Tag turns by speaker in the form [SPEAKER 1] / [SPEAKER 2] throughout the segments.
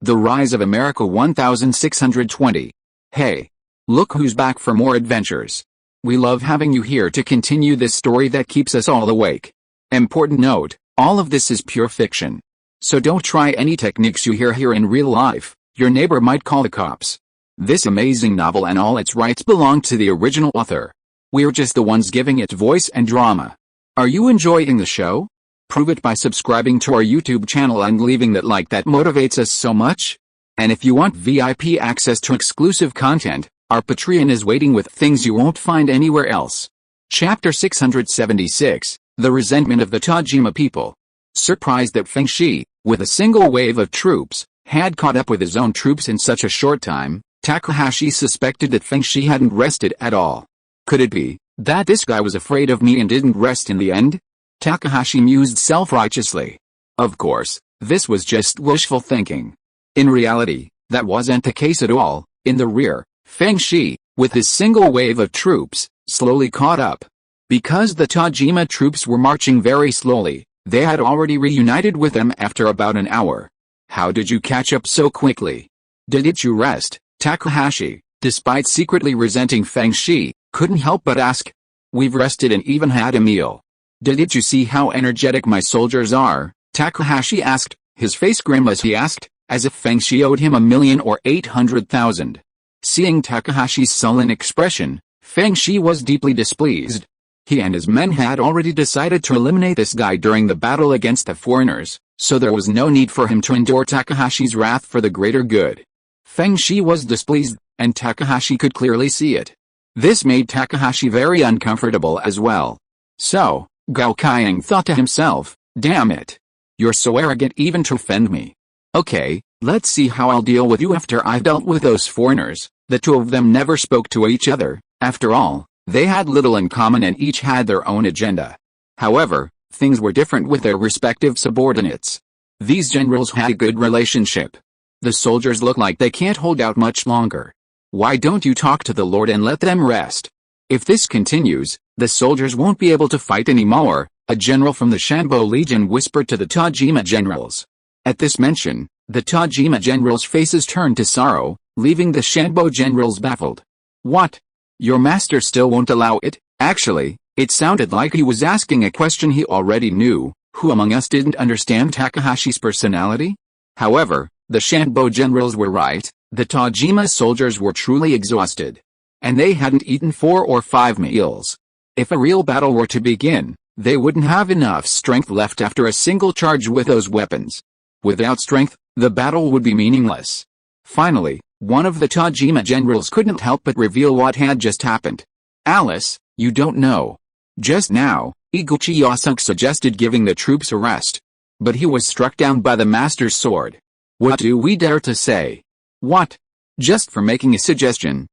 [SPEAKER 1] The Rise of America 1620. Hey! Look who's back for more adventures. We love having you here to continue this story that keeps us all awake. Important note, all of this is pure fiction. So don't try any techniques you hear here in real life, your neighbor might call the cops. This amazing novel and all its rights belong to the original author. We're just the ones giving it voice and drama. Are you enjoying the show? Prove it by subscribing to our YouTube channel and leaving that like that motivates us so much. And if you want VIP access to exclusive content, our Patreon is waiting with things you won't find anywhere else. Chapter 676, The Resentment of the Tajima People. Surprised that Feng Shi, with a single wave of troops, had caught up with his own troops in such a short time, Takahashi suspected that Feng Shi hadn't rested at all. Could it be that this guy was afraid of me and didn't rest in the end? Takahashi mused self-righteously. Of course, this was just wishful thinking. In reality, that wasn't the case at all. In the rear, Feng Shi, with his single wave of troops, slowly caught up. Because the Tajima troops were marching very slowly, they had already reunited with them after about an hour. How did you catch up so quickly? Didn't you rest? Takahashi, despite secretly resenting Feng Shi, couldn't help but ask. We've rested and even had a meal. Didn't you see how energetic my soldiers are? Takahashi asked, his face grim as he asked, as if Feng Shi owed him 1,000,000 or 800,000. Seeing Takahashi's sullen expression, Feng Shi was deeply displeased. He and his men had already decided to eliminate this guy during the battle against the foreigners, so there was no need for him to endure Takahashi's wrath for the greater good. Feng Shi was displeased, and Takahashi could clearly see it. This made Takahashi very uncomfortable as well. So, Gao Qiang thought to himself, damn it. You're so arrogant even to offend me. Okay, let's see how I'll deal with you after I've dealt with those foreigners. The two of them never spoke to each other. After all, they had little in common and each had their own agenda. However, things were different with their respective subordinates. These generals had a good relationship. The soldiers look like they can't hold out much longer. Why don't you talk to the Lord and let them rest? If this continues, the soldiers won't be able to fight anymore, a general from the Shanbo Legion whispered to the Tajima generals. At this mention, the Tajima generals' faces turned to sorrow, leaving the Shanbo generals baffled. What? Your master still won't allow it? Actually, it sounded like he was asking a question he already knew. Who among us didn't understand Takahashi's personality? However, the Shanbo generals were right. The Tajima soldiers were truly exhausted. And they hadn't eaten 4 or 5 meals. If a real battle were to begin, they wouldn't have enough strength left after a single charge with those weapons. Without strength, the battle would be meaningless. Finally, one of the Tajima generals couldn't help but reveal what had just happened. Alice, you don't know. Just now, Iguchi Yasuke suggested giving the troops a rest. But he was struck down by the master's sword. What do we dare to say? What? Just for making a suggestion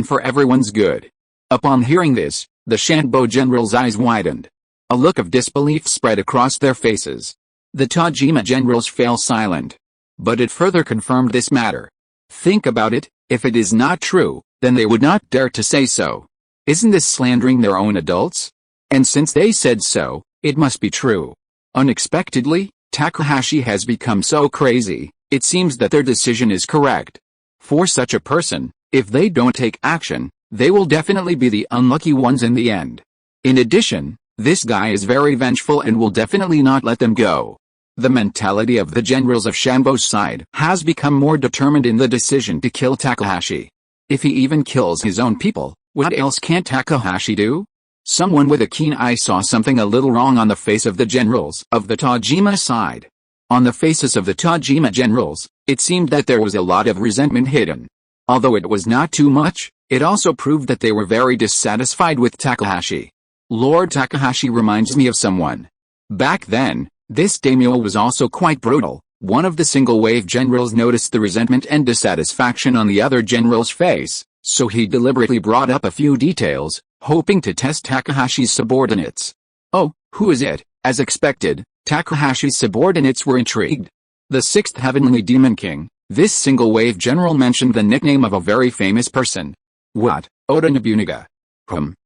[SPEAKER 1] for everyone's good. Upon hearing this, the Shanbo generals' eyes widened. A look of disbelief spread across their faces. The Tajima generals fell silent. But it further confirmed this matter. Think about it, if it is not true, then they would not dare to say so. Isn't this slandering their own adults? And since they said so, it must be true. Unexpectedly, Takahashi has become so crazy, it seems that their decision is correct. For such a person, if they don't take action, they will definitely be the unlucky ones in the end. In addition, this guy is very vengeful and will definitely not let them go. The mentality of the generals of Shanbo's side has become more determined in the decision to kill Takahashi. If he even kills his own people, what else can Takahashi do? Someone with a keen eye saw something a little wrong on the face of the generals of the Tajima side. On the faces of the Tajima generals, it seemed that there was a lot of resentment hidden. Although it was not too much, it also proved that they were very dissatisfied with Takahashi. Lord Takahashi reminds me of someone. Back then, this daimyo was also quite brutal. One of the single-wave generals noticed the resentment and dissatisfaction on the other general's face, so he deliberately brought up a few details, hoping to test Takahashi's subordinates. Oh, who is it? As expected, Takahashi's subordinates were intrigued. The 6th Heavenly Demon King, this single-wave general mentioned the nickname of a very famous person. What, Oda Nobunaga?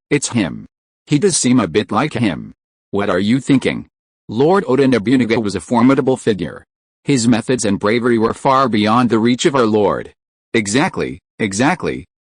[SPEAKER 1] It's him. He does seem a bit like him. What are you thinking? Lord Oda Nobunaga was a formidable figure. His methods and bravery were far beyond the reach of our Lord. Exactly.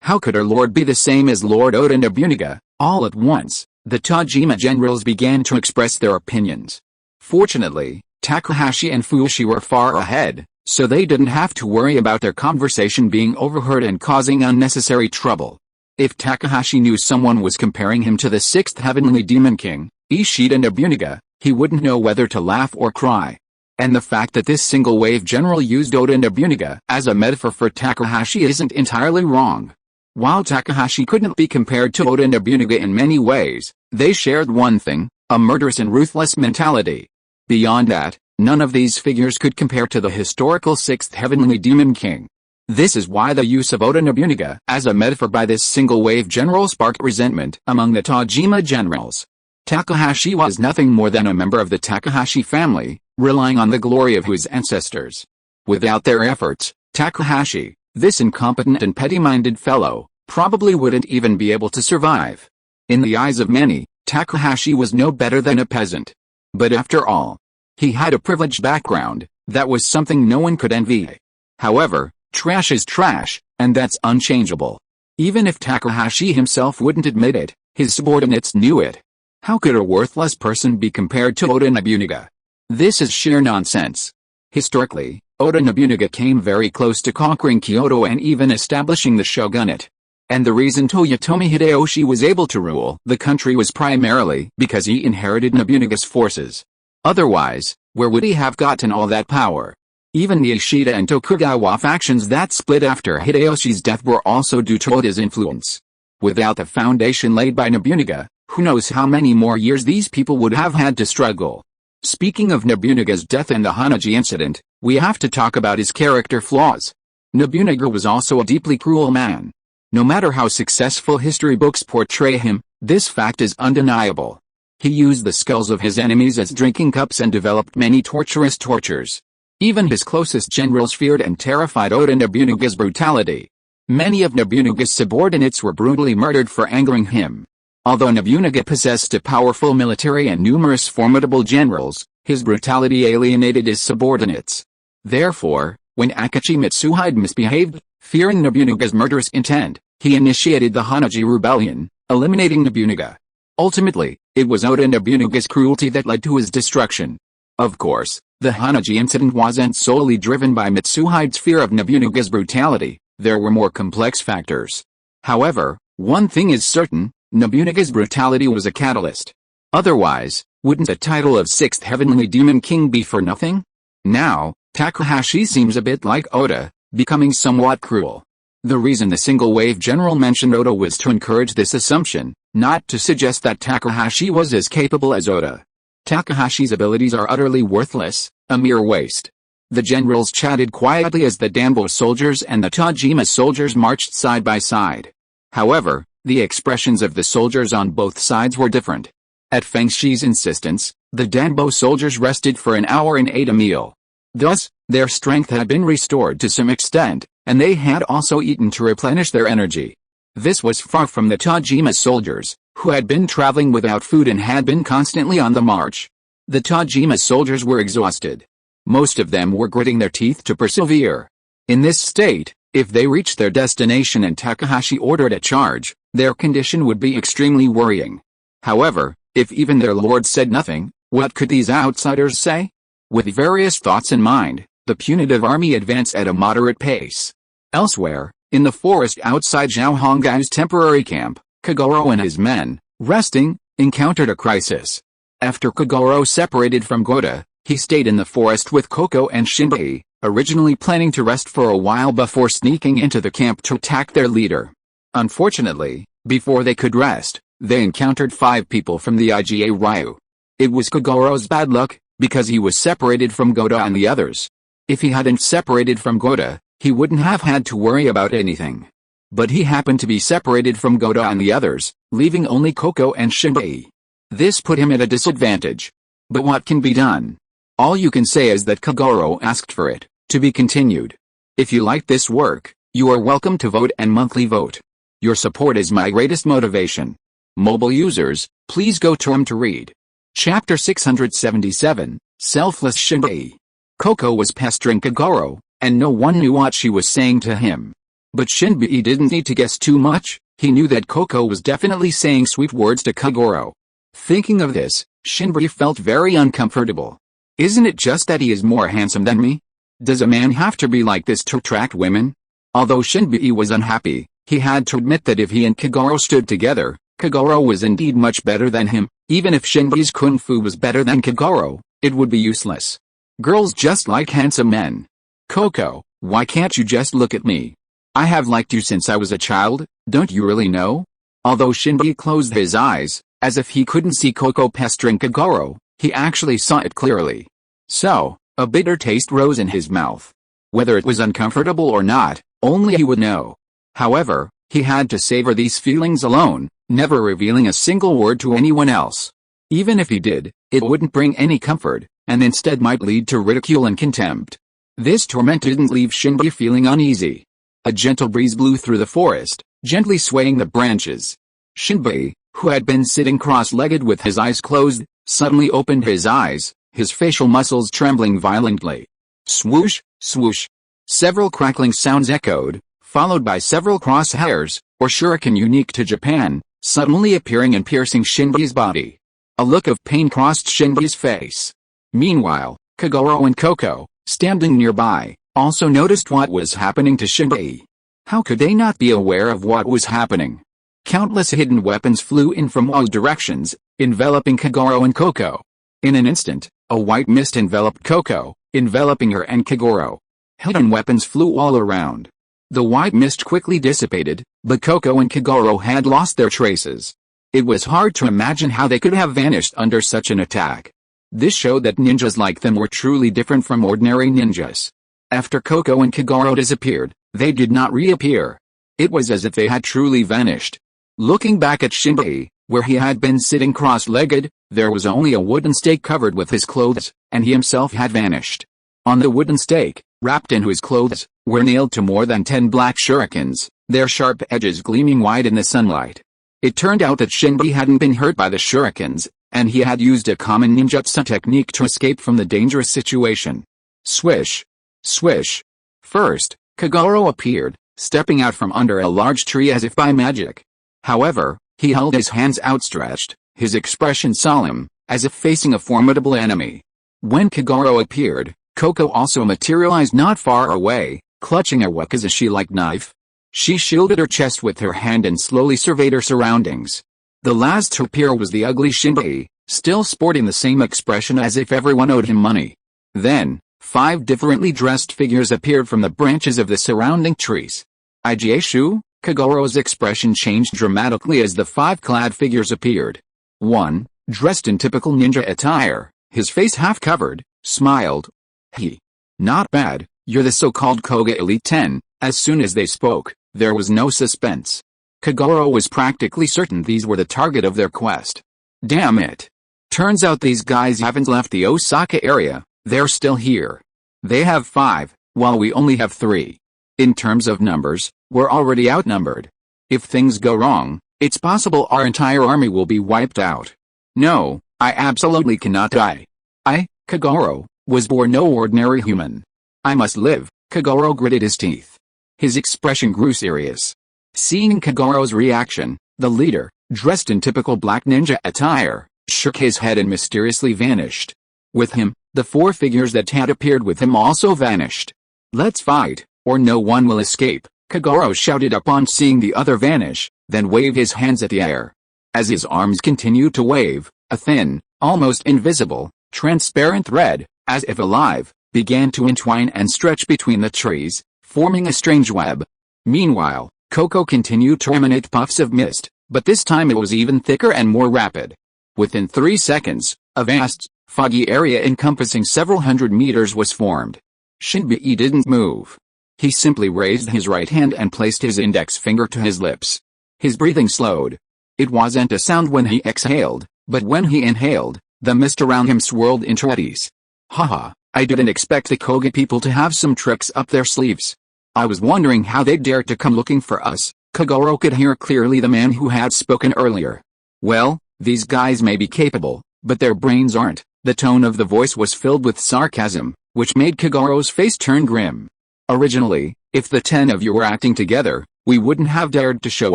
[SPEAKER 1] How could our Lord be the same as Lord Oda Nobunaga? All at once, the Tajima generals began to express their opinions. Fortunately, Takahashi and Fushi were far ahead, so they didn't have to worry about their conversation being overheard and causing unnecessary trouble. If Takahashi knew someone was comparing him to the sixth heavenly demon king, Ishida Nobunaga, he wouldn't know whether to laugh or cry. And the fact that this single-wave general used Oda Nobunaga as a metaphor for Takahashi isn't entirely wrong. While Takahashi couldn't be compared to Oda Nobunaga in many ways, they shared one thing, a murderous and ruthless mentality. Beyond that, none of these figures could compare to the historical sixth heavenly demon king. This is why the use of Oda Nobunaga as a metaphor by this single-wave general sparked resentment among the Tajima generals. Takahashi was nothing more than a member of the Takahashi family, relying on the glory of his ancestors. Without their efforts, Takahashi, this incompetent and petty-minded fellow, probably wouldn't even be able to survive. In the eyes of many, Takahashi was no better than a peasant. But after all, he had a privileged background, that was something no one could envy. However, trash is trash, and that's unchangeable. Even if Takahashi himself wouldn't admit it, his subordinates knew it. How could a worthless person be compared to Oda Nobunaga? This is sheer nonsense. Historically, Oda Nobunaga came very close to conquering Kyoto and even establishing the shogunate. And the reason Toyotomi Hideyoshi was able to rule the country was primarily because he inherited Nobunaga's forces. Otherwise, where would he have gotten all that power? Even the Ishida and Tokugawa factions that split after Hideyoshi's death were also due to Oda's influence. Without the foundation laid by Nobunaga, who knows how many more years these people would have had to struggle. Speaking of Nobunaga's death and the Hanaji incident, we have to talk about his character flaws. Nobunaga was also a deeply cruel man. No matter how successful history books portray him, this fact is undeniable. He used the skulls of his enemies as drinking cups and developed many torturous tortures. Even his closest generals feared and terrified Oda Nobunaga's brutality. Many of Nobunaga's subordinates were brutally murdered for angering him. Although Nobunaga possessed a powerful military and numerous formidable generals, his brutality alienated his subordinates. Therefore, when Akachi Mitsuhide misbehaved, fearing Nobunaga's murderous intent, he initiated the Hanaji rebellion, eliminating Nobunaga. Ultimately, it was Oda Nobunaga's cruelty that led to his destruction. Of course, the Hanaji incident wasn't solely driven by Mitsuhide's fear of Nobunaga's brutality, there were more complex factors. However, one thing is certain, Nobunaga's brutality was a catalyst. Otherwise, wouldn't the title of sixth heavenly demon king be for nothing? Now, Takahashi seems a bit like Oda, becoming somewhat cruel. The reason the single-wave general mentioned Oda was to encourage this assumption, not to suggest that Takahashi was as capable as Oda. Takahashi's abilities are utterly worthless, a mere waste. The generals chatted quietly as the Danbo soldiers and the Tajima soldiers marched side by side. However, the expressions of the soldiers on both sides were different. At Feng Shi's insistence, the Danbo soldiers rested for an hour and ate a meal. Thus, their strength had been restored to some extent, and they had also eaten to replenish their energy. This was far from the Tajima soldiers, who had been traveling without food and had been constantly on the march. The Tajima soldiers were exhausted. Most of them were gritting their teeth to persevere. In this state, if they reached their destination and Takahashi ordered a charge, their condition would be extremely worrying. However, if even their lord said nothing, what could these outsiders say? With various thoughts in mind, the punitive army advanced at a moderate pace. Elsewhere, in the forest outside Zhao Hongai's temporary camp, Kogoro and his men, resting, encountered a crisis. After Kogoro separated from Goda, he stayed in the forest with Koko and Shinbei, originally planning to rest for a while before sneaking into the camp to attack their leader. Unfortunately, before they could rest, they encountered 5 people from the IGA Ryu. It was Kogoro's bad luck, because he was separated from Goda and the others. If he hadn't separated from Goda, he wouldn't have had to worry about anything. But he happened to be separated from Goda and the others, leaving only Koko and Shinbei. This put him at a disadvantage. But what can be done? All you can say is that Kogoro asked for it, to be continued. If you like this work, you are welcome to vote and monthly vote. Your support is my greatest motivation. Mobile users, please go to read. Chapter 677, Selfless Shinbei. Coco was pestering Kagoro, and no one knew what she was saying to him. But Shinbei didn't need to guess too much, he knew that Coco was definitely saying sweet words to Kagoro. Thinking of this, Shinbei felt very uncomfortable. Isn't it just that he is more handsome than me? Does a man have to be like this to attract women? Although Shinbei was unhappy, he had to admit that if he and Kagoro stood together, Kagoro was indeed much better than him. Even if Shinbei's kung fu was better than Kagoro, it would be useless. Girls just like handsome men. Coco, why can't you just look at me? I have liked you since I was a child, don't you really know? Although Shinbei closed his eyes, as if he couldn't see Coco pestering Kagoro, he actually saw it clearly. So, a bitter taste rose in his mouth. Whether it was uncomfortable or not, only he would know. However, he had to savor these feelings alone, never revealing a single word to anyone else. Even if he did, it wouldn't bring any comfort, and instead might lead to ridicule and contempt. This torment didn't leave Shinbei feeling uneasy. A gentle breeze blew through the forest, gently swaying the branches. Shinbei, who had been sitting cross-legged with his eyes closed, suddenly opened his eyes, his facial muscles trembling violently. Swoosh, swoosh. Several crackling sounds echoed, followed by several crosshairs, or shuriken unique to Japan, suddenly appearing and piercing Shinbei's body. A look of pain crossed Shinbei's face. Meanwhile, Kagoro and Coco, standing nearby, also noticed what was happening to Shinbei. How could they not be aware of what was happening? Countless hidden weapons flew in from all directions, enveloping Kagoro and Coco. In an instant, a white mist enveloped Coco, enveloping her and Kagoro. Hidden weapons flew all around. The white mist quickly dissipated, but Coco and Kagoro had lost their traces. It was hard to imagine how they could have vanished under such an attack. This showed that ninjas like them were truly different from ordinary ninjas. After Coco and Kagoro disappeared, they did not reappear. It was as if they had truly vanished. Looking back at Shinbei, where he had been sitting cross-legged, there was only a wooden stake covered with his clothes, and he himself had vanished. On the wooden stake, wrapped in his clothes, were nailed to more than 10 black shurikens, their sharp edges gleaming white in the sunlight. It turned out that Shinbei hadn't been hurt by the shurikens, and he had used a common ninjutsu technique to escape from the dangerous situation. Swish. Swish. First, Kagoro appeared, stepping out from under a large tree as if by magic. However, he held his hands outstretched, his expression solemn, as if facing a formidable enemy. When Kagoro appeared, Coco also materialized not far away, clutching a wakizashi-like knife. She shielded her chest with her hand and slowly surveyed her surroundings. The last to appear was the ugly Shinbei, still sporting the same expression as if everyone owed him money. Then, 5 differently dressed figures appeared from the branches of the surrounding trees. Ijieshu? Kagoro's expression changed dramatically as the 5 clad figures appeared. One, dressed in typical ninja attire, his face half covered, smiled. He. Not bad, you're the so-called Koga Elite 10. As soon as they spoke, there was no suspense. Kagoro was practically certain these were the target of their quest. Damn it. Turns out these guys haven't left the Osaka area, they're still here. They have 5, while we only have 3. In terms of numbers, we're already outnumbered. If things go wrong, it's possible our entire army will be wiped out. No, I absolutely cannot die. I, Kagoro, was born no ordinary human. I must live. Kagoro gritted his teeth. His expression grew serious. Seeing Kagoro's reaction, the leader, dressed in typical black ninja attire, shook his head and mysteriously vanished. With him, the 4 figures that had appeared with him also vanished. Let's fight, or no one will escape, Kagoro shouted upon seeing the other vanish, then waved his hands at the air. As his arms continued to wave, a thin, almost invisible, transparent thread, as if alive, began to entwine and stretch between the trees, forming a strange web. Meanwhile, Coco continued to emanate puffs of mist, but this time it was even thicker and more rapid. Within 3 seconds, a vast, foggy area encompassing several hundred meters was formed. Shinbei didn't move. He simply raised his right hand and placed his index finger to his lips. His breathing slowed. It wasn't a sound when he exhaled, but when he inhaled, the mist around him swirled into eddies. Haha, I didn't expect the Koga people to have some tricks up their sleeves. I was wondering how they dared to come looking for us. Kagoro could hear clearly the man who had spoken earlier. Well, these guys may be capable, but their brains aren't. The tone of the voice was filled with sarcasm, which made Kagoro's face turn grim. Originally, if the 10 of you were acting together, we wouldn't have dared to show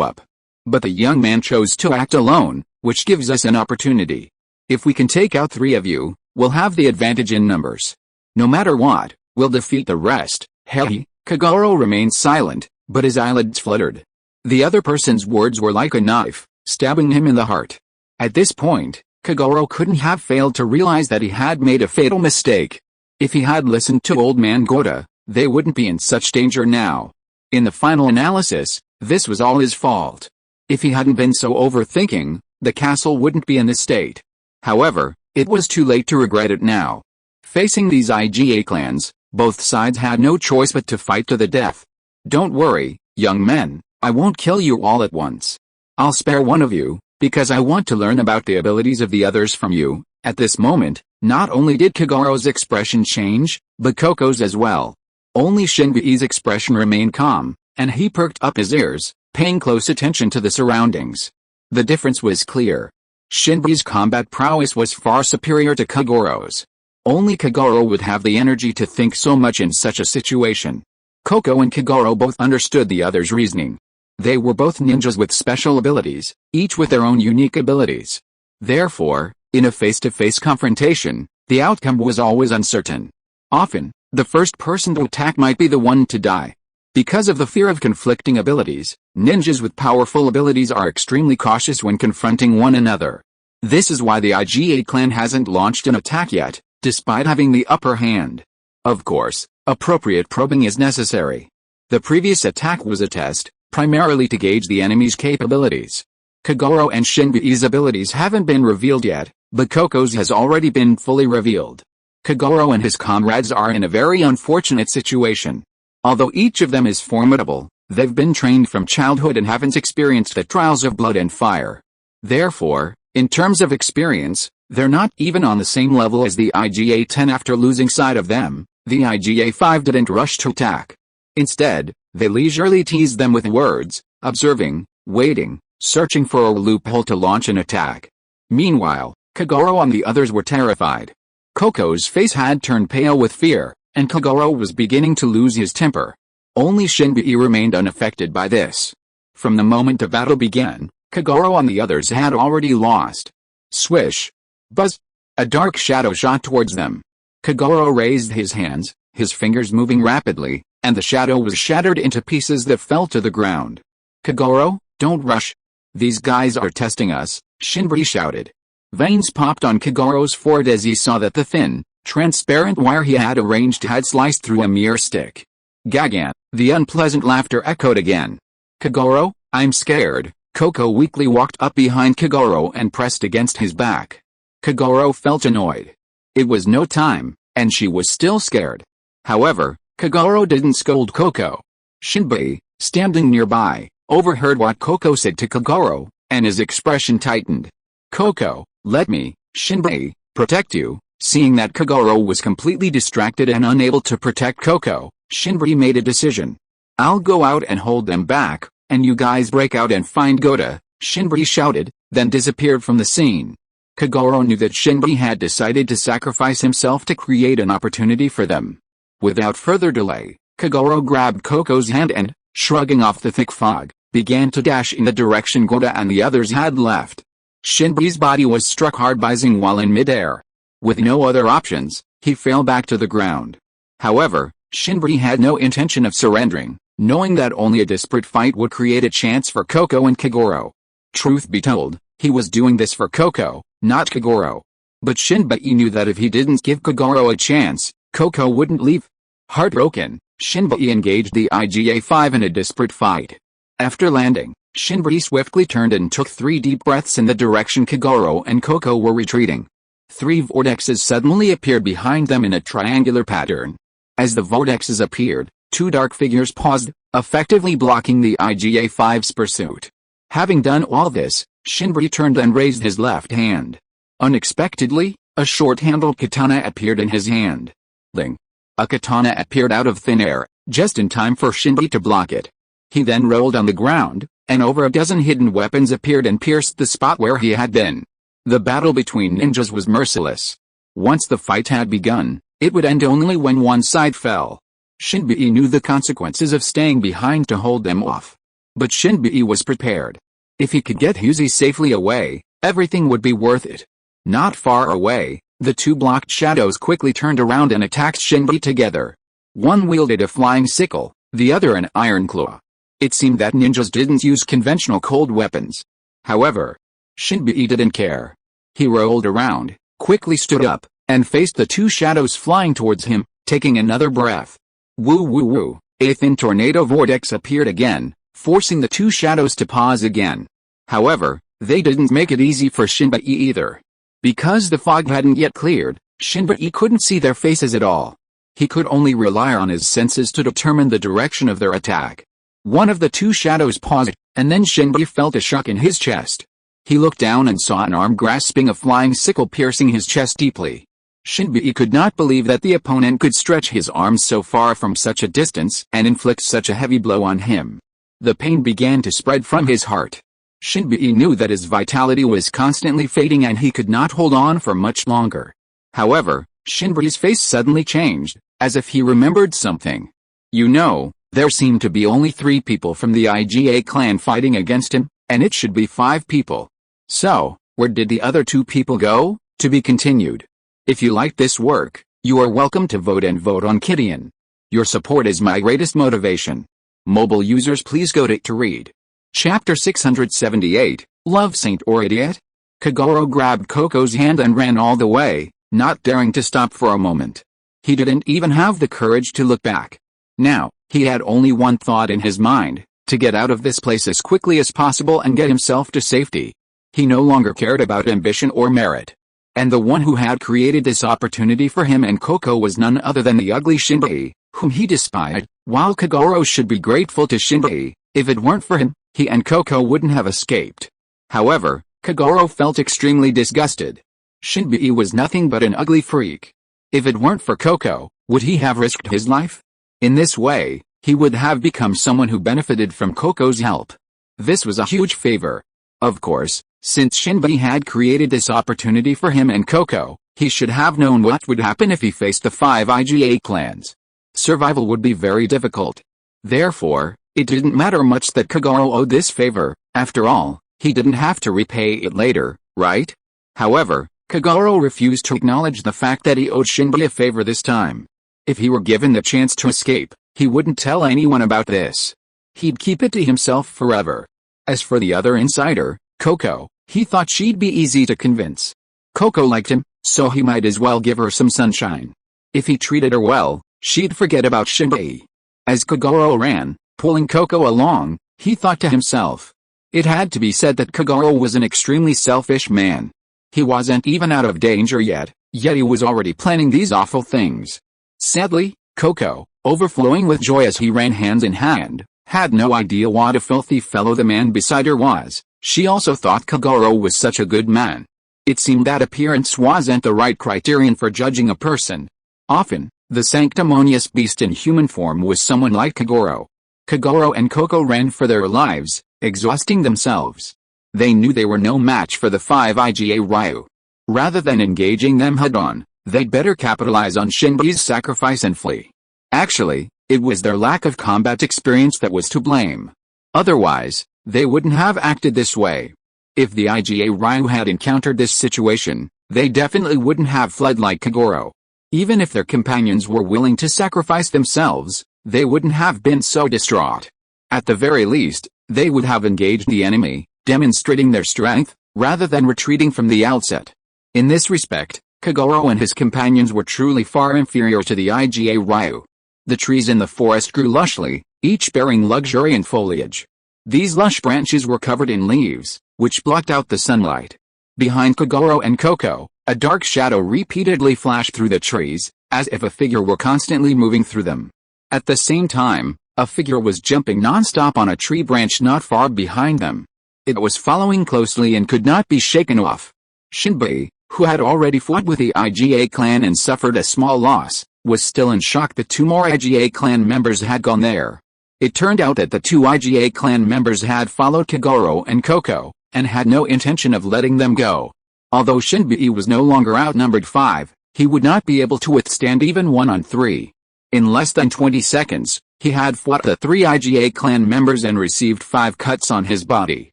[SPEAKER 1] up. But the young man chose to act alone, which gives us an opportunity. If we can take out 3 of you, we'll have the advantage in numbers. No matter what, we'll defeat the rest. Hey, Kagoro remained silent, but his eyelids fluttered. The other person's words were like a knife, stabbing him in the heart. At this point, Kagoro couldn't have failed to realize that he had made a fatal mistake. If he had listened to Old Man Gota, they wouldn't be in such danger now. In the final analysis, this was all his fault. If he hadn't been so overthinking, the castle wouldn't be in this state. However, it was too late to regret it now. Facing these IGA clans, both sides had no choice but to fight to the death. Don't worry, young men, I won't kill you all at once. I'll spare one of you, because I want to learn about the abilities of the others from you. At this moment, not only did Kagoro's expression change, but Koko's as well. Only Shinbei's expression remained calm, and he perked up his ears, paying close attention to the surroundings. The difference was clear. Shinbei's combat prowess was far superior to Kagoro's. Only Kagoro would have the energy to think so much in such a situation. Koko and Kagoro both understood the other's reasoning. They were both ninjas with special abilities, each with their own unique abilities. Therefore, in a face-to-face confrontation, the outcome was always uncertain. Often, the first person to attack might be the one to die. Because of the fear of conflicting abilities, ninjas with powerful abilities are extremely cautious when confronting one another. This is why the IGA clan hasn't launched an attack yet, despite having the upper hand. Of course, appropriate probing is necessary. The previous attack was a test, primarily to gauge the enemy's capabilities. Kagoro and Shinbei's abilities haven't been revealed yet, but Koko's has already been fully revealed. Kagoro and his comrades are in a very unfortunate situation. Although each of them is formidable, they've been trained from childhood and haven't experienced the trials of blood and fire. Therefore, in terms of experience, they're not even on the same level as the IGA 10. After losing sight of them, the IGA 5 didn't rush to attack. Instead, they leisurely teased them with words, observing, waiting, searching for a loophole to launch an attack. Meanwhile, Kagoro and the others were terrified. Koko's face had turned pale with fear, and Kagoro was beginning to lose his temper. Only Shinbei remained unaffected by this. From the moment the battle began, Kagoro and the others had already lost. Swish! Buzz! A dark shadow shot towards them. Kagoro raised his hands, his fingers moving rapidly, and the shadow was shattered into pieces that fell to the ground. Kagoro, don't rush. These guys are testing us, Shinbei shouted. Veins popped on Kagoro's forehead as he saw that the thin, transparent wire he had arranged had sliced through a mere stick. Gagan, the unpleasant laughter echoed again. Kagoro, I'm scared. Koko weakly walked up behind Kagoro and pressed against his back. Kagoro felt annoyed. It was no time, and she was still scared. However, Kagoro didn't scold Koko. Shinbei, standing nearby, overheard what Koko said to Kagoro, and his expression tightened. Koko, let me, Shinbei, protect you. Seeing that Kagoro was completely distracted and unable to protect Koko, Shinbei made a decision. I'll go out and hold them back, and you guys break out and find Gota, Shinbei shouted, then disappeared from the scene. Kagoro knew that Shinbei had decided to sacrifice himself to create an opportunity for them. Without further delay, Kagoro grabbed Koko's hand and, shrugging off the thick fog, began to dash in the direction Gota and the others had left. Shinbei's body was struck hard by Zing while in midair. With no other options, he fell back to the ground. However, Shinbei had no intention of surrendering, knowing that only a desperate fight would create a chance for Koko and Kagoro. Truth be told, he was doing this for Koko, not Kagoro. But Shinbei knew that if he didn't give Kagoro a chance, Koko wouldn't leave. Heartbroken, Shinbei engaged the IGA-5 in a desperate fight. After landing, Shinbei swiftly turned and took 3 deep breaths in the direction Kagoro and Koko were retreating. 3 vortexes suddenly appeared behind them in a triangular pattern. As the vortexes appeared, 2 dark figures paused, effectively blocking the IGA-5's pursuit. Having done all this, Shinbei turned and raised his left hand. Unexpectedly, a short-handled katana appeared in his hand. Ling! A katana appeared out of thin air, just in time for Shinbei to block it. He then rolled on the ground, and over a dozen hidden weapons appeared and pierced the spot where he had been. The battle between ninjas was merciless. Once the fight had begun, It would end only when one side fell. Shinbei knew the consequences of staying behind to hold them off. But Shinbei was prepared. If he could get Huzi safely away, everything would be worth it. Not far away, the two blocked shadows quickly turned around and attacked Shinbei together. One wielded a flying sickle, the other an iron claw. It seemed that ninjas didn't use conventional cold weapons. However, Shinbei didn't care. He rolled around, quickly stood up, and faced the two shadows flying towards him, taking another breath. Woo woo woo, a thin tornado vortex appeared again, forcing the two shadows to pause again. However, they didn't make it easy for Shinbei either. Because the fog hadn't yet cleared, Shinbei couldn't see their faces at all. He could only rely on his senses to determine the direction of their attack. One of the two shadows paused, and then Shinbei felt a shock in his chest. He looked down and saw an arm grasping a flying sickle piercing his chest deeply. Shinbei could not believe that the opponent could stretch his arms so far from such a distance and inflict such a heavy blow on him. The pain began to spread from his heart. Shinbei knew that his vitality was constantly fading and he could not hold on for much longer. However, Shinbei's face suddenly changed, as if he remembered something. You know, there seemed to be only 3 people from the IGA clan fighting against him, and it should be 5 people. So, where did the other 2 people go? To be continued. If you like this work, you are welcome to vote on Kidian. Your support is my greatest motivation. Mobile users, please go to read. Chapter 678, Love Saint or Idiot? Kagoro grabbed Coco's hand and ran all the way, not daring to stop for a moment. He didn't even have the courage to look back. Now, he had only one thought in his mind, to get out of this place as quickly as possible and get himself to safety. He no longer cared about ambition or merit. And the one who had created this opportunity for him and Coco was none other than the ugly Shinbei, whom he despised. While Kagoro should be grateful to Shinbei, if it weren't for him, he and Coco wouldn't have escaped. However, Kagoro felt extremely disgusted. Shinbei was nothing but an ugly freak. If it weren't for Coco, would he have risked his life? In this way, he would have become someone who benefited from Coco's help. This was a huge favor. Of course, since Shinbei had created this opportunity for him and Coco, he should have known what would happen if he faced the 5 IGA clans. Survival would be very difficult. Therefore, it didn't matter much that Kagoro owed this favor. After all, he didn't have to repay it later, right? However, Kagoro refused to acknowledge the fact that he owed Shinbei a favor this time. If he were given the chance to escape, he wouldn't tell anyone about this. He'd keep it to himself forever. As for the other insider, Coco, he thought she'd be easy to convince. Coco liked him, so he might as well give her some sunshine. If he treated her well, she'd forget about Shinbei. As Kagoro ran, pulling Coco along, he thought to himself. It had to be said that Kagoro was an extremely selfish man. He wasn't even out of danger yet he was already planning these awful things. Sadly, Coco, overflowing with joy as he ran hands in hand, had no idea what a filthy fellow the man beside her was. She also thought Kagoro was such a good man. It seemed that appearance wasn't the right criterion for judging a person. Often, the sanctimonious beast in human form was someone like Kagoro. Kagoro and Coco ran for their lives, exhausting themselves. They knew they were no match for the 5 IGA Ryu. Rather than engaging them head-on, they'd better capitalize on Shinbei's sacrifice and flee. Actually, it was their lack of combat experience that was to blame. Otherwise, they wouldn't have acted this way. If the IGA Ryu had encountered this situation, they definitely wouldn't have fled like Kagoro. Even if their companions were willing to sacrifice themselves, they wouldn't have been so distraught. At the very least, they would have engaged the enemy, demonstrating their strength, rather than retreating from the outset. In this respect, Kagoro and his companions were truly far inferior to the IGA Ryu. The trees in the forest grew lushly, each bearing luxuriant foliage. These lush branches were covered in leaves, which blocked out the sunlight. Behind Kagoro and Coco, a dark shadow repeatedly flashed through the trees, as if a figure were constantly moving through them. At the same time, a figure was jumping non-stop on a tree branch not far behind them. It was following closely and could not be shaken off. Shinbei, who had already fought with the IGA clan and suffered a small loss, was still in shock that 2 more IGA clan members had gone there. It turned out that the 2 IGA clan members had followed Kagoro and Coco, and had no intention of letting them go. Although Shinbei was no longer outnumbered 5, He would not be able to withstand even 1-on-3. In less than 20 seconds, he had fought the 3 IGA clan members and received 5 cuts on his body.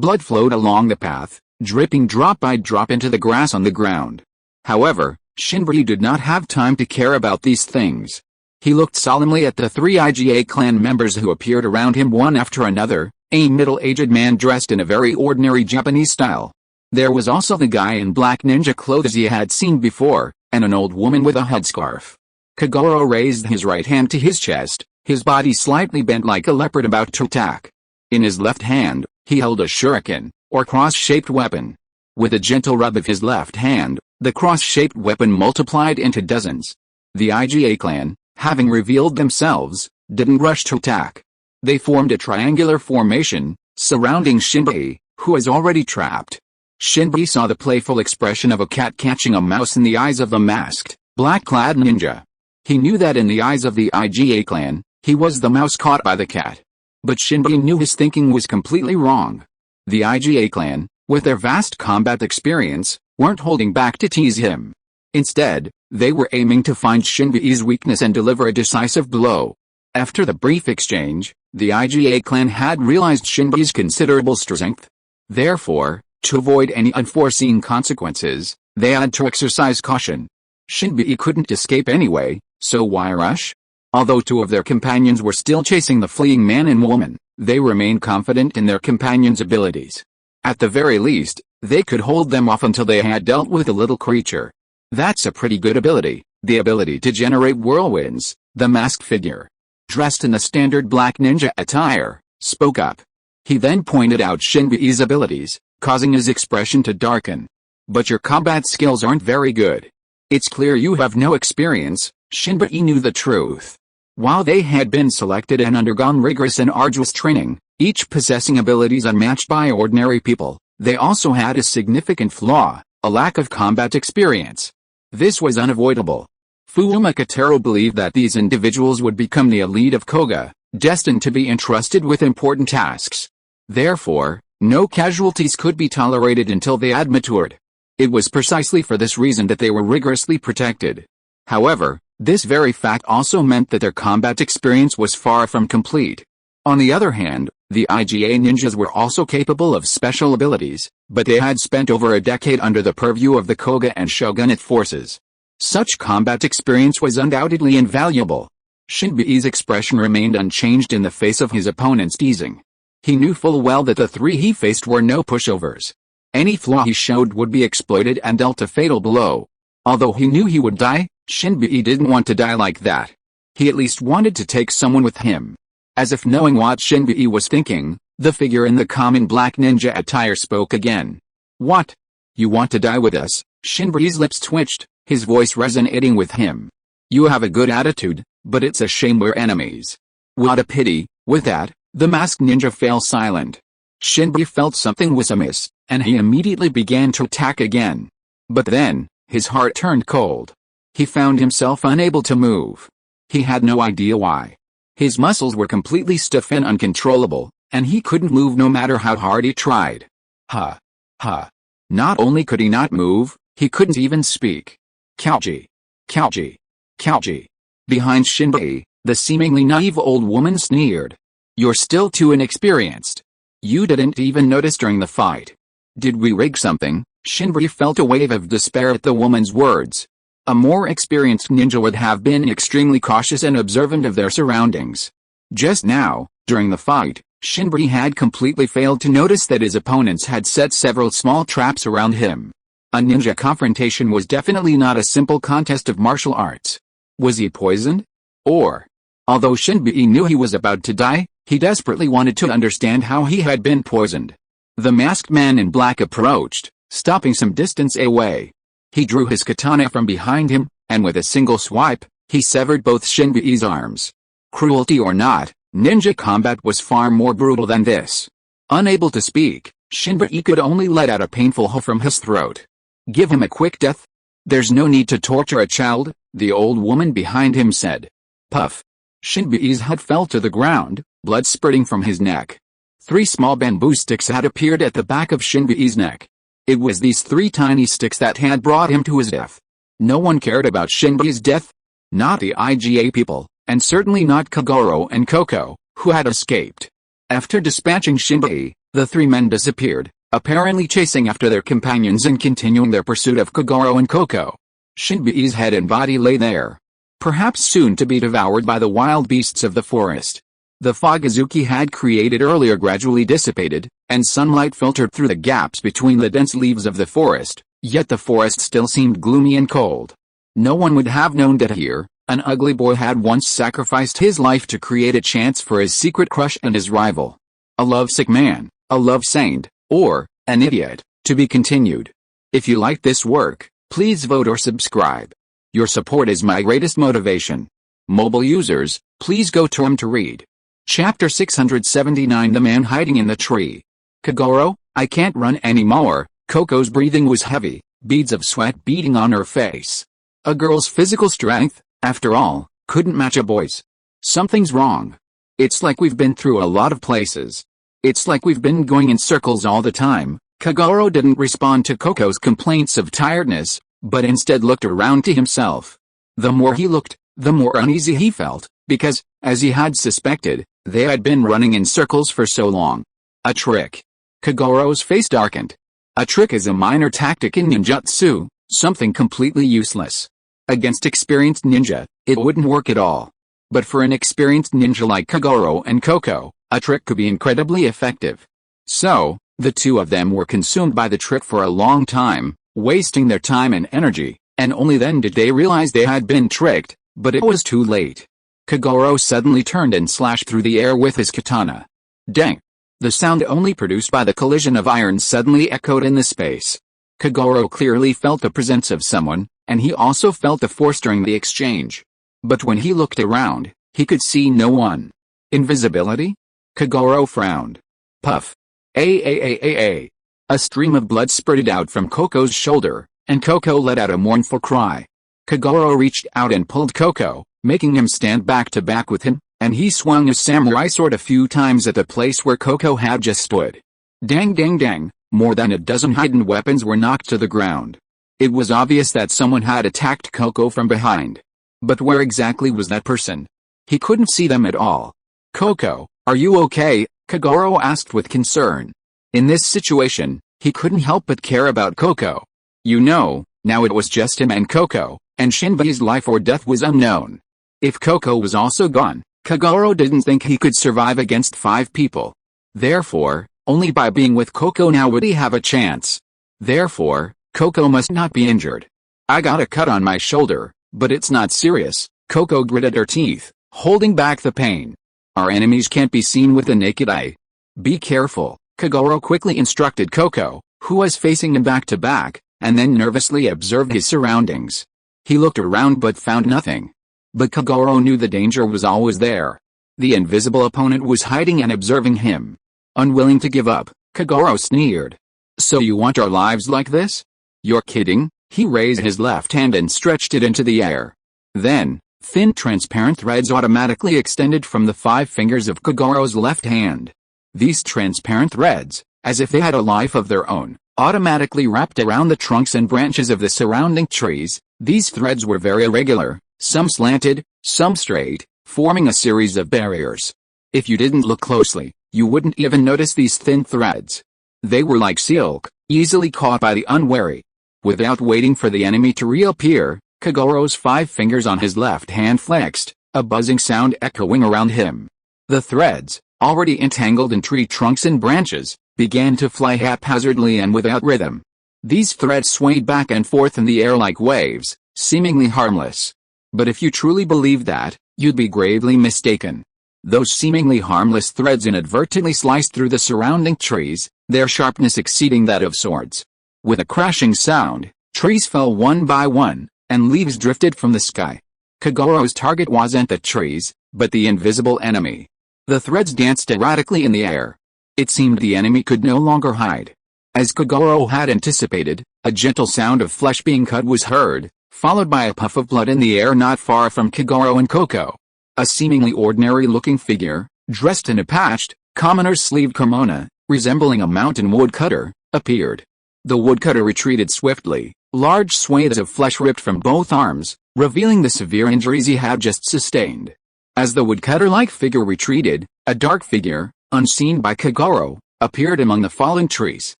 [SPEAKER 1] Blood flowed along the path, dripping drop by drop into the grass on the ground. However, Shinbei did not have time to care about these things. He looked solemnly at the 3 IGA clan members who appeared around him one after another, a middle-aged man dressed in a very ordinary Japanese style. There was also the guy in black ninja clothes he had seen before, and an old woman with a headscarf. Kagoro raised his right hand to his chest, his body slightly bent like a leopard about to attack. In his left hand, he held a shuriken, or cross-shaped weapon. With a gentle rub of his left hand, the cross-shaped weapon multiplied into dozens. The IGA clan, having revealed themselves, didn't rush to attack. They formed a triangular formation, surrounding Shinbei, who was already trapped. Shinbei saw the playful expression of a cat catching a mouse in the eyes of the masked, black-clad ninja. He knew that in the eyes of the IGA clan, he was the mouse caught by the cat. But Shinbei knew his thinking was completely wrong. The IGA clan, with their vast combat experience, weren't holding back to tease him. Instead, they were aiming to find Shinbei's weakness and deliver a decisive blow. After the brief exchange, the IGA clan had realized Shinbei's considerable strength. Therefore, to avoid any unforeseen consequences, they had to exercise caution. Shinbei couldn't escape anyway, so why rush? Although 2 of their companions were still chasing the fleeing man and woman, they remained confident in their companions' abilities. At the very least, they could hold them off until they had dealt with the little creature. That's a pretty good ability, the ability to generate whirlwinds. The masked figure, dressed in the standard black ninja attire, spoke up. He then pointed out Shinbei's abilities, causing his expression to darken. But your combat skills aren't very good. It's clear you have no experience. Shinbei knew the truth. While they had been selected and undergone rigorous and arduous training, each possessing abilities unmatched by ordinary people, they also had a significant flaw, a lack of combat experience. This was unavoidable. Fuma Katero believed that these individuals would become the elite of Koga, destined to be entrusted with important tasks. Therefore, no casualties could be tolerated until they had matured. It was precisely for this reason that they were rigorously protected. However, this very fact also meant that their combat experience was far from complete. On the other hand, the IGA ninjas were also capable of special abilities, but they had spent over a decade under the purview of the Koga and Shogunate forces. Such combat experience was undoubtedly invaluable. Shinbei's expression remained unchanged in the face of his opponent's teasing. He knew full well that the 3 he faced were no pushovers. Any flaw he showed would be exploited and dealt a fatal blow. Although he knew he would die, Shinbei didn't want to die like that. He at least wanted to take someone with him. As if knowing what Shinbei was thinking, the figure in the common black ninja attire spoke again. What? You want to die with us? Shinbei's lips twitched, his voice resonating with him. You have a good attitude, but it's a shame we're enemies. What a pity. With that, the masked ninja fell silent. Shinbei felt something was amiss, and he immediately began to attack again. But then, his heart turned cold. He found himself unable to move. He had no idea why. His muscles were completely stiff and uncontrollable, and he couldn't move no matter how hard he tried. Ha! Ha! Not only could he not move, he couldn't even speak. Kauji! Kauji! Kauji! Behind Shinbei, the seemingly naive old woman sneered. You're still too inexperienced. You didn't even notice during the fight. Did we rig something? Shinbei felt a wave of despair at the woman's words. A more experienced ninja would have been extremely cautious and observant of their surroundings. Just now, during the fight, Shinbei had completely failed to notice that his opponents had set several small traps around him. A ninja confrontation was definitely not a simple contest of martial arts. Was he poisoned? Or, although Shinbei knew he was about to die, he desperately wanted to understand how he had been poisoned. The masked man in black approached, stopping some distance away. He drew his katana from behind him, and with a single swipe, he severed both Shinbei's arms. Cruelty or not, ninja combat was far more brutal than this. Unable to speak, Shinbei could only let out a painful howl from his throat. Give him a quick death? There's no need to torture a child, the old woman behind him said. Puff. Shinbei's head fell to the ground, blood spurting from his neck. 3 small bamboo sticks had appeared at the back of Shinbei's neck. It was these 3 tiny sticks that had brought him to his death. No one cared about Shinbi's death. Not the IGA people, and certainly not Kogoro and Koko, who had escaped. After dispatching Shinbi, the three men disappeared, apparently chasing after their companions and continuing their pursuit of Kogoro and Koko. Shinbi's head and body lay there, perhaps soon to be devoured by the wild beasts of the forest. The fog Izuki had created earlier gradually dissipated, and sunlight filtered through the gaps between the dense leaves of the forest, yet the forest still seemed gloomy and cold. No one would have known that here, an ugly boy had once sacrificed his life to create a chance for his secret crush and his rival. A lovesick man, a love saint, or an idiot, to be continued. If you like this work, please vote or subscribe. Your support is my greatest motivation. Mobile users, please go to read. Chapter 679 The Man Hiding in the Tree. Kogoro, I can't run anymore. Koko's breathing was heavy, beads of sweat beading on her face. A girl's physical strength, after all, couldn't match a boy's. Something's wrong. It's like we've been through a lot of places. It's like we've been going in circles all the time. Kogoro didn't respond to Koko's complaints of tiredness, but instead looked around to himself. The more he looked, the more uneasy he felt, because, as he had suspected, they had been running in circles for so long. A trick. Kogoro's face darkened. A trick is a minor tactic in ninjutsu, something completely useless. Against experienced ninja, it wouldn't work at all. But for an experienced ninja like Kogoro and Koko, a trick could be incredibly effective. So, the two of them were consumed by the trick for a long time, wasting their time and energy, and only then did they realize they had been tricked, but it was too late. Kogoro suddenly turned and slashed through the air with his katana. Dang! The sound only produced by the collision of iron suddenly echoed in the space. Kogoro clearly felt the presence of someone, and he also felt the force during the exchange. But when he looked around, he could see no one. Invisibility? Kogoro frowned. Puff. A. A stream of blood spurted out from Koko's shoulder, and Koko let out a mournful cry. Kogoro reached out and pulled Koko, making him stand back to back with him, and he swung his samurai sword a few times at the place where Koko had just stood. Dang dang dang, more than a dozen hidden weapons were knocked to the ground. It was obvious that someone had attacked Koko from behind. But where exactly was that person? He couldn't see them at all. Koko, are you okay? Kogoro asked with concern. In this situation, he couldn't help but care about Koko. You know, now it was just him and Koko, and Shinbi's life or death was unknown. If Koko was also gone, Kogoro didn't think he could survive against 5 people. Therefore, only by being with Koko now would he have a chance. Therefore, Koko must not be injured. I got a cut on my shoulder, but it's not serious. Koko gritted her teeth, holding back the pain. Our enemies can't be seen with the naked eye. Be careful, Kogoro quickly instructed Koko, who was facing him back to back, and then nervously observed his surroundings. He looked around but found nothing. But Kogoro knew the danger was always there. The invisible opponent was hiding and observing him. Unwilling to give up, Kogoro sneered. So you want our lives like this? You're kidding? He raised his left hand and stretched it into the air. Then, thin transparent threads automatically extended from the 5 fingers of Kogoro's left hand. These transparent threads, as if they had a life of their own, automatically wrapped around the trunks and branches of the surrounding trees. These threads were very irregular, some slanted, some straight, forming a series of barriers. If you didn't look closely, you wouldn't even notice these thin threads. They were like silk, easily caught by the unwary. Without waiting for the enemy to reappear, Kogoro's 5 fingers on his left hand flexed, a buzzing sound echoing around him. The threads, already entangled in tree trunks and branches, began to fly haphazardly and without rhythm. These threads swayed back and forth in the air like waves, seemingly harmless. But if you truly believed that, you'd be gravely mistaken. Those seemingly harmless threads inadvertently sliced through the surrounding trees, their sharpness exceeding that of swords. With a crashing sound, trees fell one by one, and leaves drifted from the sky. Kogoro's target wasn't the trees, but the invisible enemy. The threads danced erratically in the air. It seemed the enemy could no longer hide. As Kogoro had anticipated, a gentle sound of flesh being cut was heard, followed by a puff of blood in the air not far from Kogoro and Koko. A seemingly ordinary-looking figure, dressed in a patched, commoner's sleeved kimono, resembling a mountain woodcutter, appeared. The woodcutter retreated swiftly, Large swathes of flesh ripped from both arms, revealing the severe injuries he had just sustained. As the woodcutter-like figure retreated, a dark figure, unseen by Kogoro, appeared among the fallen trees.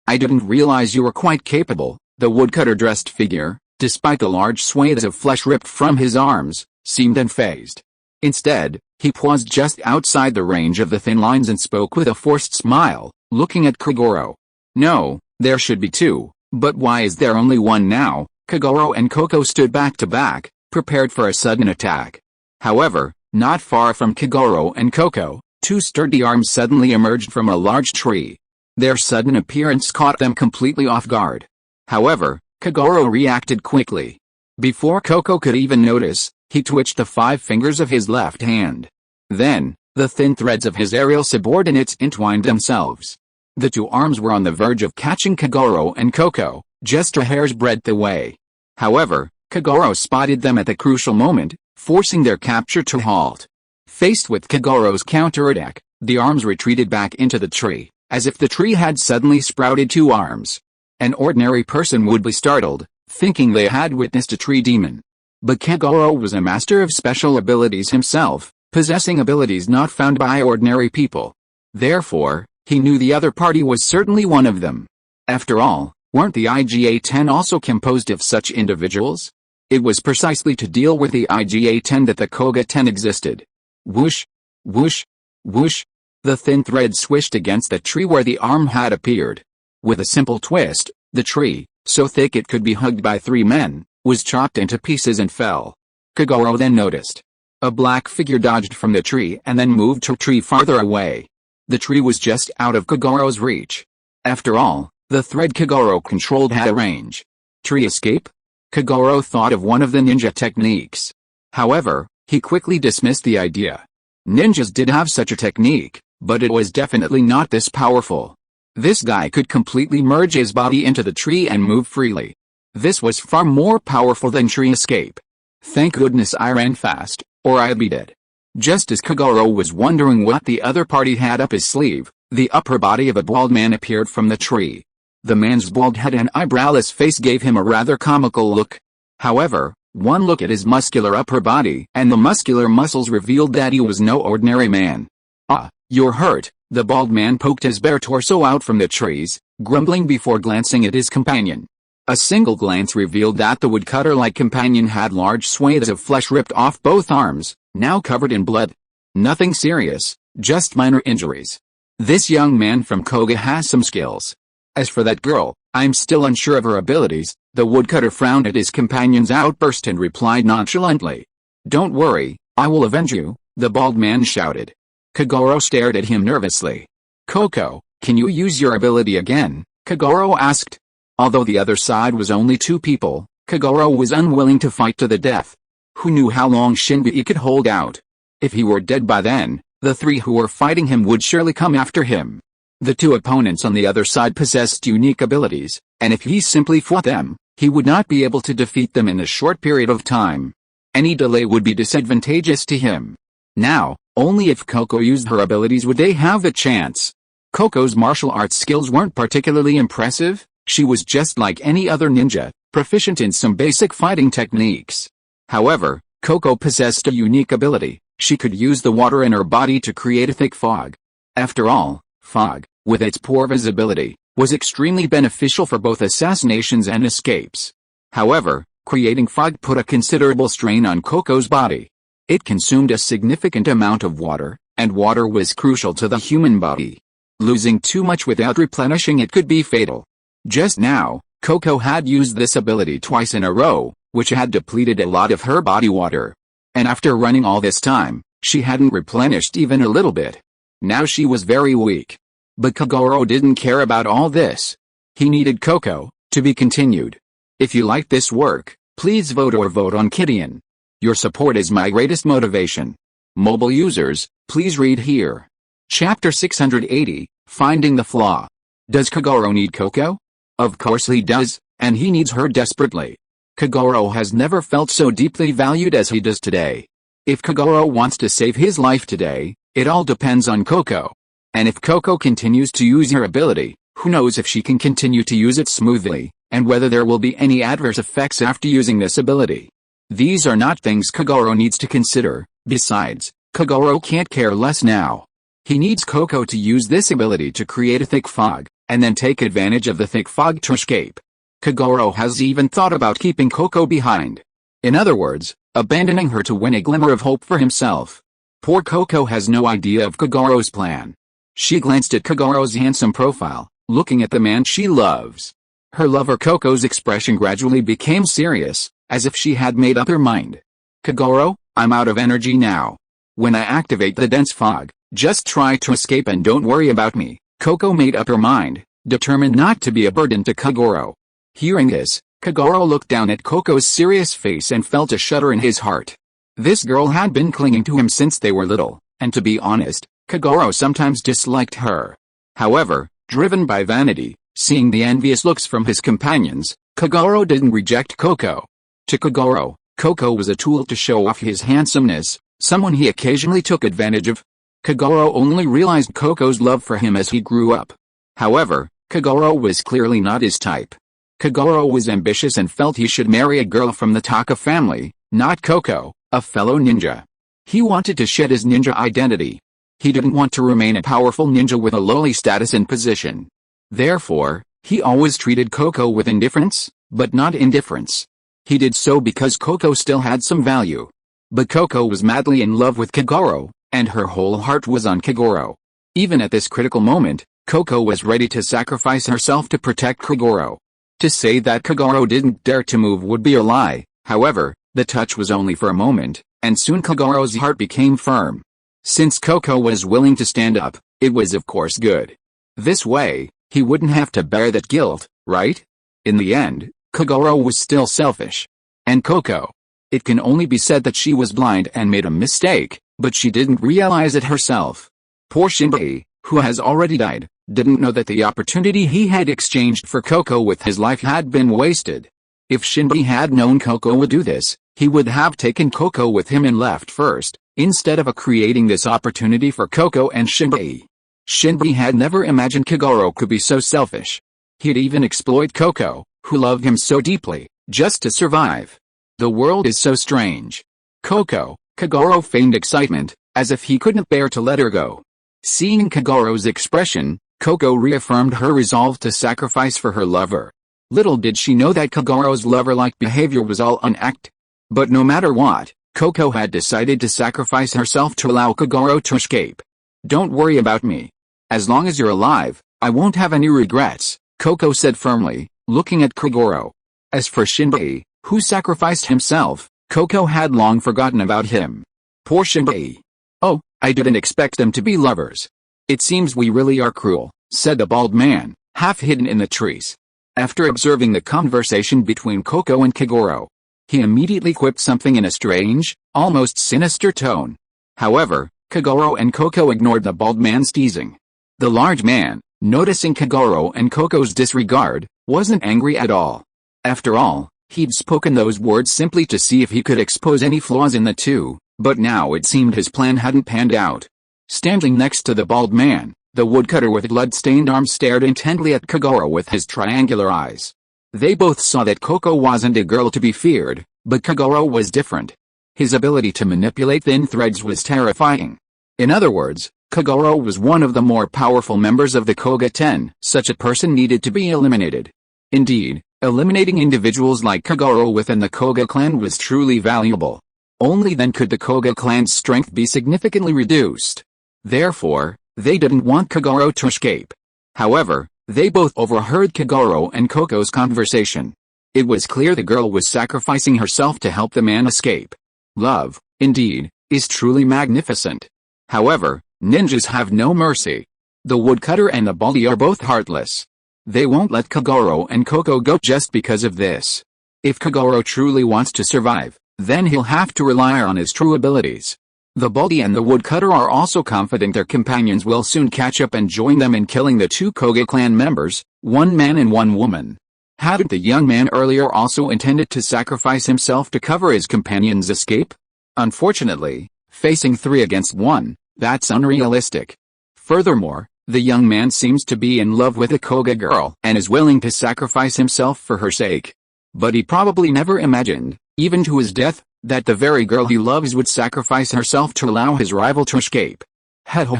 [SPEAKER 1] "I didn't realize you were quite capable," the woodcutter-dressed figure, despite the large swathes of flesh ripped from his arms, seemed unfazed. Instead, he paused just outside the range of the thin lines and spoke with a forced smile, looking at Kogoro. "No, there should be two, but why is there only one now?" Kogoro and Koko stood back to back, prepared for a sudden attack. However, not far from Kogoro and Koko, two sturdy arms suddenly emerged from a large tree. Their sudden appearance caught them completely off guard. However, Kogoro reacted quickly. Before Koko could even notice, he twitched the 5 fingers of his left hand. Then, the thin threads of his aerial subordinates entwined themselves. The two arms were on the verge of catching Kogoro and Koko, just a hair's breadth away. However, Kogoro spotted them at the crucial moment, forcing their capture to halt. Faced with Kogoro's counterattack, the arms retreated back into the tree, as if the tree had suddenly sprouted 2 arms. An ordinary person would be startled, thinking they had witnessed a tree demon. But Kogoro was a master of special abilities himself, possessing abilities not found by ordinary people. Therefore, he knew the other party was certainly one of them. After all, weren't the IGA-10 also composed of such individuals? It was precisely to deal with the IGA-10 that the Koga-10 existed. Whoosh! Whoosh! Whoosh! The thin thread swished against the tree where the arm had appeared. With a simple twist, the tree, so thick it could be hugged by 3 men, was chopped into pieces and fell. Kogoro then noticed. A black figure dodged from the tree and then moved to a tree farther away. The tree was just out of Kogoro's reach. After all, the thread Kogoro controlled had a range. Tree escape? Kogoro thought of one of the ninja techniques. However, he quickly dismissed the idea. Ninjas did have such a technique, but it was definitely not this powerful. This guy could completely merge his body into the tree and move freely. This was far more powerful than tree escape. Thank goodness I ran fast, or I'd be dead. Just as Kogoro was wondering what the other party had up his sleeve, the upper body of a bald man appeared from the tree. The man's bald head and eyebrowless face gave him a rather comical look. However, one look at his muscular upper body and the muscular muscles revealed that he was no ordinary man. "Ah, you're hurt," the bald man poked his bare torso out from the trees, grumbling before glancing at his companion. A single glance revealed that the woodcutter-like companion had large swathes of flesh ripped off both arms, now covered in blood. Nothing serious, just minor injuries. This young man from Koga has some skills. As for that girl, I'm still unsure of her abilities. The woodcutter frowned at his companion's outburst and replied nonchalantly. "Don't worry, I will avenge you," the bald man shouted. Kogoro stared at him nervously. "Koko, can you use your ability again?" Kogoro asked. Although the other side was only 2 people, Kogoro was unwilling to fight to the death. Who knew how long Shinbei could hold out? If he were dead by then, the 3 who were fighting him would surely come after him. The 2 opponents on the other side possessed unique abilities, and if he simply fought them, he would not be able to defeat them in a short period of time. Any delay would be disadvantageous to him. Now, only if Koko used her abilities would they have a chance. Koko's martial arts skills weren't particularly impressive. She was just like any other ninja, proficient in some basic fighting techniques. However, Koko possessed a unique ability. She could use the water in her body to create a thick fog. After all, fog, with its poor visibility, was extremely beneficial for both assassinations and escapes. However, creating fog put a considerable strain on Koko's body. It consumed a significant amount of water, and water was crucial to the human body. Losing too much without replenishing it could be fatal. Just now, Koko had used this ability twice in a row, which had depleted a lot of her body water. And after running all this time, she hadn't replenished even a little bit. Now she was very weak. But Kogoro didn't care about all this. He needed Koko, to be continued. If you like this work, please vote on Kidian. Your support is my greatest motivation. Mobile users, please read here. Chapter 680, Finding the Flaw. Does Kogoro need Koko? Of course he does, and he needs her desperately. Kogoro has never felt so deeply valued as he does today. If Kogoro wants to save his life today, it all depends on Koko. And if Koko continues to use her ability, who knows if she can continue to use it smoothly. and whether there will be any adverse effects after using this ability. These are not things Kogoro needs to consider. Besides, Kogoro can't care less now. He needs Coco to use this ability to create a thick fog, and then take advantage of the thick fog to escape. Kogoro has even thought about keeping Coco behind. In other words, abandoning her to win a glimmer of hope for himself. Poor Coco has no idea of Kogoro's plan. She glanced at Kogoro's handsome profile, looking at the man she loves. Her lover Coco's expression gradually became serious, as if she had made up her mind. Kogoro, I'm out of energy now. When I activate the dense fog, just try to escape and don't worry about me. Coco made up her mind, determined not to be a burden to Kogoro. Hearing this, Kogoro looked down at Coco's serious face and felt a shudder in his heart. This girl had been clinging to him since they were little, and to be honest, Kogoro sometimes disliked her. However, driven by vanity, seeing the envious looks from his companions, Kogoro didn't reject Coco. To Kogoro, Coco was a tool to show off his handsomeness, someone he occasionally took advantage of. Kogoro only realized Coco's love for him as he grew up. However, Kogoro was clearly not his type. Kogoro was ambitious and felt he should marry a girl from the Taka family, not Coco, a fellow ninja. He wanted to shed his ninja identity. He didn't want to remain a powerful ninja with a lowly status and position. Therefore, he always treated Coco with indifference, but not indifference. He did so because Coco still had some value. But Coco was madly in love with Kogoro, and her whole heart was on Kogoro. Even at this critical moment, Coco was ready to sacrifice herself to protect Kogoro. To say that Kogoro didn't dare to move would be a lie. However, the touch was only for a moment, and soon Kogoro's heart became firm. Since Coco was willing to stand up, it was of course good. This way, he wouldn't have to bear that guilt, right? In the end, Kogoro was still selfish. And Coco. It can only be said that she was blind and made a mistake, but she didn't realize it herself. Poor Shinbei, who has already died, didn't know that the opportunity he had exchanged for Coco with his life had been wasted. If Shinbei had known Coco would do this, he would have taken Coco with him and left first, instead of creating this opportunity for Coco and Shinbei. Shinbei had never imagined Kogoro could be so selfish. He'd even exploit Coco, who loved him so deeply, just to survive. The world is so strange. Kogoro feigned excitement, as if he couldn't bear to let her go. Seeing Kogoro's expression, Coco reaffirmed her resolve to sacrifice for her lover. Little did she know that Kogoro's lover-like behavior was all an act. But no matter what, Coco had decided to sacrifice herself to allow Kogoro to escape. Don't worry about me. As long as you're alive, I won't have any regrets, Coco said firmly, looking at Kogoro. As for Shinbei, who sacrificed himself, Coco had long forgotten about him. Poor Shinbei. Oh, I didn't expect them to be lovers. It seems we really are cruel, said the bald man, half hidden in the trees. After observing the conversation between Coco and Kogoro, he immediately quipped something in a strange, almost sinister tone. However, Kogoro and Coco ignored the bald man's teasing. The large man, noticing Kogoro and Coco's disregard, wasn't angry at all. After all, he'd spoken those words simply to see if he could expose any flaws in the two, but now it seemed his plan hadn't panned out. Standing next to the bald man, the woodcutter with blood-stained arms stared intently at Kogoro with his triangular eyes. They both saw that Coco wasn't a girl to be feared, but Kogoro was different. His ability to manipulate thin threads was terrifying. In other words, Kogoro was one of the more powerful members of the Koga 10. Such a person needed to be eliminated. Indeed, eliminating individuals like Kogoro within the Koga clan was truly valuable. Only then could the Koga clan's strength be significantly reduced. Therefore, they didn't want Kogoro to escape. However, they both overheard Kogoro and Coco's conversation. It was clear the girl was sacrificing herself to help the man escape. Love, indeed, is truly magnificent. However, ninjas have no mercy. The woodcutter and the baldy are both heartless. They won't let Kogoro and Coco go just because of this. If Kogoro truly wants to survive, then he'll have to rely on his true abilities. The baldy and the woodcutter are also confident their companions will soon catch up and join them in killing the two Koga clan members, one man and one woman. Hadn't the young man earlier also intended to sacrifice himself to cover his companion's escape? Unfortunately, facing 3 against 1, that's unrealistic. Furthermore, The young man seems to be in love with a Koga girl and is willing to sacrifice himself for her sake. But he probably never imagined, even to his death, that the very girl he loves would sacrifice herself to allow his rival to escape.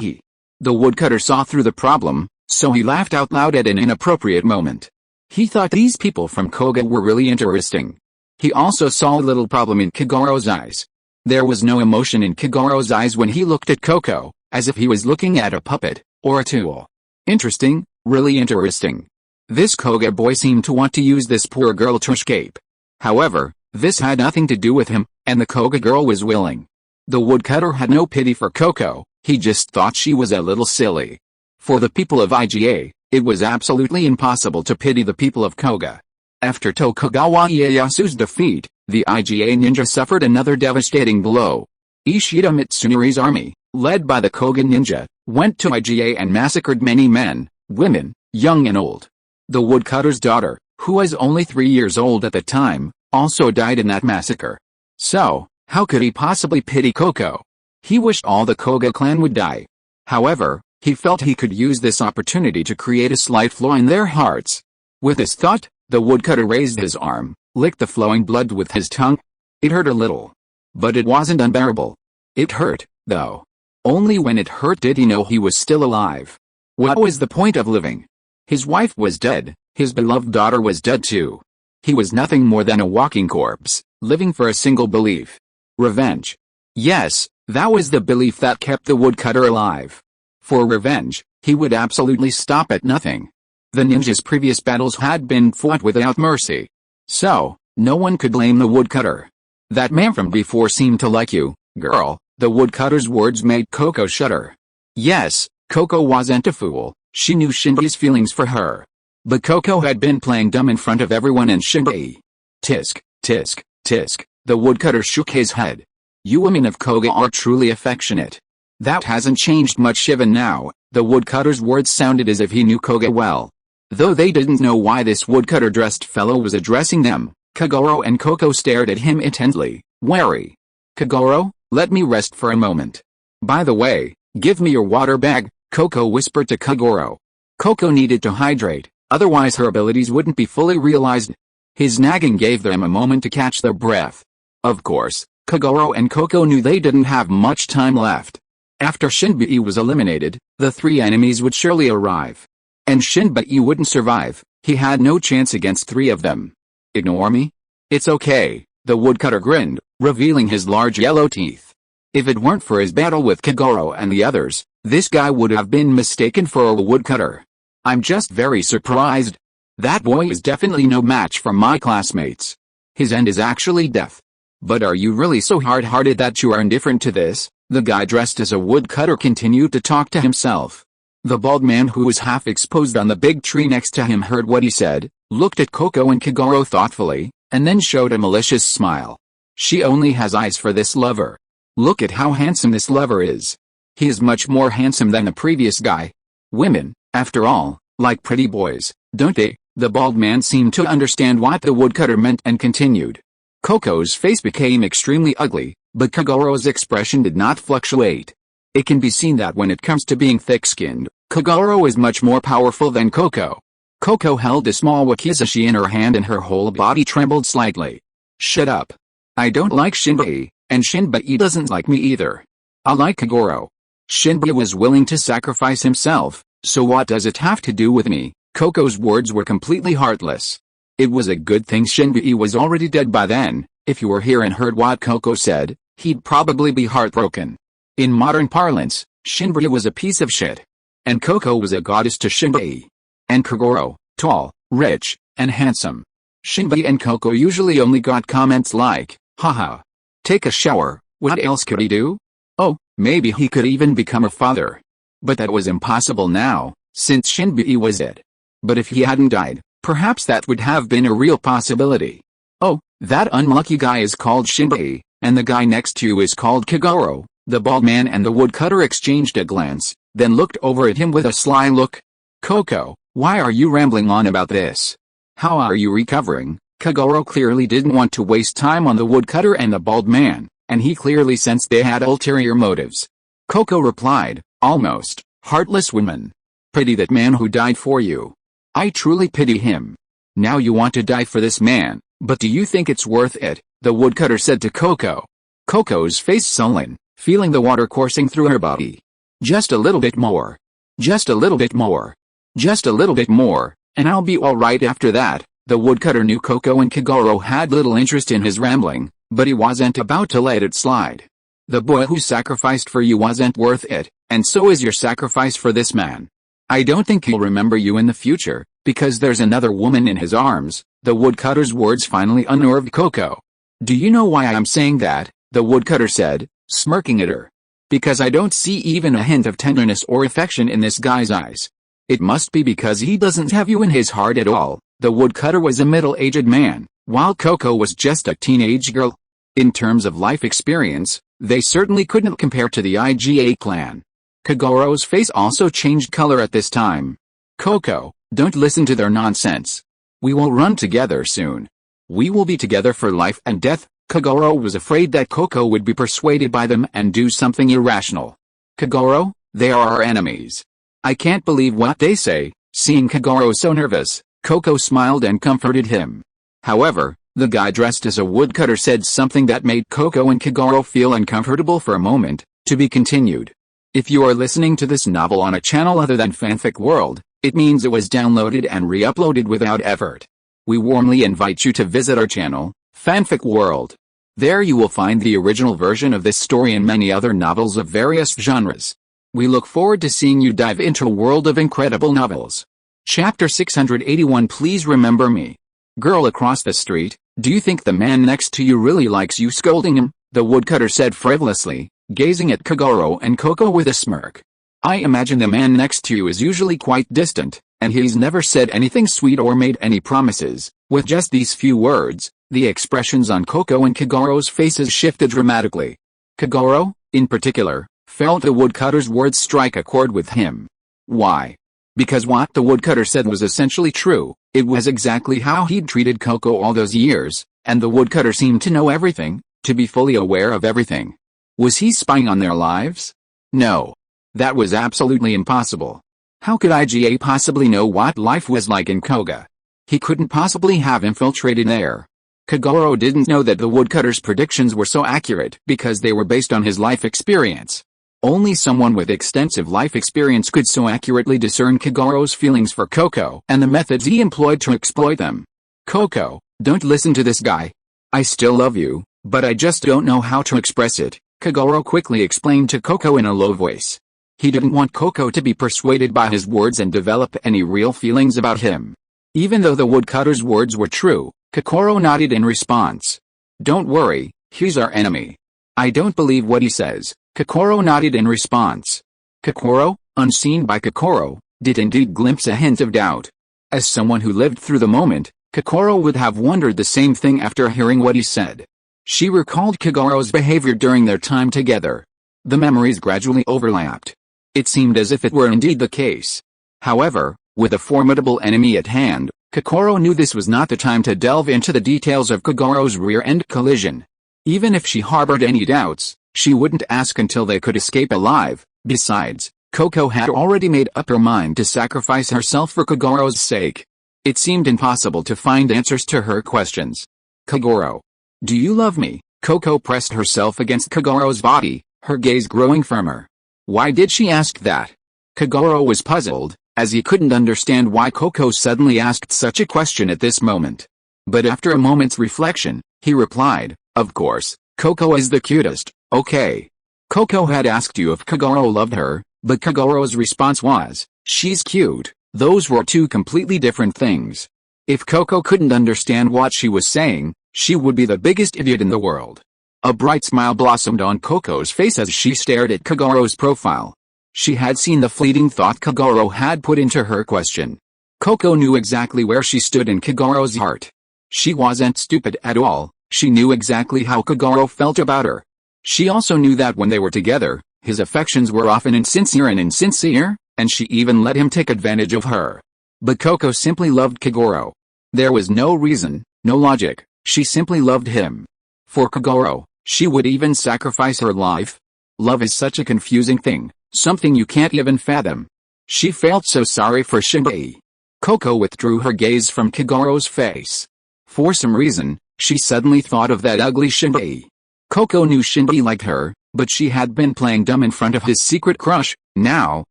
[SPEAKER 1] He. The woodcutter saw through the problem, so he laughed out loud at an inappropriate moment. He thought these people from Koga were really interesting. He also saw a little problem in Kagoro's eyes. There was no emotion in Kagoro's eyes when he looked at Coco, as if he was looking at a puppet, or a tool. Interesting, really interesting. This Koga boy seemed to want to use this poor girl to escape. However, this had nothing to do with him, and the Koga girl was willing. The woodcutter had no pity for Coco, he just thought she was a little silly. For the people of IGA, it was absolutely impossible to pity the people of Koga. After Tokugawa Ieyasu's defeat, the IGA ninja suffered another devastating blow. Ishida Mitsunari's army, led by the Koga ninja, went to IGA and massacred many men, women, young and old. The woodcutter's daughter, who was only 3 years old at the time, also died in that massacre. So, how could he possibly pity Coco? He wished all the Koga clan would die. However, he felt he could use this opportunity to create a slight flaw in their hearts. With this thought, the woodcutter raised his arm, licked the flowing blood with his tongue. It hurt a little. But it wasn't unbearable. It hurt, though. Only when it hurt did he know he was still alive. What was the point of living? His wife was dead, his beloved daughter was dead too. He was nothing more than a walking corpse, living for a single belief. Revenge. Yes, that was the belief that kept the woodcutter alive. For revenge, he would absolutely stop at nothing. The ninja's previous battles had been fought without mercy. So, no one could blame the woodcutter. That man from before seemed to like you, girl. The woodcutter's words made Coco shudder. Yes, Coco wasn't a fool, she knew Shinbei's feelings for her. But Coco had been playing dumb in front of everyone and Shinbei. Tisk, tisk, tisk, the woodcutter shook his head. You women of Koga are truly affectionate. That hasn't changed much even now. The woodcutter's words sounded as if he knew Koga well. Though they didn't know why this woodcutter-dressed fellow was addressing them, Kagoro and Coco stared at him intently, wary. Kagoro, let me rest for a moment. By the way, give me your water bag, Coco whispered to Kagoro. Coco needed to hydrate, otherwise her abilities wouldn't be fully realized. His nagging gave them a moment to catch their breath. Of course, Kagoro and Coco knew they didn't have much time left. After Shinbei was eliminated, the three enemies would surely arrive. And Shinbei wouldn't survive, he had no chance against three of them. Ignore me? It's okay, the woodcutter grinned, revealing his large yellow teeth. If it weren't for his battle with Kagoro and the others, this guy would have been mistaken for a woodcutter. I'm just very surprised. That boy is definitely no match for my classmates. His end is actually death. But are you really so hard-hearted that you are indifferent to this? The guy dressed as a woodcutter continued to talk to himself. The bald man who was half exposed on the big tree next to him heard what he said, looked at Coco and Kagoro thoughtfully, and then showed a malicious smile. She only has eyes for this lover. Look at how handsome this lover is. He is much more handsome than the previous guy. Women, after all, like pretty boys, don't they? The bald man seemed to understand what the woodcutter meant and continued. Coco's face became extremely ugly, but Kagoro's expression did not fluctuate. It can be seen that when it comes to being thick-skinned, Kagoro is much more powerful than Coco. Coco held a small wakizashi in her hand and her whole body trembled slightly. Shut up. I don't like Shinbei, and Shinbei doesn't like me either. I like Kagoro. Shinbei was willing to sacrifice himself, so what does it have to do with me? Coco's words were completely heartless. It was a good thing Shinbei was already dead by then. If you were here and heard what Coco said, he'd probably be heartbroken. In modern parlance, Shinbei was a piece of shit. And Coco was a goddess to Shinbei. And Kagoro, tall, rich, and handsome. Shinbei and Coco usually only got comments like, haha. Take a shower, what else could he do? Oh, maybe he could even become a father. But that was impossible now, since Shinbei was dead. But if he hadn't died, perhaps that would have been a real possibility. Oh, that unlucky guy is called Shinbei, and the guy next to you is called Kagoro. The bald man and the woodcutter exchanged a glance, then looked over at him with a sly look. Coco, why are you rambling on about this? How are you recovering? Kagoro clearly didn't want to waste time on the woodcutter and the bald man, and he clearly sensed they had ulterior motives. Coco replied, almost, heartless women. Pity that man who died for you. I truly pity him. Now you want to die for this man, but do you think it's worth it? The woodcutter said to Coco. Coco's face sullen, feeling the water coursing through her body. Just a little bit more. Just a little bit more. Just a little bit more, and I'll be all right after that. The woodcutter knew Coco and Kagoro had little interest in his rambling, but he wasn't about to let it slide. The boy who sacrificed for you wasn't worth it, and so is your sacrifice for this man. I don't think he'll remember you in the future, because there's another woman in his arms. The woodcutter's words finally unnerved Coco. Do you know why I'm saying that? The woodcutter said, smirking at her. Because I don't see even a hint of tenderness or affection in this guy's eyes. It must be because he doesn't have you in his heart at all. The woodcutter was a middle-aged man, while Coco was just a teenage girl. In terms of life experience, they certainly couldn't compare to the IGA clan. Kagoro's face also changed color at this time. Coco, don't listen to their nonsense. We will run together soon. We will be together for life and death. Kagoro was afraid that Coco would be persuaded by them and do something irrational. Kagoro, they are our enemies. I can't believe what they say. Seeing Kagoro so nervous, Coco smiled and comforted him. However, the guy dressed as a woodcutter said something that made Coco and Kagoro feel uncomfortable for a moment. To be continued. If you are listening to this novel on a channel other than Fanfic World, it means it was downloaded and re-uploaded without effort. We warmly invite you to visit our channel, Fanfic World. There you will find the original version of this story and many other novels of various genres. We look forward to seeing you dive into a world of incredible novels. Chapter 681. Please remember me. Girl across the street, do you think the man next to you really likes you scolding him? The woodcutter said frivolously, gazing at Kagoro and Coco with a smirk. I imagine the man next to you is usually quite distant, and he's never said anything sweet or made any promises. With just these few words, the expressions on Coco and Kagoro's faces shifted dramatically. Kagoro, in particular, felt the woodcutter's words strike a chord with him. Why? Because what the woodcutter said was essentially true. It was exactly how he'd treated Coco all those years, and the woodcutter seemed to know everything, to be fully aware of everything. Was he spying on their lives? No. That was absolutely impossible. How could IGA possibly know what life was like in Koga? He couldn't possibly have infiltrated there. Kagoro didn't know that the woodcutter's predictions were so accurate because they were based on his life experience. Only someone with extensive life experience could so accurately discern Kagoro's feelings for Coco and the methods he employed to exploit them. Coco, don't listen to this guy. I still love you, but I just don't know how to express it, Kagoro quickly explained to Coco in a low voice. He didn't want Coco to be persuaded by his words and develop any real feelings about him. Even though the woodcutter's words were true, Kagoro nodded in response. Don't worry, he's our enemy. I don't believe what he says. Kagoro nodded in response. Kagoro, unseen by Kagoro, did indeed glimpse a hint of doubt. As someone who lived through the moment, Kagoro would have wondered the same thing after hearing what he said. She recalled Kagoro's behavior during their time together. The memories gradually overlapped. It seemed as if it were indeed the case. However, with a formidable enemy at hand, Kagoro knew this was not the time to delve into the details of Kagoro's rear-end collision. Even if she harbored any doubts, she wouldn't ask until they could escape alive. Besides, Coco had already made up her mind to sacrifice herself for Kagoro's sake. It seemed impossible to find answers to her questions. Kagoro. Do you love me? Coco pressed herself against Kagoro's body, her gaze growing firmer. Why did she ask that? Kagoro was puzzled, as he couldn't understand why Coco suddenly asked such a question at this moment. But after a moment's reflection, he replied, of course, Coco is the cutest, okay. Coco had asked you if Kagoro loved her, but Kagoro's response was, she's cute. Those were two completely different things. If Coco couldn't understand what she was saying, she would be the biggest idiot in the world. A bright smile blossomed on Coco's face as she stared at Kagoro's profile. She had seen the fleeting thought Kagoro had put into her question. Coco knew exactly where she stood in Kagoro's heart. She wasn't stupid at all, she knew exactly how Kagoro felt about her. She also knew that when they were together, his affections were often insincere, and she even let him take advantage of her. But Coco simply loved Kagoro. There was no reason, no logic, she simply loved him. For Kagoro, she would even sacrifice her life. Love is such a confusing thing, something you can't even fathom. She felt so sorry for Shinbi. Coco withdrew her gaze from Kagoro's face. For some reason, she suddenly thought of that ugly Shinbi. Coco knew Shinbi liked her, but she had been playing dumb in front of his secret crush. Now,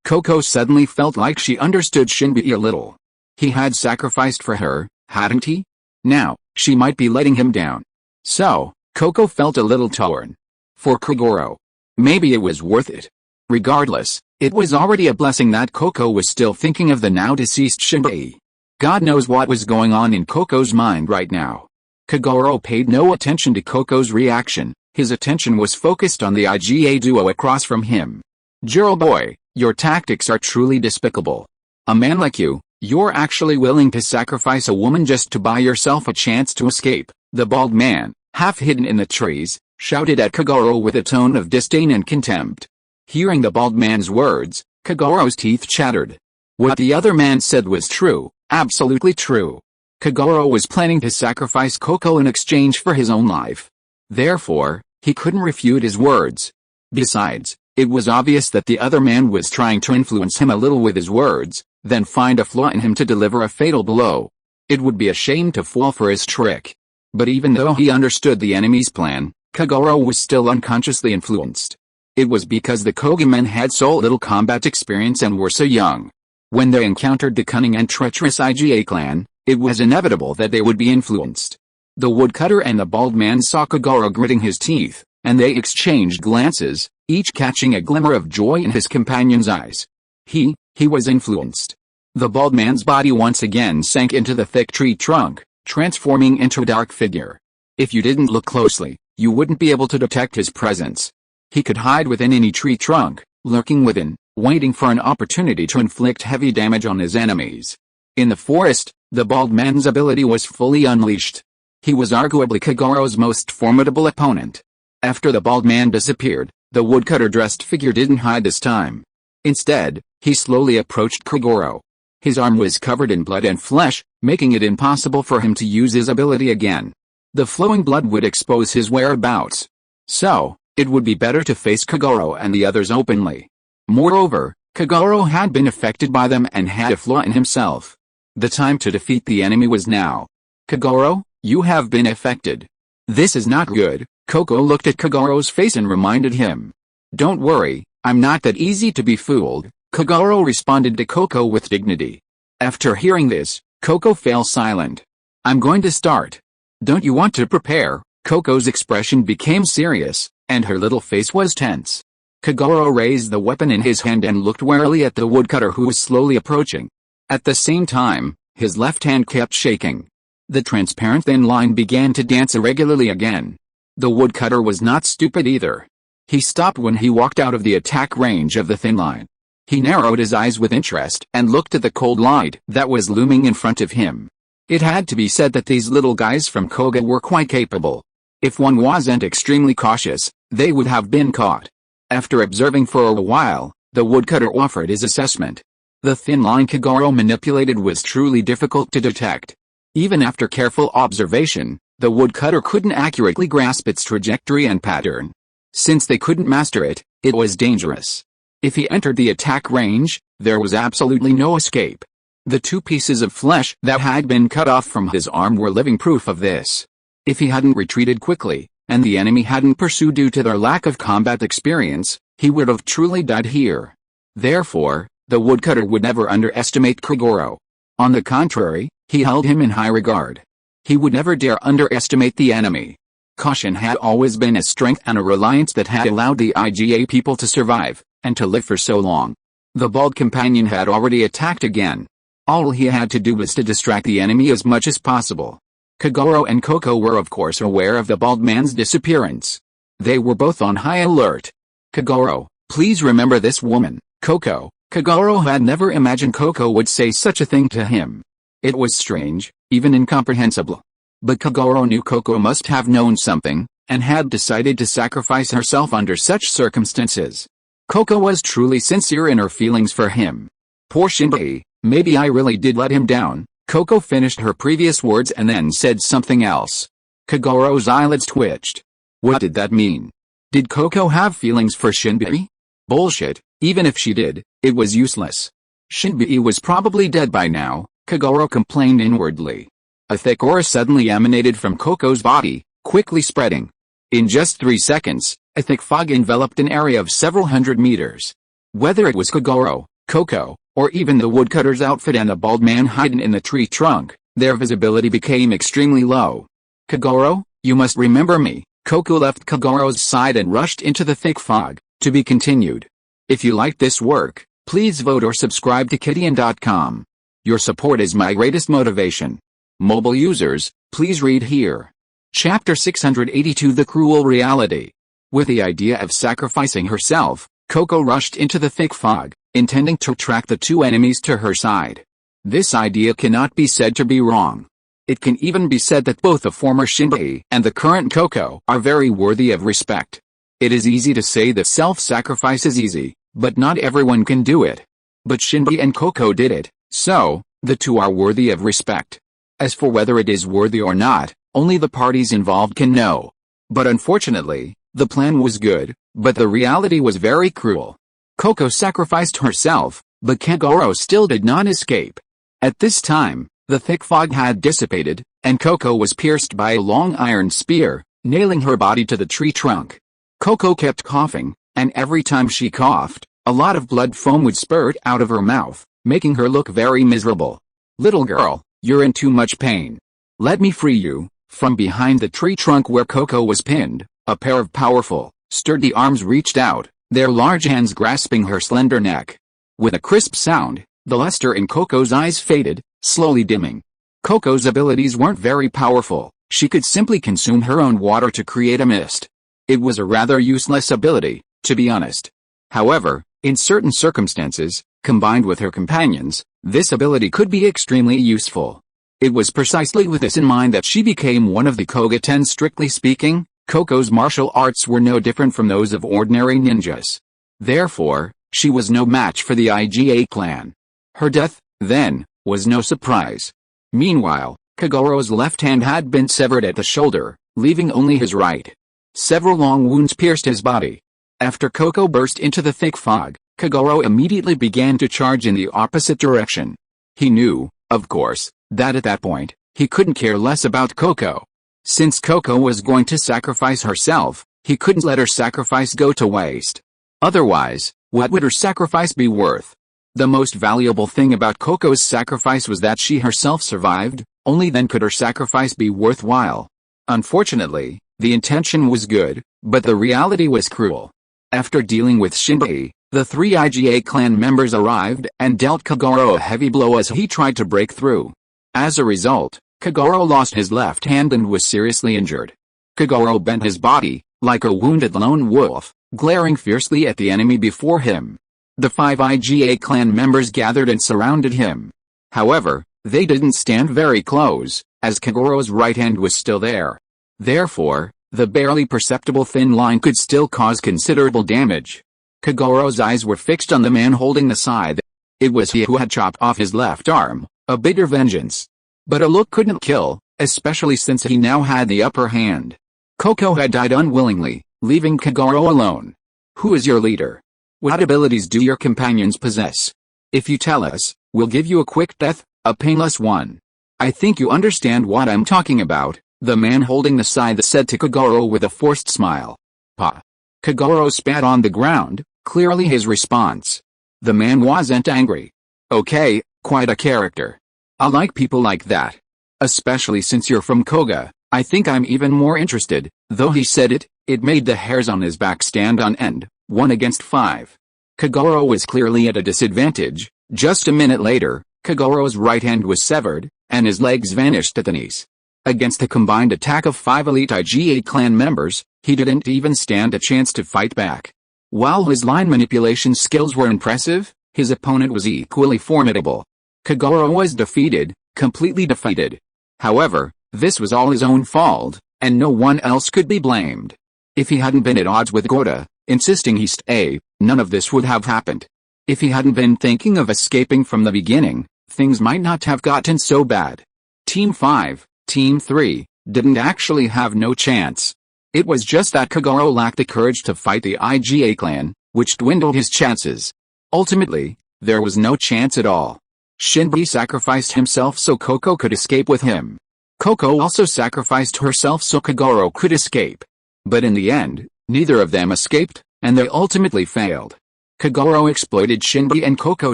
[SPEAKER 1] Coco suddenly felt like she understood Shinbi a little. He had sacrificed for her, hadn't he? Now, she might be letting him down. So, Coco felt a little torn. For Kagoro, maybe it was worth it. Regardless, it was already a blessing that Coco was still thinking of the now-deceased Shinbi. God knows what was going on in Coco's mind right now. Kagoro paid no attention to Coco's reaction. His attention was focused on the IGA duo across from him. Girl boy, your tactics are truly despicable. A man like you, you're actually willing to sacrifice a woman just to buy yourself a chance to escape. The bald man, half hidden in the trees, shouted at Kagoro with a tone of disdain and contempt. Hearing the bald man's words, Kagoro's teeth chattered. What the other man said was true, absolutely true. Kagoro was planning to sacrifice Coco in exchange for his own life. Therefore, he couldn't refute his words. Besides, it was obvious that the other man was trying to influence him a little with his words, then find a flaw in him to deliver a fatal blow. It would be a shame to fall for his trick. But even though he understood the enemy's plan, Kagoro was still unconsciously influenced. It was because the Koga men had so little combat experience and were so young. When they encountered the cunning and treacherous IGA clan, it was inevitable that they would be influenced. The woodcutter and the bald man saw Kagoro gritting his teeth, and they exchanged glances, each catching a glimmer of joy in his companion's eyes. He was influenced. The bald man's body once again sank into the thick tree trunk, transforming into a dark figure. If you didn't look closely, you wouldn't be able to detect his presence. He could hide within any tree trunk, lurking within, waiting for an opportunity to inflict heavy damage on his enemies. In the forest, the bald man's ability was fully unleashed. He was arguably Kagoro's most formidable opponent. After the bald man disappeared, the woodcutter-dressed figure didn't hide this time. Instead, he slowly approached Kagoro. His arm was covered in blood and flesh, making it impossible for him to use his ability again. The flowing blood would expose his whereabouts. So, it would be better to face Kagoro and the others openly. Moreover, Kagoro had been affected by them and had a flaw in himself. The time to defeat the enemy was now. Kagoro, you have been affected. This is not good. Coco looked at Kagoro's face and reminded him. Don't worry, I'm not that easy to be fooled, Kagoro responded to Coco with dignity. After hearing this, Coco fell silent. I'm going to start. Don't you want to prepare? Coco's expression became serious, and her little face was tense. Kagoro raised the weapon in his hand and looked warily at the woodcutter who was slowly approaching. At the same time, his left hand kept shaking. The transparent thin line began to dance irregularly again. The woodcutter was not stupid either. He stopped when he walked out of the attack range of the thin line. He narrowed his eyes with interest and looked at the cold light that was looming in front of him. It had to be said that these little guys from Koga were quite capable. If one wasn't extremely cautious, they would have been caught. After observing for a while, the woodcutter offered his assessment. The thin line Kagoro manipulated was truly difficult to detect. Even after careful observation, the woodcutter couldn't accurately grasp its trajectory and pattern. Since they couldn't master it, it was dangerous. If he entered the attack range, there was absolutely no escape. The two pieces of flesh that had been cut off from his arm were living proof of this. If he hadn't retreated quickly, and the enemy hadn't pursued due to their lack of combat experience, he would have truly died here. Therefore, the woodcutter would never underestimate Kagoro. On the contrary, he held him in high regard. He would never dare underestimate the enemy. Caution had always been a strength and a reliance that had allowed the IGA people to survive, and to live for so long. The bald companion had already attacked again. All he had to do was to distract the enemy as much as possible. Kagoro and Coco were of course aware of the bald man's disappearance. They were both on high alert. Kagoro, please remember this woman, Coco. Kagoro had never imagined Coco would say such a thing to him. It was strange, even incomprehensible. But Kagoro knew Coco must have known something, and had decided to sacrifice herself under such circumstances. Coco was truly sincere in her feelings for him. Poor Shinbi, maybe I really did let him down. Coco finished her previous words and then said something else. Kagoro's eyelids twitched. What did that mean? Did Coco have feelings for Shinbi? Bullshit, even if she did, it was useless. Shinbei was probably dead by now, Kogoro complained inwardly. A thick aura suddenly emanated from Koko's body, quickly spreading. In just 3 seconds, a thick fog enveloped an area of several hundred meters. Whether it was Kogoro, Koko, or even the woodcutter's outfit and the bald man hidden in the tree trunk, their visibility became extremely low. Kogoro, you must remember me. Koko left Kogoro's side and rushed into the thick fog. To be continued. If you liked this work, please vote or subscribe to Kidian.com. Your support is my greatest motivation. Mobile users, please read here. Chapter 682 The Cruel Reality. With the idea of sacrificing herself, Koko rushed into the thick fog, intending to track the two enemies to her side. This idea cannot be said to be wrong. It can even be said that both the former Shinbei and the current Koko are very worthy of respect. It is easy to say that self-sacrifice is easy, but not everyone can do it. But Shinbei and Koko did it, so, the two are worthy of respect. As for whether it is worthy or not, only the parties involved can know. But unfortunately, the plan was good, but the reality was very cruel. Koko sacrificed herself, but Kogoro still did not escape. At this time, the thick fog had dissipated, and Koko was pierced by a long iron spear, nailing her body to the tree trunk. Koko kept coughing, and every time she coughed, a lot of blood foam would spurt out of her mouth, making her look very miserable. Little girl, you're in too much pain. Let me free you. From behind the tree trunk where Koko was pinned, a pair of powerful, sturdy arms reached out, their large hands grasping her slender neck. With a crisp sound, the luster in Koko's eyes faded, slowly dimming. Koko's abilities weren't very powerful. She could simply consume her own water to create a mist. It was a rather useless ability, to be honest. However, in certain circumstances, combined with her companions, this ability could be extremely useful. It was precisely with this in mind that she became one of the Koga 10. Strictly speaking, Koko's martial arts were no different from those of ordinary ninjas. Therefore, she was no match for the IGA clan. Her death, then, was no surprise. Meanwhile, Kogoro's left hand had been severed at the shoulder, leaving only his right. Several long wounds pierced his body. After Koko burst into the thick fog, Kogoro immediately began to charge in the opposite direction. He knew, of course, that at that point, he couldn't care less about Koko. Since Koko was going to sacrifice herself, he couldn't let her sacrifice go to waste. Otherwise, what would her sacrifice be worth? The most valuable thing about Koko's sacrifice was that she herself survived, only then could her sacrifice be worthwhile. Unfortunately, the intention was good, but the reality was cruel. After dealing with Shinbei, the 3 IGA clan members arrived and dealt Kogoro a heavy blow as he tried to break through. As a result, Kogoro lost his left hand and was seriously injured. Kogoro bent his body, like a wounded lone wolf, glaring fiercely at the enemy before him. The 5 IGA clan members gathered and surrounded him. However, they didn't stand very close, as Kogoro's right hand was still there. Therefore, the barely perceptible thin line could still cause considerable damage. Kogoro's eyes were fixed on the man holding the scythe. It was he who had chopped off his left arm, a bitter vengeance. But a look couldn't kill, especially since he now had the upper hand. Koko had died unwillingly, leaving Kogoro alone. Who is your leader? What abilities do your companions possess? If you tell us, we'll give you a quick death, a painless one. I think you understand what I'm talking about, the man holding the scythe said to Kogoro with a forced smile. Pa. Kogoro spat on the ground, clearly his response. The man wasn't angry. Okay, quite a character. I like people like that. Especially since you're from Koga, I think I'm even more interested. Though he said it, it made the hairs on his back stand on end, 1 against 5. Kogoro was clearly at a disadvantage. Just a minute later, Kogoro's right hand was severed, and his legs vanished at the knees. Against the combined attack of 5 elite IGA clan members, he didn't even stand a chance to fight back. While his line manipulation skills were impressive, his opponent was equally formidable. Kogoro was defeated, completely defeated. However, this was all his own fault, and no one else could be blamed. If he hadn't been at odds with Gota, insisting he stay, none of this would have happened. If he hadn't been thinking of escaping from the beginning, things might not have gotten so bad. Team 5, Team 3, didn't actually have no chance. It was just that Kogoro lacked the courage to fight the IGA clan, which dwindled his chances. Ultimately, There was no chance at all. Shinbi sacrificed himself so Koko could escape with him. Koko also sacrificed herself so Kagoro could escape. But in the end, neither of them escaped, and they ultimately failed. Kagoro exploited Shinbi and Koko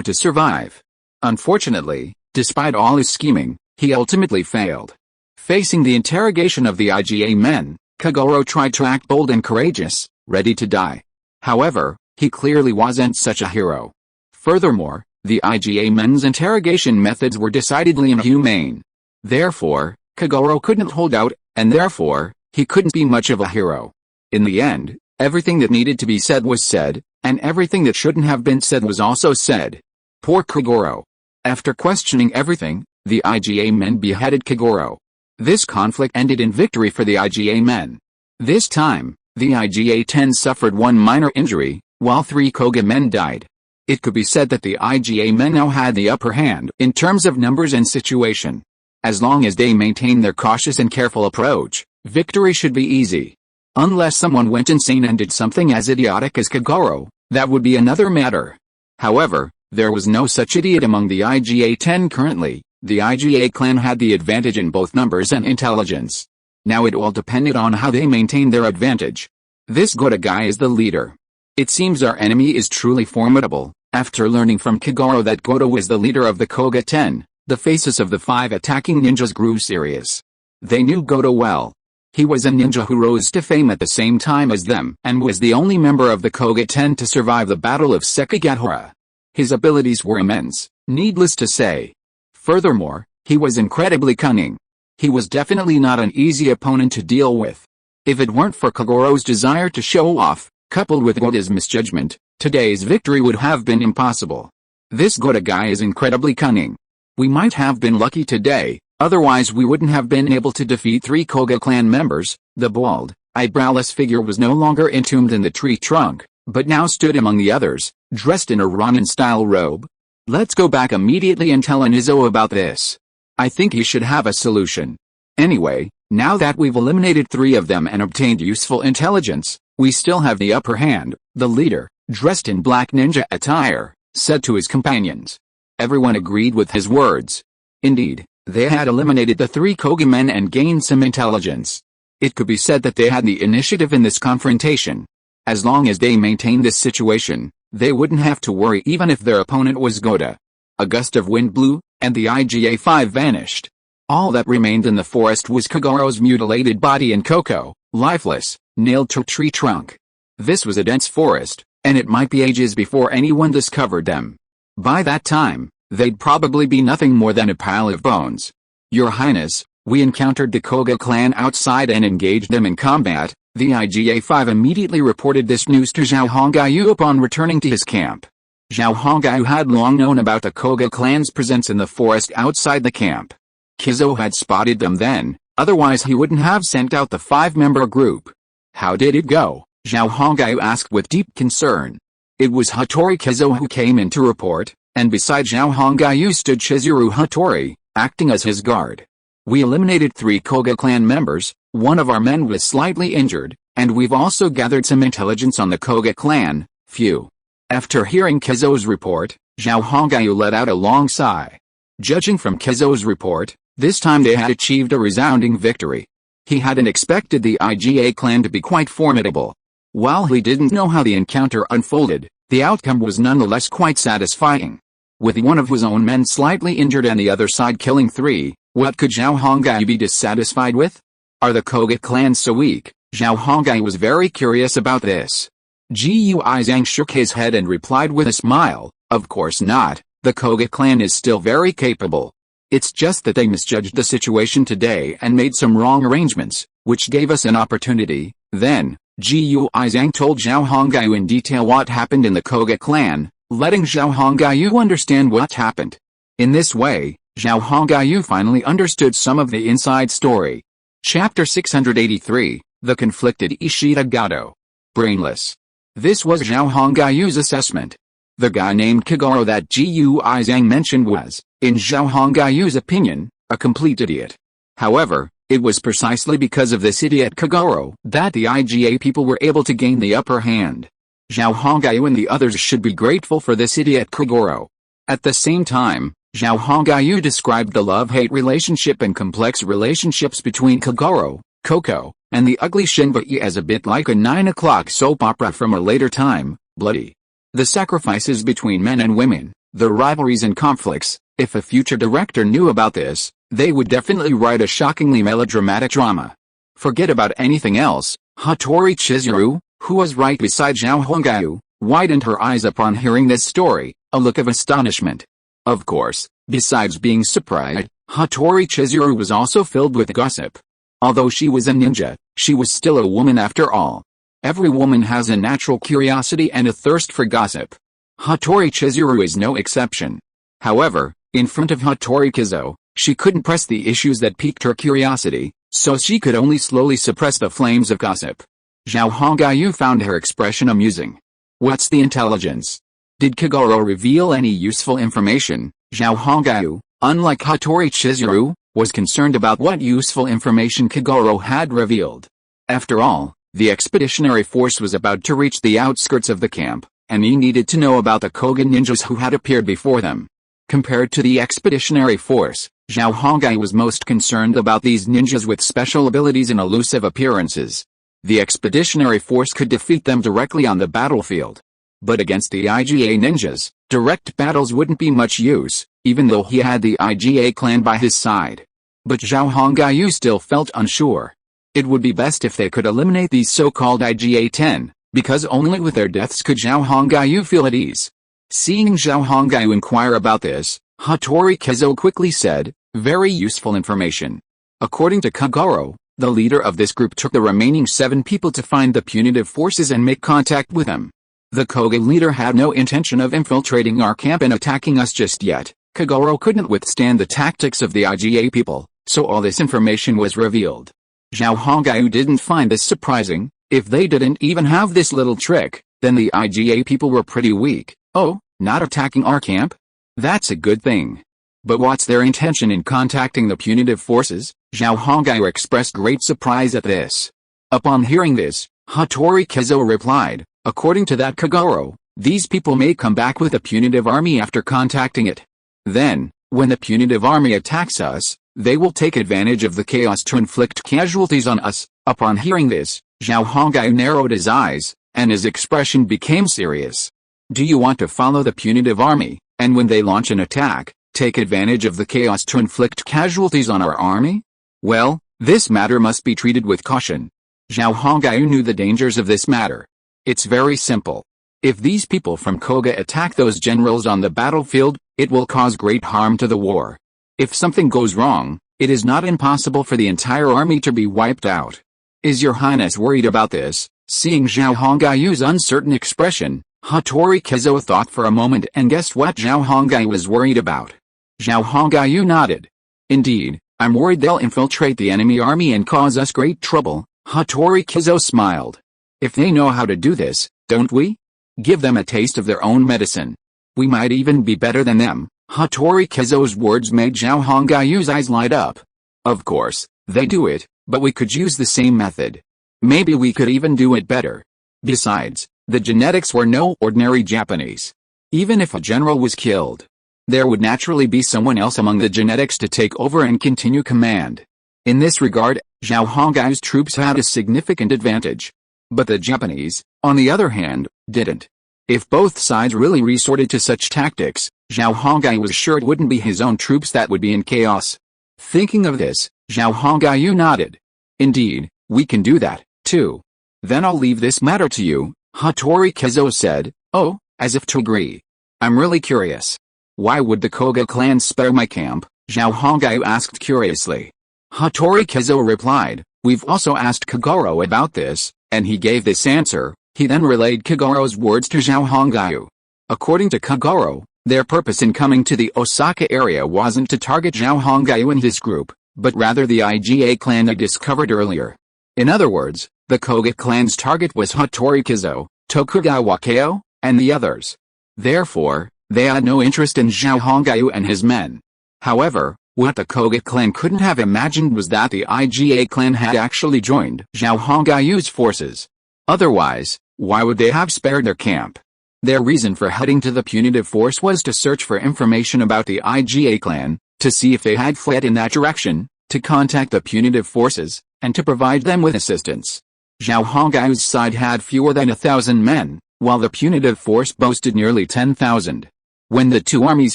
[SPEAKER 1] to survive. Unfortunately, despite all his scheming, he ultimately failed. Facing the interrogation of the IGA men, Kagoro tried to act bold and courageous, ready to die. However, he clearly wasn't such a hero. Furthermore, the IGA men's interrogation methods were decidedly inhumane. Therefore, Kagoro couldn't hold out, and therefore, he couldn't be much of a hero. In the end, everything that needed to be said was said, and everything that shouldn't have been said was also said. Poor Kagoro. After questioning everything, the IGA men beheaded Kagoro. This conflict ended in victory for the IGA men. This time, the IGA-10 suffered one minor injury, while 3 Koga men died. It could be said that the IGA men now had the upper hand in terms of numbers and situation. As long as they maintained their cautious and careful approach, victory should be easy. Unless someone went insane and did something as idiotic as Kagoro, that would be another matter. However, there was no such idiot among the IGA-10 currently. The IGA clan had the advantage in both numbers and intelligence. Now it all depended on how they maintained their advantage. This Goda guy is the leader. It seems our enemy is truly formidable. After learning from Kagoro that Goda was the leader of the Koga 10, the faces of the 5 attacking ninjas grew serious. They knew Goda well. He was a ninja who rose to fame at the same time as them and was the only member of the Koga 10 to survive the Battle of Sekigahara. His abilities were immense, needless to say. Furthermore, he was incredibly cunning. He was definitely not an easy opponent to deal with. If it weren't for Kagoro's desire to show off, coupled with Goda's misjudgment, today's victory would have been impossible. This Goda guy is incredibly cunning. We might have been lucky today, otherwise we wouldn't have been able to defeat 3 Koga clan members. The bald, eyebrowless figure was no longer entombed in the tree trunk, but now stood among the others, dressed in a Ronin-style robe. Let's go back immediately and tell Anizo about this. I think he should have a solution. Anyway, now that we've eliminated 3 of them and obtained useful intelligence, we still have the upper hand, the leader, dressed in black ninja attire, said to his companions. Everyone agreed with his words. Indeed, they had eliminated the 3 Koga men and gained some intelligence. It could be said that they had the initiative in this confrontation. As long as they maintained this situation, they wouldn't have to worry even if their opponent was Goda. A gust of wind blew, and the IGA-5 vanished. All that remained in the forest was Kagoro's mutilated body and Koko, lifeless, nailed to a tree trunk. This was a dense forest, and it might be ages before anyone discovered them. By that time, they'd probably be nothing more than a pile of bones. Your Highness, we encountered the Koga clan outside and engaged them in combat. The IGA-5 immediately reported this news to Zhao Hongyu upon returning to his camp. Zhao Hongyu had long known about the Koga clan's presence in the forest outside the camp. Kizo had spotted them then, otherwise he wouldn't have sent out the 5-member group. How did it go? Zhao Hongyu asked with deep concern. It was Hattori Kizo who came in to report, and beside Zhao Hongyu stood Chizuru Hattori, acting as his guard. We eliminated 3 Koga clan members, 1 of our men was slightly injured, and we've also gathered some intelligence on the Koga clan. Phew. After hearing Kizo's report, Zhao Hongyu let out a long sigh. Judging from Kizo's report, this time they had achieved a resounding victory. He hadn't expected the IGA clan to be quite formidable. While he didn't know how the encounter unfolded, the outcome was nonetheless quite satisfying. With 1 of his own men slightly injured and the other side killing 3, what could Zhao Hongyu be dissatisfied with? Are the Koga clan so weak? Zhao Hongyu was very curious about this. Gui Zhang shook his head and replied with a smile, of course not, the Koga clan is still very capable. It's just that they misjudged the situation today and made some wrong arrangements, which gave us an opportunity. Then, Gui Zhang told Zhao Hongyu in detail what happened in the Koga clan, letting Zhao Hongyu understand what happened. In this way, Zhao Hongyu finally understood some of the inside story. Chapter 683, The Conflicted Ishida Gado. Brainless. This was Zhao Hongyu's assessment. The guy named Kagoro that Gui Zhang mentioned was, in Zhao Hongyu's opinion, a complete idiot. However, it was precisely because of this idiot Kagoro that the IGA people were able to gain the upper hand. Zhao Hongyu and the others should be grateful for this idiot Kagoro. At the same time, Zhao Hongyu described the love-hate relationship and complex relationships between Kagoro, Coco, and the ugly Shinbei as a bit like a 9 o'clock soap opera from a later time, bloody. The sacrifices between men and women, the rivalries and conflicts. If a future director knew about this, they would definitely write a shockingly melodramatic drama. Forget about anything else. Hattori Chizuru, who was right beside Zhao Hongyu, widened her eyes upon hearing this story, a look of astonishment. Of course, besides being surprised, Hattori Chizuru was also filled with gossip. Although she was a ninja, she was still a woman after all. Every woman has a natural curiosity and a thirst for gossip. Hattori Chizuru is no exception. However, in front of Hattori Kizo, she couldn't press the issues that piqued her curiosity, so she could only slowly suppress the flames of gossip. Zhao Hongyu found her expression amusing. What's the intelligence? Did Kagoro reveal any useful information? Zhao Hongyu, unlike Hattori Chizuru, was concerned about what useful information Kagoro had revealed. After all, the expeditionary force was about to reach the outskirts of the camp, and he needed to know about the Koga ninjas who had appeared before them. Compared to the expeditionary force, Zhao Hongyu was most concerned about these ninjas with special abilities and elusive appearances. The expeditionary force could defeat them directly on the battlefield. But against the IGA ninjas, direct battles wouldn't be much use, even though he had the IGA clan by his side. But Zhao Hongyu still felt unsure. It would be best if they could eliminate these so-called IGA-10, because only with their deaths could Zhao Hongyu feel at ease. Seeing Zhao Hongyu inquire about this, Hattori Kizo quickly said, "Very useful information." According to Kagoro, the leader of this group took the remaining 7 people to find the punitive forces and make contact with them. The Koga leader had no intention of infiltrating our camp and attacking us just yet. Kagoro couldn't withstand the tactics of the IGA people, so all this information was revealed. Zhao Hongyu didn't find this surprising. If they didn't even have this little trick, then the IGA people were pretty weak. Oh, not attacking our camp? That's a good thing. But what's their intention in contacting the punitive forces? Zhao Hongyu expressed great surprise at this. Upon hearing this, Hattori Kizo replied, "According to that Kagoro, these people may come back with a punitive army after contacting it. Then, when the punitive army attacks us, they will take advantage of the chaos to inflict casualties on us." Upon hearing this, Zhao Hongyu narrowed his eyes, and his expression became serious. "Do you want to follow the punitive army, and when they launch an attack, take advantage of the chaos to inflict casualties on our army? Well, this matter must be treated with caution." Zhao Hongyu knew the dangers of this matter. It's very simple. If these people from Koga attack those generals on the battlefield, it will cause great harm to the war. If something goes wrong, it is not impossible for the entire army to be wiped out. Is your highness worried about this? Seeing Zhao Hongyu's uncertain expression, Hattori Kizo thought for a moment and guessed what Zhao Hongyu was worried about. Zhao Hongyu nodded. Indeed, I'm worried they'll infiltrate the enemy army and cause us great trouble. Hattori Kizo smiled. If they know how to do this, don't we? Give them a taste of their own medicine. We might even be better than them. Hattori Kizo's words made Zhao Hongyu's eyes light up. Of course, they do it, but we could use the same method. Maybe we could even do it better. Besides, the genetics were no ordinary Japanese. Even if a general was killed, there would naturally be someone else among the genetics to take over and continue command. In this regard, Zhao Hongyu's troops had a significant advantage. But the Japanese, on the other hand, didn't. If both sides really resorted to such tactics, Zhao Hongyu was sure it wouldn't be his own troops that would be in chaos. Thinking of this, Zhao Hongyu nodded. Indeed, we can do that, too. Then I'll leave this matter to you, Hattori Kizo said. Oh, as if to agree. I'm really curious. Why would the Koga clan spare my camp? Zhao Hongyu asked curiously. Hattori Kizo replied, we've also asked Kagoro about this, and he gave this answer. He then relayed Kagoro's words to Zhao Hongyu. According to Kagoro, their purpose in coming to the Osaka area wasn't to target Zhao Hongyu and his group, but rather the IGA clan they discovered earlier. In other words, the Koga clan's target was Hattori Kizo, Tokugawa Keo, and the others. Therefore, they had no interest in Zhao Hongyu and his men. However, what the Koga clan couldn't have imagined was that the IGA clan had actually joined Zhao Hongyu's forces. Otherwise, why would they have spared their camp? Their reason for heading to the punitive force was to search for information about the IGA clan, to see if they had fled in that direction, to contact the punitive forces, and to provide them with assistance. Zhao Hongai's side had fewer than 1,000 men, while the punitive force boasted nearly 10,000. When the two armies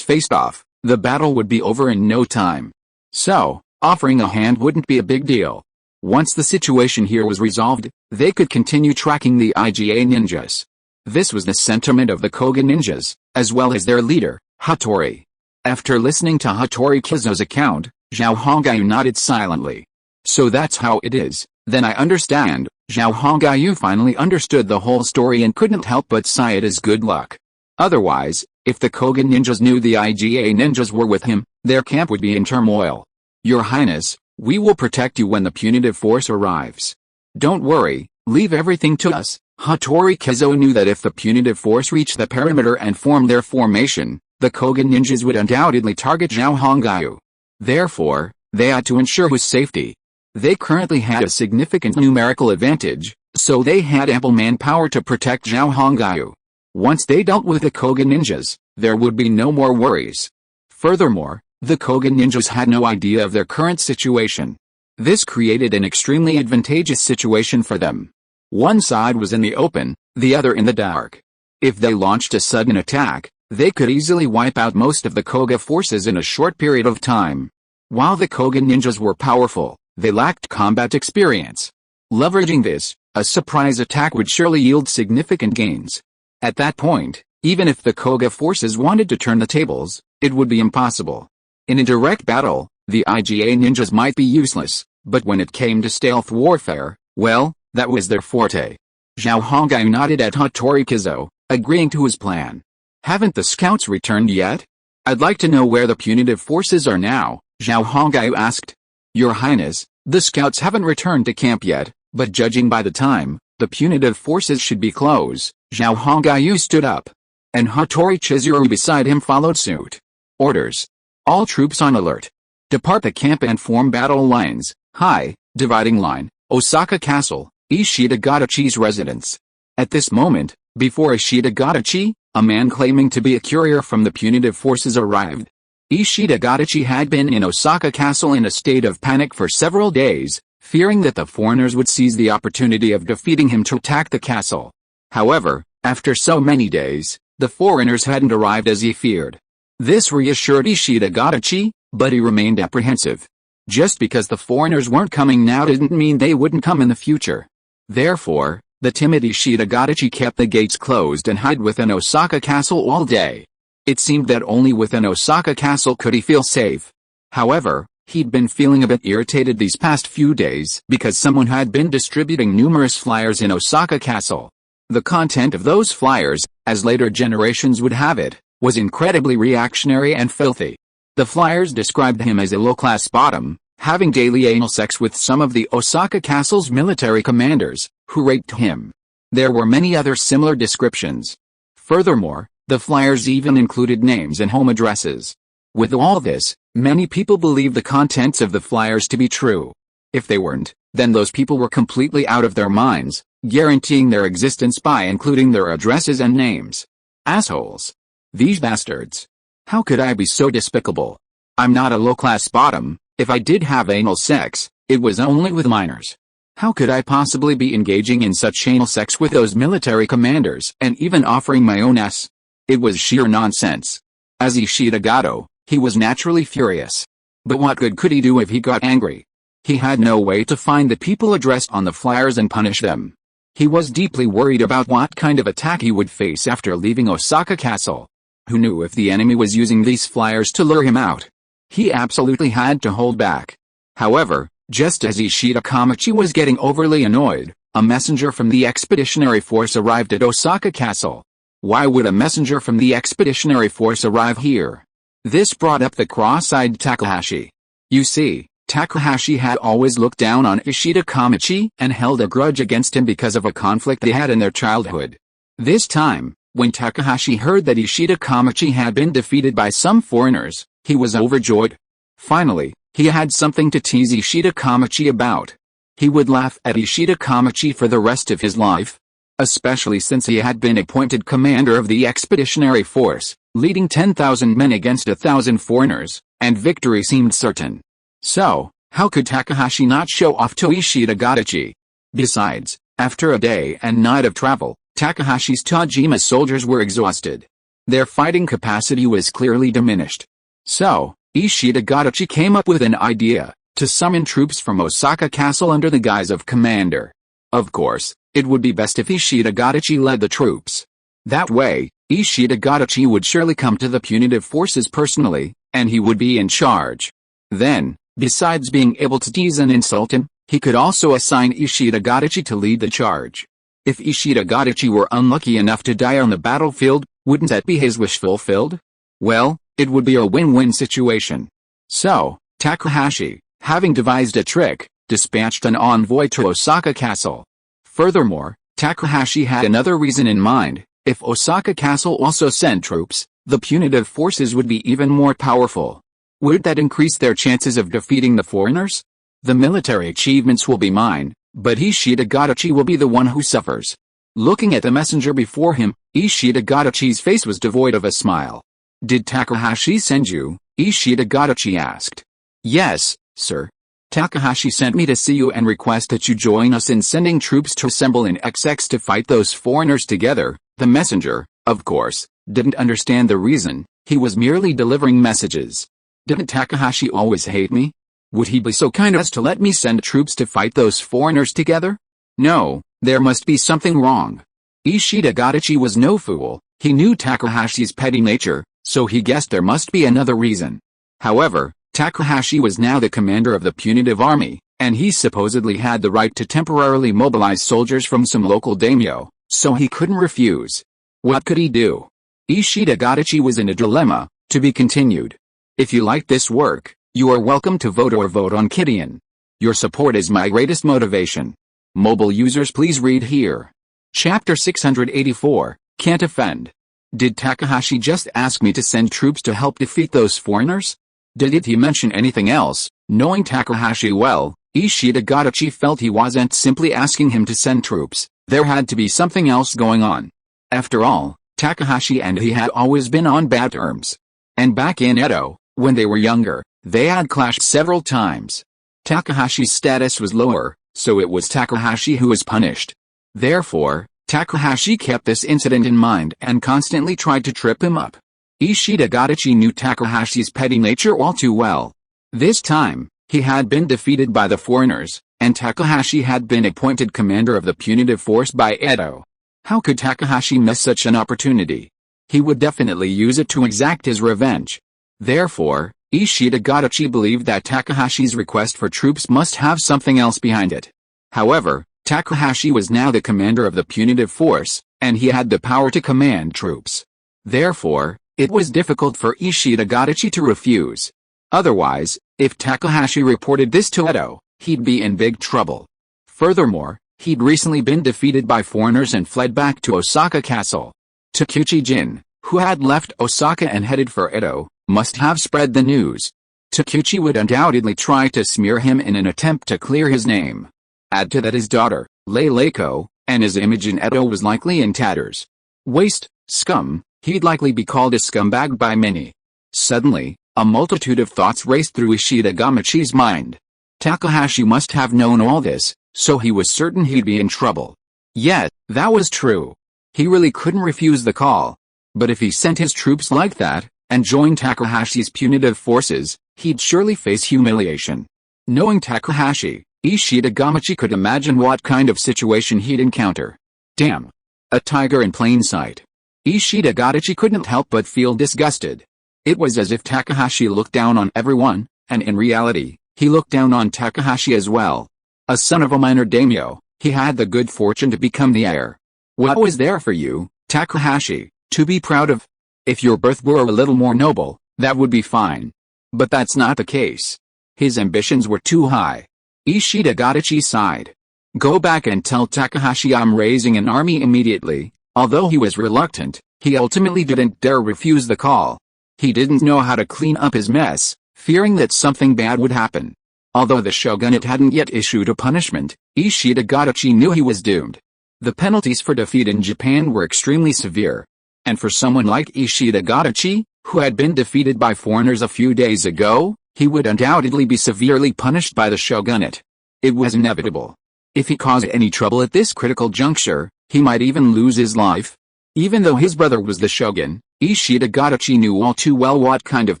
[SPEAKER 1] faced off, the battle would be over in no time. So, offering a hand wouldn't be a big deal. Once the situation here was resolved, they could continue tracking the IGA ninjas. This was the sentiment of the Koga ninjas, as well as their leader, Hattori. After listening to Hattori Kizo's account, Zhao Hongaiu nodded silently. So that's how it is, then I understand. Zhao Hongaiu finally understood the whole story and couldn't help but sigh it as good luck. Otherwise, if the Koga ninjas knew the IGA ninjas were with him, their camp would be in turmoil. Your Highness, we will protect you when the punitive force arrives. Don't worry, leave everything to us. Hattori Kizo knew that if the punitive force reached the perimeter and formed their formation, the Koga ninjas would undoubtedly target Zhao Hongaiu. Therefore, they had to ensure his safety. They currently had a significant numerical advantage, so they had ample manpower to protect Zhao Hongaiu. Once they dealt with the Koga ninjas, there would be no more worries. Furthermore, the Koga ninjas had no idea of their current situation. This created an extremely advantageous situation for them. One side was in the open, the other in the dark. If they launched a sudden attack, they could easily wipe out most of the Koga forces in a short period of time. While the Koga ninjas were powerful, they lacked combat experience. Leveraging this, a surprise attack would surely yield significant gains. At that point, even if the Koga forces wanted to turn the tables, it would be impossible. In a direct battle, the IGA ninjas might be useless, but when it came to stealth warfare, well, that was their forte. Zhao Hongaiu nodded at Hattori Kizo, agreeing to his plan. Haven't the scouts returned yet? I'd like to know where the punitive forces are now, Zhao Hongaiu asked. Your Highness, the scouts haven't returned to camp yet, but judging by the time, the punitive forces should be close. Zhao Hongaiu stood up. And Hattori Chizuru beside him followed suit. Orders. All troops on alert. Depart the camp and form battle lines. High, dividing line, Osaka Castle, Ishida Gadachi's residence. At this moment, before Ishida Gadachi, a man claiming to be a courier from the punitive forces arrived. Ishida Gadachi had been in Osaka Castle in a state of panic for several days, fearing that the foreigners would seize the opportunity of defeating him to attack the castle. However, after so many days, the foreigners hadn't arrived as he feared. This reassured Ishida Gadachi, but he remained apprehensive. Just because the foreigners weren't coming now didn't mean they wouldn't come in the future. Therefore, the timid Ishida Gadachi kept the gates closed and hid within Osaka Castle all day. It seemed that only within Osaka Castle could he feel safe. However, he'd been feeling a bit irritated these past few days because someone had been distributing numerous flyers in Osaka Castle. The content of those flyers, as later generations would have it, was incredibly reactionary and filthy. The flyers described him as a low-class bottom, having daily anal sex with some of the Osaka Castle's military commanders, who raped him. There were many other similar descriptions. Furthermore, the flyers even included names and home addresses. With all this, many people believed the contents of the flyers to be true. If they weren't, then those people were completely out of their minds, guaranteeing their existence by including their addresses and names. Assholes. These bastards. How could I be so despicable? I'm not a low-class bottom. If I did have anal sex, it was only with minors. How could I possibly be engaging in such anal sex with those military commanders and even offering my own ass? It was sheer nonsense. As Ishida Gado, he was naturally furious. But what good could he do if he got angry? He had no way to find the people addressed on the flyers and punish them. He was deeply worried about what kind of attack he would face after leaving Osaka Castle. Who knew if the enemy was using these flyers to lure him out? He absolutely had to hold back. However, just as Ishida Kamachi was getting overly annoyed, a messenger from the expeditionary force arrived at Osaka Castle. Why would a messenger from the expeditionary force arrive here? This brought up the cross-eyed Takahashi. You see, Takahashi had always looked down on Ishida Kamachi and held a grudge against him because of a conflict they had in their childhood. This time, when Takahashi heard that Ishida Kamachi had been defeated by some foreigners, he was overjoyed. Finally, he had something to tease Ishida Kamachi about. He would laugh at Ishida Kamachi for the rest of his life. especially since he had been appointed commander of the expeditionary force, leading 10,000 men against 1,000 foreigners, and victory seemed certain. So, how could Takahashi not show off to Ishida Gadachi? Besides, after a day and night of travel, Takahashi's Tajima soldiers were exhausted. Their fighting capacity was clearly diminished. So, Ishida Gadachi came up with an idea, to summon troops from Osaka Castle under the guise of commander. Of course, it would be best if Ishida Gadachi led the troops. That way, Ishida Gadachi would surely come to the punitive forces personally, and he would be in charge. Then, besides being able to tease and insult him, he could also assign Ishida Gadachi to lead the charge. If Ishida Gadachi were unlucky enough to die on the battlefield, wouldn't that be his wish fulfilled? Well, it would be a win-win situation. So, Takahashi, having devised a trick, dispatched an envoy to Osaka Castle. Furthermore, Takahashi had another reason in mind. If Osaka Castle also sent troops, the punitive forces would be even more powerful. Would that increase their chances of defeating the foreigners? The military achievements will be mine, but Ishida Gadachi will be the one who suffers. Looking at the messenger before him, Ishida Gadachi's face was devoid of a smile. Did Takahashi send you? Ishida Gadachi asked. Yes, sir. Takahashi sent me to see you and request that you join us in sending troops to assemble in XX to fight those foreigners together. The messenger, of course, didn't understand the reason. He was merely delivering messages. Didn't Takahashi always hate me? Would he be so kind as to let me send troops to fight those foreigners together? No, there must be something wrong. Ishida Gadachi was no fool. He knew Takahashi's petty nature, so he guessed there must be another reason. However, Takahashi was now the commander of the punitive army, and he supposedly had the right to temporarily mobilize soldiers from some local daimyo, so he couldn't refuse. What could he do? Ishida Gadachi was in a dilemma. To be continued. If you like this work, you are welcome to vote or vote on Kidian. Your support is my greatest motivation. Mobile users, please read here. Chapter 684, Can't Offend. Did Takahashi just ask me to send troops to help defeat those foreigners? Did he mention anything else? Knowing Takahashi well, Ishida Gadachi felt he wasn't simply asking him to send troops. There had to be something else going on. After all, Takahashi and he had always been on bad terms. And back in Edo, when they were younger, they had clashed several times. Takahashi's status was lower, so it was Takahashi who was punished. Therefore, Takahashi kept this incident in mind and constantly tried to trip him up. Ishida Gadachi knew Takahashi's petty nature all too well. This time, he had been defeated by the foreigners, and Takahashi had been appointed commander of the punitive force by Edo. How could Takahashi miss such an opportunity? He would definitely use it to exact his revenge. Therefore, Ishida Gadachi believed that Takahashi's request for troops must have something else behind it. However, Takahashi was now the commander of the punitive force, and he had the power to command troops. Therefore, it was difficult for Ishida Gadachi to refuse. Otherwise, if Takahashi reported this to Edo, he'd be in big trouble. Furthermore, he'd recently been defeated by foreigners and fled back to Osaka Castle. Takuchi Jin, who had left Osaka and headed for Edo, must have spread the news. Takuchi would undoubtedly try to smear him in an attempt to clear his name. Add to that his daughter, Leileko, and his image in Edo was likely in tatters. Waste, scum, he'd likely be called a scumbag by many. Suddenly, a multitude of thoughts raced through Ishida Gadachi's mind. Takahashi must have known all this, so he was certain he'd be in trouble. Yet, that was true. He really couldn't refuse the call. But if he sent his troops like that, and joined Takahashi's punitive forces, he'd surely face humiliation. Knowing Takahashi, Ishida Gadachi could imagine what kind of situation he'd encounter. Damn. A tiger in plain sight. Ishida Gadachi couldn't help but feel disgusted. It was as if Takahashi looked down on everyone, and in reality, he looked down on Takahashi as well. A son of a minor daimyo, he had the good fortune to become the heir. What was there for you, Takahashi, to be proud of? If your birth were a little more noble, that would be fine. But that's not the case. His ambitions were too high. Ishida Gadachi sighed. Go back and tell Takahashi I'm raising an army immediately. Although he was reluctant, he ultimately didn't dare refuse the call. He didn't know how to clean up his mess, fearing that something bad would happen. Although the shogunate hadn't yet issued a punishment, Ishida Gadachi knew he was doomed. The penalties for defeat in Japan were extremely severe. And for someone like Ishida Gadachi, who had been defeated by foreigners a few days ago, he would undoubtedly be severely punished by the shogunate. It was inevitable. If he caused any trouble at this critical juncture, he might even lose his life. Even though his brother was the shogun, Ishida Gadachi knew all too well what kind of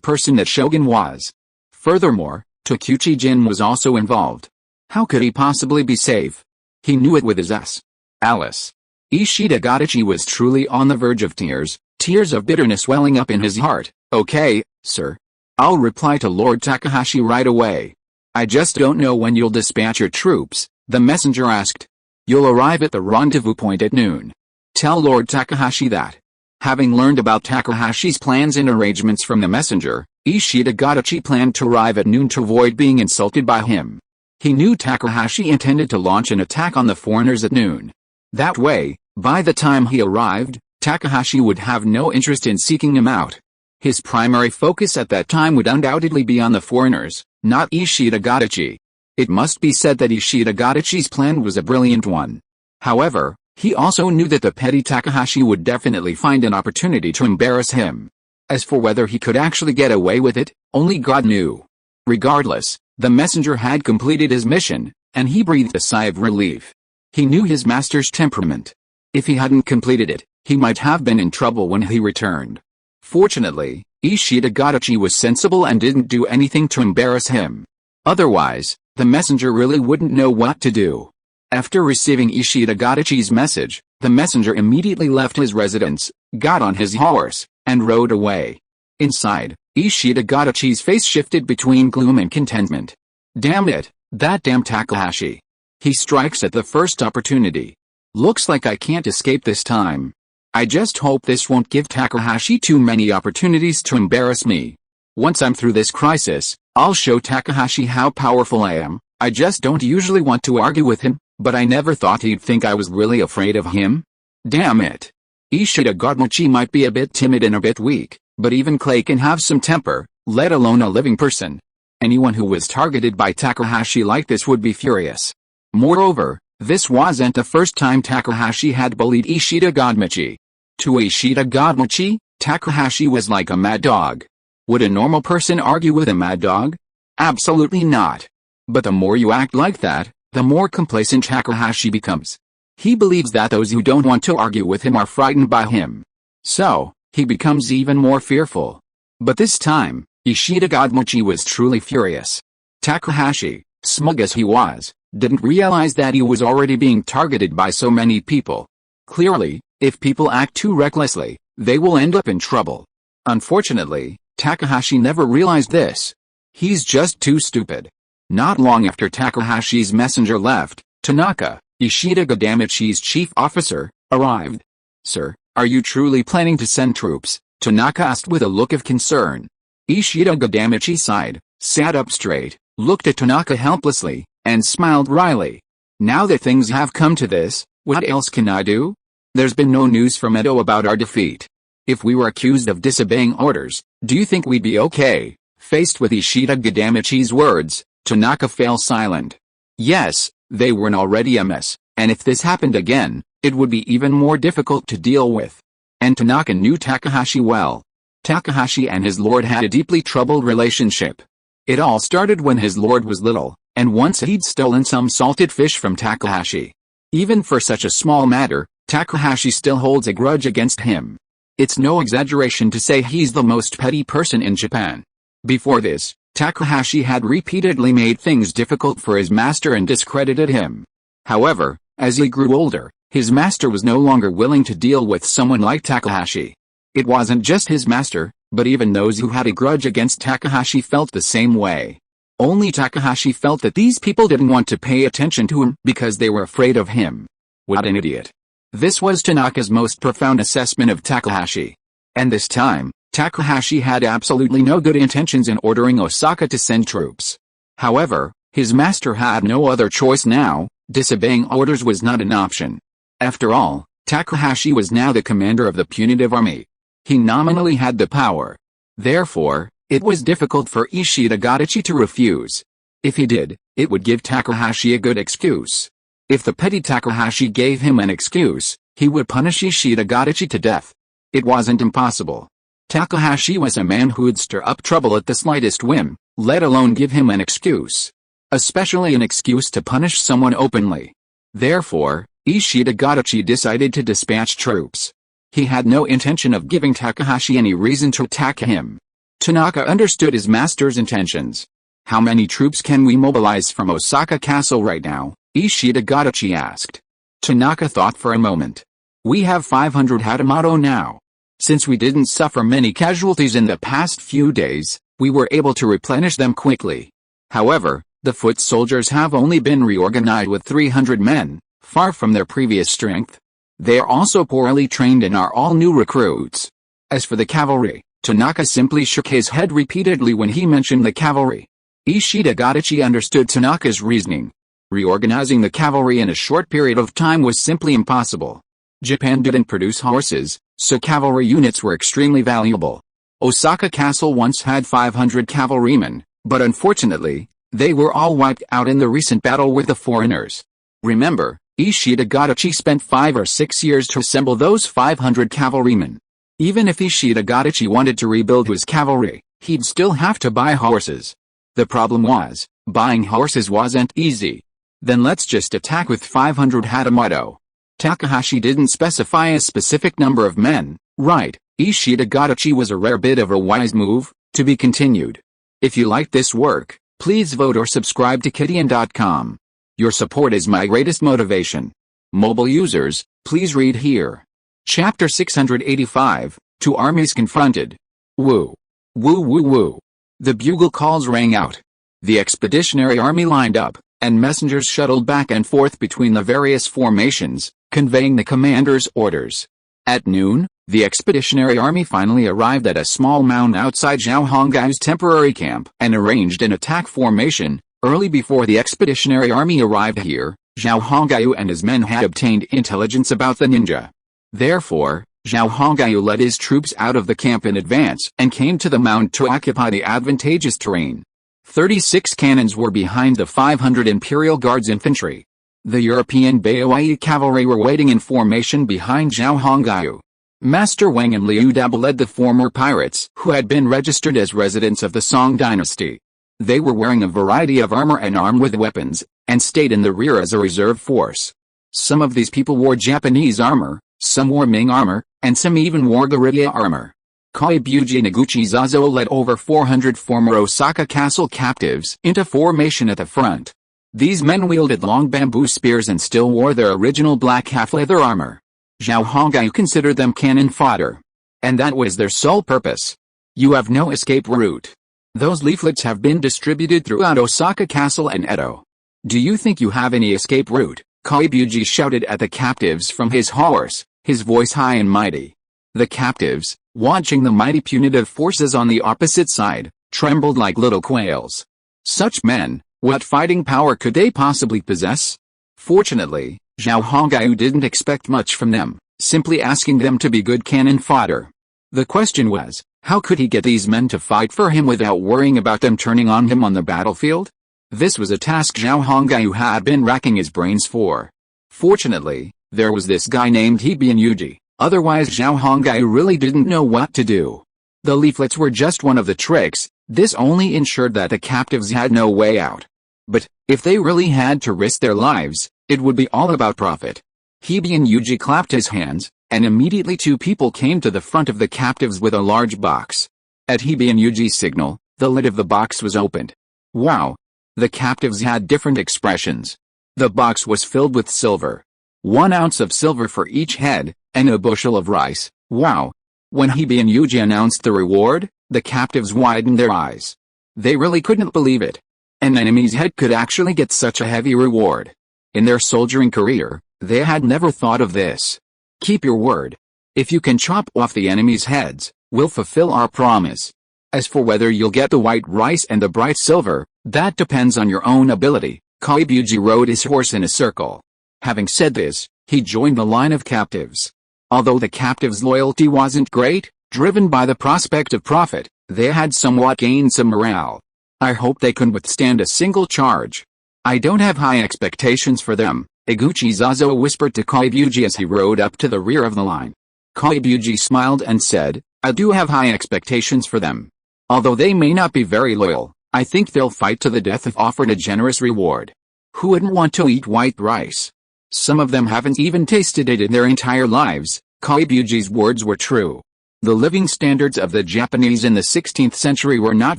[SPEAKER 1] person that shogun was. Furthermore, Tokuchi Jin was also involved. How could he possibly be safe? He knew it with his S. Alice. Ishida Gadachi was truly on the verge of tears of bitterness welling up in his heart. Okay, sir. I'll reply to Lord Takahashi right away. I just don't know when you'll dispatch your troops, the messenger asked. You'll arrive at the rendezvous point at noon. Tell Lord Takahashi that. Having learned about Takahashi's plans and arrangements from the messenger, Ishida Gadachi planned to arrive at noon to avoid being insulted by him. He knew Takahashi intended to launch an attack on the foreigners at noon. That way, by the time he arrived, Takahashi would have no interest in seeking him out. His primary focus at that time would undoubtedly be on the foreigners, not Ishida Gadachi. It must be said that Ishida Gadachi's plan was a brilliant one. However, he also knew that the petty Takahashi would definitely find an opportunity to embarrass him. As for whether he could actually get away with it, only God knew. Regardless, the messenger had completed his mission, and he breathed a sigh of relief. He knew his master's temperament. If he hadn't completed it, he might have been in trouble when he returned. Fortunately, Ishida Gadachi was sensible and didn't do anything to embarrass him. Otherwise, the messenger really wouldn't know what to do. After receiving Ishida Gadachi's message, the messenger immediately left his residence, got on his horse, and rode away. Inside, Ishida Gadachi's face shifted between gloom and contentment. Damn it, that damn Takahashi. He strikes at the first opportunity. Looks like I can't escape this time. I just hope this won't give Takahashi too many opportunities to embarrass me. Once I'm through this crisis, I'll show Takahashi how powerful I am. I just don't usually want to argue with him, but I never thought he'd think I was really afraid of him. Damn it. Ishida Gadachi might be a bit timid and a bit weak, but even clay can have some temper, let alone a living person. Anyone who was targeted by Takahashi like this would be furious. Moreover, this wasn't the first time Takahashi had bullied Ishida Gadachi. To Ishida Gadachi, Takahashi was like a mad dog. Would a normal person argue with a mad dog? Absolutely not. But the more you act like that, the more complacent Takahashi becomes. He believes that those who don't want to argue with him are frightened by him. So, he becomes even more fearful. But this time, Ishida Gadachi was truly furious. Takahashi, smug as he was, didn't realize that he was already being targeted by so many people. Clearly, if people act too recklessly, they will end up in trouble. Unfortunately, Takahashi never realized this. He's just too stupid. Not long after Takahashi's messenger left, Tanaka, Ishida Gadachi's chief officer, arrived. Sir, are you truly planning to send troops? Tanaka asked with a look of concern. Ishida Gadachi sighed, sat up straight, looked at Tanaka helplessly, and smiled wryly. Now that things have come to this, what else can I do? There's been no news from Edo about our defeat. If we were accused of disobeying orders, do you think we'd be okay? Faced with Ishida Gadachi's words, Tanaka fell silent. Yes, they were already a mess, and if this happened again, it would be even more difficult to deal with. And Tanaka knew Takahashi well. Takahashi and his lord had a deeply troubled relationship. It all started when his lord was little, and once he'd stolen some salted fish from Takahashi. Even for such a small matter, Takahashi still holds a grudge against him. It's no exaggeration to say he's the most petty person in Japan. Before this, Takahashi had repeatedly made things difficult for his master and discredited him. However, as he grew older, his master was no longer willing to deal with someone like Takahashi. It wasn't just his master, but even those who had a grudge against Takahashi felt the same way. Only Takahashi felt that these people didn't want to pay attention to him because they were afraid of him. What an idiot. This was Tanaka's most profound assessment of Takahashi. And this time, Takahashi had absolutely no good intentions in ordering Osaka to send troops. However, his master had no other choice now. Disobeying orders was not an option. After all, Takahashi was now the commander of the punitive army. He nominally had the power. Therefore, it was difficult for Ishida Gadachi to refuse. If he did, it would give Takahashi a good excuse. If the petty Takahashi gave him an excuse, he would punish Ishida Gadachi to death. It wasn't impossible. Takahashi was a man who'd stir up trouble at the slightest whim, let alone give him an excuse. Especially an excuse to punish someone openly. Therefore, Ishida Gadachi decided to dispatch troops. He had no intention of giving Takahashi any reason to attack him. Tanaka understood his master's intentions. "How many troops can we mobilize from Osaka Castle right now?" Ishida Gadachi asked. Tanaka thought for a moment. "We have 500 Hatamoto now. Since we didn't suffer many casualties in the past few days, we were able to replenish them quickly. However, the foot soldiers have only been reorganized with 300 men, far from their previous strength. They are also poorly trained and are all new recruits." As for the cavalry, Tanaka simply shook his head repeatedly when he mentioned the cavalry. Ishida Gadachi understood Tanaka's reasoning. Reorganizing the cavalry in a short period of time was simply impossible. Japan didn't produce horses, so cavalry units were extremely valuable. Osaka Castle once had 500 cavalrymen, but unfortunately, they were all wiped out in the recent battle with the foreigners. Remember, Ishida Gadachi spent 5 or 6 years to assemble those 500 cavalrymen. Even if Ishida Gadachi wanted to rebuild his cavalry, he'd still have to buy horses. The problem was, buying horses wasn't easy. Then let's just attack with 500 Hatamoto. Takahashi didn't specify a specific number of men, right? Ishida Gadachi was a rare bit of a wise move. To be continued. If you liked this work, please vote or subscribe to Kidian.com. Your support is my greatest motivation. Mobile users, please read here. Chapter 685, Two Armies Confronted. Woo. Woo woo woo. The bugle calls rang out. The expeditionary army lined up, and messengers shuttled back and forth between the various formations, conveying the commander's orders. At noon, the expeditionary army finally arrived at a small mound outside Zhao Hongai's temporary camp and arranged an attack formation. Early before the expeditionary army arrived here, Zhao Hongai and his men had obtained intelligence about the ninja. Therefore, Zhao Hongai led his troops out of the camp in advance and came to the mound to occupy the advantageous terrain. 36 cannons were behind the 500 Imperial Guards infantry. The European Baoai cavalry were waiting in formation behind Zhao Hongai. Master Wang and Liu Dabo led the former pirates who had been registered as residents of the Song dynasty. They were wearing a variety of armor and armed with weapons, and stayed in the rear as a reserve force. Some of these people wore Japanese armor, some wore Ming armor, and some even wore guerrilla armor. Koibuji Noguchi Zazo led over 400 former Osaka Castle captives into formation at the front. These men wielded long bamboo spears and still wore their original black half-leather armor. Zhao Hongai considered them cannon fodder. And that was their sole purpose. You have no escape route. Those leaflets have been distributed throughout Osaka Castle and Edo. Do you think you have any escape route? Koibuji shouted at the captives from his horse, his voice high and mighty. The captives, watching the mighty punitive forces on the opposite side, trembled like little quails. Such men, what fighting power could they possibly possess? Fortunately, Zhao Hongai didn't expect much from them, simply asking them to be good cannon fodder. The question was, how could he get these men to fight for him without worrying about them turning on him on the battlefield? This was a task Zhao Hongai had been racking his brains for. Fortunately, there was this guy named Hibian Yuji, otherwise Zhao Hongai really didn't know what to do. The leaflets were just one of the tricks, this only ensured that the captives had no way out. But, if they really had to risk their lives, it would be all about profit. Hibian Yuji clapped his hands, and immediately two people came to the front of the captives with a large box. At Hibian Yuji's signal, the lid of the box was opened. Wow! The captives had different expressions. The box was filled with silver. 1 ounce of silver for each head, and a bushel of rice. Wow! When Hibian Yuji announced the reward, the captives widened their eyes. They really couldn't believe it. An enemy's head could actually get such a heavy reward. In their soldiering career, they had never thought of this. Keep your word. If you can chop off the enemy's heads, we'll fulfill our promise. As for whether you'll get the white rice and the bright silver, that depends on your own ability. Koibuji rode his horse in a circle. Having said this, he joined the line of captives. Although the captives' loyalty wasn't great, driven by the prospect of profit, they had somewhat gained some morale. I hope they can withstand a single charge. I don't have high expectations for them, Iguchi Zazo whispered to Koibuji as he rode up to the rear of the line. Koibuji smiled and said, I do have high expectations for them. Although they may not be very loyal, I think they'll fight to the death if offered a generous reward. Who wouldn't want to eat white rice? Some of them haven't even tasted it in their entire lives. Koibuji's words were true. The living standards of the Japanese in the 16th century were not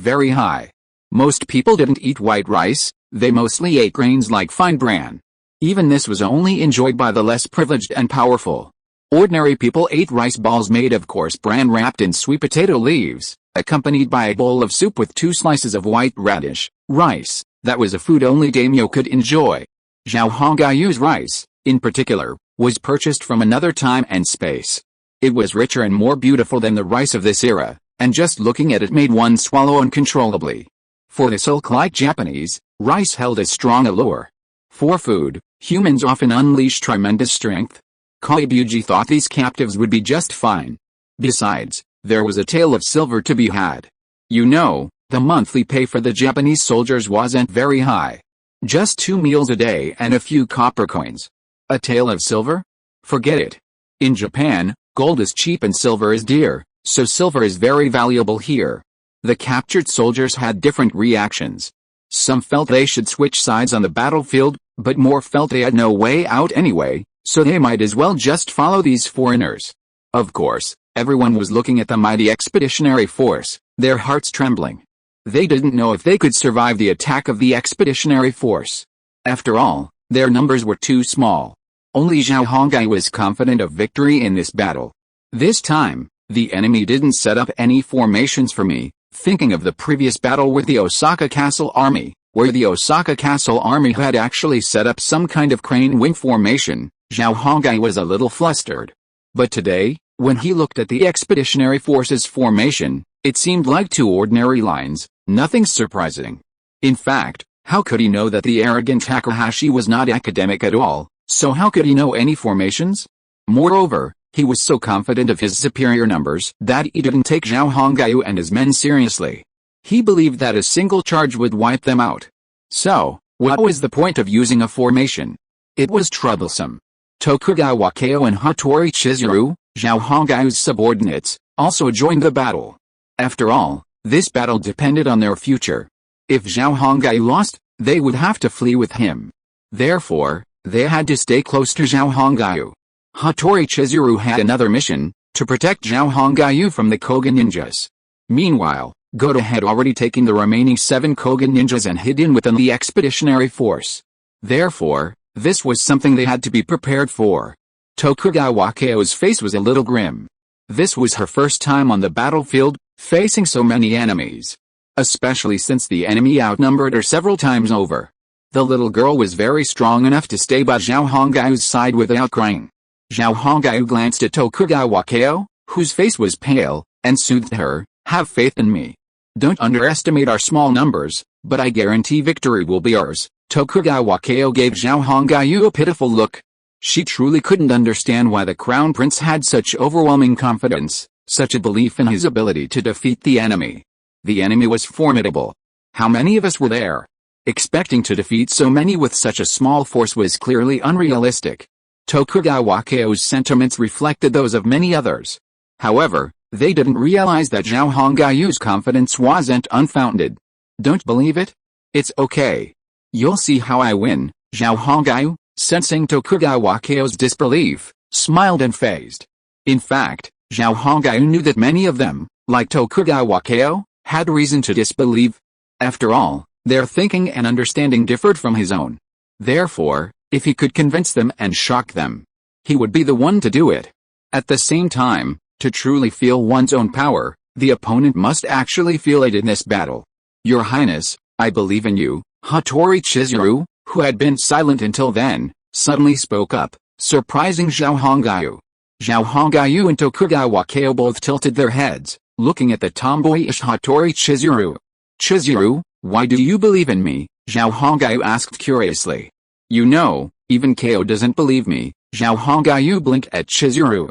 [SPEAKER 1] very high. Most people didn't eat white rice, they mostly ate grains like fine bran. Even this was only enjoyed by the less privileged and powerful. Ordinary people ate rice balls made of coarse bran wrapped in sweet potato leaves, accompanied by a bowl of soup with 2 slices of white radish, rice. That was a food only daimyo could enjoy. Zhao Hongayu's rice, in particular, was purchased from another time and space. It was richer and more beautiful than the rice of this era, and just looking at it made one swallow uncontrollably. For the Sulk-like Japanese, rice held a strong allure. For food, humans often unleash tremendous strength. Koibuji thought these captives would be just fine. Besides, there was a tale of silver to be had. You know, the monthly pay for the Japanese soldiers wasn't very high. Just 2 meals a day and a few copper coins. A tale of silver? Forget it. In Japan, gold is cheap and silver is dear, so silver is very valuable here. The captured soldiers had different reactions. Some felt they should switch sides on the battlefield, but more felt they had no way out anyway, so they might as well just follow these foreigners. Of course, everyone was looking at the mighty expeditionary force, their hearts trembling. They didn't know if they could survive the attack of the expeditionary force. After all, their numbers were too small. Only Zhao Hongai was confident of victory in this battle. This time, the enemy didn't set up any formations for me, thinking of the previous battle with the Osaka Castle Army, where the Osaka Castle Army had actually set up some kind of crane wing formation. Zhao Hongai was a little flustered. But today, when he looked at the expeditionary force's formation, it seemed like 2 ordinary lines, nothing surprising. In fact, how could he know that the arrogant Takahashi was not academic at all, so how could he know any formations? Moreover, he was so confident of his superior numbers that he didn't take Zhao Hongyu and his men seriously. He believed that a single charge would wipe them out. So, what was the point of using a formation? It was troublesome. Tokugawa Keio and Hattori Chizuru, Zhao Hongyu's subordinates, also joined the battle. After all, this battle depended on their future. If Zhao Hongyu lost, they would have to flee with him. Therefore, they had to stay close to Zhao Hongyu. Hattori Chizuru had another mission, to protect Zhao Hongyu from the Koga ninjas. Meanwhile, Goto had already taken the remaining 7 Koga ninjas and hid in within the expeditionary force. Therefore, this was something they had to be prepared for. Tokugawa Keio's face was a little grim. This was her first time on the battlefield, facing so many enemies. Especially since the enemy outnumbered her several times over. The little girl was very strong enough to stay by Zhao Hongyu's side without crying. Zhao Hongyu glanced at Tokugawa Keio, whose face was pale, and soothed her, "Have faith in me. Don't underestimate our small numbers, but I guarantee victory will be ours." Tokugawa Keio gave Zhao Hongyu a pitiful look. She truly couldn't understand why the crown prince had such overwhelming confidence, such a belief in his ability to defeat the enemy. The enemy was formidable. How many of us were there? Expecting to defeat so many with such a small force was clearly unrealistic. Tokugawa Keio's sentiments reflected those of many others. However, they didn't realize that Zhao Hongyu's confidence wasn't unfounded. Don't believe it? It's okay. You'll see how I win. Zhao Hongyu, sensing Tokugawa Keio's disbelief, smiled and phased. In fact, Zhao Hongyu knew that many of them, like Tokugawa Keio, had reason to disbelieve. After all, their thinking and understanding differed from his own. Therefore, if he could convince them and shock them, he would be the one to do it. At the same time, to truly feel one's own power, the opponent must actually feel it in this battle. "Your Highness, I believe in you." Hattori Chizuru, who had been silent until then, suddenly spoke up, surprising Zhao Hongyu. Zhao Hongyu and Tokugawa Keio both tilted their heads, looking at the tomboyish Hattori Chizuru. "Chizuru, why do you believe in me?" Zhao Hongyu asked curiously. "You know, even Keio doesn't believe me." Zhao Hongyu blinked at Chizuru.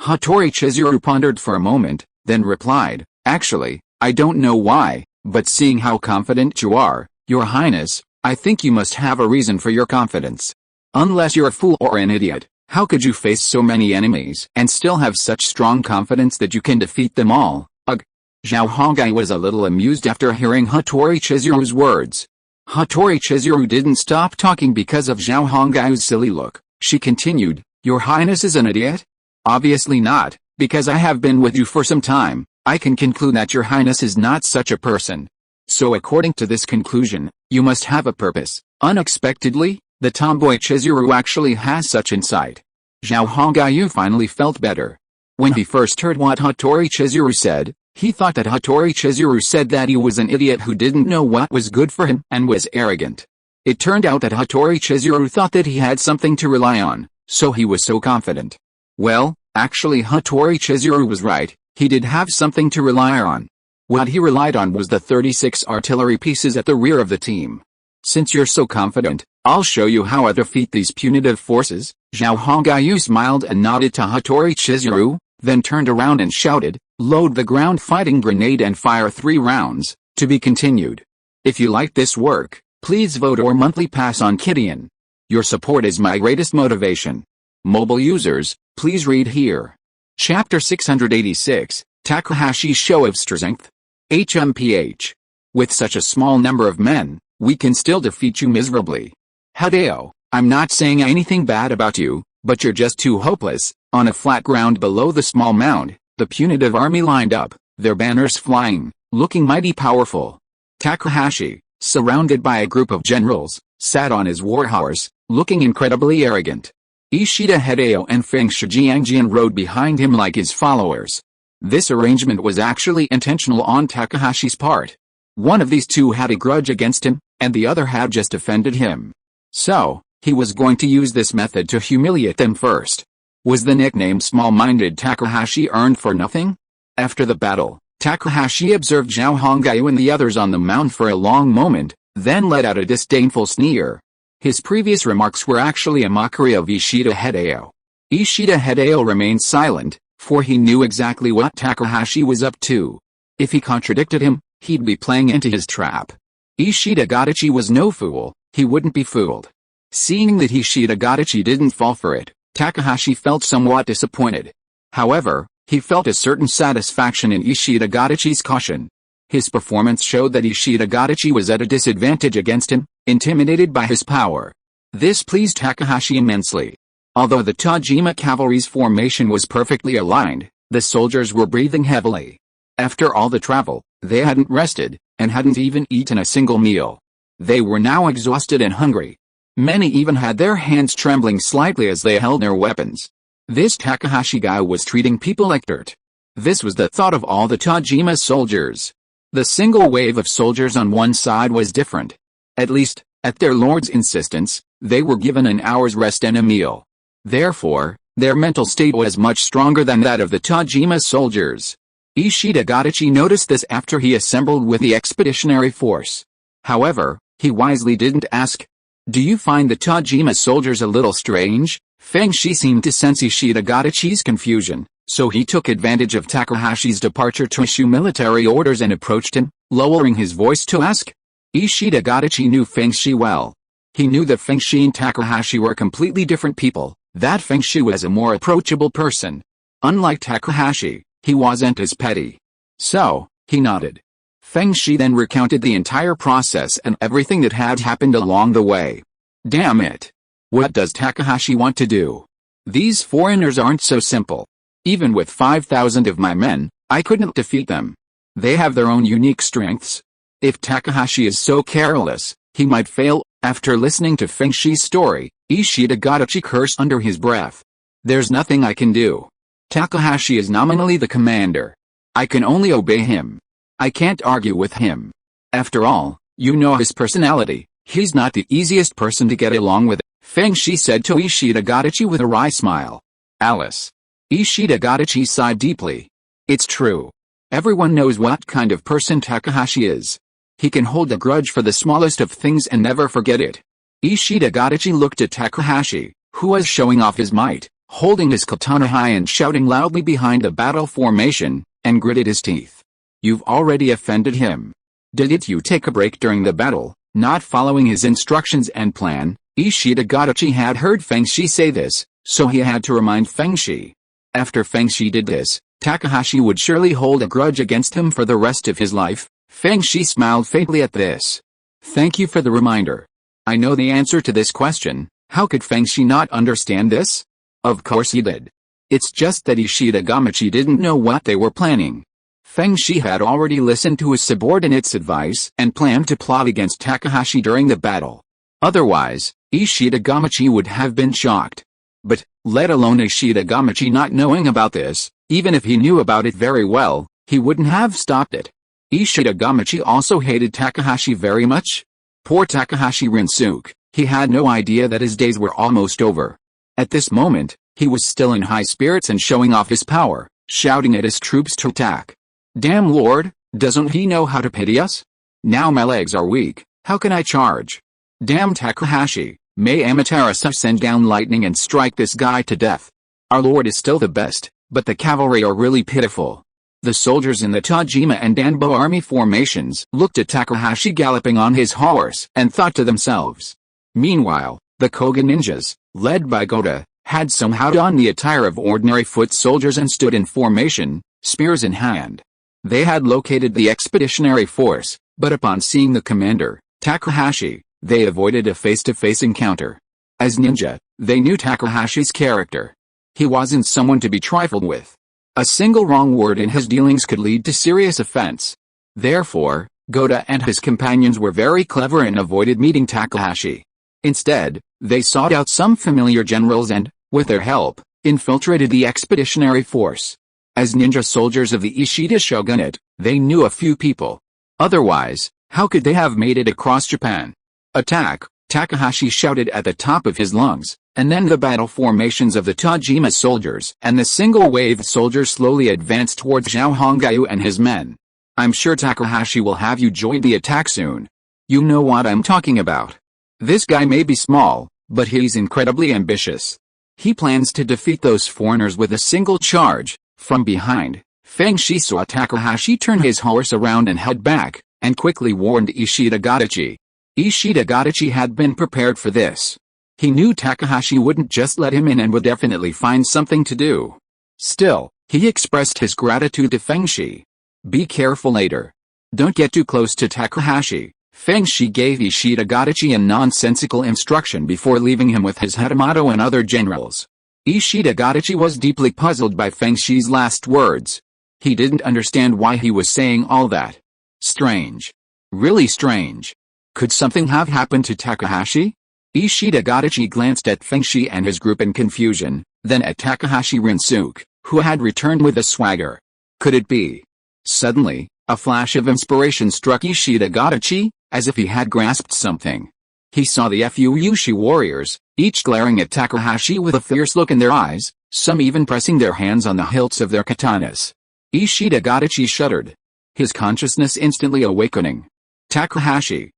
[SPEAKER 1] Hattori Chizuru pondered for a moment, then replied, "Actually, I don't know why, but seeing how confident you are, Your Highness, I think you must have a reason for your confidence." Unless you're a fool or an idiot, how could you face so many enemies and still have such strong confidence that you can defeat them all? Ugh. Zhao Hongai was a little amused after hearing Hattori Chizuru's words. Hattori Chizuru didn't stop talking because of Zhao Hongai's silly look. She continued, "Your Highness is an idiot?" "Obviously not, because I have been with you for some time. I can conclude that your Highness is not such a person. So according to this conclusion, you must have a purpose." Unexpectedly, the tomboy Chizuru actually has such insight. Zhao Hongai finally felt better. When he first heard what Hattori Chizuru said, he thought that Hattori Chizuru said that he was an idiot who didn't know what was good for him and was arrogant. It turned out that Hattori Chizuru thought that he had something to rely on, so he was so confident. Well, actually Hattori Chizuru was right, he did have something to rely on. What he relied on was the 36 artillery pieces at the rear of the team. "Since you're so confident, I'll show you how I defeat these punitive forces." Zhao Hongai smiled and nodded to Hattori Chizuru, then turned around and shouted, "Load the ground fighting grenade and fire 3 rounds, to be continued. If you like this work, please vote or monthly pass on Kidian. Your support is my greatest motivation." Mobile users, please read here. Chapter 686, Takahashi's Show of Strength. HMPH. With such a small number of men, we can still defeat you miserably. Hideo, I'm not saying anything bad about you, but you're just too hopeless. On a flat ground below the small mound, the punitive army lined up, their banners flying, looking mighty powerful. Takahashi, surrounded by a group of generals, sat on his warhorse, looking incredibly arrogant. Ishida Hideo and Feng Shijiangjian rode behind him like his followers. This arrangement was actually intentional on Takahashi's part. One of these two had a grudge against him, and the other had just offended him. So, he was going to use this method to humiliate them first. Was the nickname small-minded Takahashi earned for nothing? After the battle, Takahashi observed Zhao Hongai and the others on the mound for a long moment, then let out a disdainful sneer. His previous remarks were actually a mockery of Ishida Hideo. Ishida Hideo remained silent, for he knew exactly what Takahashi was up to. If he contradicted him, he'd be playing into his trap. Ishida Gadachi was no fool, he wouldn't be fooled. Seeing that Ishida Gadachi didn't fall for it, Takahashi felt somewhat disappointed. However, he felt a certain satisfaction in Ishida Gadachi's caution. His performance showed that Ishida Gadachi was at a disadvantage against him, intimidated by his power. This pleased Takahashi immensely. Although the Tajima cavalry's formation was perfectly aligned, the soldiers were breathing heavily. After all the travel, they hadn't rested, and hadn't even eaten a single meal. They were now exhausted and hungry. Many even had their hands trembling slightly as they held their weapons. This Takahashi guy was treating people like dirt. This was the thought of all the Tajima soldiers. The single wave of soldiers on one side was different. At least, at their lord's insistence, they were given an hour's rest and a meal. Therefore, their mental state was much stronger than that of the Tajima soldiers. Ishida Gadachi noticed this after he assembled with the expeditionary force. However, he wisely didn't ask, "Do you find the Tajima soldiers a little strange?" Feng Shi seemed to sense Ishida Gadachi's confusion, so he took advantage of Takahashi's departure to issue military orders and approached him, lowering his voice to ask. Ishida Gadachi knew Feng Shi well. He knew that Feng Shi and Takahashi were completely different people, that Feng Shi was a more approachable person. Unlike Takahashi, he wasn't as petty. So, he nodded. Feng Shi then recounted the entire process and everything that had happened along the way. Damn it! What does Takahashi want to do? These foreigners aren't so simple. Even with 5,000 of my men, I couldn't defeat them. They have their own unique strengths. If Takahashi is so careless, he might fail. After listening to Feng Shi's story, Ishida Gadachi cursed under his breath. There's nothing I can do. Takahashi is nominally the commander. I can only obey him. I can't argue with him. After all, you know his personality, he's not the easiest person to get along with, Feng Shi said to Ishida Gadachi with a wry smile. Alice. Ishida Gadachi sighed deeply. It's true. Everyone knows what kind of person Takahashi is. He can hold a grudge for the smallest of things and never forget it. Ishida Gadachi looked at Takahashi, who was showing off his might, holding his katana high and shouting loudly behind the battle formation, and gritted his teeth. You've already offended him. Didn't you take a break during the battle, not following his instructions and plan? Ishida Gadachi had heard Feng Shi say this, so he had to remind Feng Shi. After Feng Shi did this, Takahashi would surely hold a grudge against him for the rest of his life. Feng Shi smiled faintly at this. Thank you for the reminder. I know the answer to this question. How could Feng Shi not understand this? Of course he did. It's just that Ishida Gamachi didn't know what they were planning. Feng Shi had already listened to his subordinate's advice and planned to plot against Takahashi during the battle. Otherwise, Ishida Gamachi would have been shocked. But, let alone Ishida Gamachi not knowing about this, even if he knew about it very well, he wouldn't have stopped it. Ishida Gamachi also hated Takahashi very much. Poor Takahashi Rinsuke, he had no idea that his days were almost over. At this moment, he was still in high spirits and showing off his power, shouting at his troops to attack. Damn Lord, doesn't he know how to pity us? Now my legs are weak, how can I charge? Damn Takahashi, may Amaterasu send down lightning and strike this guy to death. Our Lord is still the best, but the cavalry are really pitiful. The soldiers in the Tajima and Danbo army formations looked at Takahashi galloping on his horse and thought to themselves. Meanwhile, the Koga ninjas, led by Goda, had somehow donned the attire of ordinary foot soldiers and stood in formation, spears in hand. They had located the expeditionary force, but upon seeing the commander, Takahashi, they avoided a face-to-face encounter. As ninja, they knew Takahashi's character. He wasn't someone to be trifled with. A single wrong word in his dealings could lead to serious offense. Therefore, Goda and his companions were very clever and avoided meeting Takahashi. Instead, they sought out some familiar generals and, with their help, infiltrated the expeditionary force. As ninja soldiers of the Ishida shogunate, they knew a few people. Otherwise, how could they have made it across Japan? Attack! Takahashi shouted at the top of his lungs, and then the battle formations of the Tajima soldiers and the single wave soldiers slowly advanced towards Zhao Hongayu and his men. I'm sure Takahashi will have you join the attack soon. You know what I'm talking about. This guy may be small, but he's incredibly ambitious. He plans to defeat those foreigners with a single charge. From behind, Feng Shi saw Takahashi turn his horse around and head back, and quickly warned Ishida Gadachi. Ishida Gadachi had been prepared for this. He knew Takahashi wouldn't just let him in and would definitely find something to do. Still, he expressed his gratitude to Feng Shi. Be careful later. Don't get too close to Takahashi. Feng Shi gave Ishida Gadachi a nonsensical instruction before leaving him with his Hatamoto and other generals. Ishida Gadachi was deeply puzzled by Feng Shi's last words. He didn't understand why he was saying all that. Strange. Really strange. Could something have happened to Takahashi? Ishida Gadachi glanced at Feng Shi and his group in confusion, then at Takahashi Rinsuke, who had returned with a swagger. Could it be? Suddenly, a flash of inspiration struck Ishida Gadachi, as if he had grasped something. He saw the Fuushi warriors, each glaring at Takahashi with a fierce look in their eyes, some even pressing their hands on the hilts of their katanas. Ishida Gadachi shuddered. His consciousness instantly awakening. Takahashi,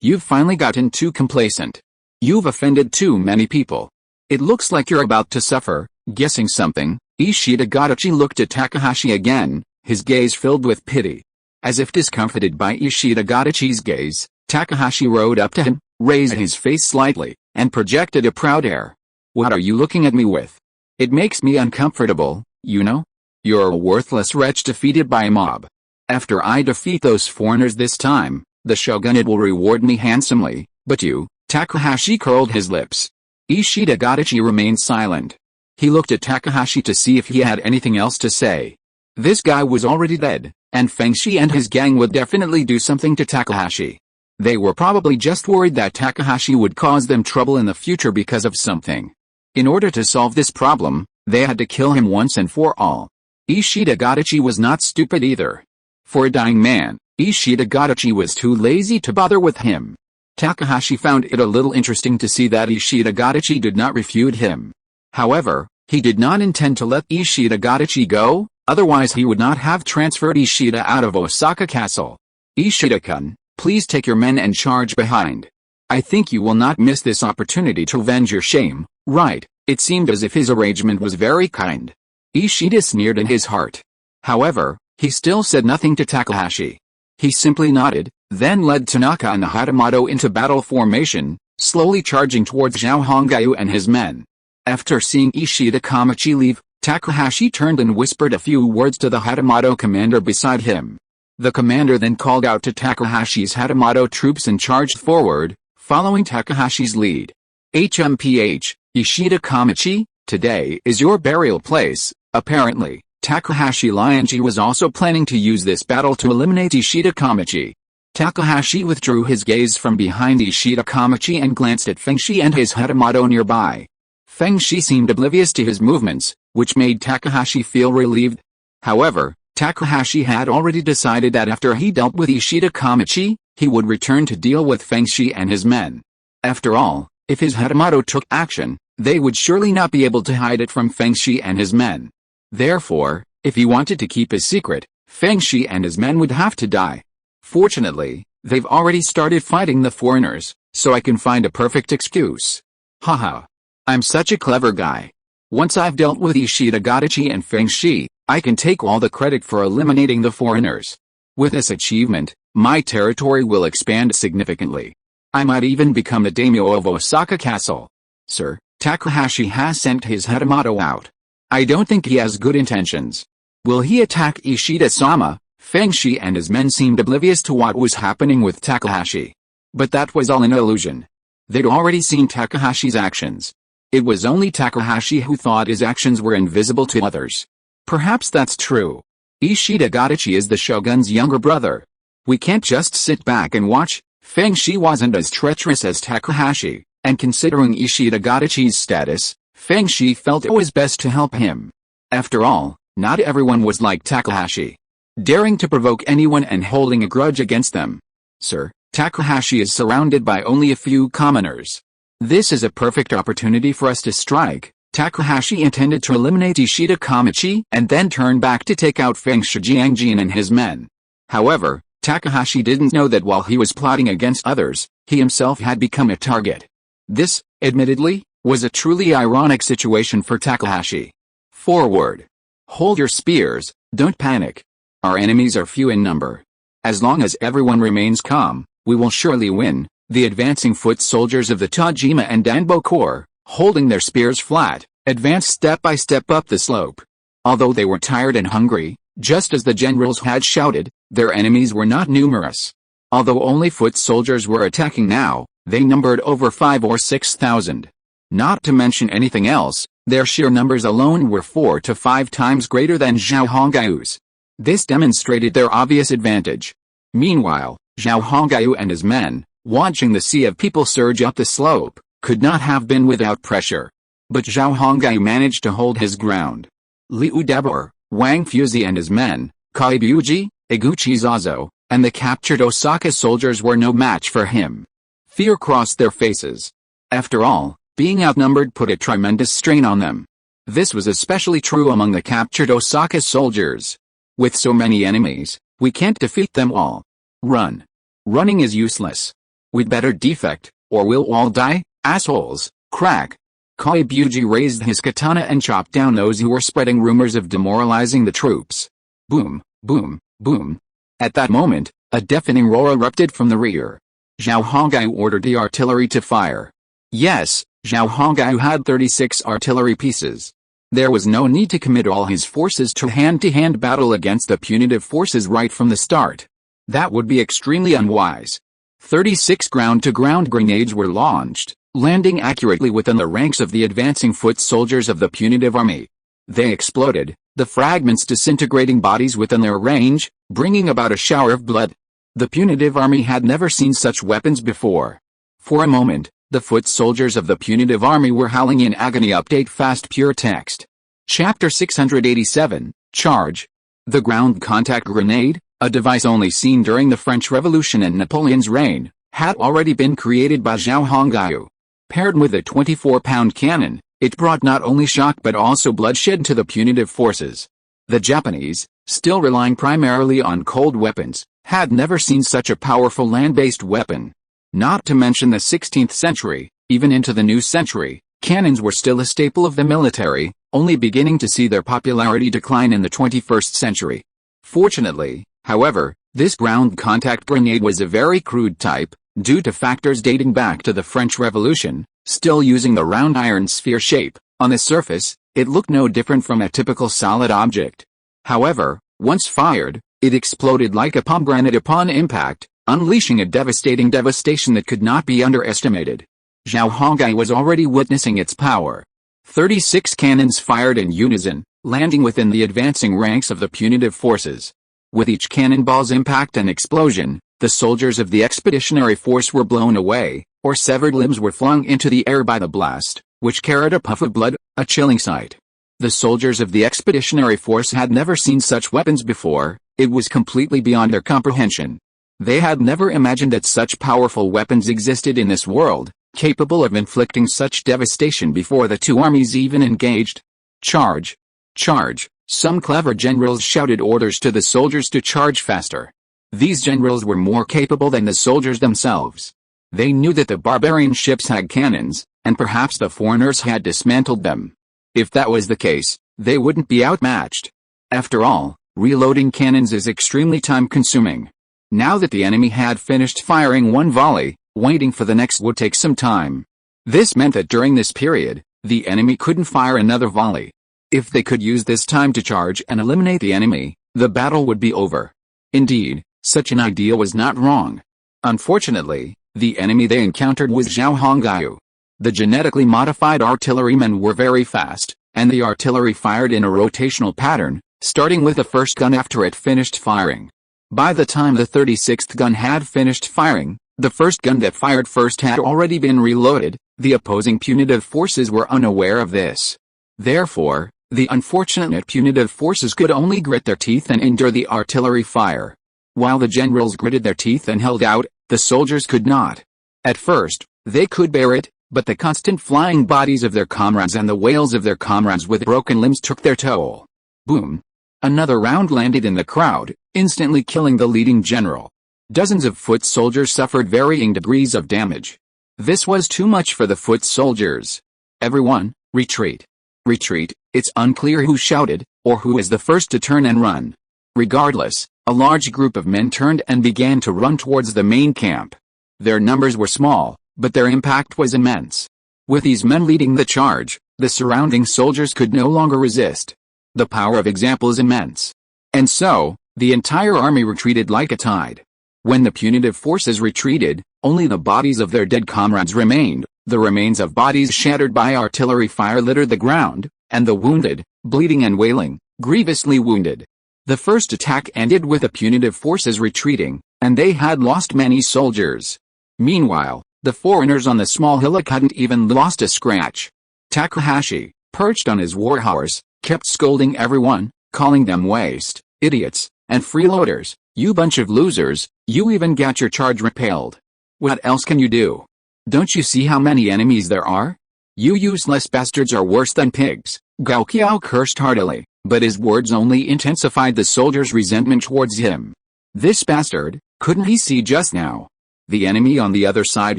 [SPEAKER 1] you've finally gotten too complacent. You've offended too many people. It looks like you're about to suffer. Guessing something, Ishida Gadachi looked at Takahashi again, his gaze filled with pity. As if discomfited by Ishida Gadachi's gaze, Takahashi rode up to him, raised his face slightly, and projected a proud air. What are you looking at me with? It makes me uncomfortable, you know? You're a worthless wretch defeated by a mob. After I defeat those foreigners this time, the shogunate will reward me handsomely, but you, Takahashi curled his lips. Ishida Gadachi remained silent. He looked at Takahashi to see if he had anything else to say. This guy was already dead, and Feng Shi and his gang would definitely do something to Takahashi. They were probably just worried that Takahashi would cause them trouble in the future because of something. In order to solve this problem, they had to kill him once and for all. Ishida Gadachi was not stupid either. For a dying man, Ishida Gadachi was too lazy to bother with him. Takahashi found it a little interesting to see that Ishida Gadachi did not refute him. However, he did not intend to let Ishida Gadachi go, otherwise he would not have transferred Ishida out of Osaka Castle. Ishida-kun, please take your men and charge behind. I think you will not miss this opportunity to avenge your shame, right? It seemed as if his arrangement was very kind. Ishida sneered in his heart. However, he still said nothing to Takahashi. He simply nodded, then led Tanaka and the Hatamoto into battle formation, slowly charging towards Zhao Hongyu and his men. After seeing Ishida Kamachi leave, Takahashi turned and whispered a few words to the Hatamoto commander beside him. The commander then called out to Takahashi's Hatamoto troops and charged forward, following Takahashi's lead. HMPH, Ishida Kamachi, today is your burial place. Apparently, Takahashi Lionji was also planning to use this battle to eliminate Ishida Kamachi. Takahashi withdrew his gaze from behind Ishida Kamachi and glanced at Fengshi and his Hatamoto nearby. Fengshi seemed oblivious to his movements, which made Takahashi feel relieved. However, Takahashi had already decided that after he dealt with Ishida Kamachi, he would return to deal with Fengshi and his men. After all, if his Hatamoto took action, they would surely not be able to hide it from Fengshi and his men. Therefore, if he wanted to keep his secret, Fengshi and his men would have to die. Fortunately, they've already started fighting the foreigners, so I can find a perfect excuse. Haha. I'm such a clever guy. Once I've dealt with Ishida Gadachi and Fengshi, I can take all the credit for eliminating the foreigners. With this achievement, my territory will expand significantly. I might even become the daimyo of Osaka Castle. Sir, Takahashi has sent his Hatamoto out. I don't think he has good intentions. Will he attack Ishida-sama? Fengshi and his men seemed oblivious to what was happening with Takahashi. But that was all an illusion. They'd already seen Takahashi's actions. It was only Takahashi who thought his actions were invisible to others. Perhaps that's true. Ishida Gadachi is the shogun's younger brother. We can't just sit back and watch. Fengshi wasn't as treacherous as Takahashi, and considering Ishida Gadachi's status, Fengshi felt it was best to help him. After all, not everyone was like Takahashi, daring to provoke anyone and holding a grudge against them. Sir, Takahashi is surrounded by only a few commoners. This is a perfect opportunity for us to strike. Takahashi intended to eliminate Ishida Kamachi and then turn back to take out Fengshi Jiangjin and his men. However, Takahashi didn't know that while he was plotting against others, he himself had become a target. This, admittedly, was a truly ironic situation for Takahashi. Forward. Hold your spears, don't panic. Our enemies are few in number. As long as everyone remains calm, we will surely win. The advancing foot soldiers of the Tajima and Danbo Corps, holding their spears flat, advanced step by step up the slope. Although they were tired and hungry, just as the generals had shouted, their enemies were not numerous. Although only foot soldiers were attacking now, they numbered over 5,000 or 6,000. Not to mention anything else, their sheer numbers alone were 4 to 5 times greater than Zhao Hongyu's. This demonstrated their obvious advantage. Meanwhile, Zhao Hongyu and his men, watching the sea of people surge up the slope, could not have been without pressure. But Zhao Hongyu managed to hold his ground. Liu Dabur, Wang Fuzi and his men, Kaibuji, Iguchi Zazo, and the captured Osaka soldiers were no match for him. Fear crossed their faces. After all, being outnumbered put a tremendous strain on them. This was especially true among the captured Osaka soldiers. With so many enemies, we can't defeat them all. Run. Running is useless. We'd better defect, or we'll all die, assholes. Crack. Kaibuji raised his katana and chopped down those who were spreading rumors of demoralizing the troops. Boom, boom, boom. At that moment, a deafening roar erupted from the rear. Zhao Hongyu ordered the artillery to fire. Yes, Zhao Hongyu had 36 artillery pieces. There was no need to commit all his forces to hand-to-hand battle against the punitive forces right from the start. That would be extremely unwise. 36 ground-to-ground grenades were launched, landing accurately within the ranks of the advancing foot soldiers of the punitive army. They exploded, the fragments disintegrating bodies within their range, bringing about a shower of blood. The punitive army had never seen such weapons before. For a moment, the foot soldiers of the punitive army were howling in agony. Update fast pure text. Chapter 687, Charge. The ground contact grenade, a device only seen during the French Revolution and Napoleon's reign, had already been created by Zhao Hongyu. Paired with a 24-pound cannon, it brought not only shock but also bloodshed to the punitive forces. The Japanese, still relying primarily on cold weapons, had never seen such a powerful land-based weapon. Not to mention the 16th century, even into the new century, cannons were still a staple of the military, only beginning to see their popularity decline in the 21st century. Fortunately, however, this ground contact grenade was a very crude type, Due to factors dating back to the French Revolution, still using the round iron sphere shape, on the surface, it looked no different from a typical solid object. However, once fired, it exploded like a pomegranate upon impact, unleashing a devastation that could not be underestimated. Zhao Hongai was already witnessing its power. 36 cannons fired in unison, landing within the advancing ranks of the punitive forces. With each cannonball's impact and explosion, the soldiers of the expeditionary force were blown away, or severed limbs were flung into the air by the blast, which carried a puff of blood, a chilling sight. The soldiers of the expeditionary force had never seen such weapons before. It was completely beyond their comprehension. They had never imagined that such powerful weapons existed in this world, capable of inflicting such devastation before the two armies even engaged. Charge! Charge! Some clever generals shouted orders to the soldiers to charge faster. These generals were more capable than the soldiers themselves. They knew that the barbarian ships had cannons, and perhaps the foreigners had dismantled them. If that was the case, they wouldn't be outmatched. After all, reloading cannons is extremely time-consuming. Now that the enemy had finished firing one volley, waiting for the next would take some time. This meant that during this period, the enemy couldn't fire another volley. If they could use this time to charge and eliminate the enemy, the battle would be over. Indeed, such an idea was not wrong. Unfortunately, the enemy they encountered was Zhao Hongai. The genetically modified artillerymen were very fast, and the artillery fired in a rotational pattern, starting with the first gun after it finished firing. By the time the 36th gun had finished firing, the first gun that fired first had already been reloaded. The opposing punitive forces were unaware of this. Therefore, the unfortunate punitive forces could only grit their teeth and endure the artillery fire. While the generals gritted their teeth and held out, the soldiers could not. At first, they could bear it, but the constant flying bodies of their comrades and the wails of their comrades with broken limbs took their toll. Boom! Another round landed in the crowd, instantly killing the leading general. Dozens of foot soldiers suffered varying degrees of damage. This was too much for the foot soldiers. Everyone, retreat. Retreat. It's unclear who shouted, or who was the first to turn and run. Regardless, a large group of men turned and began to run towards the main camp. Their numbers were small, but their impact was immense. With these men leading the charge, the surrounding soldiers could no longer resist. The power of example is immense. And so, the entire army retreated like a tide. When the punitive forces retreated, only the bodies of their dead comrades remained. The remains of bodies shattered by artillery fire littered the ground, and the wounded, bleeding and wailing, grievously wounded. The first attack ended with the punitive forces retreating, and they had lost many soldiers. Meanwhile, the foreigners on the small hillock hadn't even lost a scratch. Takahashi, perched on his warhorse, kept scolding everyone, calling them waste, idiots, and freeloaders. You bunch of losers, you even got your charge repelled. What else can you do? Don't you see how many enemies there are? You useless bastards are worse than pigs. Gao Qiao cursed heartily, but his words only intensified the soldiers' resentment towards him. This bastard, couldn't he see just now? The enemy on the other side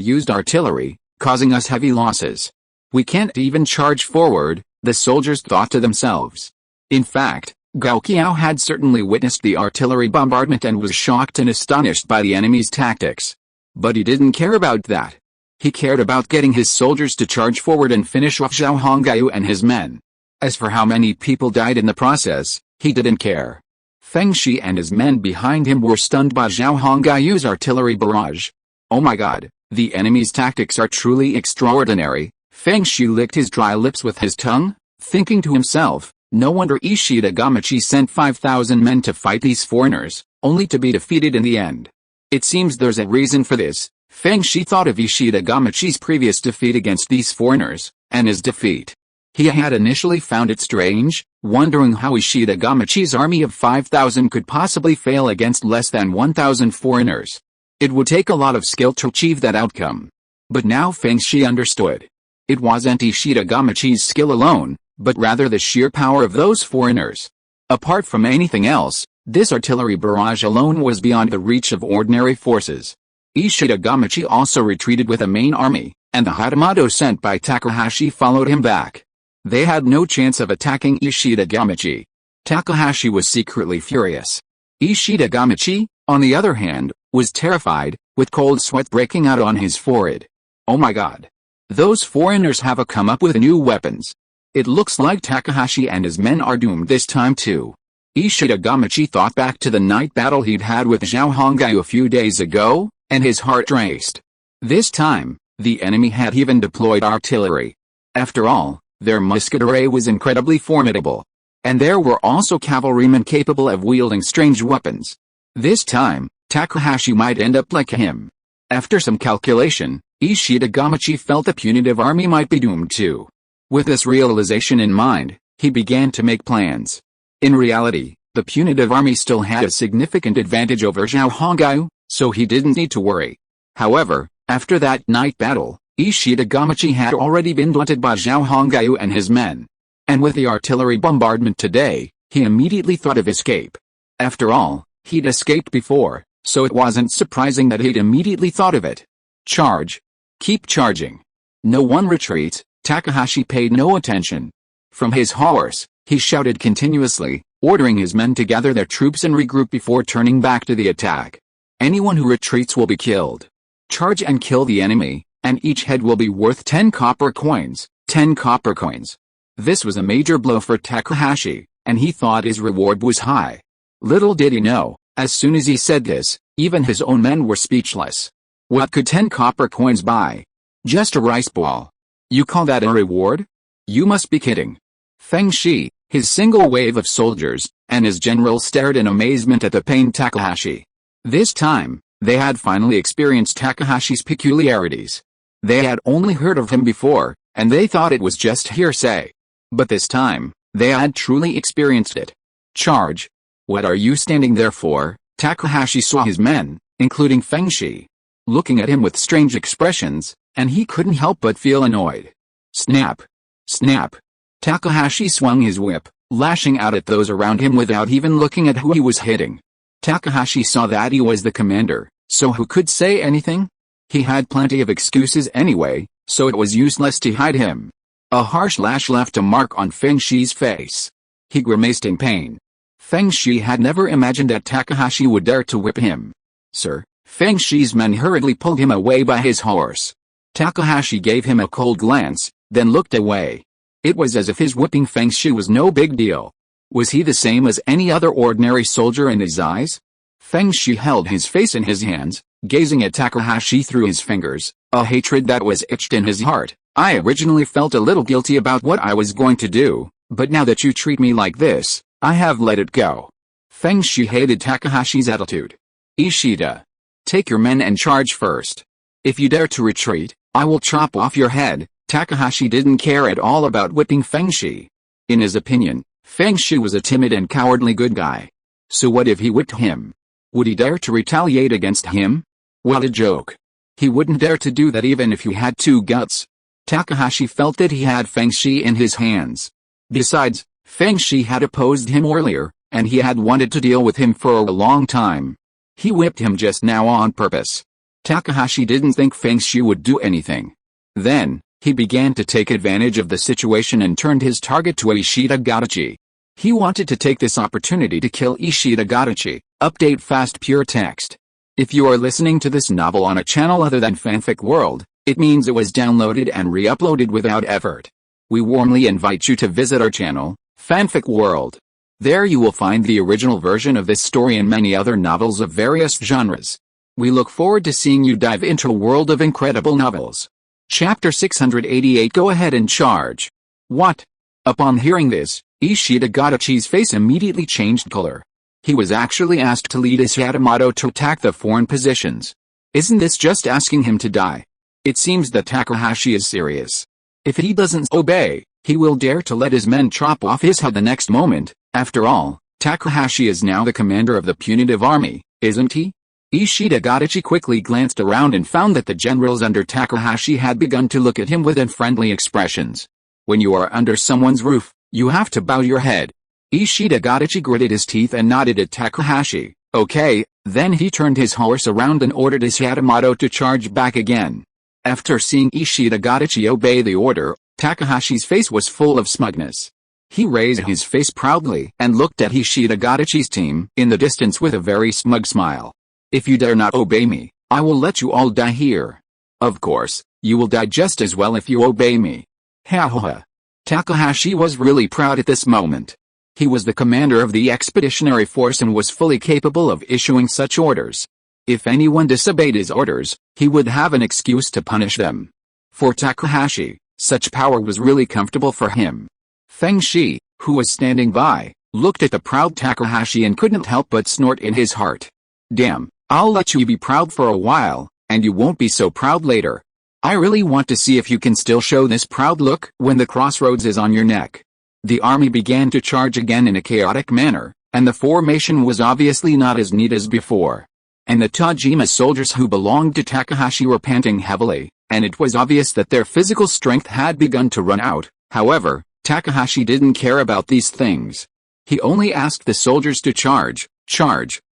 [SPEAKER 1] used artillery, causing us heavy losses. We can't even charge forward, the soldiers thought to themselves. In fact, Gao Qiao had certainly witnessed the artillery bombardment and was shocked and astonished by the enemy's tactics. But he didn't care about that. He cared about getting his soldiers to charge forward and finish off Zhao Hongai and his men. As for how many people died in the process, he didn't care. Feng Shi and his men behind him were stunned by Zhao Hongai's artillery barrage. Oh my god, the enemy's tactics are truly extraordinary. Feng Shi licked his dry lips with his tongue, thinking to himself, no wonder Ishida Gamachi sent 5,000 men to fight these foreigners, only to be defeated in the end. It seems there's a reason for this. Feng Shi thought of Ishida Gamachi's previous defeat against these foreigners, and his defeat. He had initially found it strange, wondering how Ishida Gamachi's army of 5,000 could possibly fail against less than 1,000 foreigners. It would take a lot of skill to achieve that outcome. But now Feng Shi understood. It wasn't Ishida Gamachi's skill alone, but rather the sheer power of those foreigners. Apart from anything else, this artillery barrage alone was beyond the reach of ordinary forces. Ishida Gamachi also retreated with a main army, and the Hatamoto sent by Takahashi followed him back. They had no chance of attacking Ishida Gamachi. Takahashi was secretly furious. Ishida Gamachi, on the other hand, was terrified, with cold sweat breaking out on his forehead. Oh my god. Those foreigners have come up with new weapons. It looks like Takahashi and his men are doomed this time too. Ishida Gamachi thought back to the night battle he'd had with Zhao Hongyu a few days ago, and his heart raced. This time, the enemy had even deployed artillery. After all, their musket array was incredibly formidable. And there were also cavalrymen capable of wielding strange weapons. This time, Takahashi might end up like him. After some calculation, Ishida Gamachi felt the punitive army might be doomed too. With this realization in mind, he began to make plans. In reality, the punitive army still had a significant advantage over Zhao Hongyu, so he didn't need to worry. However, after that night battle, Ishida Gamachi had already been blunted by Zhao Hongyu and his men. And with the artillery bombardment today, he immediately thought of escape. After all, he'd escaped before, so it wasn't surprising that he'd immediately thought of it. Charge. Keep charging. No one retreats. Takahashi paid no attention. From his horse, he shouted continuously, ordering his men to gather their troops and regroup before turning back to the attack. Anyone who retreats will be killed. Charge and kill the enemy, and each head will be worth 10 copper coins. 10 copper coins. This was a major blow for Takahashi, and he thought his reward was high. Little did he know, as soon as he said this, even his own men were speechless. What could 10 copper coins buy? Just a rice ball. You call that a reward? You must be kidding. Feng Shi, his single wave of soldiers, and his general stared in amazement at the pained Takahashi. This time, they had finally experienced Takahashi's peculiarities. They had only heard of him before, and they thought it was just hearsay. But this time, they had truly experienced it. Charge. What are you standing there for? Takahashi saw his men, including Feng Shi, looking at him with strange expressions, and he couldn't help but feel annoyed. Snap! Snap! Takahashi swung his whip, lashing out at those around him without even looking at who he was hitting. Takahashi saw that he was the commander, so who could say anything? He had plenty of excuses anyway, so it was useless to hide him. A harsh lash left a mark on Feng Shi's face. He grimaced in pain. Feng Shi had never imagined that Takahashi would dare to whip him. Sir, Feng Shi's men hurriedly pulled him away by his horse. Takahashi gave him a cold glance, then looked away. It was as if his whipping Feng Shi was no big deal. Was he the same as any other ordinary soldier in his eyes? Feng Shi held his face in his hands, gazing at Takahashi through his fingers, a hatred that was etched in his heart. I originally felt a little guilty about what I was going to do, but now that you treat me like this, I have let it go. Feng Shi hated Takahashi's attitude. Ishida. Take your men and charge first. If you dare to retreat, I will chop off your head. Takahashi didn't care at all about whipping Feng Shi. In his opinion, Feng Shi was a timid and cowardly good guy. So what if he whipped him? Would he dare to retaliate against him? What a joke. He wouldn't dare to do that even if he had two guts. Takahashi felt that he had Feng Shi in his hands. Besides, Feng Shi had opposed him earlier, and he had wanted to deal with him for a long time. He whipped him just now on purpose. Takahashi didn't think Feng Shi would do anything. Then, he began to take advantage of the situation and turned his target to Ishida Gadachi. He wanted to take this opportunity to kill Ishida Gadachi. Update fast pure text. If you are listening to this novel on a channel other than Fanfic World, it means it was downloaded and re-uploaded without effort. We warmly invite you to visit our channel, Fanfic World. There you will find the original version of this story and many other novels of various genres. We look forward to seeing you dive into a world of incredible novels. Chapter 688. Go ahead and charge. What? Upon hearing this, Ishida Gadachi's face immediately changed color. He was actually asked to lead his Yamato to attack the foreign positions. Isn't this just asking him to die? It seems that Takahashi is serious. If he doesn't obey, he will dare to let his men chop off his head the next moment. After all, Takahashi is now the commander of the punitive army, isn't he? Ishida Gadachi quickly glanced around and found that the generals under Takahashi had begun to look at him with unfriendly expressions. When you are under someone's roof, you have to bow your head. Ishida Gadachi gritted his teeth and nodded at Takahashi. Okay, then he turned his horse around and ordered his Yamato to charge back again. After seeing Ishida Gadachi obey the order, Takahashi's face was full of smugness. He raised his face proudly and looked at Ishida Gadachi's team in the distance with a very smug smile. If you dare not obey me, I will let you all die here. Of course, you will die just as well if you obey me. Ha ha ha. Takahashi was really proud at this moment. He was the commander of the expeditionary force and was fully capable of issuing such orders. If anyone disobeyed his orders, he would have an excuse to punish them. For Takahashi, such power was really comfortable for him. Feng Shi, who was standing by, looked at the proud Takahashi and couldn't help but snort in his heart. Damn, I'll let you be proud for a while, and you won't be so proud later. I really want to see if you can still show this proud look when the crossroads is on your neck. The army began to charge again in a chaotic manner, and the formation was obviously not as neat as before. And the Tajima soldiers who belonged to Takahashi were panting heavily, and it was obvious that their physical strength had begun to run out. However, Takahashi didn't care about these things. He only asked the soldiers to charge,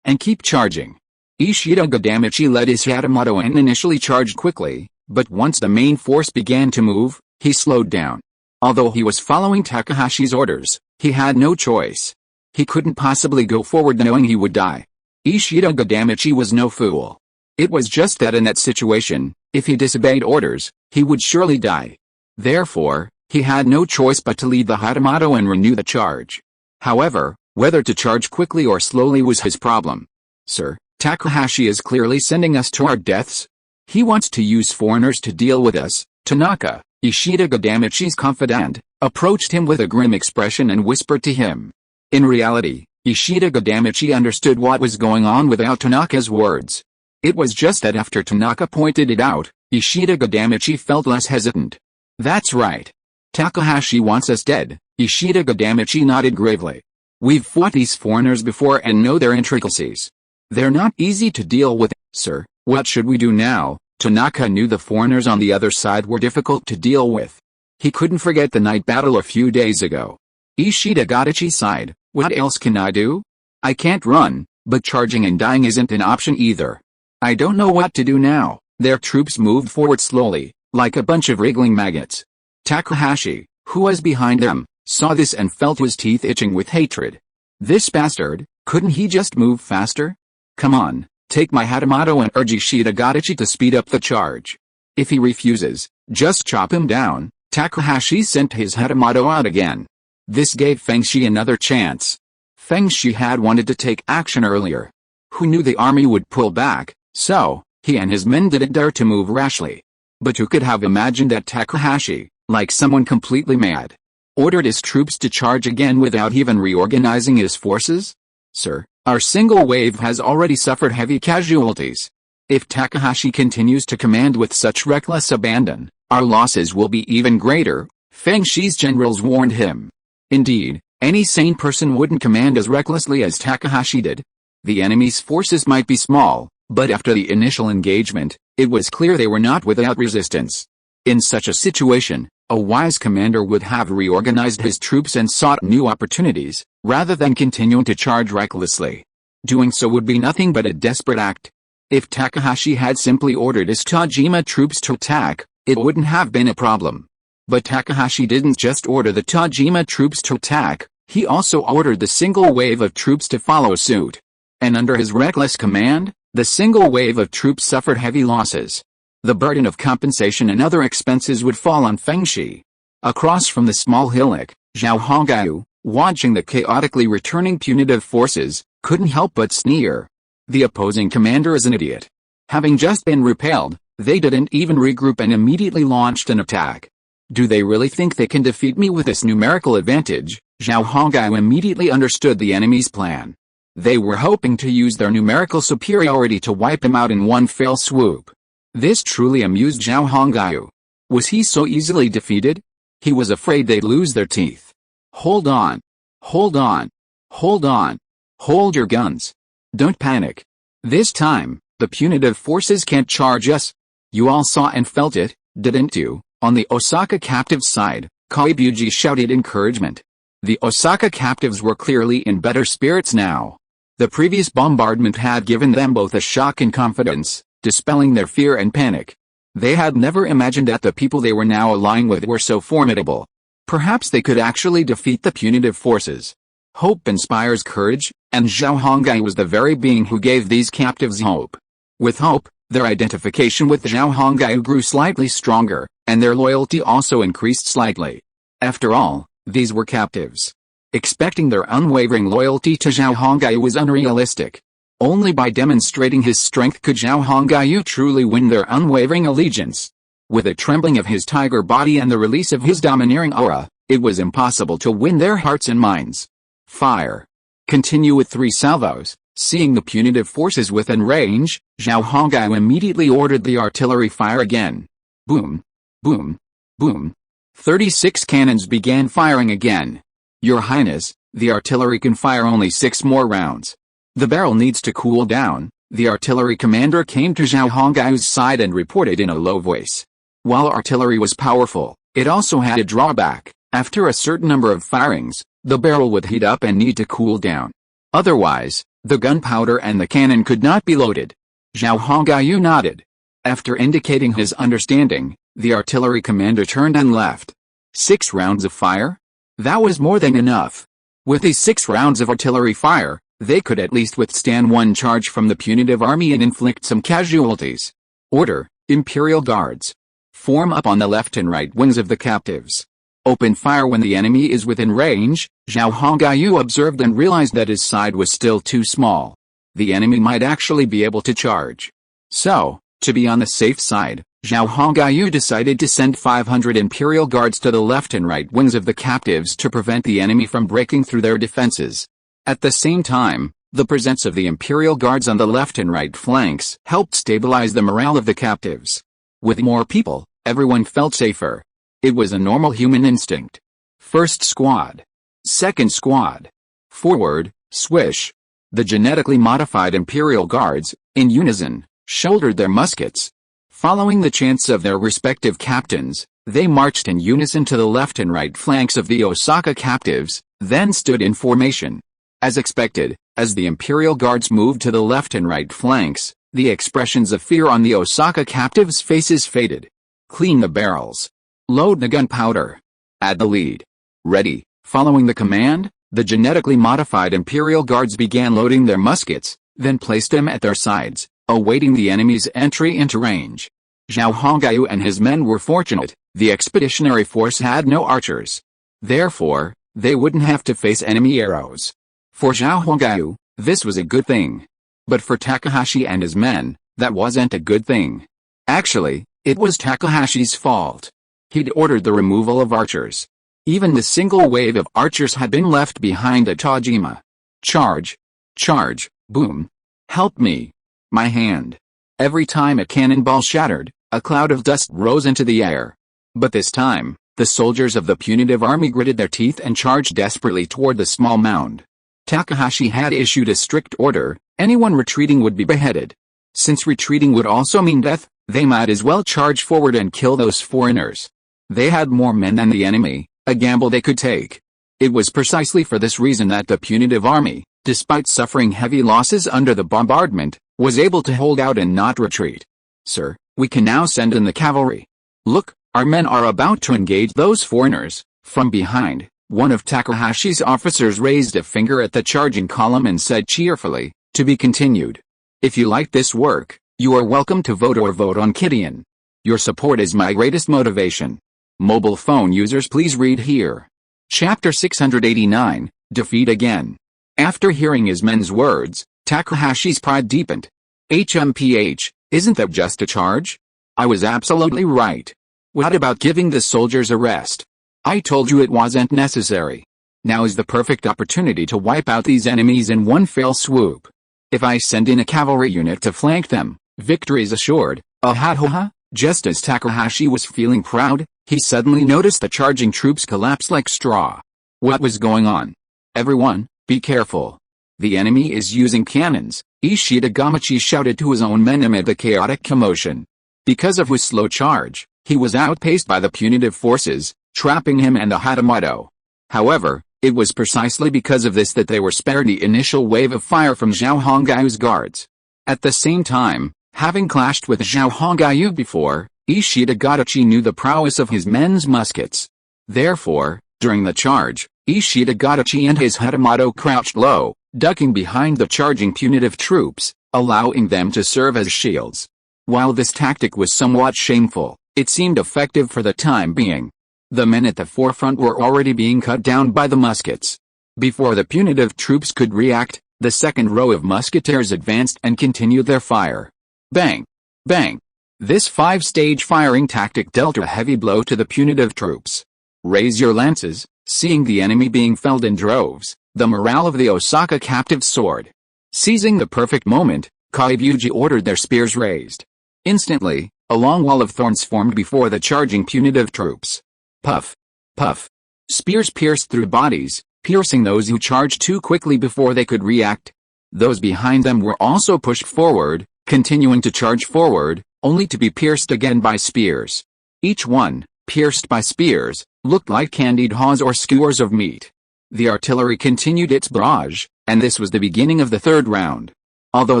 [SPEAKER 1] and keep charging. Ishida Gadamichi led his Hatamoto and initially charged quickly, but once the main force began to move, he slowed down. Although he was following Takahashi's orders, he had no choice. He couldn't possibly go forward knowing he would die. Ishida Gadamichi was no fool. It was just that in that situation, if he disobeyed orders, he would surely die. Therefore, he had no choice but to lead the Hatamoto and renew the charge. However, whether to charge quickly or slowly was his problem. Sir, Takahashi is clearly sending us to our deaths. He wants to use foreigners to deal with us. Tanaka, Ishida Gadamichi's confidant, approached him with a grim expression and whispered to him. In reality, Ishida Gadamichi understood what was going on without Tanaka's words. It was just that after Tanaka pointed it out, Ishida Gadamichi felt less hesitant. That's right. Takahashi wants us dead, Ishida Gadamichi nodded gravely. We've fought these foreigners before and know their intricacies. They're not easy to deal with, sir. What should we do now? Tanaka knew the foreigners on the other side were difficult to deal with. He couldn't forget the night battle a few days ago. Ishida Gadachi sighed. What else can I do? I can't run, but charging and dying isn't an option either. I don't know what to do now. Their troops moved forward slowly, like a bunch of wriggling maggots. Takahashi, who was behind them, saw this and felt his teeth itching with hatred. This bastard, couldn't he just move faster? Come on, take my Hatamoto and urge Ishida Gadachi to speed up the charge. If he refuses, just chop him down. Takahashi sent his Hatamoto out again. This gave Feng Shi another chance. Feng Shi had wanted to take action earlier. Who knew the army would pull back, so he and his men didn't dare to move rashly. But who could have imagined that Takahashi, like someone completely mad, ordered his troops to charge again without even reorganizing his forces? Sir, our single wave has already suffered heavy casualties. If Takahashi continues to command with such reckless abandon, our losses will be even greater, Feng Shi's generals warned him. Indeed, any sane person wouldn't command as recklessly as Takahashi did. The enemy's forces might be small, but after the initial engagement, it was clear they were not without resistance. In such a situation, a wise commander would have reorganized his troops and sought new opportunities, rather than continuing to charge recklessly. Doing so would be nothing but a desperate act. If Takahashi had simply ordered his Tajima troops to attack, it wouldn't have been a problem. But Takahashi didn't just order the Tajima troops to attack, he also ordered the single wave of troops to follow suit. And under his reckless command, the single wave of troops suffered heavy losses. The burden of compensation and other expenses would fall on Feng Shi. Across from the small hillock, Zhao Hongyu, watching the chaotically returning punitive forces, couldn't help but sneer. The opposing commander is an idiot. Having just been repelled, they didn't even regroup and immediately launched an attack. Do they really think they can defeat me with this numerical advantage? Zhao Hongyu immediately understood the enemy's plan. They were hoping to use their numerical superiority to wipe him out in one fell swoop. This truly amused Zhao Hongyu. Was he so easily defeated? He was afraid they'd lose their teeth. Hold on. Hold on. Hold on. Hold your guns. Don't panic. This time, the punitive forces can't charge us. You all saw and felt it, didn't you? On the Osaka captives' side, Koibuji shouted encouragement. The Osaka captives were clearly in better spirits now. The previous bombardment had given them both a shock and confidence, dispelling their fear and panic. They had never imagined that the people they were now allying with were so formidable. Perhaps they could actually defeat the punitive forces. Hope inspires courage, And Zhao Hongai was the very being who gave these captives hope. With hope, their identification with Zhao Hongai grew slightly stronger, and their loyalty also increased slightly. After all, these were captives. Expecting their unwavering loyalty to Zhao Hongai was unrealistic. Only by demonstrating his strength could Zhao Hongai truly win their unwavering allegiance. With a trembling of his tiger body and the release of his domineering aura, it was impossible to win their hearts and minds. Fire. Continue with 3 salvos. Seeing the punitive forces within range, Zhao Hongai immediately ordered the artillery fire again. Boom. Boom. Boom. 36 cannons began firing again. Your Highness, the artillery can fire only 6 more rounds. The barrel needs to cool down. The artillery commander came to Zhao Hongai's side and reported in a low voice. While artillery was powerful, it also had a drawback. After a certain number of firings, the barrel would heat up and need to cool down. Otherwise, the gunpowder and the cannon could not be loaded. Zhao Hongai nodded. After indicating his understanding, the artillery commander turned and left. 6 rounds of fire? That was more than enough. With these 6 rounds of artillery fire, they could at least withstand one charge from the punitive army and inflict some casualties. Order, Imperial Guards. Form up on the left and right wings of the captives. Open fire when the enemy is within range. Zhao Hongai observed and realized that his side was still too small. The enemy might actually be able to charge. So, to be on the safe side, Zhao Hongai decided to send 500 Imperial Guards to the left and right wings of the captives to prevent the enemy from breaking through their defenses. At the same time, the presence of the Imperial Guards on the left and right flanks helped stabilize the morale of the captives. With more people, everyone felt safer. It was a normal human instinct. First squad. Second squad. Forward, swish. The genetically modified Imperial Guards, in unison, shouldered their muskets. Following the chants of their respective captains, they marched in unison to the left and right flanks of the Osaka captives, then stood in formation. As expected, as the Imperial Guards moved to the left and right flanks, the expressions of fear on the Osaka captives' faces faded. Clean the barrels. Load the gunpowder. Add the lead. Ready. Following the command, the genetically modified Imperial Guards began loading their muskets, then placed them at their sides, awaiting the enemy's entry into range. Zhao Hongai and his men were fortunate. The expeditionary force had no archers. Therefore, they wouldn't have to face enemy arrows. For Zhao Hongai, this was a good thing. But for Takahashi and his men, that wasn't a good thing. Actually, it was Takahashi's fault. He'd ordered the removal of archers. Even the single wave of archers had been left behind at Tajima. Charge. Charge. Boom. Help me. My hand. Every time a cannonball shattered, a cloud of dust rose into the air. But this time, the soldiers of the punitive army gritted their teeth and charged desperately toward the small mound. Takahashi had issued a strict order: anyone retreating would be beheaded. Since retreating would also mean death, they might as well charge forward and kill those foreigners. They had more men than the enemy, a gamble they could take. It was precisely for this reason that the punitive army, despite suffering heavy losses under the bombardment, was able to hold out and not retreat. Sir, we can now send in the cavalry. Look, our men are about to engage those foreigners. From behind, one of Takahashi's officers raised a finger at the charging column and said cheerfully, "To be continued. If you like this work, you are welcome to vote on Kidian. Your support is my greatest motivation." Mobile phone users, please read here. Chapter 689, Defeat Again. After hearing his men's words, Takahashi's pride deepened. HMPH, isn't that just a charge? I was absolutely right. What about giving the soldiers a rest? I told you it wasn't necessary. Now is the perfect opportunity to wipe out these enemies in one fell swoop. If I send in a cavalry unit to flank them, victory's assured. Ahaha. Just as Takahashi was feeling proud, he suddenly noticed the charging troops collapse like straw. What was going on? Everyone, be careful. The enemy is using cannons, Ishida Gamachi shouted to his own men amid the chaotic commotion. Because of his slow charge, he was outpaced by the punitive forces, trapping him and the Hatamoto. However, it was precisely because of this that they were spared the initial wave of fire from Zhao Hongai's guards. At the same time, having clashed with Zhao Hongai before, Ishida Gadachi knew the prowess of his men's muskets. Therefore, during the charge, Ishida Gadachi and his Hatamoto crouched low, ducking behind the charging punitive troops, allowing them to serve as shields. While this tactic was somewhat shameful, it seemed effective for the time being. The men at the forefront were already being cut down by the muskets. Before the punitive troops could react, the second row of musketeers advanced and continued their fire. Bang! Bang! This five-stage firing tactic dealt a heavy blow to the punitive troops. Raise your lances. Seeing the enemy being felled in droves, the morale of the Osaka captives soared. Seizing the perfect moment, Kaibuji ordered their spears raised. Instantly, a long wall of thorns formed before the charging punitive troops. Puff! Puff! Spears pierced through bodies, piercing those who charged too quickly before they could react. Those behind them were also pushed forward, continuing to charge forward, only to be pierced again by spears. Each one, pierced by spears, looked like candied haws or skewers of meat. The artillery continued its barrage, and this was the beginning of the third round. Although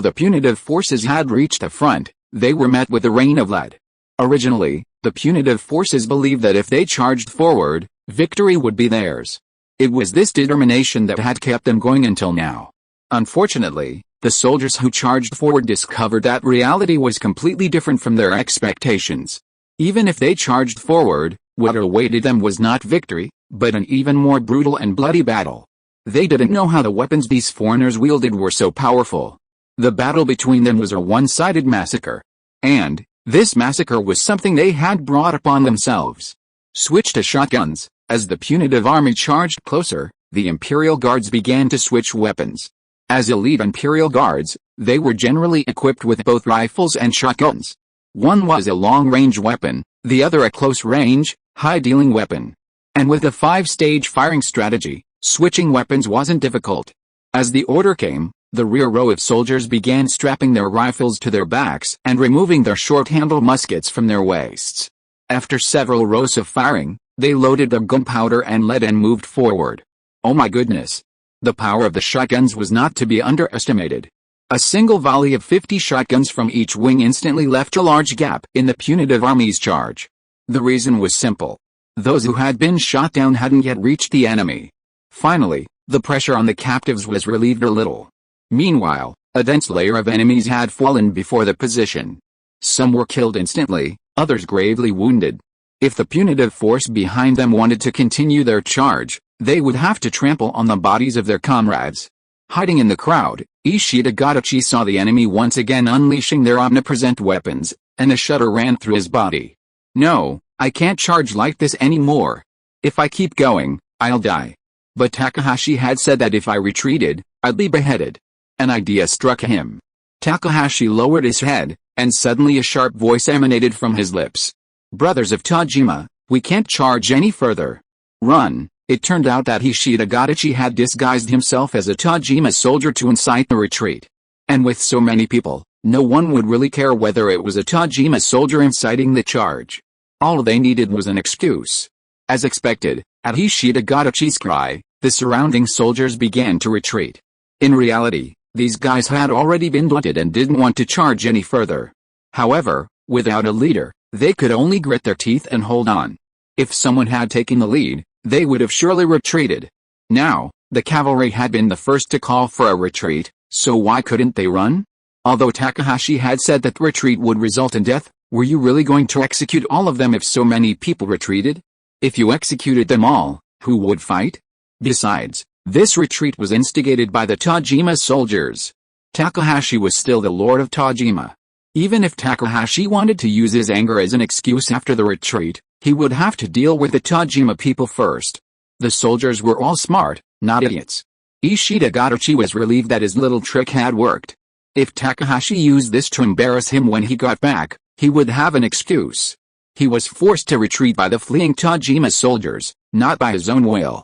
[SPEAKER 1] the punitive forces had reached the front, they were met with a rain of lead. Originally, the punitive forces believed that if they charged forward, victory would be theirs. It was this determination that had kept them going until now. Unfortunately, the soldiers who charged forward discovered that reality was completely different from their expectations. Even if they charged forward, what awaited them was not victory, but an even more brutal and bloody battle. They didn't know how the weapons these foreigners wielded were so powerful. The battle between them was a one-sided massacre. And, this massacre was something they had brought upon themselves. Switch to shotguns. As the punitive army charged closer, the Imperial Guards began to switch weapons. As elite Imperial Guards, they were generally equipped with both rifles and shotguns. One was a long-range weapon, the other a close-range, high-dealing weapon. And with the five-stage firing strategy, switching weapons wasn't difficult. As the order came, the rear row of soldiers began strapping their rifles to their backs and removing their short-handled muskets from their waists. After several rows of firing, they loaded their gunpowder and lead and moved forward. Oh my goodness! The power of the shotguns was not to be underestimated. A single volley of 50 shotguns from each wing instantly left a large gap in the punitive army's charge. The reason was simple. Those who had been shot down hadn't yet reached the enemy. Finally, the pressure on the captives was relieved a little. Meanwhile, a dense layer of enemies had fallen before the position. Some were killed instantly, others gravely wounded. If the punitive force behind them wanted to continue their charge, they would have to trample on the bodies of their comrades. Hiding in the crowd, Ishida Gadachi saw the enemy once again unleashing their omnipresent weapons, and a shudder ran through his body. No, I can't charge like this anymore. If I keep going, I'll die. But Takahashi had said that if I retreated, I'd be beheaded. An idea struck him. Takahashi lowered his head, and suddenly a sharp voice emanated from his lips. Brothers of Tajima, we can't charge any further. Run! It turned out that Ishida Gadachi had disguised himself as a Tajima soldier to incite the retreat. And with so many people, no one would really care whether it was a Tajima soldier inciting the charge. All they needed was an excuse. As expected, at Ishida Gadachi's cry, the surrounding soldiers began to retreat. In reality, these guys had already been blunted and didn't want to charge any further. However, without a leader, they could only grit their teeth and hold on. If someone had taken the lead, they would have surely retreated. Now, the cavalry had been the first to call for a retreat, so why couldn't they run? Although Takahashi had said that retreat would result in death, were you really going to execute all of them if so many people retreated? If you executed them all, who would fight? Besides, this retreat was instigated by the Tajima soldiers. Takahashi was still the lord of Tajima. Even if Takahashi wanted to use his anger as an excuse after the retreat, he would have to deal with the Tajima people first. The soldiers were all smart, not idiots. Ishida Gadachi was relieved that his little trick had worked. If Takahashi used this to embarrass him when he got back, he would have an excuse. He was forced to retreat by the fleeing Tajima soldiers, not by his own will.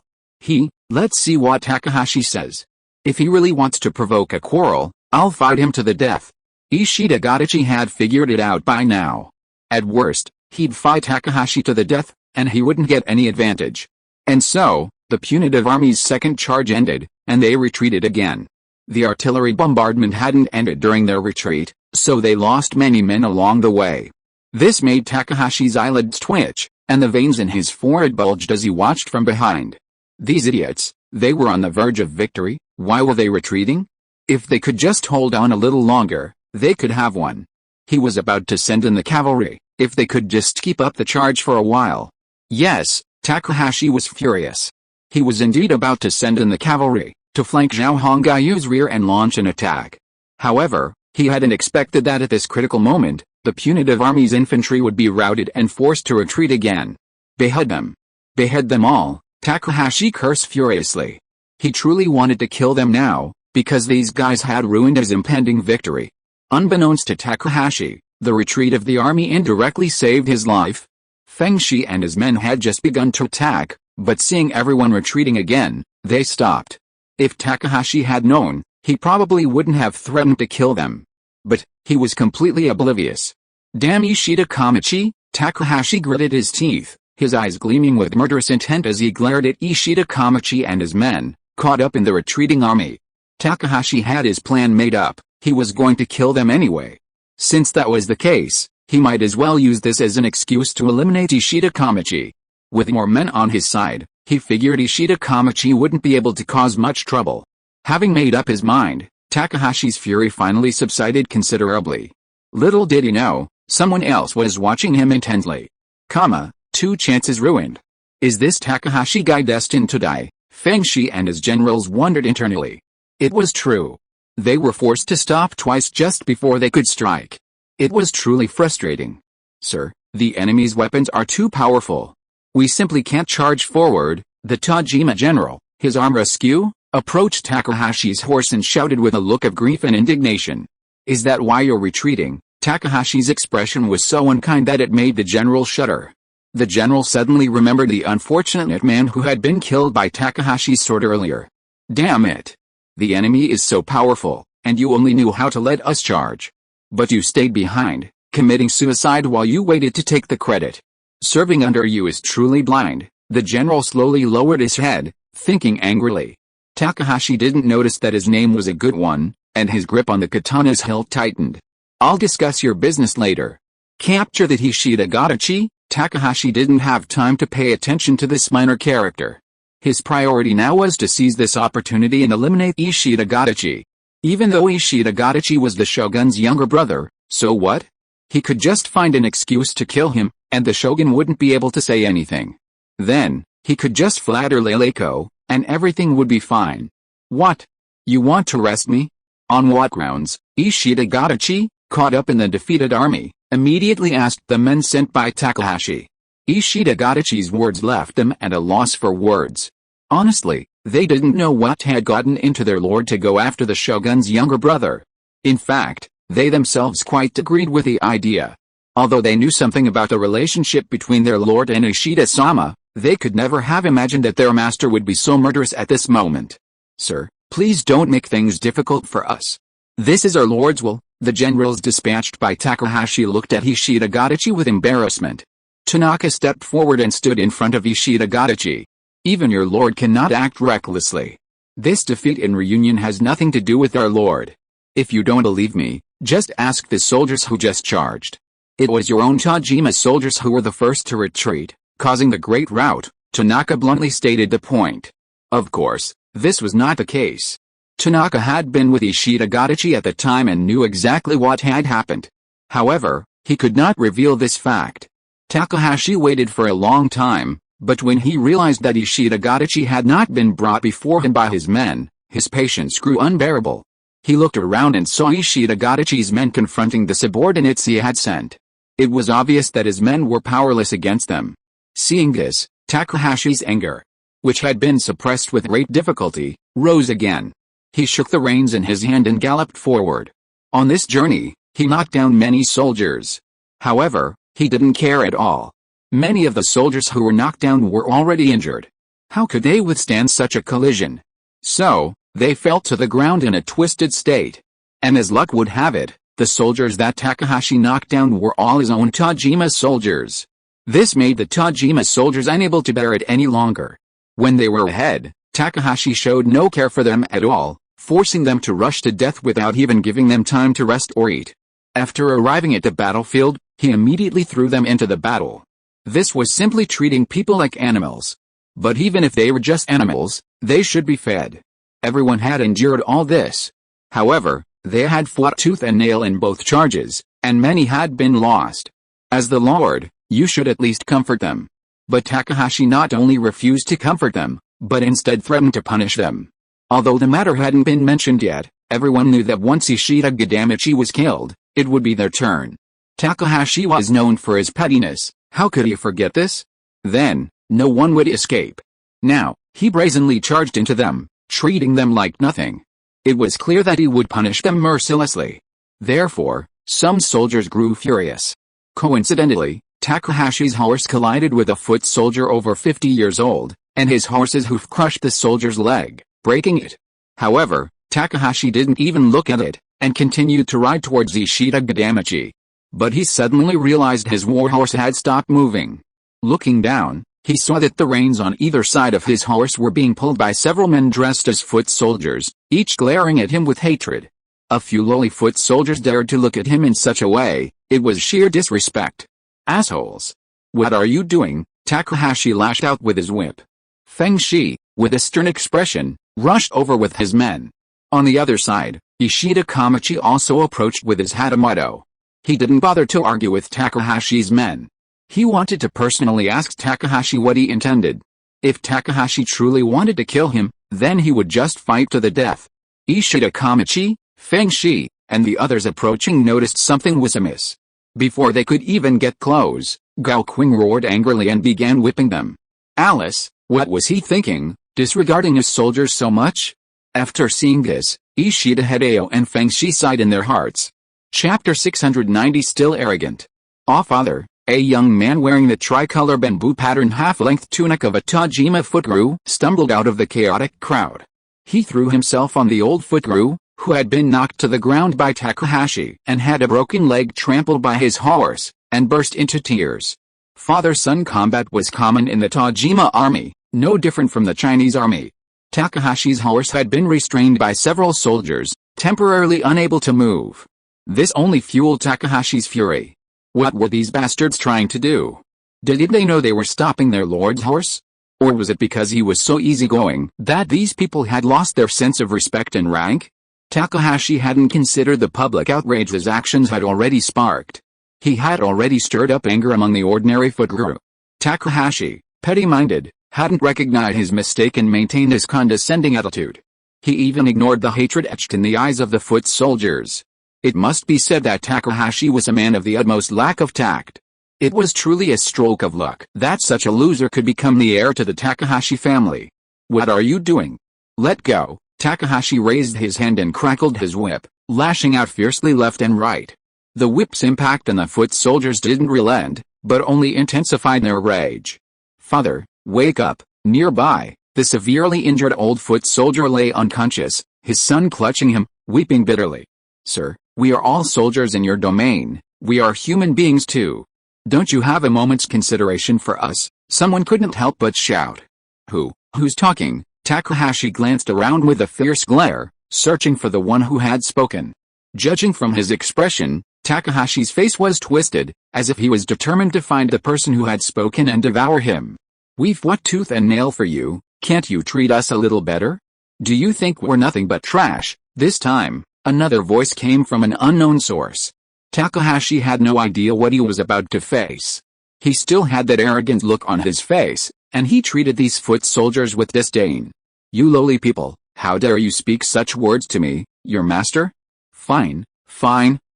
[SPEAKER 1] Let's see what Takahashi says. If he really wants to provoke a quarrel, I'll fight him to the death. Ishida Gadachi had figured it out by now. At worst, he'd fight Takahashi to the death, and he wouldn't get any advantage. And so, the punitive army's second charge ended, and they retreated again. The artillery bombardment hadn't ended during their retreat, so they lost many men along the way. This made Takahashi's eyelids twitch, and the veins in his forehead bulged as he watched from behind. These idiots, they were on the verge of victory. Why were they retreating? If they could just hold on a little longer, they could have won. He was about to send in the cavalry, if they could just keep up the charge for a while. Yes, Takahashi was furious. He was indeed about to send in the cavalry, to flank Zhao Hongayu's rear and launch an attack. However, he hadn't expected that at this critical moment, the punitive army's infantry would be routed and forced to retreat again. Behead them. Behead them all, Takahashi cursed furiously. He truly wanted to kill them now, because these guys had ruined his impending victory. Unbeknownst to Takahashi, the retreat of the army indirectly saved his life. Feng Shi and his men had just begun to attack, but seeing everyone retreating again, they stopped. If Takahashi had known, he probably wouldn't have threatened to kill them. But, he was completely oblivious. Damn Ishida Kamachi, Takahashi gritted his teeth, his eyes gleaming with murderous intent as he glared at Ishida Kamachi and his men, caught up in the retreating army. Takahashi had his plan made up, he was going to kill them anyway. Since that was the case, he might as well use this as an excuse to eliminate Ishida Kamachi. With more men on his side, he figured Ishida Kamachi wouldn't be able to cause much trouble. Having made up his mind, Takahashi's fury finally subsided considerably. Little did he know, someone else was watching him intently. 2 chances ruined. Is this Takahashi guy destined to die? Feng Shi and his generals wondered internally. It was true. They were forced to stop twice just before they could strike. It was truly frustrating. Sir, the enemy's weapons are too powerful. We simply can't charge forward. The Tajima general, his armor askew, approached Takahashi's horse and shouted with a look of grief and indignation. Is that why you're retreating? Takahashi's expression was so unkind that it made the general shudder. The general suddenly remembered the unfortunate man who had been killed by Takahashi's sword earlier. Damn it! The enemy is so powerful, and you only knew how to let us charge. But you stayed behind, committing suicide while you waited to take the credit. Serving under you is truly blind. The general slowly lowered his head, thinking angrily. Takahashi didn't notice that his name was a good one, and his grip on the katana's hilt tightened. I'll discuss your business later. Capture that Ishida Gadachi? Takahashi didn't have time to pay attention to this minor character. His priority now was to seize this opportunity and eliminate Ishida Gadachi. Even though Ishida Gadachi was the shogun's younger brother, so what? He could just find an excuse to kill him, and the shogun wouldn't be able to say anything. Then, he could just flatter Leileko, and everything would be fine. What? You want to arrest me? On what grounds? Ishida Gadachi, caught up in the defeated army, immediately asked the men sent by Takahashi. Ishida Gadachi's words left them at a loss for words. Honestly, they didn't know what had gotten into their lord to go after the shogun's younger brother. In fact, they themselves quite agreed with the idea. Although they knew something about the relationship between their lord and Ishida-sama, they could never have imagined that their master would be so murderous at this moment. Sir, please don't make things difficult for us. This is our lord's will. The generals dispatched by Takahashi looked at Ishida Gadachi with embarrassment. Tanaka stepped forward and stood in front of Ishida Gadachi. Even your lord cannot act recklessly. This defeat in reunion has nothing to do with our lord. If you don't believe me, just ask the soldiers who just charged. It was your own Tajima soldiers who were the first to retreat, causing the great rout. Tanaka bluntly stated the point. Of course, this was not the case. Tanaka had been with Ishida Gadachi at the time and knew exactly what had happened. However, he could not reveal this fact. Takahashi waited for a long time, but when he realized that Ishida Gadachi had not been brought before him by his men, his patience grew unbearable. He looked around and saw Ishida Gadachi's men confronting the subordinates he had sent. It was obvious that his men were powerless against them. Seeing this, Takahashi's anger, which had been suppressed with great difficulty, rose again. He shook the reins in his hand and galloped forward. On this journey, he knocked down many soldiers. However, he didn't care at all. Many of the soldiers who were knocked down were already injured. How could they withstand such a collision? So, they fell to the ground in a twisted state. And as luck would have it, the soldiers that Takahashi knocked down were all his own Tajima soldiers. This made the Tajima soldiers unable to bear it any longer. When they were ahead, Takahashi showed no care for them at all, forcing them to rush to death without even giving them time to rest or eat. After arriving at the battlefield, he immediately threw them into the battle. This was simply treating people like animals. But even if they were just animals, they should be fed. Everyone had endured all this. However, they had fought tooth and nail in both charges, and many had been lost. As the Lord, you should at least comfort them. But Takahashi not only refused to comfort them, but instead threatened to punish them. Although the matter hadn't been mentioned yet, everyone knew that once Ishida Gadamichi was killed, it would be their turn. Takahashi was known for his pettiness. How could he forget this? Then, no one would escape. Now, he brazenly charged into them, treating them like nothing. It was clear that he would punish them mercilessly. Therefore, some soldiers grew furious. Coincidentally, Takahashi's horse collided with a foot soldier over 50 years old, and his horse's hoof crushed the soldier's leg, breaking it. However, Takahashi didn't even look at it, and continued to ride towards Ishida Gadamichi. But he suddenly realized his warhorse had stopped moving. Looking down, he saw that the reins on either side of his horse were being pulled by several men dressed as foot soldiers, each glaring at him with hatred. A few lowly foot soldiers dared to look at him in such a way. It was sheer disrespect. Assholes! What are you doing? Takahashi lashed out with his whip. Feng Shi, with a stern expression, rushed over with his men. On the other side, Ishida Kamachi also approached with his Hatamoto. He didn't bother to argue with Takahashi's men. He wanted to personally ask Takahashi what he intended. If Takahashi truly wanted to kill him, then he would just fight to the death. Ishida Kamachi, Feng Shi, and the others approaching noticed something was amiss. Before they could even get close, Gao Qing roared angrily and began whipping them. Alice, what was he thinking, disregarding his soldiers so much? After seeing this, Ishida Hideo and Feng Shi sighed in their hearts. Chapter 690 Still Arrogant. Father, a young man wearing the tricolor bamboo pattern half-length tunic of a Tajima footguru, stumbled out of the chaotic crowd. He threw himself on the old footguru, who had been knocked to the ground by Takahashi and had a broken leg trampled by his horse, and burst into tears. Father-son combat was common in the Tajima army, no different from the Chinese army. Takahashi's horse had been restrained by several soldiers, temporarily unable to move. This only fueled Takahashi's fury. What were these bastards trying to do? Did they know they were stopping their lord's horse? Or was it because he was so easygoing that these people had lost their sense of respect and rank? Takahashi hadn't considered the public outrage his actions had already sparked. He had already stirred up anger among the ordinary footguru. Takahashi, petty-minded, hadn't recognized his mistake and maintained his condescending attitude. He even ignored the hatred etched in the eyes of the foot soldiers. It must be said that Takahashi was a man of the utmost lack of tact. It was truly a stroke of luck that such a loser could become the heir to the Takahashi family. What are you doing? Let go. Takahashi raised his hand and crackled his whip, lashing out fiercely left and right. The whip's impact on the foot soldiers didn't relent, but only intensified their rage. Father, wake up. Nearby, the severely injured old foot soldier lay unconscious, his son clutching him, weeping bitterly. Sir, we are all soldiers in your domain, we are human beings too. Don't you have a moment's consideration for us? Someone couldn't help but shout. Who's talking? Takahashi glanced around with a fierce glare, searching for the one who had spoken. Judging from his expression, Takahashi's face was twisted, as if he was determined to find the person who had spoken and devour him. We've fought tooth and nail for you, can't you treat us a little better? Do you think we're nothing but trash? This time, another voice came from an unknown source. Takahashi had no idea what he was about to face. He still had that arrogant look on his face, and he treated these foot soldiers with disdain. You lowly people, how dare you speak such words to me, your master? Fine,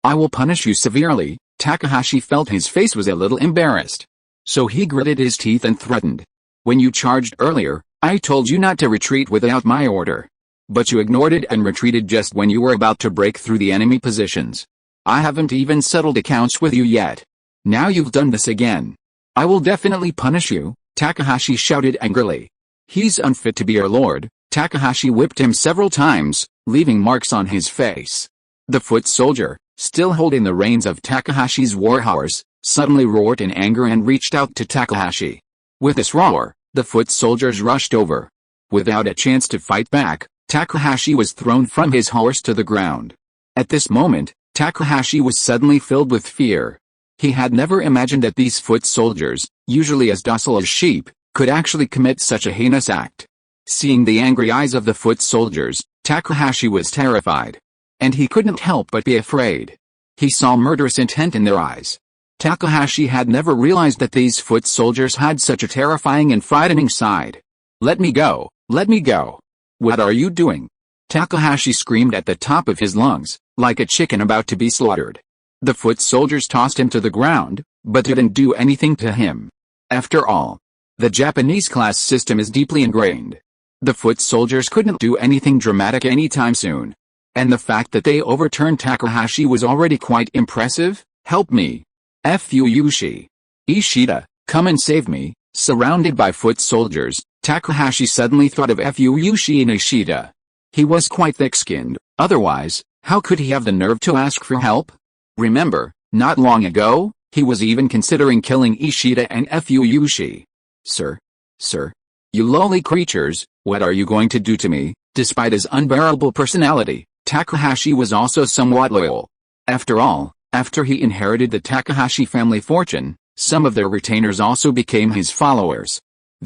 [SPEAKER 1] I will punish you severely. Takahashi felt his face was a little embarrassed. So he gritted his teeth and threatened. When you charged earlier, I told you not to retreat without my order. But you ignored it and retreated just when you were about to break through the enemy positions. I haven't even settled accounts with you yet. Now you've done this again. I will definitely punish you, Takahashi shouted angrily. He's unfit to be your lord. Takahashi whipped him several times, leaving marks on his face. The foot soldier, still holding the reins of Takahashi's warhorse, suddenly roared in anger and reached out to Takahashi. With this roar, the foot soldiers rushed over. Without a chance to fight back, Takahashi was thrown from his horse to the ground. At this moment, Takahashi was suddenly filled with fear. He had never imagined that these foot soldiers, usually as docile as sheep, could actually commit such a heinous act. Seeing the angry eyes of the foot soldiers, Takahashi was terrified. And he couldn't help but be afraid. He saw murderous intent in their eyes. Takahashi had never realized that these foot soldiers had such a terrifying and frightening side. "Let me go! Let me go! What are you doing?" Takahashi screamed at the top of his lungs, like a chicken about to be slaughtered. The foot soldiers tossed him to the ground, but didn't do anything to him. After all, the Japanese class system is deeply ingrained. The foot soldiers couldn't do anything dramatic anytime soon. And the fact that they overturned Takahashi was already quite impressive. "Help me! Fuushi! Ishida, come and save me!" Surrounded by foot soldiers, Takahashi suddenly thought of Fuushi and Ishida. He was quite thick-skinned, otherwise, how could he have the nerve to ask for help? Remember, not long ago, he was even considering killing Ishida and Fuushi. Sir, you lowly creatures, what are you going to do to me?" Despite his unbearable personality, Takahashi was also somewhat loyal. After all, after he inherited the Takahashi family fortune, some of their retainers also became his followers.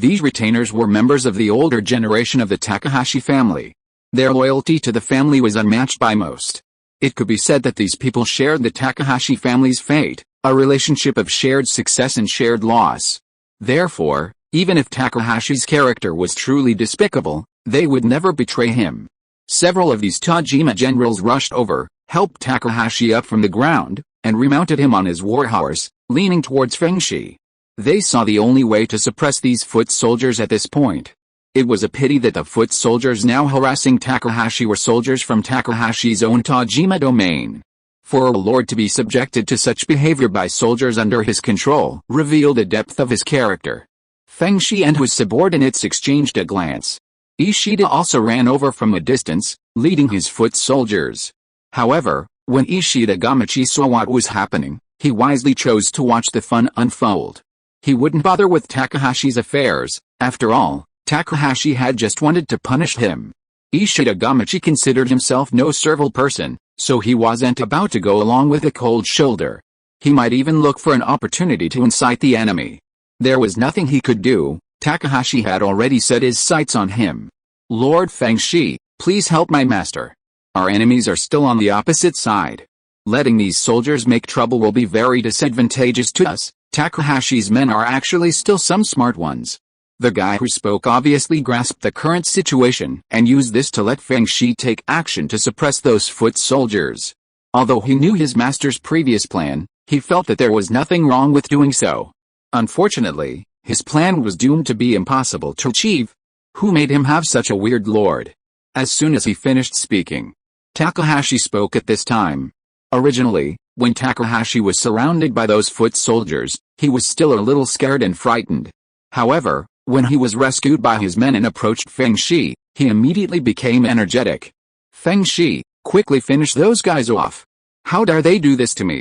[SPEAKER 1] These retainers were members of the older generation of the Takahashi family. Their loyalty to the family was unmatched by most. It could be said that these people shared the Takahashi family's fate, a relationship of shared success and shared loss. Therefore, even if Takahashi's character was truly despicable, they would never betray him. Several of these Tajima generals rushed over, helped Takahashi up from the ground, and remounted him on his warhorse, leaning towards Fengshi. They saw the only way to suppress these foot soldiers at this point. It was a pity that the foot soldiers now harassing Takahashi were soldiers from Takahashi's own Tajima domain. For a lord to be subjected to such behavior by soldiers under his control revealed the depth of his character. Fengshi and his subordinates exchanged a glance. Ishida also ran over from a distance, leading his foot soldiers. However, when Ishida Gamachi saw what was happening, he wisely chose to watch the fun unfold. He wouldn't bother with Takahashi's affairs. After all, Takahashi had just wanted to punish him. Ishida Gamachi considered himself no servile person, so he wasn't about to go along with a cold shoulder. He might even look for an opportunity to incite the enemy. There was nothing he could do. Takahashi had already set his sights on him. "Lord Fengshi, please help my master. Our enemies are still on the opposite side. Letting these soldiers make trouble will be very disadvantageous to us. Takahashi's men are actually still some smart ones." The guy who spoke obviously grasped the current situation and used this to let Fengshi take action to suppress those foot soldiers. Although he knew his master's previous plan, he felt that there was nothing wrong with doing so. Unfortunately, his plan was doomed to be impossible to achieve. Who made him have such a weird lord? As soon as he finished speaking, Takahashi spoke at this time. Originally, when Takahashi was surrounded by those foot soldiers, he was still a little scared and frightened. However, when he was rescued by his men and approached Fengshi, he immediately became energetic. "Fengshi, quickly finish those guys off. How dare they do this to me?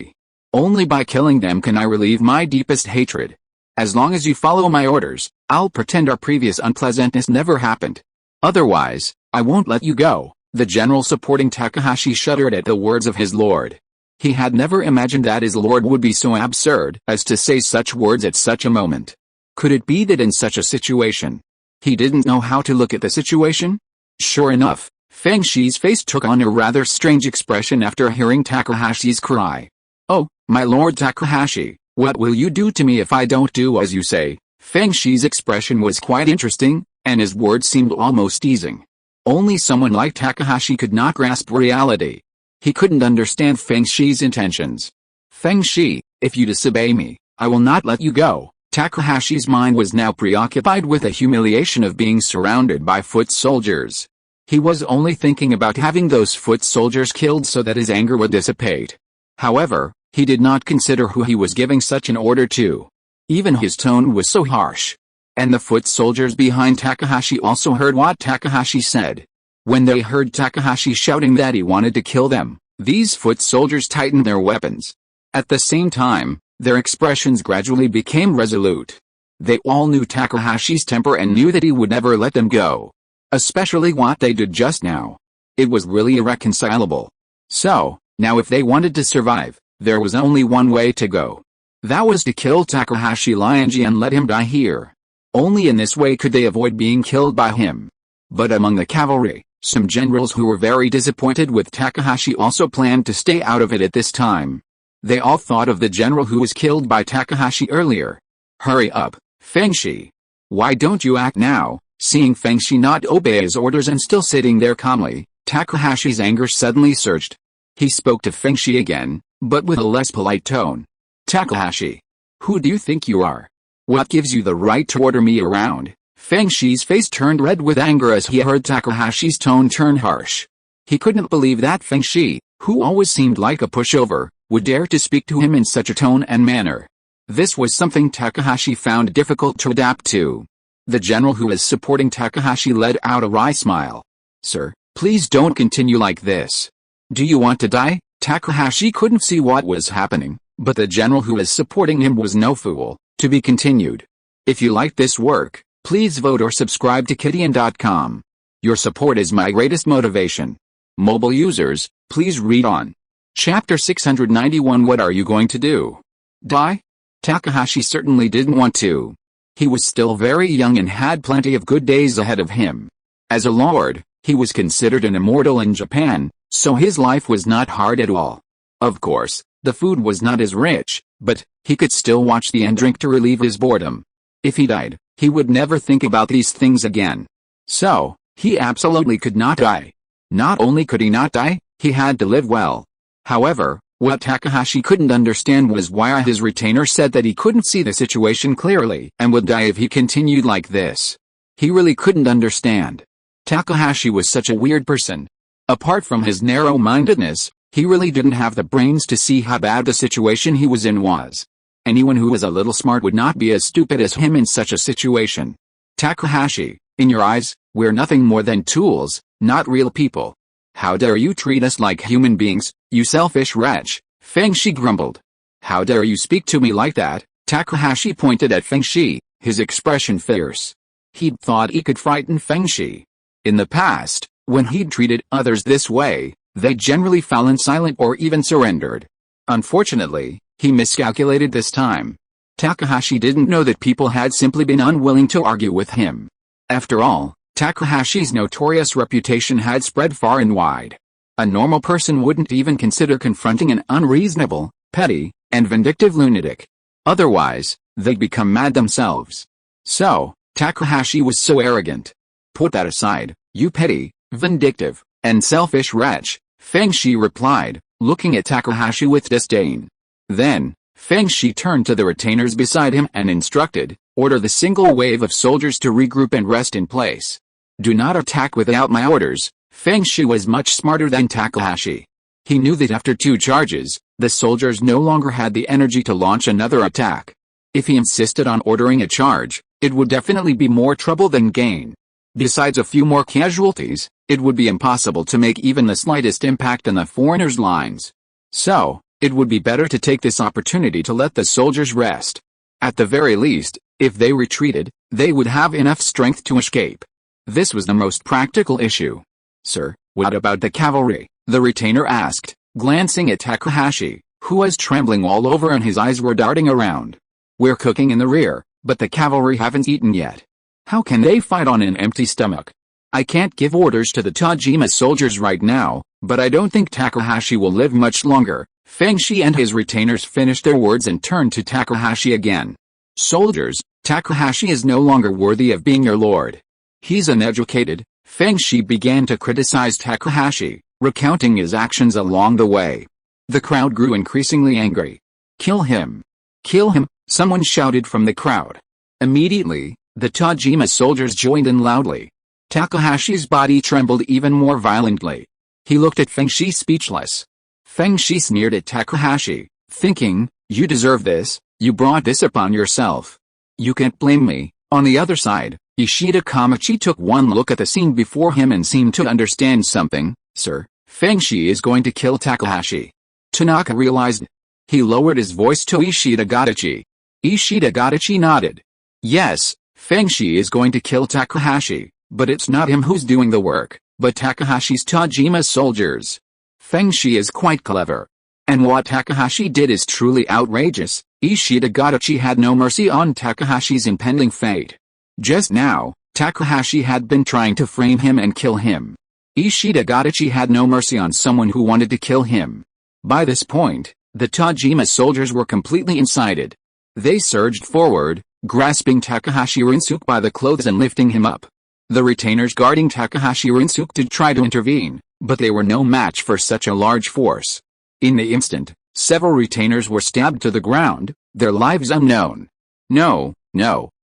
[SPEAKER 1] Only by killing them can I relieve my deepest hatred. As long as you follow my orders, I'll pretend our previous unpleasantness never happened. Otherwise, I won't let you go." The general supporting Takahashi shuddered at the words of his lord. He had never imagined that his lord would be so absurd as to say such words at such a moment. Could it be that in such a situation, he didn't know how to look at the situation? Sure enough, Fengshi's face took on a rather strange expression after hearing Takahashi's cry. "Oh, my lord Takahashi, what will you do to me if I don't do as you say?" Fengshi's expression was quite interesting, and his words seemed almost easing. Only someone like Takahashi could not grasp reality. He couldn't understand Fengshi's intentions. "Fengshi, if you disobey me, I will not let you go." Takahashi's mind was now preoccupied with the humiliation of being surrounded by foot soldiers. He was only thinking about having those foot soldiers killed so that his anger would dissipate. However, he did not consider who he was giving such an order to. Even his tone was so harsh. And the foot soldiers behind Takahashi also heard what Takahashi said. When they heard Takahashi shouting that he wanted to kill them, these foot soldiers tightened their weapons. At the same time, their expressions gradually became resolute. They all knew Takahashi's temper and knew that he would never let them go. Especially what they did just now. It was really irreconcilable. So, now if they wanted to survive, there was only one way to go. That was to kill Takahashi Lionji and let him die here. Only in this way could they avoid being killed by him. But among the cavalry, some generals who were very disappointed with Takahashi also planned to stay out of it at this time. They all thought of the general who was killed by Takahashi earlier. Hurry up, Fengshi. Why don't you act now? Seeing Fengshi not obey his orders and still sitting there calmly, Takahashi's anger suddenly surged. He spoke to Fengshi again, but with a less polite tone. Takahashi. Who do you think you are? What gives you the right to order me around? Fengshi's face turned red with anger as he heard Takahashi's tone turn harsh. He couldn't believe that Fengshi, who always seemed like a pushover, would dare to speak to him in such a tone and manner. This was something Takahashi found difficult to adapt to. The general who was supporting Takahashi let out a wry smile. Sir, please don't continue like this. Do you want to die? Takahashi couldn't see what was happening, but the general who was supporting him was no fool. To be continued. If you like this work, please vote or subscribe to Kidian.com. Your support is my greatest motivation. Mobile users, please read on. Chapter 691. What are you going to do? Die? Takahashi certainly didn't want to. He was still very young and had plenty of good days ahead of him. As a lord, he was considered an immortal in Japan, so his life was not hard at all. Of course, the food was not as rich, but he could still watch the and drink to relieve his boredom. If he died, he would never think about these things again. So, he absolutely could not die. Not only could he not die, he had to live well. However, what Takahashi couldn't understand was why his retainer said that he couldn't see the situation clearly and would die if he continued like this. He really couldn't understand. Takahashi was such a weird person. Apart from his narrow-mindedness, he really didn't have the brains to see how bad the situation he was in was. Anyone who was a little smart would not be as stupid as him in such a situation. Takahashi, in your eyes, we're nothing more than tools, not real people. How dare you treat us like human beings, you selfish wretch, Fengshi grumbled. How dare you speak to me like that? Takahashi pointed at Fengshi, his expression fierce. He'd thought he could frighten Fengshi. In the past, when he'd treated others this way, they generally fallen silent or even surrendered. Unfortunately, he miscalculated this time. Takahashi didn't know that people had simply been unwilling to argue with him. After all, Takahashi's notorious reputation had spread far and wide. A normal person wouldn't even consider confronting an unreasonable, petty, and vindictive lunatic. Otherwise, they'd become mad themselves. So, Takahashi was so arrogant. Put that aside, you petty, vindictive, and selfish wretch, Fengshi replied, looking at Takahashi with disdain. Then, Fengshi turned to the retainers beside him and instructed, order the single wave of soldiers to regroup and rest in place. Do not attack without my orders. Fengshi was much smarter than Takahashi. He knew that after 2 charges, the soldiers no longer had the energy to launch another attack. If he insisted on ordering a charge, it would definitely be more trouble than gain. Besides a few more casualties, it would be impossible to make even the slightest impact on the foreigners' lines. So, it would be better to take this opportunity to let the soldiers rest. At the very least, if they retreated, they would have enough strength to escape. This was the most practical issue. Sir, what about the cavalry? The retainer asked, glancing at Takahashi, who was trembling all over and his eyes were darting around. We're cooking in the rear, but the cavalry haven't eaten yet. How can they fight on an empty stomach? I can't give orders to the Tajima soldiers right now, but I don't think Takahashi will live much longer. Fengshi and his retainers finished their words and turned to Takahashi again. Soldiers, Takahashi is no longer worthy of being your lord. He's uneducated. Fengshi began to criticize Takahashi, recounting his actions along the way. The crowd grew increasingly angry. Kill him! Kill him! Someone shouted from the crowd. Immediately, the Tajima soldiers joined in loudly. Takahashi's body trembled even more violently. He looked at Fengshi speechless. Fengshi sneered at Takahashi, thinking, you deserve this, you brought this upon yourself. You can't blame me. On the other side, Ishida Kamachi took one look at the scene before him and seemed to understand something. Sir, Fengshi is going to kill Takahashi. Tanaka realized. He lowered his voice to Ishida Gadachi. Ishida Gadachi nodded. Yes, Fengshi is going to kill Takahashi, but it's not him who's doing the work, but Takahashi's Tajima soldiers. Fengshi is quite clever. And what Takahashi did is truly outrageous. Ishida Gadachi had no mercy on Takahashi's impending fate. Just now, Takahashi had been trying to frame him and kill him. Ishida Gadachi had no mercy on someone who wanted to kill him. By this point, the Tajima soldiers were completely incited. They surged forward, grasping Takahashi Rinsuke by the clothes and lifting him up. The retainers guarding Takahashi Rinsuke did try to intervene, but they were no match for such a large force. In the instant, several retainers were stabbed to the ground, their lives unknown. No,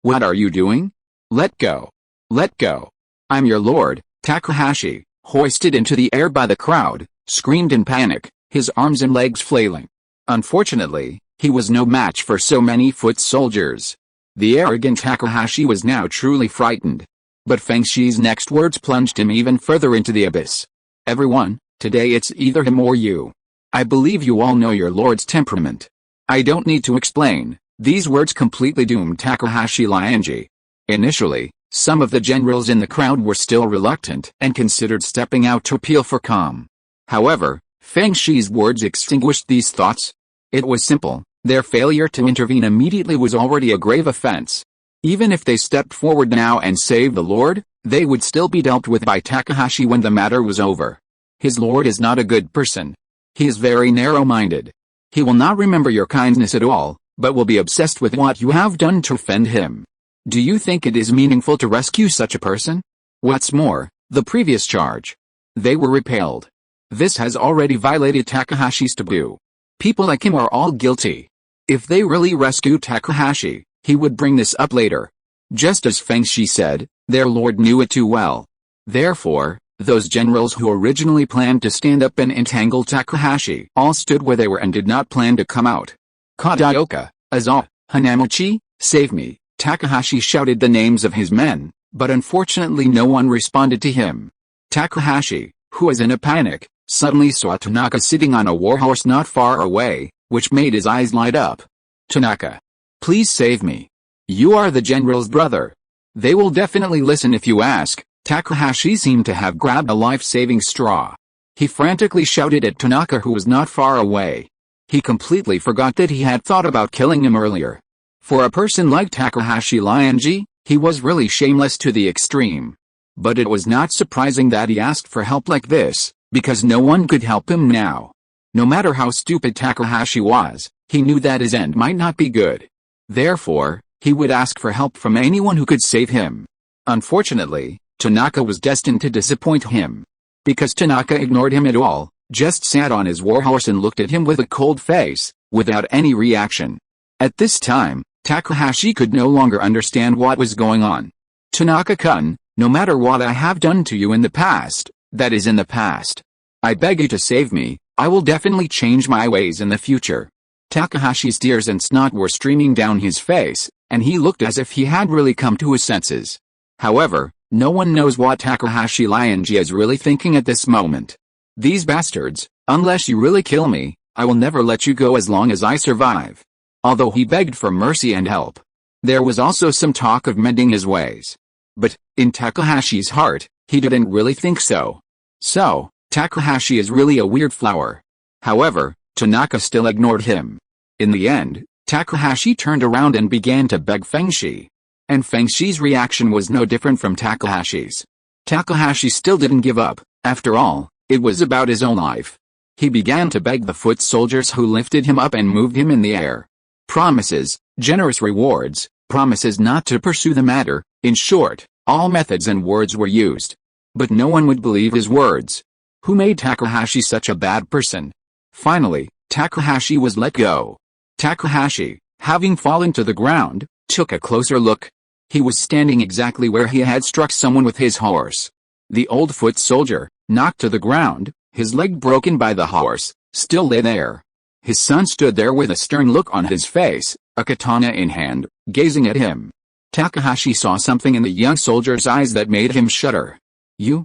[SPEAKER 1] what are you doing? Let go. Let go. I'm your lord. Takahashi, hoisted into the air by the crowd, screamed in panic, his arms and legs flailing. Unfortunately, he was no match for so many foot soldiers. The arrogant Takahashi was now truly frightened. But Feng Shi's next words plunged him even further into the abyss. Everyone, today it's either him or you. I believe you all know your lord's temperament. I don't need to explain. These words completely doomed Takahashi Lianji. Initially, some of the generals in the crowd were still reluctant and considered stepping out to appeal for calm. However, Feng Shi's words extinguished these thoughts. It was simple, their failure to intervene immediately was already a grave offense. Even if they stepped forward now and saved the lord, they would still be dealt with by Takahashi when the matter was over. His lord is not a good person. He is very narrow-minded. He will not remember your kindness at all, but will be obsessed with what you have done to offend him. Do you think it is meaningful to rescue such a person? What's more, the previous charge. They were repelled. This has already violated Takahashi's taboo. People like him are all guilty. If they really rescue Takahashi, he would bring this up later. Just as Feng Shi said, their lord knew it too well. Therefore, those generals who originally planned to stand up and entangle Takahashi all stood where they were and did not plan to come out. Kadaoka, Azawa, Hanamochi, save me. Takahashi shouted the names of his men, but unfortunately no one responded to him. Takahashi, who was in a panic, suddenly saw Tanaka sitting on a warhorse not far away, which made his eyes light up. Tanaka. Please save me. You are the general's brother. They will definitely listen if you ask. Takahashi seemed to have grabbed a life-saving straw. He frantically shouted at Tanaka who was not far away. He completely forgot that he had thought about killing him earlier. For a person like Takahashi Lianji, he was really shameless to the extreme. But it was not surprising that he asked for help like this, because no one could help him now. No matter how stupid Takahashi was, he knew that his end might not be good. Therefore, he would ask for help from anyone who could save him. Unfortunately, Tanaka was destined to disappoint him. Because Tanaka ignored him at all, just sat on his warhorse and looked at him with a cold face, without any reaction. At this time, Takahashi could no longer understand what was going on. Tanaka-kun, no matter what I have done to you in the past, that is in the past. I beg you to save me, I will definitely change my ways in the future. Takahashi's tears and snot were streaming down his face, and he looked as if he had really come to his senses. However, no one knows what Takahashi Lianji is really thinking at this moment. These bastards, unless you really kill me, I will never let you go as long as I survive. Although he begged for mercy and help, there was also some talk of mending his ways. But, in Takahashi's heart, he didn't really think so. So, Takahashi is really a weird flower. However, Tanaka still ignored him. In the end, Takahashi turned around and began to beg Feng Shi. And Feng Shi's reaction was no different from Takahashi's. Takahashi still didn't give up. After all, it was about his own life. He began to beg the foot soldiers who lifted him up and moved him in the air. Promises, generous rewards, promises not to pursue the matter. In short, all methods and words were used. But no one would believe his words. Who made Takahashi such a bad person? Finally, Takahashi was let go. Takahashi, having fallen to the ground, took a closer look. He was standing exactly where he had struck someone with his horse. The old foot soldier, knocked to the ground, his leg broken by the horse, still lay there. His son stood there with a stern look on his face, a katana in hand, gazing at him. Takahashi saw something in the young soldier's eyes that made him shudder. You,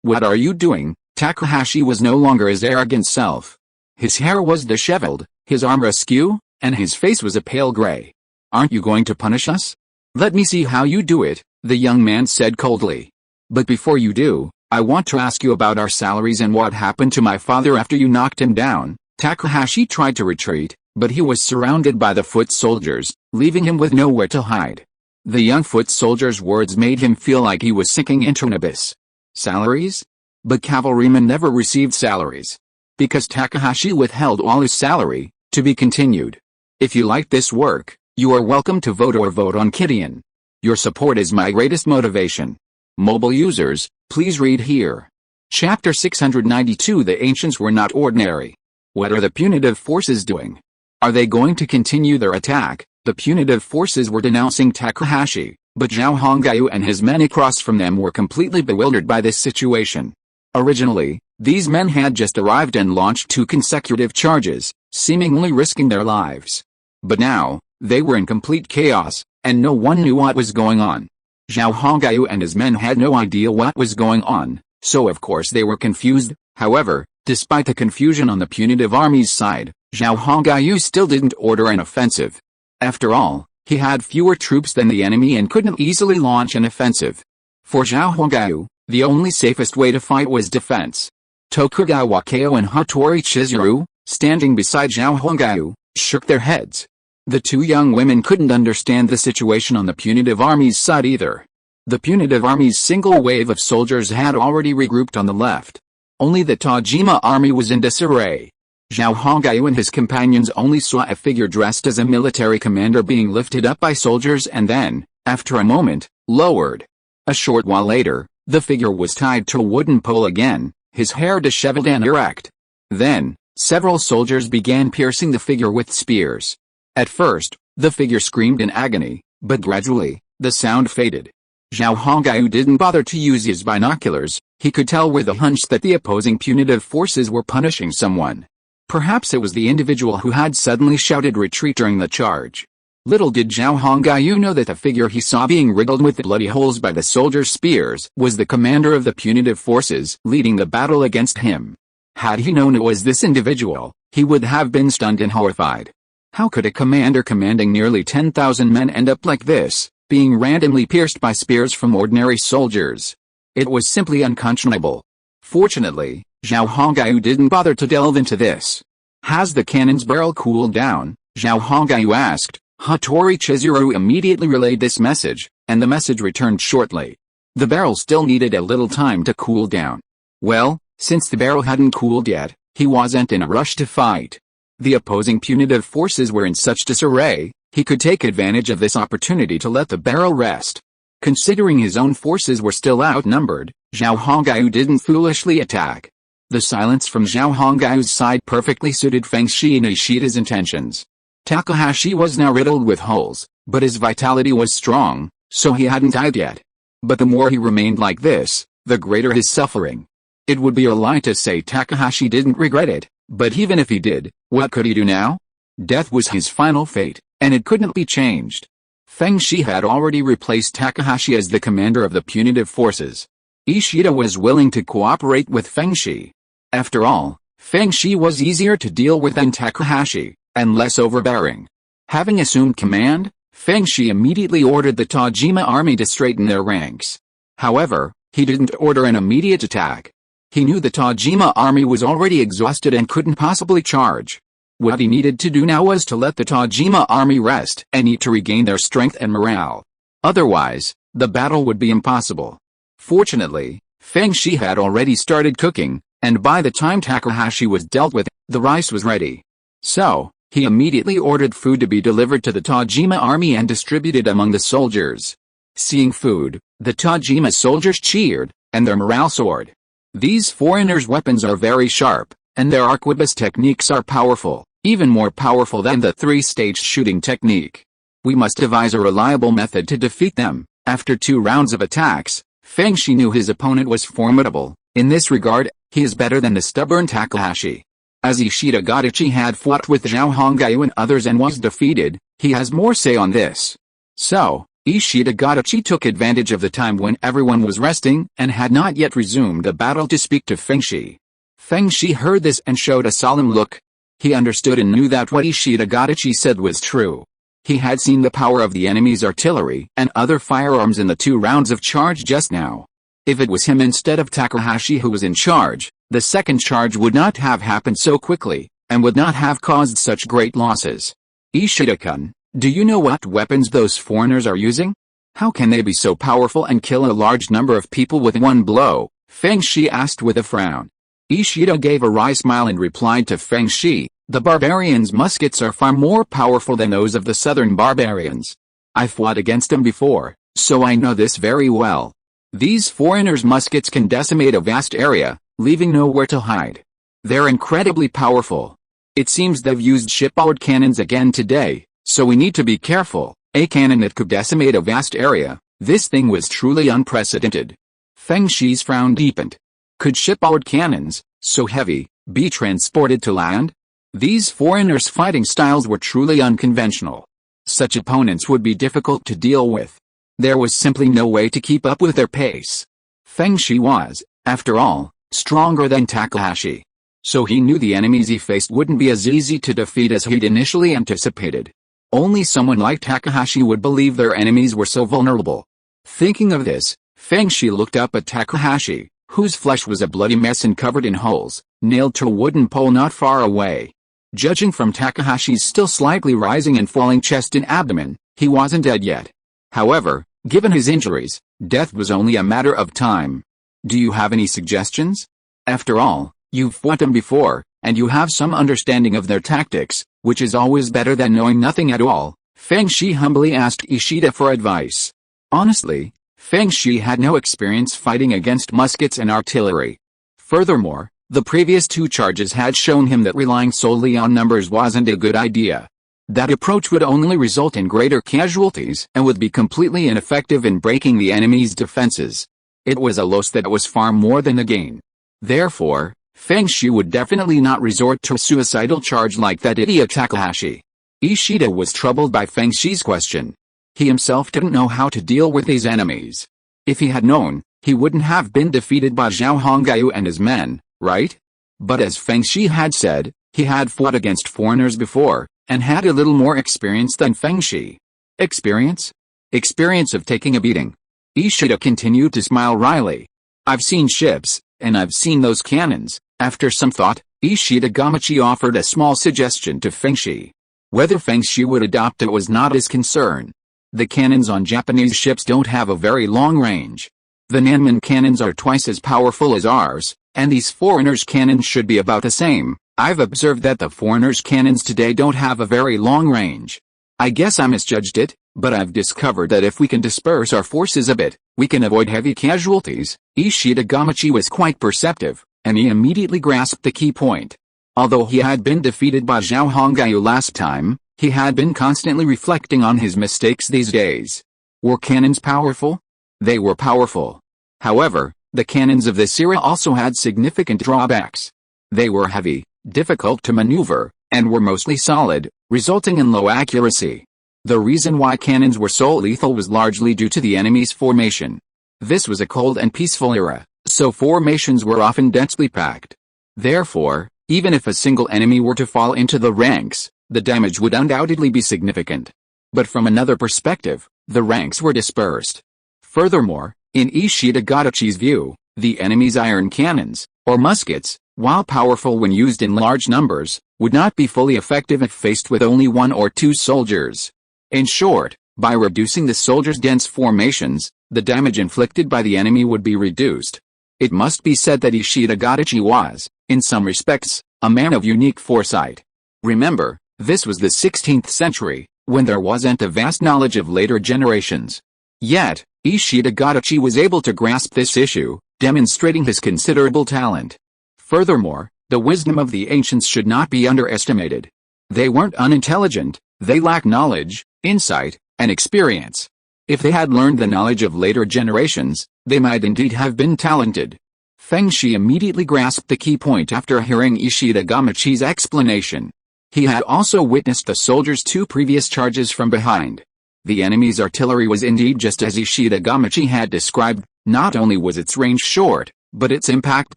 [SPEAKER 1] what are you doing? Takahashi was no longer his arrogant self. His hair was disheveled, his armor askew, and his face was a pale gray. Aren't you going to punish us? Let me see how you do it, the young man said coldly. But before you do, I want to ask you about our salaries and what happened to my father after you knocked him down. Takahashi tried to retreat, but he was surrounded by the foot soldiers, leaving him with nowhere to hide. The young foot soldier's words made him feel like he was sinking into an abyss. Salaries? But cavalrymen never received salaries. Because Takahashi withheld all his salary, to be continued. If you like this work, you are welcome to vote or vote on Kidian. Your support is my greatest motivation. Mobile users, please read here. Chapter 692. The ancients were not ordinary. What are the punitive forces doing? Are they going to continue their attack? The punitive forces were denouncing Takahashi, but Zhao Hongyu and his men across from them were completely bewildered by this situation. Originally, these men had just arrived and launched 2 consecutive charges, seemingly risking their lives. But now, they were in complete chaos, and no one knew what was going on. Zhao Hongyu and his men had no idea what was going on, so of course they were confused. However, despite the confusion on the punitive army's side, Zhao Hongyu still didn't order an offensive. After all, he had fewer troops than the enemy and couldn't easily launch an offensive. For Zhao Hongyu, the only safest way to fight was defense. Tokugawa Keio and Hattori Chizuru, standing beside Zhao Hongyu, shook their heads. The 2 young women couldn't understand the situation on the punitive army's side either. The punitive army's single wave of soldiers had already regrouped on the left. Only the Tajima army was in disarray. Zhao Hongyu and his companions only saw a figure dressed as a military commander being lifted up by soldiers and then, after a moment, lowered. A short while later, the figure was tied to a wooden pole again, his hair disheveled and erect. Then, several soldiers began piercing the figure with spears. At first, the figure screamed in agony, but gradually, the sound faded. Zhao Hongyu didn't bother to use his binoculars. He could tell with a hunch that the opposing punitive forces were punishing someone. Perhaps it was the individual who had suddenly shouted retreat during the charge. Little did Zhao Hongyu know that the figure he saw being riddled with bloody holes by the soldiers' spears was the commander of the punitive forces leading the battle against him. Had he known it was this individual, he would have been stunned and horrified. How could a commander commanding nearly 10,000 men end up like this, being randomly pierced by spears from ordinary soldiers? It was simply unconscionable. Fortunately, Zhao Hongyu didn't bother to delve into this. Has the cannon's barrel cooled down? Zhao Hongyu asked. Hattori Chizuru immediately relayed this message, and the message returned shortly. The barrel still needed a little time to cool down. Well, since the barrel hadn't cooled yet, he wasn't in a rush to fight. The opposing punitive forces were in such disarray, he could take advantage of this opportunity to let the barrel rest. Considering his own forces were still outnumbered, Zhao Hongyu didn't foolishly attack. The silence from Zhao Hongyu's side perfectly suited Feng Shi and Ishida's intentions. Takahashi was now riddled with holes, but his vitality was strong, so he hadn't died yet. But the more he remained like this, the greater his suffering. It would be a lie to say Takahashi didn't regret it, but even if he did, what could he do now? Death was his final fate, and it couldn't be changed. Feng Shi had already replaced Takahashi as the commander of the punitive forces. Ishida was willing to cooperate with Feng Shi. After all, Feng Shi was easier to deal with than Takahashi, and less overbearing. Having assumed command, Feng Shi immediately ordered the Tajima army to straighten their ranks. However, he didn't order an immediate attack. He knew the Tajima army was already exhausted and couldn't possibly charge. What he needed to do now was to let the Tajima army rest and eat to regain their strength and morale. Otherwise, the battle would be impossible. Fortunately, Feng Shi had already started cooking, and by the time Takahashi was dealt with, the rice was ready. So, he immediately ordered food to be delivered to the Tajima army and distributed among the soldiers. Seeing food, the Tajima soldiers cheered, and their morale soared. These foreigners' weapons are very sharp, and their arquebus techniques are powerful, even more powerful than the 3-stage shooting technique. We must devise a reliable method to defeat them. After 2 rounds of attacks, Feng Shi knew his opponent was formidable. In this regard, he is better than the stubborn Takahashi. As Ishida Gadachi had fought with Zhao Hongyu and others and was defeated, he has more say on this. So, Ishida Gadachi took advantage of the time when everyone was resting and had not yet resumed the battle to speak to Feng Shi. Feng Shi heard this and showed a solemn look. He understood and knew that what Ishida Gadachi said was true. He had seen the power of the enemy's artillery and other firearms in the 2 rounds of charge just now. If it was him instead of Takahashi who was in charge, the second charge would not have happened so quickly, and would not have caused such great losses. Ishida-kun, do you know what weapons those foreigners are using? How can they be so powerful and kill a large number of people with one blow? Feng Shi asked with a frown. Ishida gave a wry smile and replied to Feng Shi, the barbarians' muskets are far more powerful than those of the southern barbarians. I fought against them before, so I know this very well. These foreigners' muskets can decimate a vast area, leaving nowhere to hide. They're incredibly powerful. It seems they've used shipboard cannons again today, so we need to be careful. A cannon that could decimate a vast area. This thing was truly unprecedented. Feng Shi's frown deepened. Could shipboard cannons, so heavy, be transported to land? These foreigners' fighting styles were truly unconventional. Such opponents would be difficult to deal with. There was simply no way to keep up with their pace. Feng Shi was, after all, stronger than Takahashi. So he knew the enemies he faced wouldn't be as easy to defeat as he'd initially anticipated. Only someone like Takahashi would believe their enemies were so vulnerable. Thinking of this, Feng Shi looked up at Takahashi, whose flesh was a bloody mess and covered in holes, nailed to a wooden pole not far away. Judging from Takahashi's still slightly rising and falling chest and abdomen, he wasn't dead yet. However, given his injuries, death was only a matter of time. Do you have any suggestions? After all, you've fought them before, and you have some understanding of their tactics, which is always better than knowing nothing at all. Feng Shi humbly asked Ishida for advice. Honestly, Feng Shi had no experience fighting against muskets and artillery. Furthermore, the previous two charges had shown him that relying solely on numbers wasn't a good idea. That approach would only result in greater casualties and would be completely ineffective in breaking the enemy's defenses. It was a loss that was far more than a gain. Therefore, Feng Shi would definitely not resort to a suicidal charge like that idiot Takahashi. Ishida was troubled by Feng Shi's question. He himself didn't know how to deal with these enemies. If he had known, he wouldn't have been defeated by Zhao Hongyu and his men, right? But as Feng Shi had said, he had fought against foreigners before, and had a little more experience than Feng Shi. Experience? Experience of taking a beating. Ishida continued to smile wryly. I've seen ships, and I've seen those cannons. After some thought, Ishida Gamachi offered a small suggestion to Feng Shi. Whether Feng Shi would adopt it was not his concern. The cannons on Japanese ships don't have a very long range. The Nanman cannons are twice as powerful as ours, and these foreigners' cannons should be about the same. I've observed that the foreigners' cannons today don't have a very long range. I guess I misjudged it, but I've discovered that if we can disperse our forces a bit, we can avoid heavy casualties. Ishida Gamachi was quite perceptive, and he immediately grasped the key point. Although he had been defeated by Zhao Hongyu last time, he had been constantly reflecting on his mistakes these days. Were cannons powerful? They were powerful. However, the cannons of this era also had significant drawbacks. They were heavy, difficult to maneuver, and were mostly solid, resulting in low accuracy. The reason why cannons were so lethal was largely due to the enemy's formation. This was a cold and peaceful era, so formations were often densely packed. Therefore, even if a single enemy were to fall into the ranks, the damage would undoubtedly be significant. But from another perspective, the ranks were dispersed. Furthermore, in Ishida Gadachi's view, the enemy's iron cannons, or muskets, while powerful when used in large numbers, would not be fully effective if faced with only one or two soldiers. In short, by reducing the soldiers' dense formations, the damage inflicted by the enemy would be reduced. It must be said that Ishida Gadachi was, in some respects, a man of unique foresight. Remember, this was the 16th century, when there wasn't a vast knowledge of later generations. Yet, Ishida Gadachi was able to grasp this issue, demonstrating his considerable talent. Furthermore, the wisdom of the ancients should not be underestimated. They weren't unintelligent, they lacked knowledge, insight, and experience. If they had learned the knowledge of later generations, they might indeed have been talented. Feng Shi immediately grasped the key point after hearing Ishida Gamachi's explanation. He had also witnessed the soldiers' two previous charges from behind. The enemy's artillery was indeed just as Ishida Gamachi had described. Not only was its range short, but its impact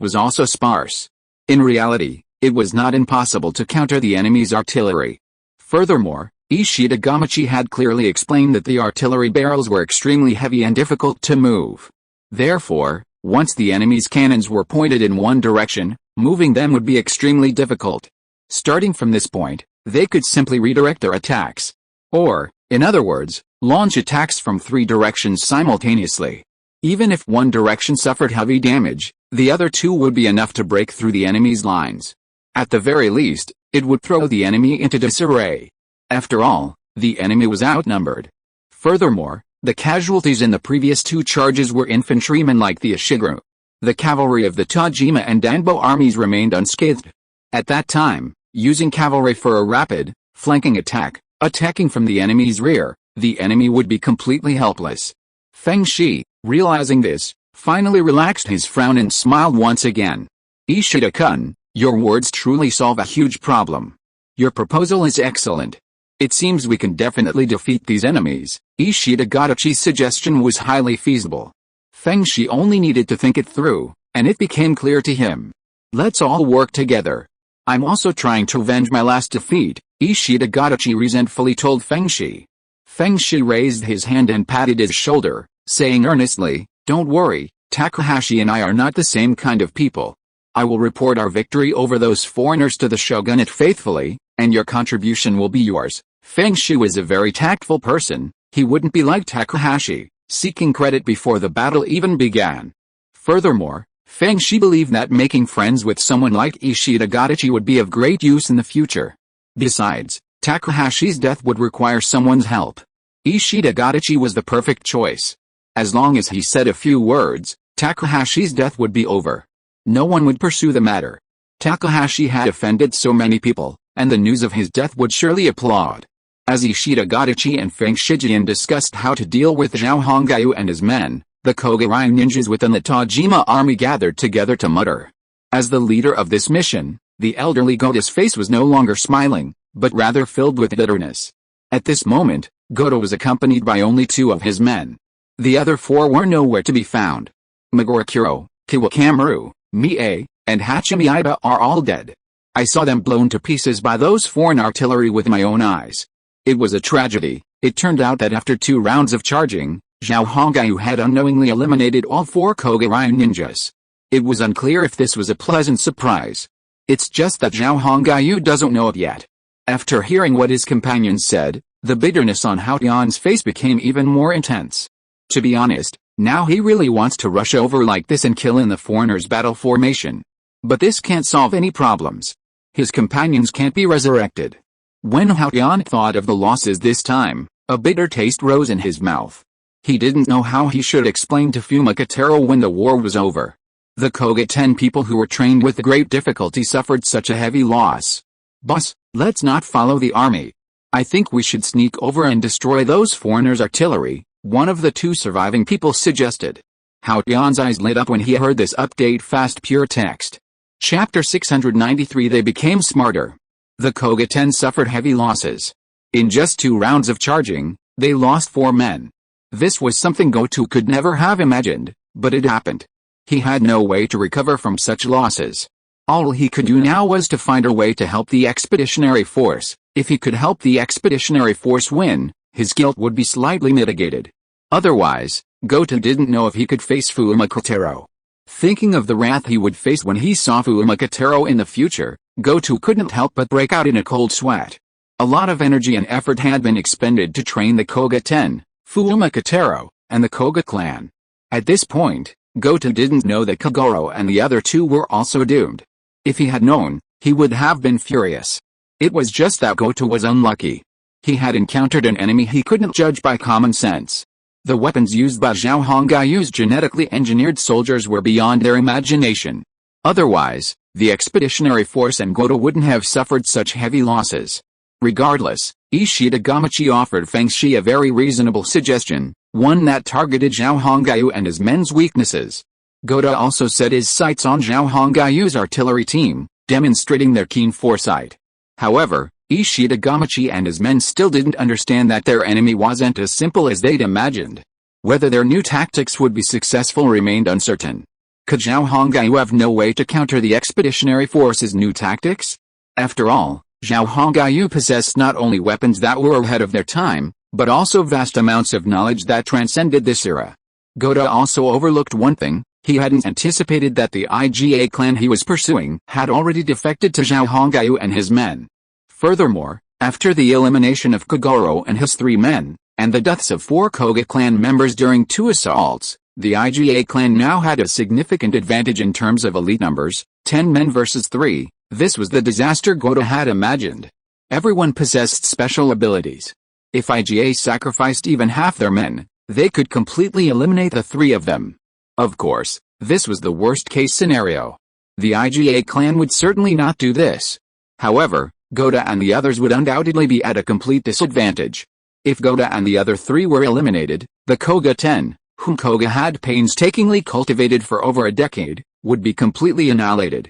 [SPEAKER 1] was also sparse. In reality, it was not impossible to counter the enemy's artillery. Furthermore, Ishida Gamachi had clearly explained that the artillery barrels were extremely heavy and difficult to move. Therefore, once the enemy's cannons were pointed in one direction, moving them would be extremely difficult. Starting from this point, they could simply redirect their attacks. Or, In other words, launch attacks from 3 directions simultaneously. Even if one direction suffered heavy damage, the other 2 would be enough to break through the enemy's lines. At the very least, it would throw the enemy into disarray. After all, the enemy was outnumbered. Furthermore, the casualties in the previous 2 charges were infantrymen like the Ishiguro. The cavalry of the Tajima and Danbo armies remained unscathed. At that time, using cavalry for a rapid, flanking attack, attacking from the enemy's rear, the enemy would be completely helpless. Feng Shi, realizing this, finally relaxed his frown and smiled once again. Ishida-kun, your words truly solve a huge problem. Your proposal is excellent. It seems we can definitely defeat these enemies. Ishida Gadachi's suggestion was highly feasible. Feng Shi only needed to think it through, and it became clear to him. Let's all work together. I'm also trying to avenge my last defeat, Ishida Gadachi resentfully told Feng Shi. Feng Shi raised his hand and patted his shoulder, saying earnestly, don't worry, Takahashi and I are not the same kind of people. I will report our victory over those foreigners to the shogunate faithfully, and your contribution will be yours. Feng Shi was a very tactful person. He wouldn't be like Takahashi, seeking credit before the battle even began. Furthermore, Feng Shi believed that making friends with someone like Ishida Gadachi would be of great use in the future. Besides, Takahashi's death would require someone's help. Ishida Gadachi was the perfect choice. As long as he said a few words, Takahashi's death would be over. No one would pursue the matter. Takahashi had offended so many people, and the news of his death would surely applaud. As Ishida Gadachi and Feng Shijian discussed how to deal with Zhao Hongyu and his men, the Kogai ninjas within the Tajima army gathered together to mutter. As the leader of this mission, the elderly Goto's face was no longer smiling, but rather filled with bitterness. At this moment, Goto was accompanied by only 2 of his men. The other 4 were nowhere to be found. Megorokuro, Kiwakamaru, Mie, and Hachimi Iba are all dead. I saw them blown to pieces by those foreign artillery with my own eyes. It was a tragedy. It turned out that after 2 rounds of charging, Zhao Hongyu had unknowingly eliminated all 4 Kogai ninjas. It was unclear if this was a pleasant surprise. It's just that Zhao Hongyu doesn't know it yet. After hearing what his companions said, the bitterness on Hao Tian's face became even more intense. To be honest, now he really wants to rush over like this and kill in the foreigners' battle formation. But this can't solve any problems. His companions can't be resurrected. When Hao Tian thought of the losses this time, a bitter taste rose in his mouth. He didn't know how he should explain to Fumakatero when the war was over. The Koga 10 people who were trained with great difficulty suffered such a heavy loss. Boss, let's not follow the army. I think we should sneak over and destroy those foreigners' artillery, one of the 2 surviving people suggested. Hao Tian's eyes lit up when he heard this update fast pure text. Chapter 693 They became smarter. The Koga 10 suffered heavy losses. In just 2 rounds of charging, they lost 4 men. This was something Goto could never have imagined, but it happened. He had no way to recover from such losses. All he could do now was to find a way to help the expeditionary force. If he could help the expeditionary force win, his guilt would be slightly mitigated. Otherwise, Goto didn't know if he could face Fumakatero. Thinking of the wrath he would face when he saw Fumakatero in the future, Goto couldn't help but break out in a cold sweat. A lot of energy and effort had been expended to train the Koga 10, Fumakatero, and the Koga clan. At this point, Goto didn't know that Kagoro and the other 2 were also doomed. If he had known, he would have been furious. It was just that Goto was unlucky. He had encountered an enemy he couldn't judge by common sense. The weapons used by Zhao Hongyu's genetically engineered soldiers were beyond their imagination. Otherwise, the expeditionary force and Goto wouldn't have suffered such heavy losses. Regardless, Ishida Gamachi offered Feng Shi a very reasonable suggestion, one that targeted Zhao Hongyu and his men's weaknesses. Goto also set his sights on Zhao Hongyu's artillery team, demonstrating their keen foresight. However, Ishida Gamachi and his men still didn't understand that their enemy wasn't as simple as they'd imagined. Whether their new tactics would be successful remained uncertain. Could Zhao Hongyu have no way to counter the expeditionary force's new tactics? After all, Zhao Hongyu possessed not only weapons that were ahead of their time, but also vast amounts of knowledge that transcended this era. Goto also overlooked one thing: he hadn't anticipated that the IGA clan he was pursuing had already defected to Zhao Hongyu and his men. Furthermore, After the elimination of Kagoro and his 3 men, and the deaths of 4 Koga clan members during 2 assaults, the IGA clan now had a significant advantage in terms of elite numbers, 10 men versus 3. This was the disaster Goda had imagined. Everyone possessed special abilities. If IGA sacrificed even half their men, they could completely eliminate the 3 of them. Of course, this was the worst-case scenario. The IGA clan would certainly not do this. However, Goda and the others would undoubtedly be at a complete disadvantage. If Goda and the other 3 were eliminated, the Koga 10, whom Koga had painstakingly cultivated for over a decade, would be completely annihilated.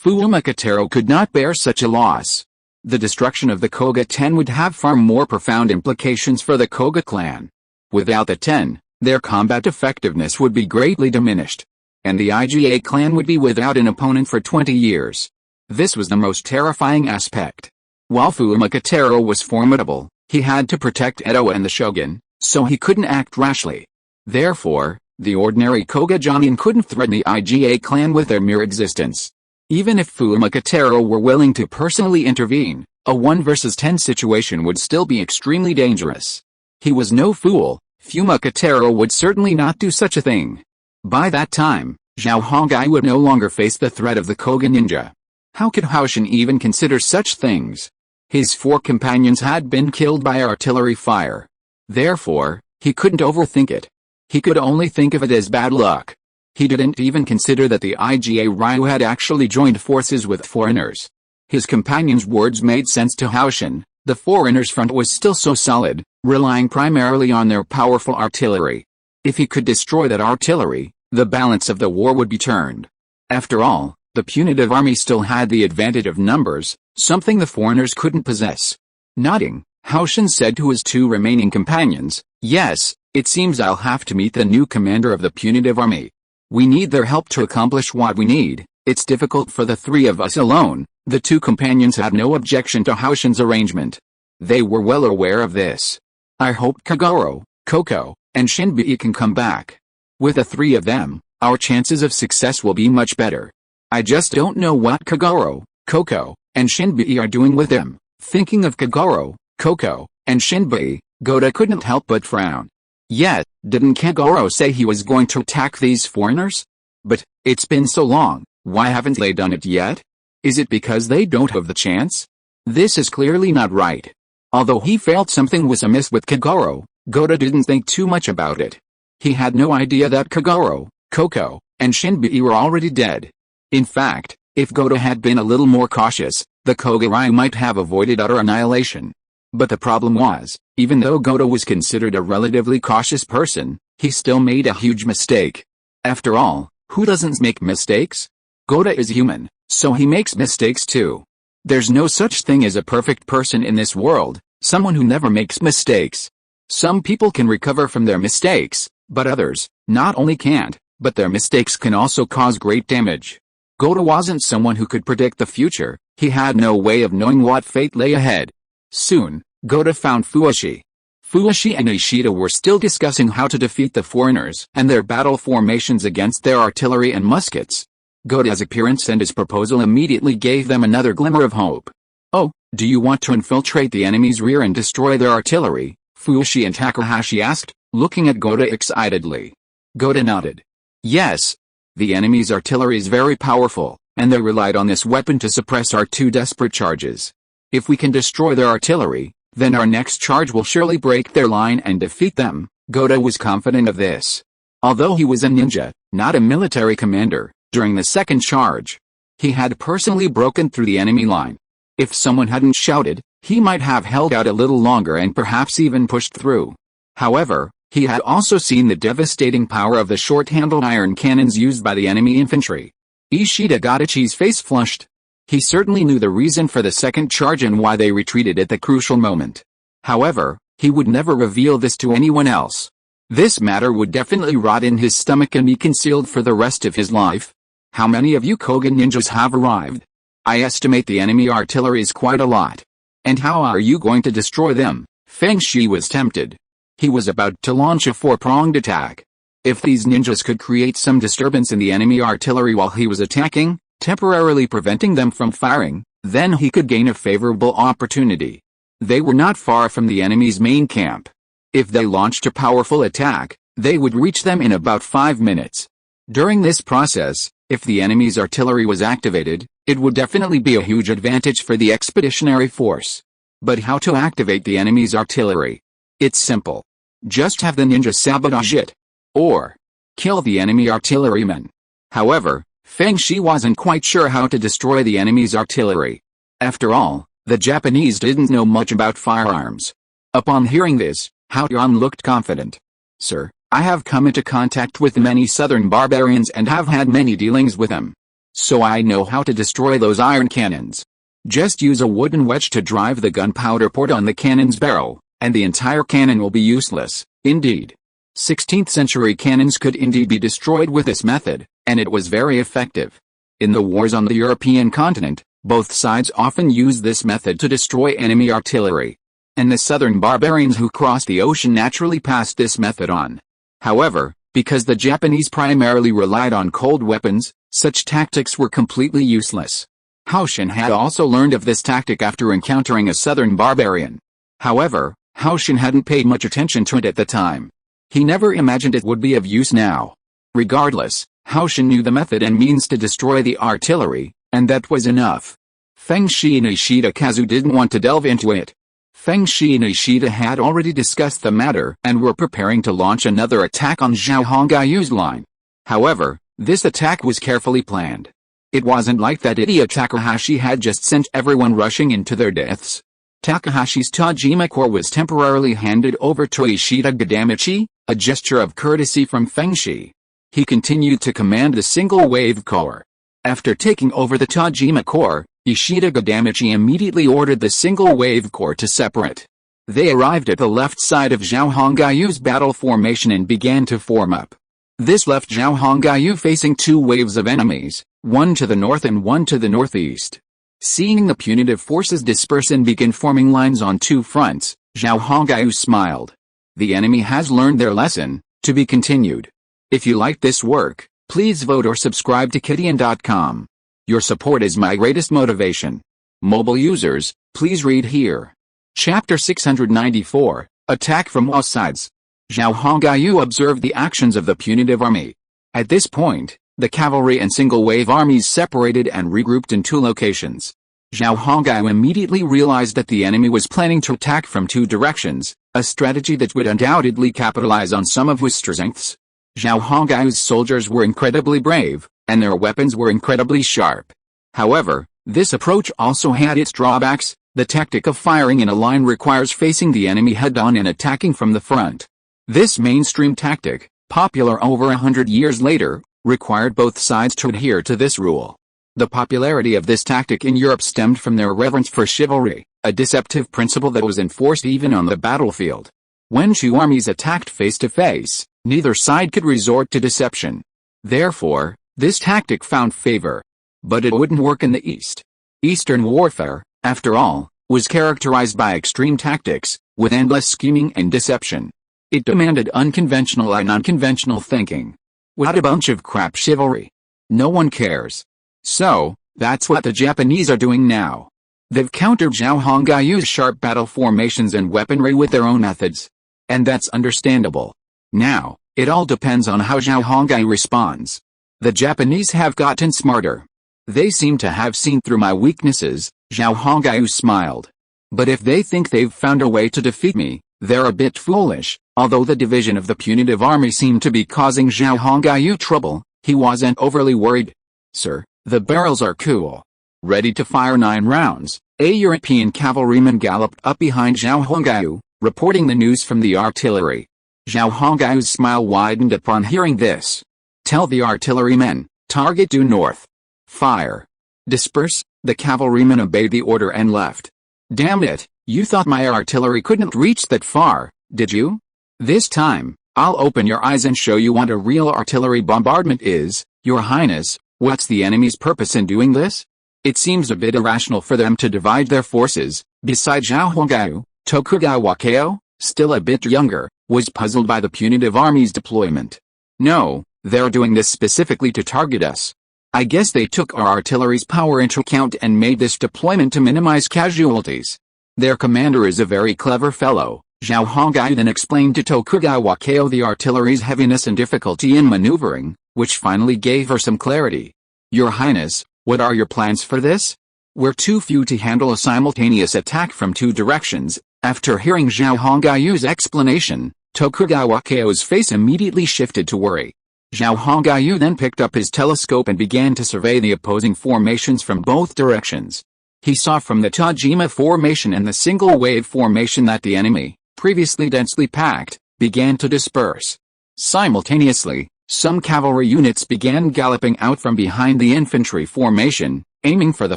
[SPEAKER 1] Fuumakitaro could not bear such a loss. The destruction of the Koga 10 would have far more profound implications for the Koga clan. Without the 10, their combat effectiveness would be greatly diminished. And the IGA clan would be without an opponent for 20 years. This was the most terrifying aspect. While Fuumakitaro was formidable, he had to protect Edo and the shogun, so he couldn't act rashly. Therefore, the ordinary Koga Jonin couldn't threaten the IGA clan with their mere existence. Even if Fuumakitaro were willing to personally intervene, a 1 versus 10 situation would still be extremely dangerous. He was no fool. Fuumakitaro would certainly not do such a thing. By that time, Zhao Hongai would no longer face the threat of the Koga ninja. How could Haoshin even consider such things? His 4 companions had been killed by artillery fire. Therefore, he couldn't overthink it. He could only think of it as bad luck. He didn't even consider that the IGA Ryu had actually joined forces with foreigners. His companions' words made sense to Haoshin. The foreigners' front was still so solid, relying primarily on their powerful artillery. If he could destroy that artillery, the balance of the war would be turned. After all, the punitive army still had the advantage of numbers, something the foreigners couldn't possess. Nodding, Haoshin said to his 2 remaining companions, "Yes, it seems I'll have to meet the new commander of the punitive army. We need their help to accomplish what we need. It's difficult for the 3 of us alone." The 2 companions had no objection to Haoshin's arrangement. They were well aware of this. "I hope Kagoro, Koko, and Shinbei can come back. With the 3 of them, our chances of success will be much better. I just don't know what Kagoro, Koko, and Shinbei are doing with him." Thinking of Kagoro, Koko, and Shinbei, Goda couldn't help but frown. Yet, didn't Kagoro say he was going to attack these foreigners? But, it's been so long, why haven't they done it yet? Is it because they don't have the chance? This is clearly not right. Although he felt something was amiss with Kagoro, Goda didn't think too much about it. He had no idea that Kagoro, Koko, and Shinbei were already dead. In fact, if Goda had been a little more cautious, the Koga might have avoided utter annihilation. But the problem was, even though Goda was considered a relatively cautious person, he still made a huge mistake. After all, who doesn't make mistakes? Goda is human, so he makes mistakes too. There's no such thing as a perfect person in this world, someone who never makes mistakes. Some people can recover from their mistakes, but others, not only can't, but their mistakes can also cause great damage. Goda wasn't someone who could predict the future, he had no way of knowing what fate lay ahead. Soon, Goda found Fuashi. Fuashi and Ishida were still discussing how to defeat the foreigners and their battle formations against their artillery and muskets. Goda's appearance and his proposal immediately gave them another glimmer of hope. "Oh, do you want to infiltrate the enemy's rear and destroy their artillery?" Fuashi and Takahashi asked, looking at Goda excitedly. Goda nodded. "Yes. The enemy's artillery is very powerful, and they relied on this weapon to suppress our 2 desperate charges. If we can destroy their artillery, then our next charge will surely break their line and defeat them." Goda was confident of this. Although he was a ninja, not a military commander, during the second charge, he had personally broken through the enemy line. If someone hadn't shouted, he might have held out a little longer and perhaps even pushed through. However, he had also seen the devastating power of the short-handled iron cannons used by the enemy infantry. Ishida Godachi's face flushed. He certainly knew the reason for the second charge and why they retreated at the crucial moment. However, he would never reveal this to anyone else. This matter would definitely rot in his stomach and be concealed for the rest of his life. "How many of you Koga ninjas have arrived? I estimate the enemy artillery is quite a lot. And how are you going to destroy them?" Feng Shi was tempted. He was about to launch a 4-pronged attack. If these ninjas could create some disturbance in the enemy artillery while he was attacking, temporarily preventing them from firing, then he could gain a favorable opportunity. They were not far from the enemy's main camp. If they launched a powerful attack, they would reach them in about 5 minutes. During this process, if the enemy's artillery was activated, it would definitely be a huge advantage for the expeditionary force. But how to activate the enemy's artillery? It's simple. Just have the ninja sabotage it. Or kill the enemy artillerymen. However, Feng Shi wasn't quite sure how to destroy the enemy's artillery. After all, the Japanese didn't know much about firearms. Upon hearing this, Hao Yuan looked confident. Sir, I have come into contact with many southern barbarians and have had many dealings with them. So I know how to destroy those iron cannons. Just use a wooden wedge to drive the gunpowder port on the cannon's barrel, and the entire cannon will be useless. Indeed. 16th century cannons could indeed be destroyed with this method, and it was very effective. In the wars on the European continent, both sides often used this method to destroy enemy artillery. And the southern barbarians who crossed the ocean naturally passed this method on. However, because the Japanese primarily relied on cold weapons, such tactics were completely useless. Hao Xin had also learned of this tactic after encountering a southern barbarian. However, Hao Xin hadn't paid much attention to it at the time. He never imagined it would be of use now. Regardless, Hao Xin knew the method and means to destroy the artillery, and that was enough. Feng Shi and Ishida Kazu didn't want to delve into it. Feng Shi and Ishida had already discussed the matter and were preparing to launch another attack on Zhao Hongyu's line. However, this attack was carefully planned. It wasn't like that idiot Takahashi had just sent everyone rushing into their deaths. Takahashi's Tajima Corps was temporarily handed over to Ishida Gadamichi, a gesture of courtesy from Feng Shi. He continued to command the single-wave corps. After taking over the Tajima Corps, Ishida Gadamichi immediately ordered the single-wave corps to separate. They arrived at the left side of Zhao Hongyu's battle formation and began to form up. This left Zhao Hongyu facing two waves of enemies, one to the north and one to the northeast. Seeing the punitive forces disperse and begin forming lines on two fronts, Zhao Hongyu smiled. The enemy has learned their lesson, to be continued. If you like this work, please vote or subscribe to Kidian.com. Your support is my greatest motivation. Mobile users, please read here. Chapter 694, Attack from all sides. Zhao Hongyu observed the actions of the punitive army. At this point, the cavalry and single-wave armies separated and regrouped in two locations. Zhao Hongyu immediately realized that the enemy was planning to attack from two directions, a strategy that would undoubtedly capitalize on some of his strengths. Zhao Hongyu's soldiers were incredibly brave, and their weapons were incredibly sharp. However, this approach also had its drawbacks. The tactic of firing in a line requires facing the enemy head-on and attacking from the front. This mainstream tactic, popular over 100 years later, required both sides to adhere to this rule. The popularity of this tactic in Europe stemmed from their reverence for chivalry, a deceptive principle that was enforced even on the battlefield. When two armies attacked face-to-face, neither side could resort to deception. Therefore, this tactic found favor. But it wouldn't work in the East. Eastern warfare, after all, was characterized by extreme tactics, with endless scheming and deception. It demanded unconventional and unconventional thinking. What a bunch of crap chivalry. No one cares. So, that's what the Japanese are doing now. They've countered Zhao Hongyu's sharp battle formations and weaponry with their own methods. And that's understandable. Now, it all depends on how Zhao Hongyu responds. The Japanese have gotten smarter. They seem to have seen through my weaknesses, Zhao Hongyu smiled. But if they think they've found a way to defeat me, they're a bit foolish. Although the division of the punitive army seemed to be causing Zhao Hongyu trouble, he wasn't overly worried. Sir, the barrels are cool. Ready to fire 9 rounds. A European cavalryman galloped up behind Zhao Hongyu, reporting the news from the artillery. Zhao Hongyu's smile widened upon hearing this. Tell the artillerymen, target due north. Fire. Disperse. The cavalryman obeyed the order and left. Damn it, you thought my artillery couldn't reach that far, did you? This time, I'll open your eyes and show you what a real artillery bombardment is. Your Highness, what's the enemy's purpose in doing this? It seems a bit irrational for them to divide their forces. Besides Zhao Hongyu, Tokugawa Keio, still a bit younger, was puzzled by the punitive army's deployment. No, they're doing this specifically to target us. I guess they took our artillery's power into account and made this deployment to minimize casualties. Their commander is a very clever fellow, Zhao Hongai then explained to Tokugawa Kao the artillery's heaviness and difficulty in maneuvering, which finally gave her some clarity. Your Highness, what are your plans for this? We're too few to handle a simultaneous attack from two directions. After hearing Zhao Hongai's explanation, Tokugawa Kao's face immediately shifted to worry. Zhao Hongai then picked up his telescope and began to survey the opposing formations from both directions. He saw from the Tajima formation and the single-wave formation that the enemy, previously densely packed, began to disperse. Simultaneously, some cavalry units began galloping out from behind the infantry formation, aiming for the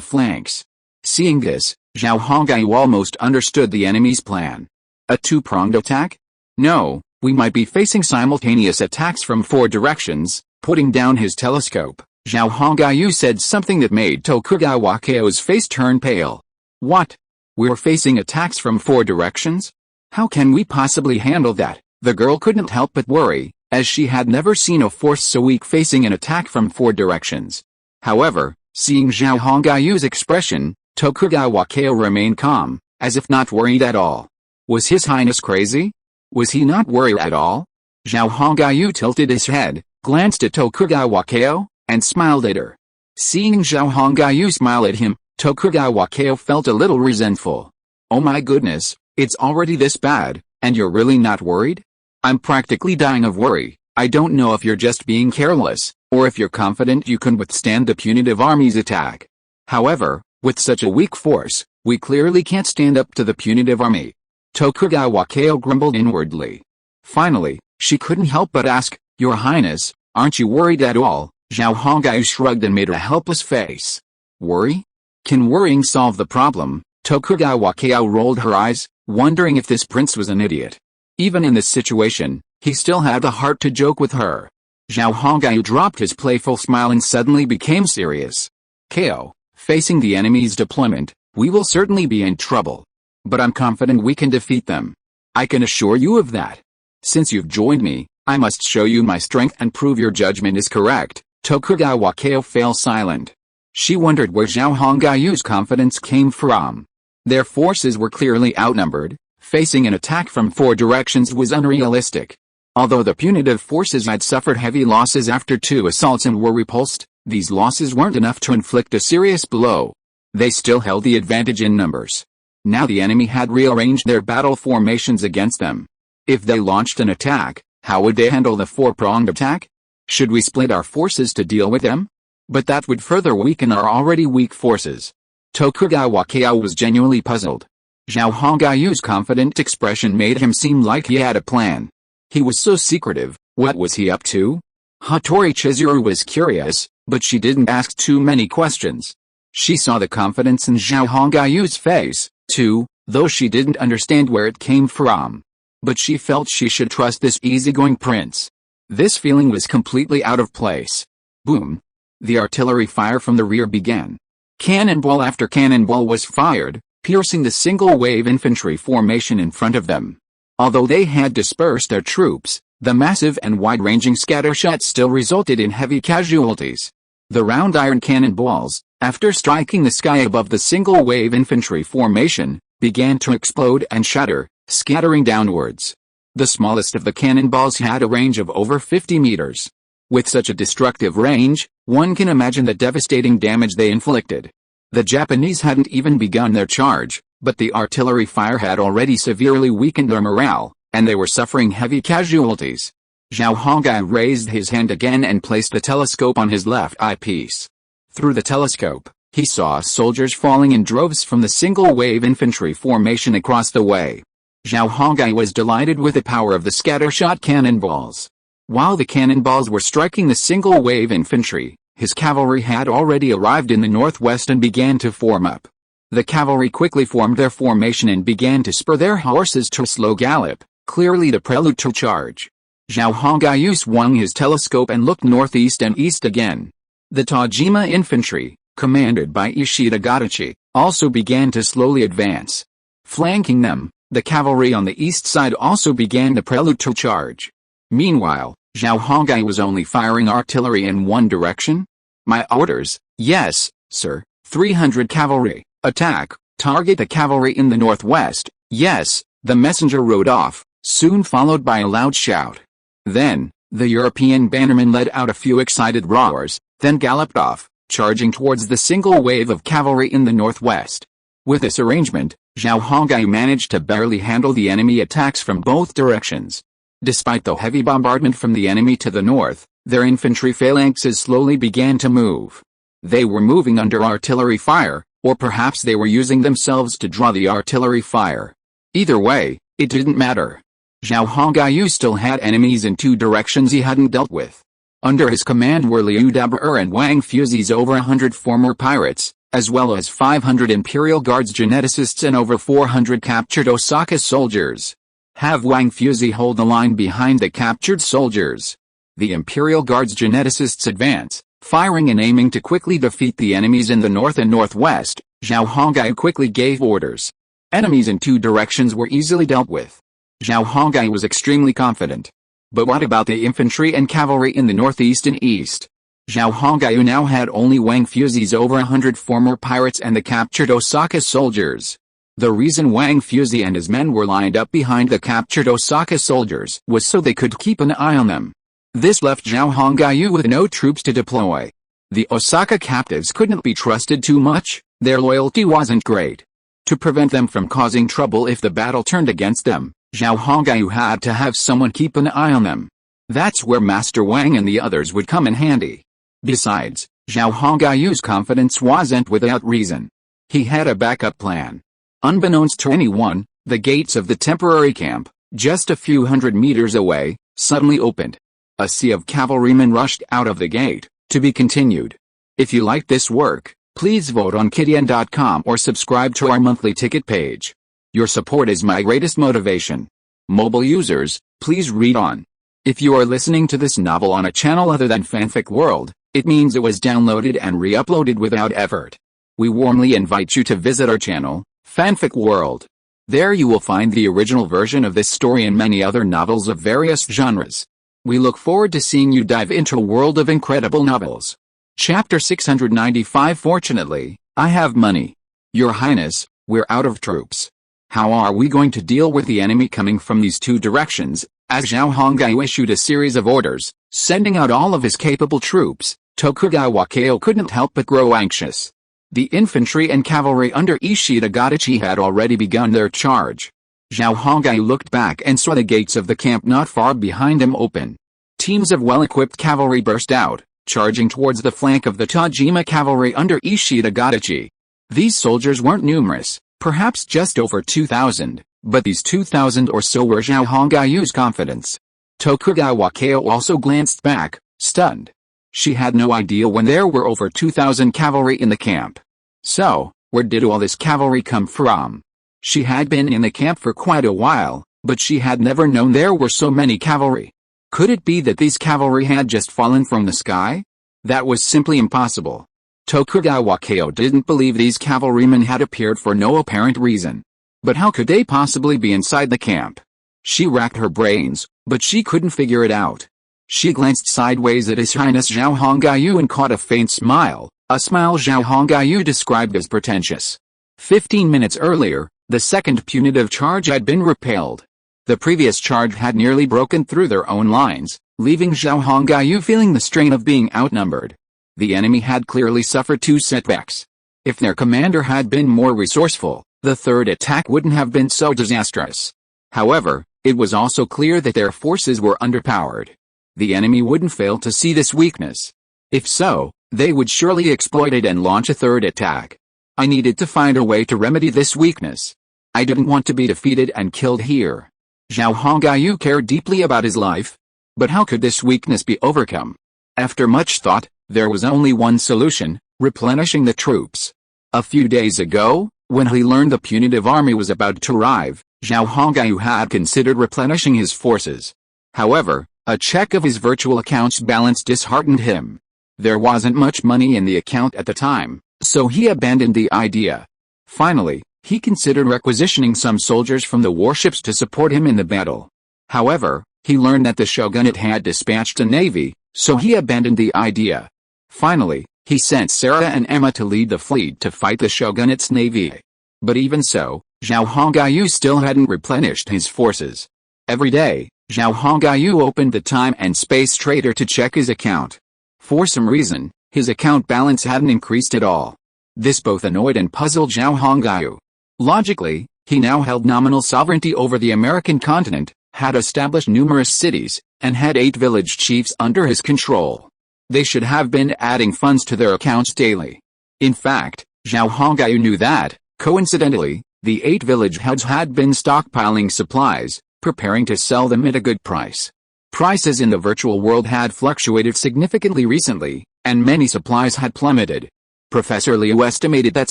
[SPEAKER 1] flanks. Seeing this, Zhao Hongai almost understood the enemy's plan. A two-pronged attack? No, we might be facing simultaneous attacks from four directions. Putting down his telescope, Zhao Hongai said something that made Tokugawa Kao's face turn pale. What? We're facing attacks from four directions? How can we possibly handle that? The girl couldn't help but worry, as she had never seen a force so weak facing an attack from four directions. However, seeing Zhao Hongai's expression, Tokugawa Kao remained calm, as if not worried at all. Was His Highness crazy? Was he not worried at all? Zhao Hongai tilted his head, glanced at Tokugawa Kao, and smiled at her. Seeing Zhao Hongai smile at him, Tokugawa Kao felt a little resentful. Oh my goodness, it's already this bad, and you're really not worried? I'm practically dying of worry. I don't know if you're just being careless, or if you're confident you can withstand the punitive army's attack. However, with such a weak force, we clearly can't stand up to the punitive army. Tokugawa Kao grumbled inwardly. Finally, she couldn't help but ask, Your Highness, aren't you worried at all? Zhao Hongai shrugged and made a helpless face. Worry? Can worrying solve the problem? Tokugawa Kao rolled her eyes, wondering if this prince was an idiot. Even in this situation, he still had the heart to joke with her. Zhao Hongai dropped his playful smile and suddenly became serious. Kao, facing the enemy's deployment, we will certainly be in trouble. But I'm confident we can defeat them. I can assure you of that. Since you've joined me, I must show you my strength and prove your judgment is correct. Tokugawa Kao fell silent. She wondered where Zhao Hongai's confidence came from. Their forces were clearly outnumbered. Facing an attack from four directions was unrealistic. Although the punitive forces had suffered heavy losses after two assaults and were repulsed, these losses weren't enough to inflict a serious blow. They still held the advantage in numbers. Now the enemy had rearranged their battle formations against them. If they launched an attack, how would they handle the four-pronged attack? Should we split our forces to deal with them? But that would further weaken our already weak forces. Tokugawa Kao was genuinely puzzled. Zhao Hongai's confident expression made him seem like he had a plan. He was so secretive. What was he up to? Hattori Chizuru was curious, but she didn't ask too many questions. She saw the confidence in Zhao Hongai's face, too, though she didn't understand where it came from. But she felt she should trust this easygoing prince. This feeling was completely out of place. Boom! The artillery fire from the rear began. Cannonball after cannonball was fired, piercing the single-wave infantry formation in front of them. Although they had dispersed their troops, the massive and wide-ranging scattershot still resulted in heavy casualties. The round iron cannonballs, after striking the sky above the single-wave infantry formation, began to explode and shatter, scattering downwards. The smallest of the cannonballs had a range of over 50 meters. With such a destructive range, one can imagine the devastating damage they inflicted. The Japanese hadn't even begun their charge, but the artillery fire had already severely weakened their morale, and they were suffering heavy casualties. Zhao Hongai raised his hand again and placed the telescope on his left eyepiece. Through the telescope, he saw soldiers falling in droves from the single-wave infantry formation across the way. Zhao Hongai was delighted with the power of the scattershot cannonballs. While the cannonballs were striking the single-wave infantry, his cavalry had already arrived in the northwest and began to form up. The cavalry quickly formed their formation and began to spur their horses to a slow gallop, clearly the prelude to charge. Zhao Hongai swung his telescope and looked northeast and east again. The Tajima infantry, commanded by Ishida Godachi, also began to slowly advance. Flanking them, the cavalry on the east side also began the prelude to charge. Meanwhile, Zhao Hongai was only firing artillery in one direction? My orders, yes, sir. 300 cavalry, attack. Target the cavalry in the northwest. Yes, the messenger rode off, soon followed by a loud shout. Then, the European bannerman let out a few excited roars, then galloped off, charging towards the single wave of cavalry in the northwest. With this arrangement, Zhao Hongai managed to barely handle the enemy attacks from both directions. Despite the heavy bombardment from the enemy to the north, their infantry phalanxes slowly began to move. They were moving under artillery fire, or perhaps they were using themselves to draw the artillery fire. Either way, it didn't matter. Zhao Hongaiyu still had enemies in two directions he hadn't dealt with. Under his command were Liu Dabar and Wang Fuzi's over 100 former pirates, as well as 500 Imperial Guards geneticists and over 400 captured Osaka soldiers. Have Wang Fuzi hold the line behind the captured soldiers. The Imperial Guards geneticists advance, firing and aiming to quickly defeat the enemies in the north and northwest. Zhao Hongai quickly gave orders. Enemies in two directions were easily dealt with. Zhao Hongai was extremely confident. But what about the infantry and cavalry in the northeast and east? Zhao Hongaiyu now had only Wang Fuzi's over 100 former pirates and the captured Osaka soldiers. The reason Wang Fuzi and his men were lined up behind the captured Osaka soldiers was so they could keep an eye on them. This left Zhao Hongaiyu with no troops to deploy. The Osaka captives couldn't be trusted too much, their loyalty wasn't great. To prevent them from causing trouble if the battle turned against them, Zhao Hongaiyu had to have someone keep an eye on them. That's where Master Wang and the others would come in handy. Besides, Zhao Hongaiyu's confidence wasn't without reason. He had a backup plan. Unbeknownst to anyone, the gates of the temporary camp, just a few hundred meters away, suddenly opened. A sea of cavalrymen rushed out of the gate, to be continued. If you like this work, please vote on Kitien.com or subscribe to our monthly ticket page. Your support is my greatest motivation. Mobile users, please read on. If you are listening to this novel on a channel other than Fanfic World, it means it was downloaded and re-uploaded without effort. We warmly invite you to visit our channel, Fanfic World. There you will find the original version of this story and many other novels of various genres. We look forward to seeing you dive into a world of incredible novels. Chapter 695. Fortunately, I have money. Your Highness, we're out of troops. How are we going to deal with the enemy coming from these two directions? As Zhao Hongaiyu issued a series of orders, sending out all of his capable troops, Tokugawa Keio couldn't help but grow anxious. The infantry and cavalry under Ishida Gadachi had already begun their charge. Zhao Hongaiyu looked back and saw the gates of the camp not far behind him open. Teams of well-equipped cavalry burst out, charging towards the flank of the Tajima cavalry under Ishida Gadachi. These soldiers weren't numerous, perhaps just over 2,000, but these 2,000 or so were Zhao Hongaiyu's confidence. Tokugawa Keio also glanced back, stunned. She had no idea when there were over 2,000 cavalry in the camp. So, where did all this cavalry come from? She had been in the camp for quite a while, but she had never known there were so many cavalry. Could it be that these cavalry had just fallen from the sky? That was simply impossible. Tokugawa Keio didn't believe these cavalrymen had appeared for no apparent reason. But how could they possibly be inside the camp? She racked her brains, but she couldn't figure it out. She glanced sideways at His Highness Zhao Hongaiyu and caught a faint smile, a smile Zhao Hongaiyu described as pretentious. 15 minutes earlier, the second punitive charge had been repelled. The previous charge had nearly broken through their own lines, leaving Zhao Hongaiyu feeling the strain of being outnumbered. The enemy had clearly suffered two setbacks. If their commander had been more resourceful, the third attack wouldn't have been so disastrous. However, it was also clear that their forces were underpowered. The enemy wouldn't fail to see this weakness. If so, they would surely exploit it and launch a third attack. I needed to find a way to remedy this weakness. I didn't want to be defeated and killed here. Zhao Hongaiyu cared deeply about his life. But how could this weakness be overcome? After much thought, there was only one solution: replenishing the troops. A few days ago, when he learned the punitive army was about to arrive, Zhao Hongaiyu had considered replenishing his forces. However, a check of his virtual account's balance disheartened him. There wasn't much money in the account at the time, so he abandoned the idea. Finally, he considered requisitioning some soldiers from the warships to support him in the battle. However, he learned that the shogunate had dispatched a navy, so he abandoned the idea. Finally, he sent Sarah and Emma to lead the fleet to fight the shogunate's navy. But even so, Zhao Hongyu still hadn't replenished his forces. Every day, Zhao Hongyu opened the time and space trader to check his account. For some reason, his account balance hadn't increased at all. This both annoyed and puzzled Zhao Hongyu. Logically, he now held nominal sovereignty over the American continent, had established numerous cities, and had 8 village chiefs under his control. They should have been adding funds to their accounts daily. In fact, Zhao Hongyu knew that, coincidentally, the 8 village heads had been stockpiling supplies, preparing to sell them at a good price. Prices in the virtual world had fluctuated significantly recently, and many supplies had plummeted. Professor Liu estimated that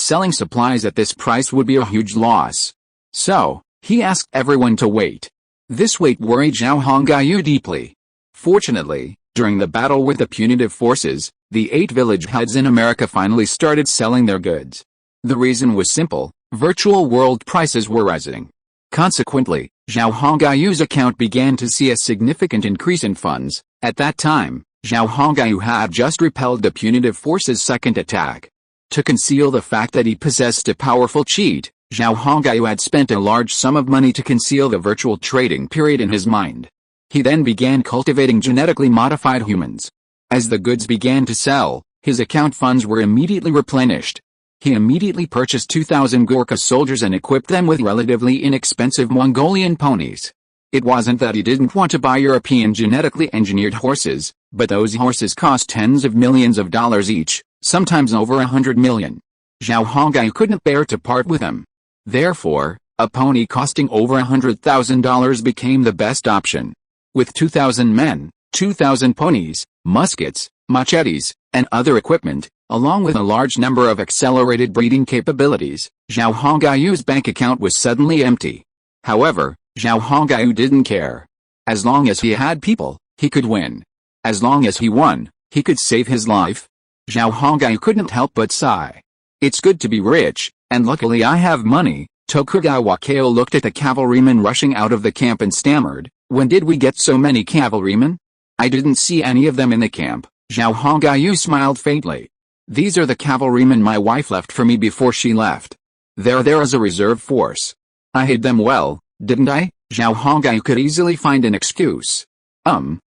[SPEAKER 1] selling supplies at this price would be a huge loss. So, he asked everyone to wait. This wait worried Zhao Hongyu deeply. Fortunately, during the battle with the punitive forces, the 8 village heads in America finally started selling their goods. The reason was simple: virtual world prices were rising. Consequently, Zhao Hongyu's account began to see a significant increase in funds. At that time, Zhao Hongyu had just repelled the punitive forces' second attack. To conceal the fact that he possessed a powerful cheat, Zhao Hongyu had spent a large sum of money to conceal the virtual trading period in his mind. He then began cultivating genetically modified humans. As the goods began to sell, his account funds were immediately replenished. He immediately purchased 2,000 Gurkha soldiers and equipped them with relatively inexpensive Mongolian ponies. It wasn't that he didn't want to buy European genetically engineered horses, but those horses cost tens of millions of dollars each, sometimes over 100 million. Zhao Hongyu couldn't bear to part with them. Therefore, a pony costing over $100,000 became the best option. With 2,000 men, 2,000 ponies, muskets, machetes, and other equipment, along with a large number of accelerated breeding capabilities, Zhao Hongyu's bank account was suddenly empty. However, Zhao Hongyu didn't care. As long as he had people, he could win. As long as he won, he could save his life. Zhao Hongyu couldn't help but sigh. It's good to be rich, and luckily I have money. Tokugawa Keo looked at the cavalrymen rushing out of the camp and stammered, "When did we get so many cavalrymen? I didn't see any of them in the camp." Zhao Hongyu smiled faintly. "These are the cavalrymen my wife left for me before she left. They're there as a reserve force. I hid them well, didn't I?" Zhao Hongyu could easily find an excuse.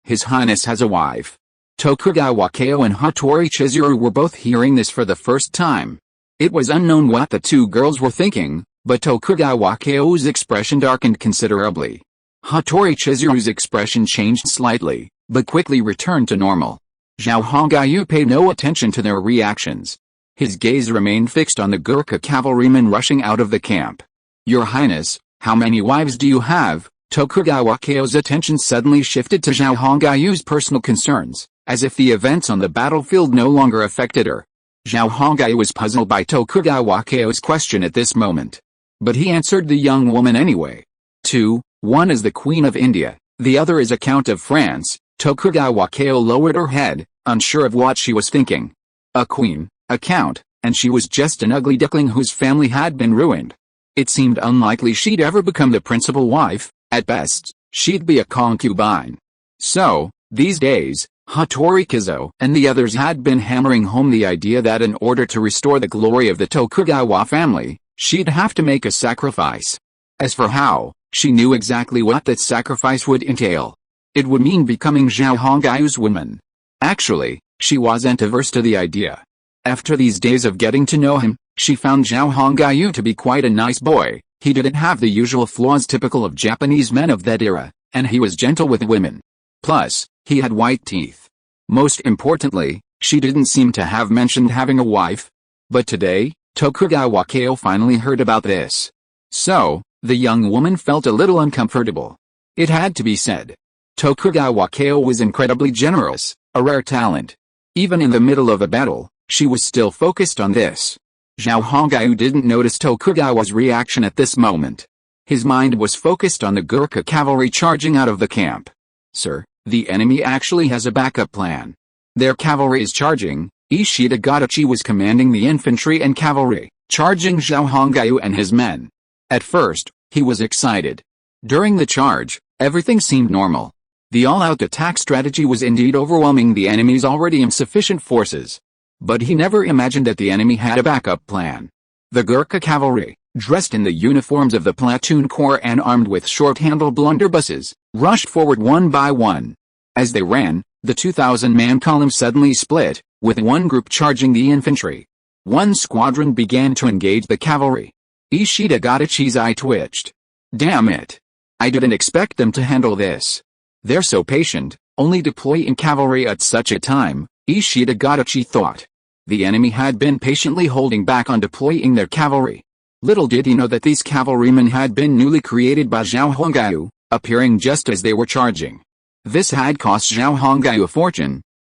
[SPEAKER 1] His Highness has a wife." Tokugawa Keo and Hattori Chizuru were both hearing this for the first time. It was unknown what the two girls were thinking, but Tokugawa Keo's expression darkened considerably. Hattori Chizuru's expression changed slightly, but quickly returned to normal. Zhao Hongyu paid no attention to their reactions. His gaze remained fixed on the Gurkha cavalrymen rushing out of the camp. "Your Highness, how many wives do you have?" Tokugawa Keo's attention suddenly shifted to Zhao Hongyu's personal concerns, as if the events on the battlefield no longer affected her. Zhao Hongyu was puzzled by Tokugawa Keo's question at this moment. But he answered the young woman anyway. "Two, one is the Queen of India, the other is a Count of France." Tokugawa Keo lowered her head, unsure of what she was thinking. A queen, a count, and she was just an ugly duckling whose family had been ruined. It seemed unlikely she'd ever become the principal wife. At best, she'd be a concubine. So, these days, Hattori Kizo and the others had been hammering home the idea that in order to restore the glory of the Tokugawa family, she'd have to make a sacrifice. As for how, she knew exactly what that sacrifice would entail. It would mean becoming Zhao Hongyu's woman. Actually, she wasn't averse to the idea. After these days of getting to know him, she found Zhao Hongyu to be quite a nice boy. He didn't have the usual flaws typical of Japanese men of that era, and he was gentle with women. Plus, he had white teeth. Most importantly, she didn't seem to have mentioned having a wife. But today, Tokugawa Keo finally heard about this. So, the young woman felt a little uncomfortable. It had to be said. Tokugawa Keo was incredibly generous, a rare talent. Even in the middle of a battle, she was still focused on this. Zhao Hongyu didn't notice Tokugawa's reaction at this moment. His mind was focused on the Gurkha cavalry charging out of the camp. "Sir, the enemy actually has a backup plan. Their cavalry is charging." Ishida Gadachi was commanding the infantry and cavalry, charging Zhao Hongyu and his men. At first, he was excited. During the charge, everything seemed normal. The all-out attack strategy was indeed overwhelming the enemy's already insufficient forces. But he never imagined that the enemy had a backup plan. The Gurkha cavalry, dressed in the uniforms of the platoon corps and armed with short-handled blunderbusses, rushed forward one by one. As they ran, the 2,000-man column suddenly split, with one group charging the infantry. One squadron began to engage the cavalry. Ishida Gadachi's eye twitched. Damn it! I didn't expect them to handle this. They're so patient, only deploying cavalry at such a time, Ishida Gadachi thought. The enemy had been patiently holding back on deploying their cavalry. Little did he know that these cavalrymen had been newly created by Zhao Hongyu, appearing just as they were charging. This had cost Zhao Hongyu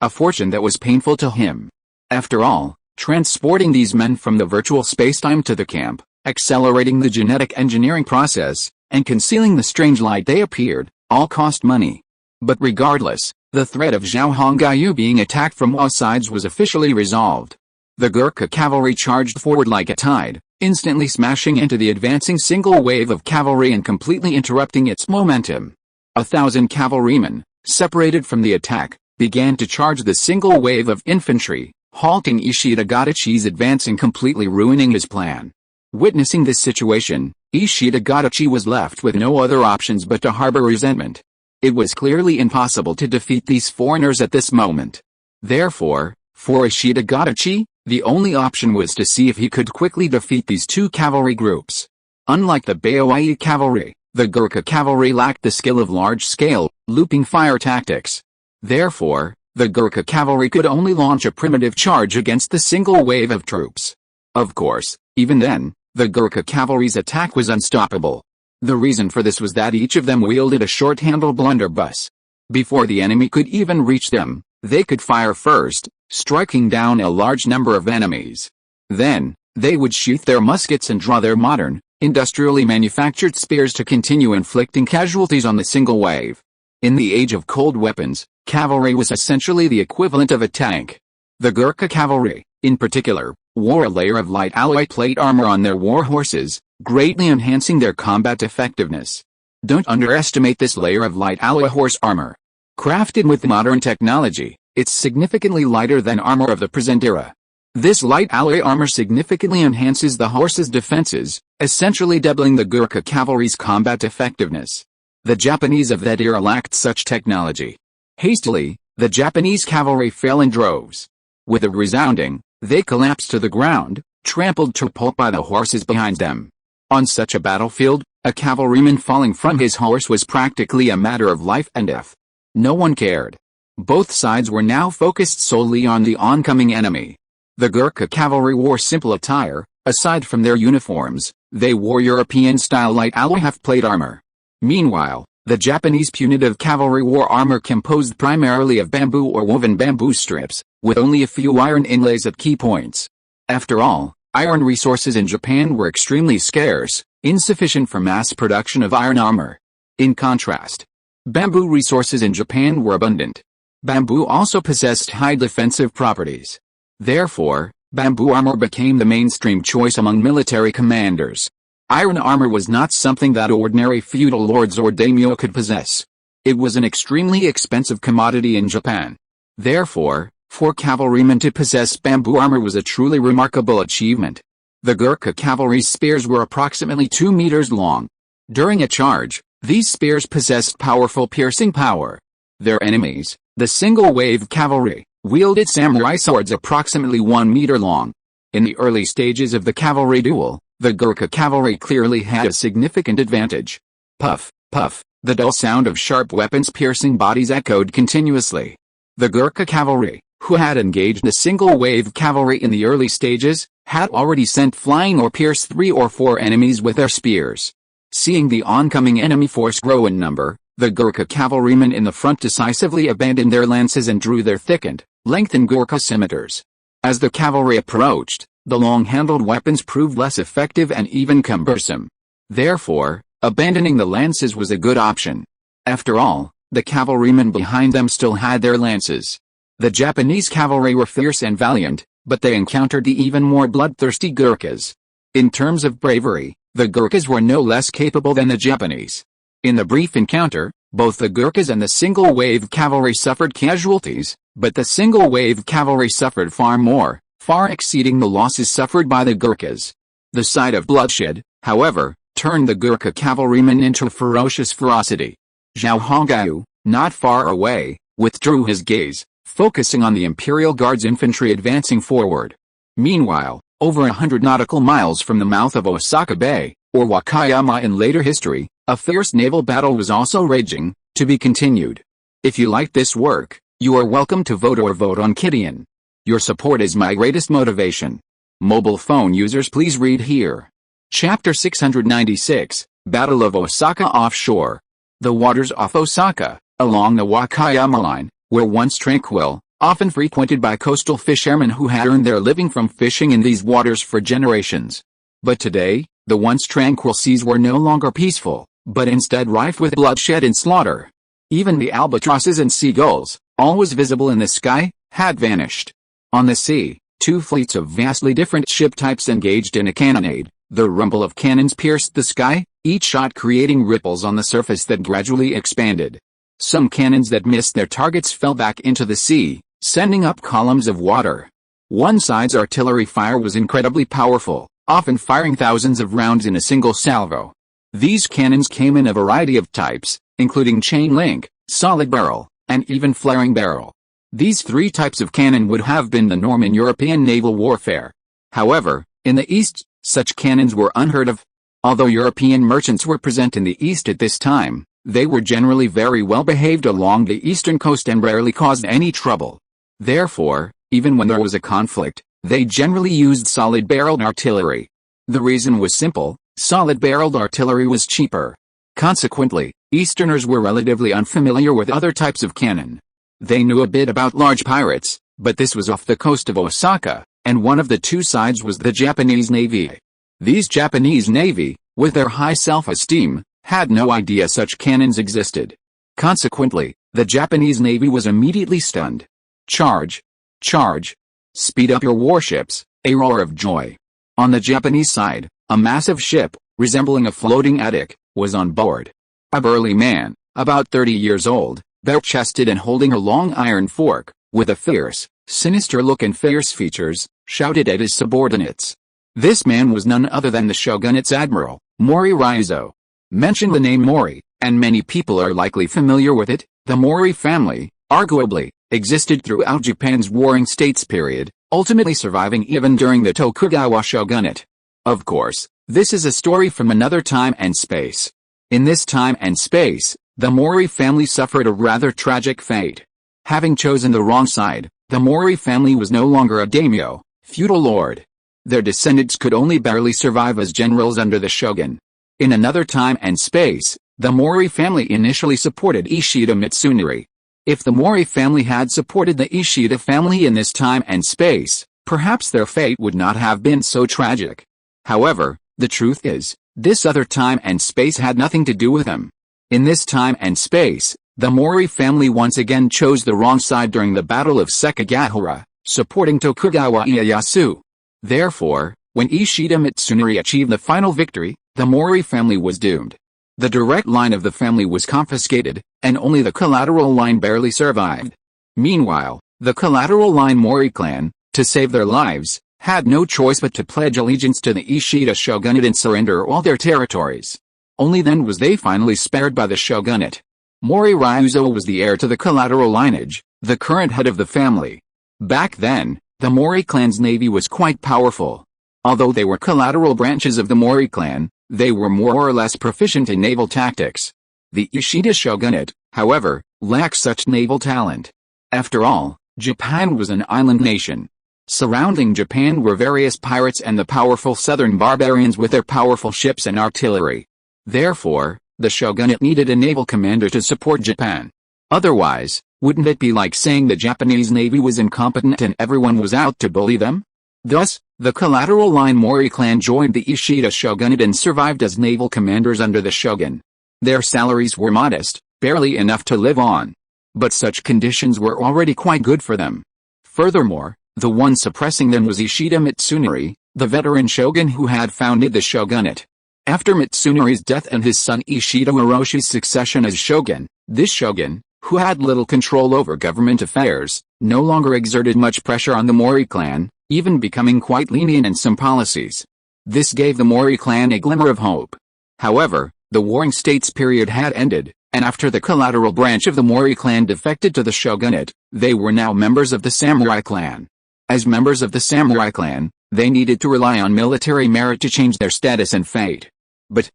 [SPEAKER 1] a fortune that was painful to him. After all, transporting these men from the virtual spacetime to the camp, accelerating the genetic engineering process, and concealing the strange light they appeared, all cost money. But regardless, the threat of Zhao Hongyu being attacked from all sides was officially resolved. The Gurkha cavalry charged forward like a tide, instantly smashing into the advancing single wave of cavalry and completely interrupting its momentum. 1,000 cavalrymen, separated from the attack, began to charge the single wave of infantry, halting Ishida Gadachi's advance and completely ruining his plan. Witnessing this situation, Ishida Gadachi was left with no other options but to harbor resentment. It was clearly impossible to defeat these foreigners at this moment. Therefore, for Ishida Gadachi, the only option was to see if he could quickly defeat these two cavalry groups. Unlike the Baoai cavalry, the Gurkha cavalry lacked the skill of large-scale, looping fire tactics. Therefore, the Gurkha cavalry could only launch a primitive charge against the single wave of troops. Of course, even then, the Gurkha cavalry's attack was unstoppable. The reason for this was that each of them wielded a short-handled blunderbuss. Before the enemy could even reach them, they could fire first, striking down a large number of enemies. Then, they would sheath their muskets and draw their modern, industrially manufactured spears to continue inflicting casualties on the single wave. In the age of cold weapons, cavalry was essentially the equivalent of a tank. The Gurkha cavalry, in particular, wore a layer of light alloy plate armor on their war horses, greatly enhancing their combat effectiveness. Don't underestimate this layer of light alloy horse armor. Crafted with modern technology, it's significantly lighter than armor of the present era. This light alloy armor significantly enhances the horse's defenses, essentially doubling the Gurkha cavalry's combat effectiveness. The Japanese of that era lacked such technology. Hastily, the Japanese cavalry fell in droves. With a resounding, they collapsed to the ground, trampled to pulp by the horses behind them. On such a battlefield, a cavalryman falling from his horse was practically a matter of life and death. No one cared. Both sides were now focused solely on the oncoming enemy. The Gurkha cavalry wore simple attire. Aside from their uniforms, they wore European-style light alloy half-plate armor. Meanwhile, the Japanese punitive cavalry wore armor composed primarily of bamboo or woven bamboo strips, with only a few iron inlays at key points. After all, iron resources in Japan were extremely scarce, insufficient for mass production of iron armor. In contrast, bamboo resources in Japan were abundant. Bamboo also possessed high defensive properties. Therefore, bamboo armor became the mainstream choice among military commanders. Iron armor was not something that ordinary feudal lords or daimyo could possess. It was an extremely expensive commodity in Japan. Therefore, for cavalrymen to possess bamboo armor was a truly remarkable achievement. The Gurkha cavalry's spears were approximately 2 meters long. During a charge, these spears possessed powerful piercing power. Their enemies, the single-wave cavalry, wielded samurai swords approximately 1 meter long. In the early stages of the cavalry duel, the Gurkha cavalry clearly had a significant advantage. Puff, puff, the dull sound of sharp weapons piercing bodies echoed continuously. The Gurkha cavalry, who had engaged the single-wave cavalry in the early stages, had already sent flying or pierced 3 or 4 enemies with their spears. Seeing the oncoming enemy force grow in number, the Gurkha cavalrymen in the front decisively abandoned their lances and drew their thickened, lengthened Gurkha scimitars. As the cavalry approached, the long-handled weapons proved less effective and even cumbersome. Therefore, abandoning the lances was a good option. After all, the cavalrymen behind them still had their lances. The Japanese cavalry were fierce and valiant, but they encountered the even more bloodthirsty Gurkhas. In terms of bravery, the Gurkhas were no less capable than the Japanese. In the brief encounter, both the Gurkhas and the single-wave cavalry suffered casualties, but the single-wave cavalry suffered far more, far exceeding the losses suffered by the Gurkhas. The sight of bloodshed, however, turned the Gurkha cavalrymen into ferocious ferocity. Zhao Hongao, not far away, withdrew his gaze, focusing on the Imperial Guard's infantry advancing forward. Meanwhile, over 100 nautical miles from the mouth of Osaka Bay, or Wakayama in later history, a fierce naval battle was also raging, to be continued. If you like this work, you are welcome to vote or vote on Kidian. Your support is my greatest motivation. Mobile phone users, please read here. Chapter 696, Battle of Osaka Offshore. The waters off Osaka, along the Wakayama line, were once tranquil, often frequented by coastal fishermen who had earned their living from fishing in these waters for generations. But today, the once tranquil seas were no longer peaceful, but instead rife with bloodshed and slaughter. Even the albatrosses and seagulls, always visible in the sky, had vanished. On the sea, two fleets of vastly different ship types engaged in a cannonade. The rumble of cannons pierced the sky, each shot creating ripples on the surface that gradually expanded. Some cannons that missed their targets fell back into the sea, sending up columns of water. One side's artillery fire was incredibly powerful, often firing thousands of rounds in a single salvo. These cannons came in a variety of types, including chain link, solid barrel, and even flaring barrel. These three types of cannon would have been the norm in European naval warfare. However, in the East, such cannons were unheard of. Although European merchants were present in the East at this time, they were generally very well behaved along the eastern coast and rarely caused any trouble. Therefore, even when there was a conflict, they generally used solid-barreled artillery. The reason was simple: solid-barreled artillery was cheaper. Consequently, Easterners were relatively unfamiliar with other types of cannon. They knew a bit about large pirates, but this was off the coast of Osaka, and one of the two sides was the Japanese Navy. These Japanese Navy, with their high self-esteem, had no idea such cannons existed. Consequently, the Japanese Navy was immediately stunned. Charge! Charge! Speed up your warships! A roar of joy. On the Japanese side, a massive ship, resembling a floating attic, was on board. A burly man, about 30 years old, bare-chested and holding a long iron fork, with a fierce, sinister look and fierce features, shouted at his subordinates. This man was none other than the shogunate's admiral, Mori Ryuzo. Mention the name Mori, and many people are likely familiar with it. The Mori family, arguably, existed throughout Japan's Warring States period, ultimately surviving even during the Tokugawa shogunate. Of course, this is a story from another time and space. In this time and space, the Mori family suffered a rather tragic fate. Having chosen the wrong side, the Mori family was no longer a daimyo, feudal lord. Their descendants could only barely survive as generals under the shogun. In another time and space, the Mori family initially supported Ishida Mitsunari. If the Mori family had supported the Ishida family in this time and space, perhaps their fate would not have been so tragic. However, the truth is, this other time and space had nothing to do with them. In this time and space, the Mori family once again chose the wrong side during the Battle of Sekigahara, supporting Tokugawa Ieyasu. Therefore, when Ishida Mitsunari achieved the final victory, the Mori family was doomed. The direct line of the family was confiscated, and only the collateral line barely survived. Meanwhile, the collateral line Mori clan, to save their lives, had no choice but to pledge allegiance to the Ishida shogunate and surrender all their territories. Only then was they finally spared by the shogunate. Mori Ryuzo was the heir to the collateral lineage, the current head of the family. Back then, the Mori clan's navy was quite powerful. Although they were collateral branches of the Mori clan, they were more or less proficient in naval tactics. The Ishida shogunate, however, lacked such naval talent. After all, Japan was an island nation. Surrounding Japan were various pirates and the powerful southern barbarians with their powerful ships and artillery. Therefore, the shogunate needed a naval commander to support Japan. Otherwise, wouldn't it be like saying the Japanese navy was incompetent and everyone was out to bully them? Thus, the collateral line Mori clan joined the Ishida shogunate and survived as naval commanders under the shogun. Their salaries were modest, barely enough to live on. But such conditions were already quite good for them. Furthermore, the one suppressing them was Ishida Mitsunari, the veteran shogun who had founded the shogunate. After Mitsunari's death and his son Ishida Hiroshi's succession as shogun, this shogun, who had little control over government affairs, no longer exerted much pressure on the Mori clan, even becoming quite lenient in some policies. This gave the Mori clan a glimmer of hope. However, the Warring States period had ended, and after the collateral branch of the Mori clan defected to the shogunate, they were now members of the samurai clan. As members of the samurai clan, they needed to rely on military merit to change their status and fate. But,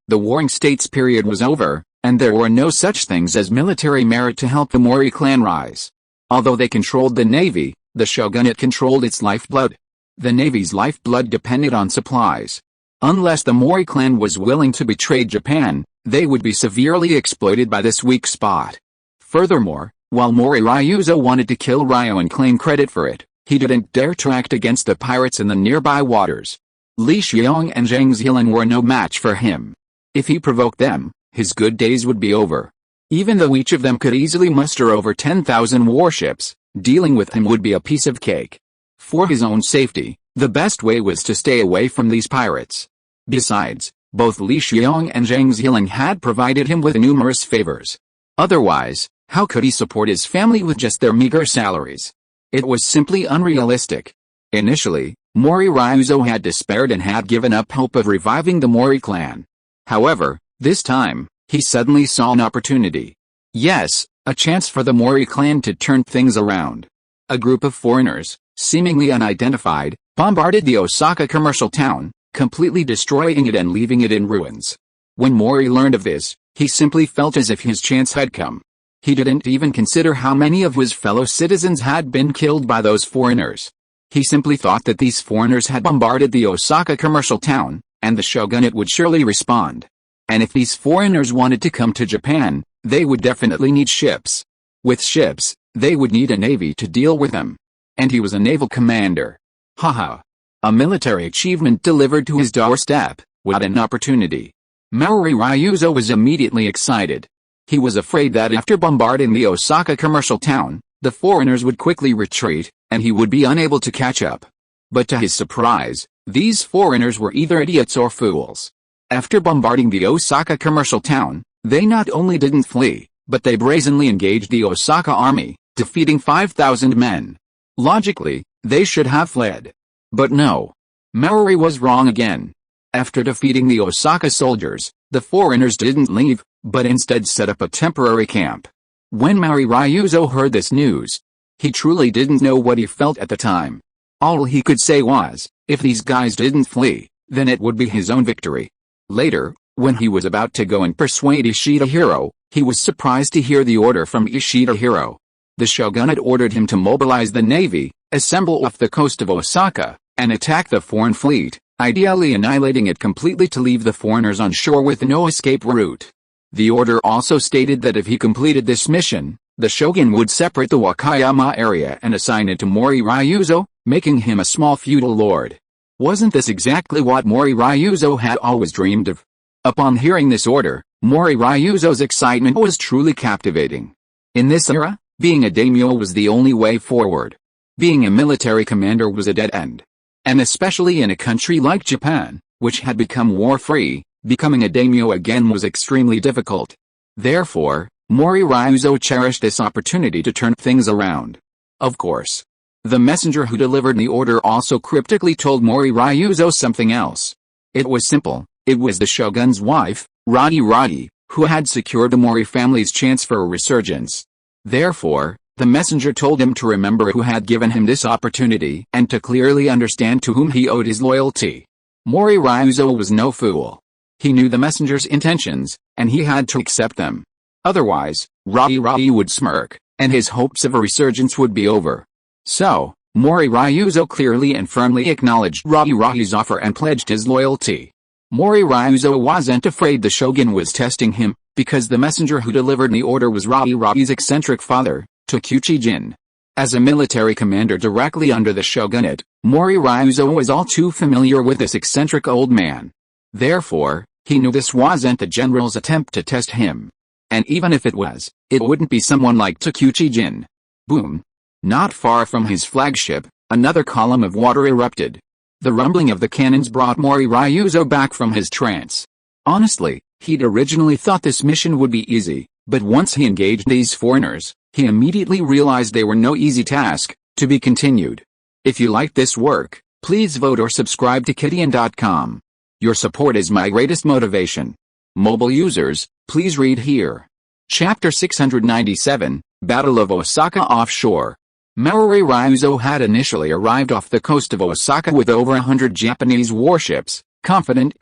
[SPEAKER 1] the Warring States period was over, and there were no such things as military merit to help the Mori clan rise. Although they controlled the navy, the shogunate controlled its lifeblood. The navy's lifeblood depended on supplies. Unless the Mori clan was willing to betray Japan, they would be severely exploited by this weak spot. Furthermore, while Mori Ryuzo wanted to kill Ryo and claim credit for it, he didn't dare to act against the pirates in the nearby waters. Li Xiong and Zhang Zilin were no match for him. If he provoked them, his good days would be over. Even though each of them could easily muster over 10,000 warships, dealing with him would be a piece of cake. For his own safety, the best way was to stay away from these pirates. Besides, both Li Xiong and Zhang Zilin had provided him with numerous favors. Otherwise, how could he support his family with just their meager salaries? It was simply unrealistic. Initially, Mori Ryuzo had despaired and had given up hope of reviving the Mori clan. However, this time, he suddenly saw an opportunity. Yes, a chance for the Mori clan to turn things around. A group of foreigners, seemingly unidentified, bombarded the Osaka commercial town, completely destroying it and leaving it in ruins. When Mori learned of this, he simply felt as if his chance had come. He didn't even consider how many of his fellow citizens had been killed by those foreigners. He simply thought that these foreigners had bombarded the Osaka commercial town, and the shogunate would surely respond. And if these foreigners wanted to come to Japan, they would definitely need ships. With ships, they would need a navy to deal with them. And he was a naval commander. Haha. A military achievement delivered to his doorstep. What an opportunity. Mori Ryuzo was immediately excited. He was afraid that after bombarding the Osaka commercial town, the foreigners would quickly retreat, and he would be unable to catch up. But to his surprise, these foreigners were either idiots or fools. After bombarding the Osaka commercial town, they not only didn't flee, but they brazenly engaged the Osaka army, defeating 5,000 men. Logically, they should have fled. But no. Mori was wrong again. After defeating the Osaka soldiers, the foreigners didn't leave, but instead set up a temporary camp. When Mori Ryuzo heard this news, he truly didn't know what he felt at the time. All he could say was, if these guys didn't flee, then it would be his own victory. Later, when he was about to go and persuade Ishidahiro, he was surprised to hear the order from Ishidahiro. The shogunate ordered him to mobilize the navy, assemble off the coast of Osaka, and attack the foreign fleet, ideally annihilating it completely to leave the foreigners on shore with no escape route. The order also stated that if he completed this mission, the shogun would separate the Wakayama area and assign it to Mori Ryuzo, making him a small feudal lord. Wasn't this exactly what Mori Ryuzo had always dreamed of? Upon hearing this order, Mori Ryuzo's excitement was truly captivating. In this era, being a daimyo was the only way forward. Being a military commander was a dead end. And especially in a country like Japan, which had become war-free, becoming a daimyo again was extremely difficult. Therefore, Mori Ryuzo cherished this opportunity to turn things around. Of course. The messenger who delivered the order also cryptically told Mori Ryuzo something else. It was simple. It was the shogun's wife, Radi, who had secured the Mori family's chance for a resurgence. Therefore, the messenger told him to remember who had given him this opportunity and to clearly understand to whom he owed his loyalty. Mori Ryuzo was no fool. He knew the messenger's intentions, and he had to accept them. Otherwise, Radi would smirk, and his hopes of a resurgence would be over. So, Mori Ryuzo clearly and firmly acknowledged Radi's offer and pledged his loyalty. Mori Ryuzo wasn't afraid the shogun was testing him, because the messenger who delivered the order was Radi's eccentric father, Tokuchi Jin. As a military commander directly under the shogunate, Mori Ryuzo was all too familiar with this eccentric old man. Therefore, he knew this wasn't the general's attempt to test him. And even if it was, it wouldn't be someone like Tokuchi Jin. Boom. Not far from his flagship, another column of water erupted. The rumbling of the cannons brought Mori Ryuzo back from his trance. Honestly, he'd originally thought this mission would be easy, but once he engaged these foreigners, he immediately realized they were no easy task. To be continued. If you liked this work, Please vote or subscribe to Kittian.com. Your support is my greatest motivation. Mobile users, please read here. Chapter 697, Battle of Osaka Offshore. Maruei Ryuzo had initially arrived off the coast of Osaka with over 100 Japanese warships, confident,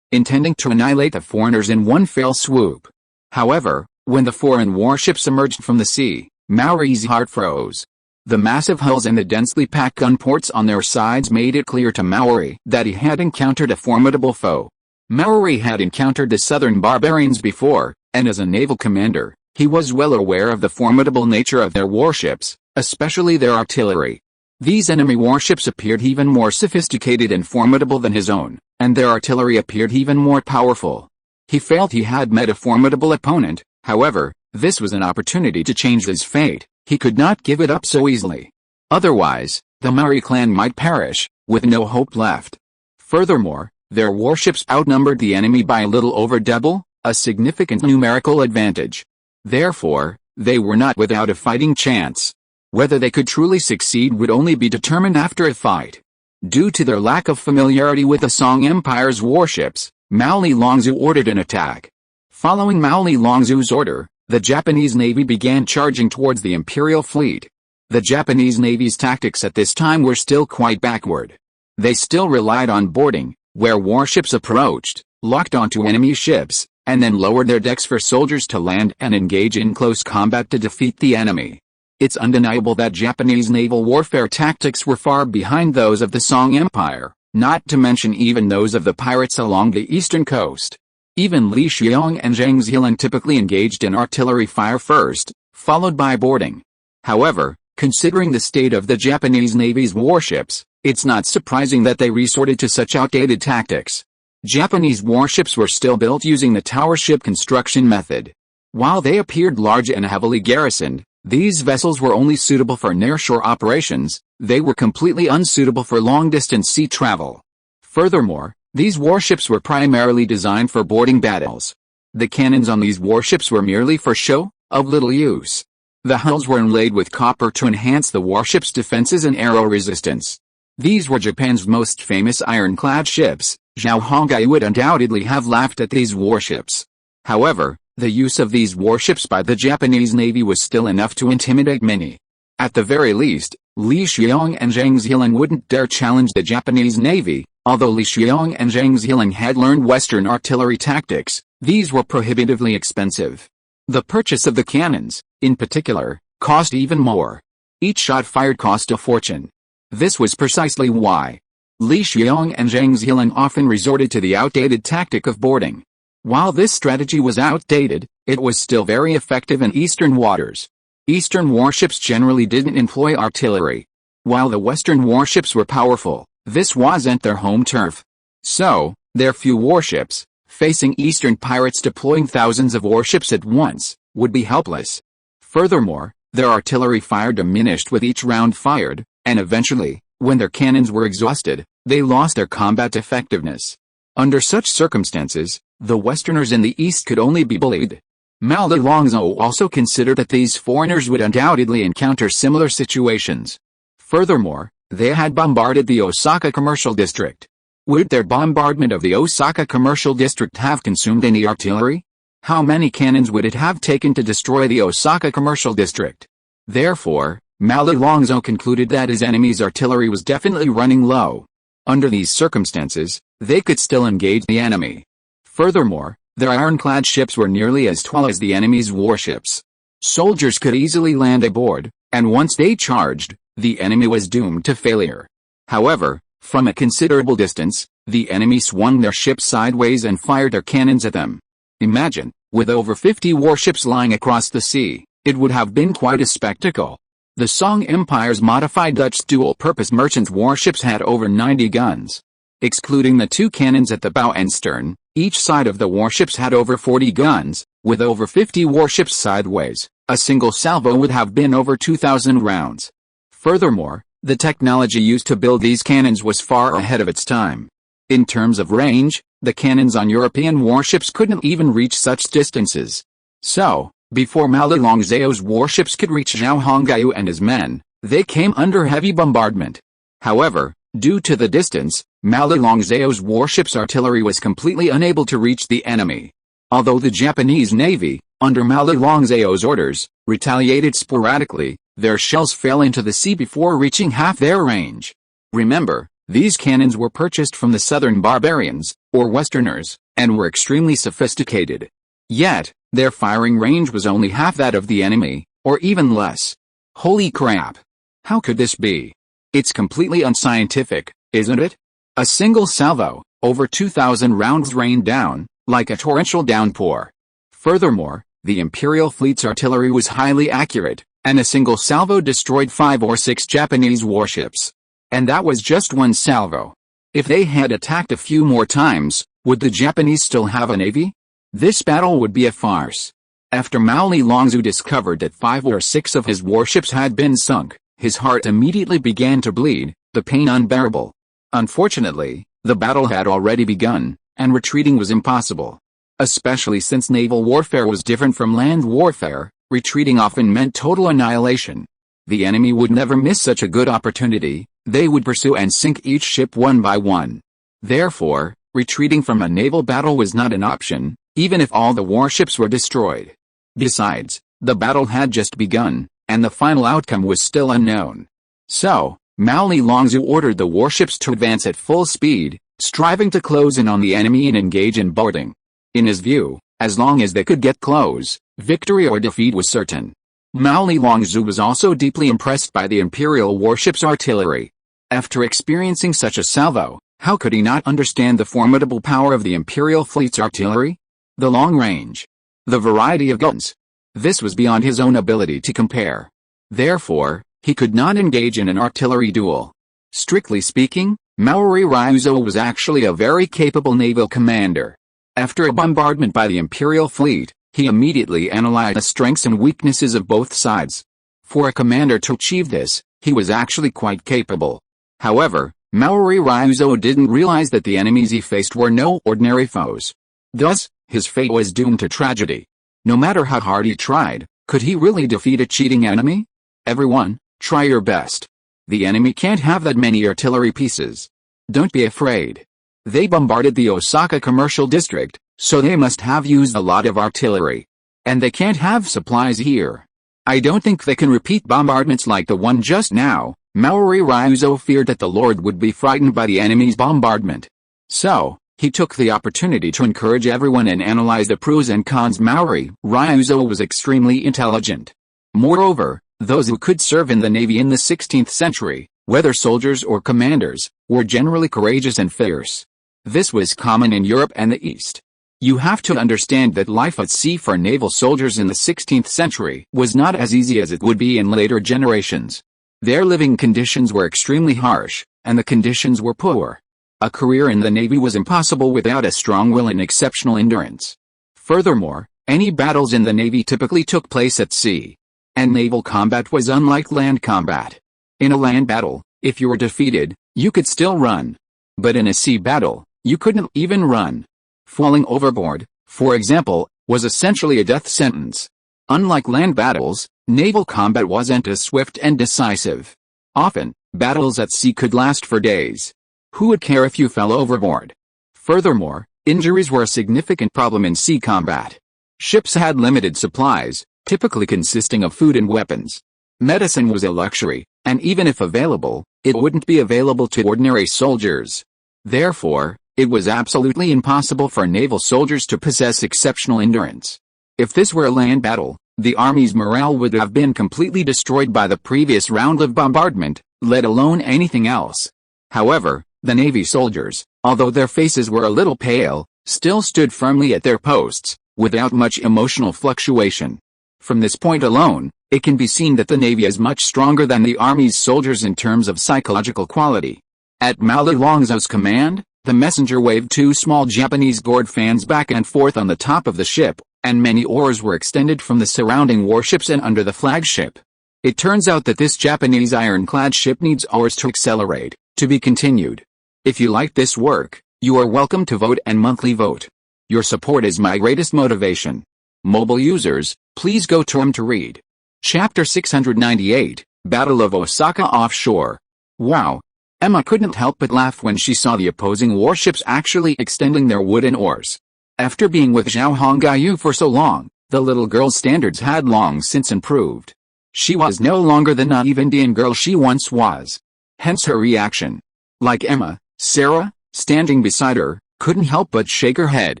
[SPEAKER 1] intending to annihilate the foreigners in one fell swoop. However, when the foreign warships emerged from the sea, Maruei's heart froze. The massive hulls and the densely packed gun ports on their sides made it clear to Maruei that he had encountered a formidable foe. Maruei had encountered the southern barbarians before, and as a naval commander, he was well aware of the formidable nature of their warships, especially their artillery. These enemy warships appeared even more sophisticated and formidable than his own, and their artillery appeared even more powerful. He felt he had met a formidable opponent. However, this was an opportunity to change his fate. He could not give it up so easily. Otherwise, the Maruei clan might perish, with no hope left. Furthermore, their warships outnumbered the enemy by a little over double, a significant numerical advantage. Therefore, they were not without a fighting chance. Whether they could truly succeed would only be determined after a fight. Due to their lack of familiarity with the Song Empire's warships, Mao Longzhu ordered an attack. Following Mao Longzhu's order, the Japanese Navy began charging towards the Imperial fleet. The Japanese Navy's tactics at this time were still quite backward. They still relied on boarding, where warships approached, locked onto enemy ships, and then lowered their decks for soldiers to land and engage in close combat to defeat the enemy. It's undeniable that Japanese naval warfare tactics were far behind those of the Song Empire, not to mention even those of the pirates along the eastern coast. Even Li Xiong and Zhang Zilan typically engaged in artillery fire first, followed by boarding. However, considering the state of the Japanese Navy's warships, it's not surprising that they resorted to such outdated tactics. Japanese warships were still built using the tower ship construction method. While they appeared large and heavily garrisoned, these vessels were only suitable for nearshore operations. They were completely unsuitable for long-distance sea travel. Furthermore, these warships were primarily designed for boarding battles. The cannons on these warships were merely for show, of little use. The hulls were inlaid with copper to enhance the warship's defenses and arrow resistance. These were Japan's most famous ironclad ships. Zhao Hongai would undoubtedly have laughed at these warships. However, the use of these warships by the Japanese Navy was still enough to intimidate many. At the very least, Li Xiong and Zhang Zilan wouldn't dare challenge the Japanese Navy. Although Li Xiong and Zhang Zilan had learned Western artillery tactics, these were prohibitively expensive. The purchase of the cannons, in particular, cost even more. Each shot fired cost a fortune. This was precisely why Li Xiong and Zhang Zilan often resorted to the outdated tactic of boarding. While this strategy was outdated, it was still very effective in eastern waters. Eastern warships generally didn't employ artillery. While the Western warships were powerful, this wasn't their home turf. So, their few warships, facing Eastern pirates deploying thousands of warships at once, would be helpless. Furthermore, their artillery fire diminished with each round fired, and eventually, when their cannons were exhausted, they lost their combat effectiveness. Under such circumstances, the Westerners in the East could only be bullied. Mao Longzhu also considered that these foreigners would undoubtedly encounter similar situations. Furthermore, they had bombarded the Osaka commercial district. Would their bombardment of the Osaka commercial district have consumed any artillery? How many cannons would it have taken to destroy the Osaka commercial district? Therefore, Mao Longzhu concluded that his enemy's artillery was definitely running low. Under these circumstances, they could still engage the enemy. Furthermore, their ironclad ships were nearly as tall as the enemy's warships. Soldiers could easily land aboard, and once they charged, the enemy was doomed to failure. However, from a considerable distance, the enemy swung their ships sideways and fired their cannons at them. Imagine, with over 50 warships lying across the sea, it would have been quite a spectacle. The Song Empire's modified Dutch dual-purpose merchant warships had over 90 guns. Excluding the 2 cannons at the bow and stern, each side of the warships had over 40 guns, with over 50 warships sideways. A single salvo would have been over 2,000 rounds. Furthermore, the technology used to build these cannons was far ahead of its time. In terms of range, the cannons on European warships couldn't even reach such distances. So, before Mao Longzhu's warships could reach Zhao Hongai and his men, they came under heavy bombardment. However, Due to the distance, Mao Longzhao's warship's artillery was completely unable to reach the enemy. Although the Japanese Navy, under Mao Longzhao's orders, retaliated sporadically, their shells fell into the sea before reaching half their range. Remember, these cannons were purchased from the southern barbarians, or Westerners, and were extremely sophisticated. Yet, their firing range was only half that of the enemy, or even less. Holy crap! How could this be? It's completely unscientific, isn't it? A single salvo, over 2,000 rounds rained down, like a torrential downpour. Furthermore, the Imperial fleet's artillery was highly accurate, and a single salvo destroyed 5 or 6 Japanese warships. And that was just one salvo. If they had attacked a few more times, would the Japanese still have a navy? This battle would be a farce. After Mao Longzhao discovered that 5 or 6 of his warships had been sunk, his heart immediately began to bleed, the pain unbearable. Unfortunately, the battle had already begun, and retreating was impossible. Especially since naval warfare was different from land warfare, retreating often meant total annihilation. The enemy would never miss such a good opportunity, they would pursue and sink each ship one by one. Therefore, retreating from a naval battle was not an option, even if all the warships were destroyed. Besides, the battle had just begun, and the final outcome was still unknown. So, Mao Longzhao ordered the warships to advance at full speed, striving to close in on the enemy and engage in boarding. In his view, as long as they could get close, victory or defeat was certain. Mao Longzhao was also deeply impressed by the Imperial warship's artillery. After experiencing such a salvo, how could he not understand the formidable power of the Imperial fleet's artillery? The long range. The variety of guns. This was beyond his own ability to compare. Therefore, he could not engage in an artillery duel. Strictly speaking, Maori Ryuzo was actually a very capable naval commander. After a bombardment by the Imperial fleet, he immediately analyzed the strengths and weaknesses of both sides. For a commander to achieve this, he was actually quite capable. However, Maori Ryuzo didn't realize that the enemies he faced were no ordinary foes. Thus, his fate was doomed to tragedy. No matter how hard he tried, could he really defeat a cheating enemy? Everyone, try your best. The enemy can't have that many artillery pieces. Don't be afraid. They bombarded the Osaka commercial district, so they must have used a lot of artillery. And they can't have supplies here. I don't think they can repeat bombardments like the one just now. Maori Ryuzo feared that the Lord would be frightened by the enemy's bombardment. So, he took the opportunity to encourage everyone and analyze the pros and cons. Maori Ryuzo was extremely intelligent. Moreover, those who could serve in the Navy in the 16th century, whether soldiers or commanders, were generally courageous and fierce. This was common in Europe and the East. You have to understand that life at sea for naval soldiers in the 16th century was not as easy as it would be in later generations. Their living conditions were extremely harsh, and the conditions were poor. A career in the Navy was impossible without a strong will and exceptional endurance. Furthermore, any battles in the Navy typically took place at sea. And naval combat was unlike land combat. In a land battle, if you were defeated, you could still run. But in a sea battle, you couldn't even run. Falling overboard, for example, was essentially a death sentence. Unlike land battles, naval combat wasn't as swift and decisive. Often, battles at sea could last for days. Who would care if you fell overboard? Furthermore, injuries were a significant problem in sea combat. Ships had limited supplies, typically consisting of food and weapons. Medicine was a luxury, and even if available, it wouldn't be available to ordinary soldiers. Therefore, it was absolutely impossible for naval soldiers to possess exceptional endurance. If this were a land battle, the army's morale would have been completely destroyed by the previous round of bombardment, let alone anything else. However, the Navy soldiers, although their faces were a little pale, still stood firmly at their posts, without much emotional fluctuation. From this point alone, it can be seen that the Navy is much stronger than the Army's soldiers in terms of psychological quality. At Mao Longzhao's command, the messenger waved 2 small Japanese gourd fans back and forth on the top of the ship, and many oars were extended from the surrounding warships and under the flagship. It turns out that this Japanese ironclad ship needs oars to accelerate. To be continued. If you like this work, you are welcome to vote and monthly vote. Your support is my greatest motivation. Mobile users, please go to read. Chapter 698, Battle of Osaka Offshore. Wow. Emma couldn't help but laugh when she saw the opposing warships actually extending their wooden oars. After being with Zhao Hongyu for so long, the little girl's standards had long since improved. She was no longer the naive Indian girl she once was. Hence her reaction. Like Emma, Sarah, standing beside her, couldn't help but shake her head.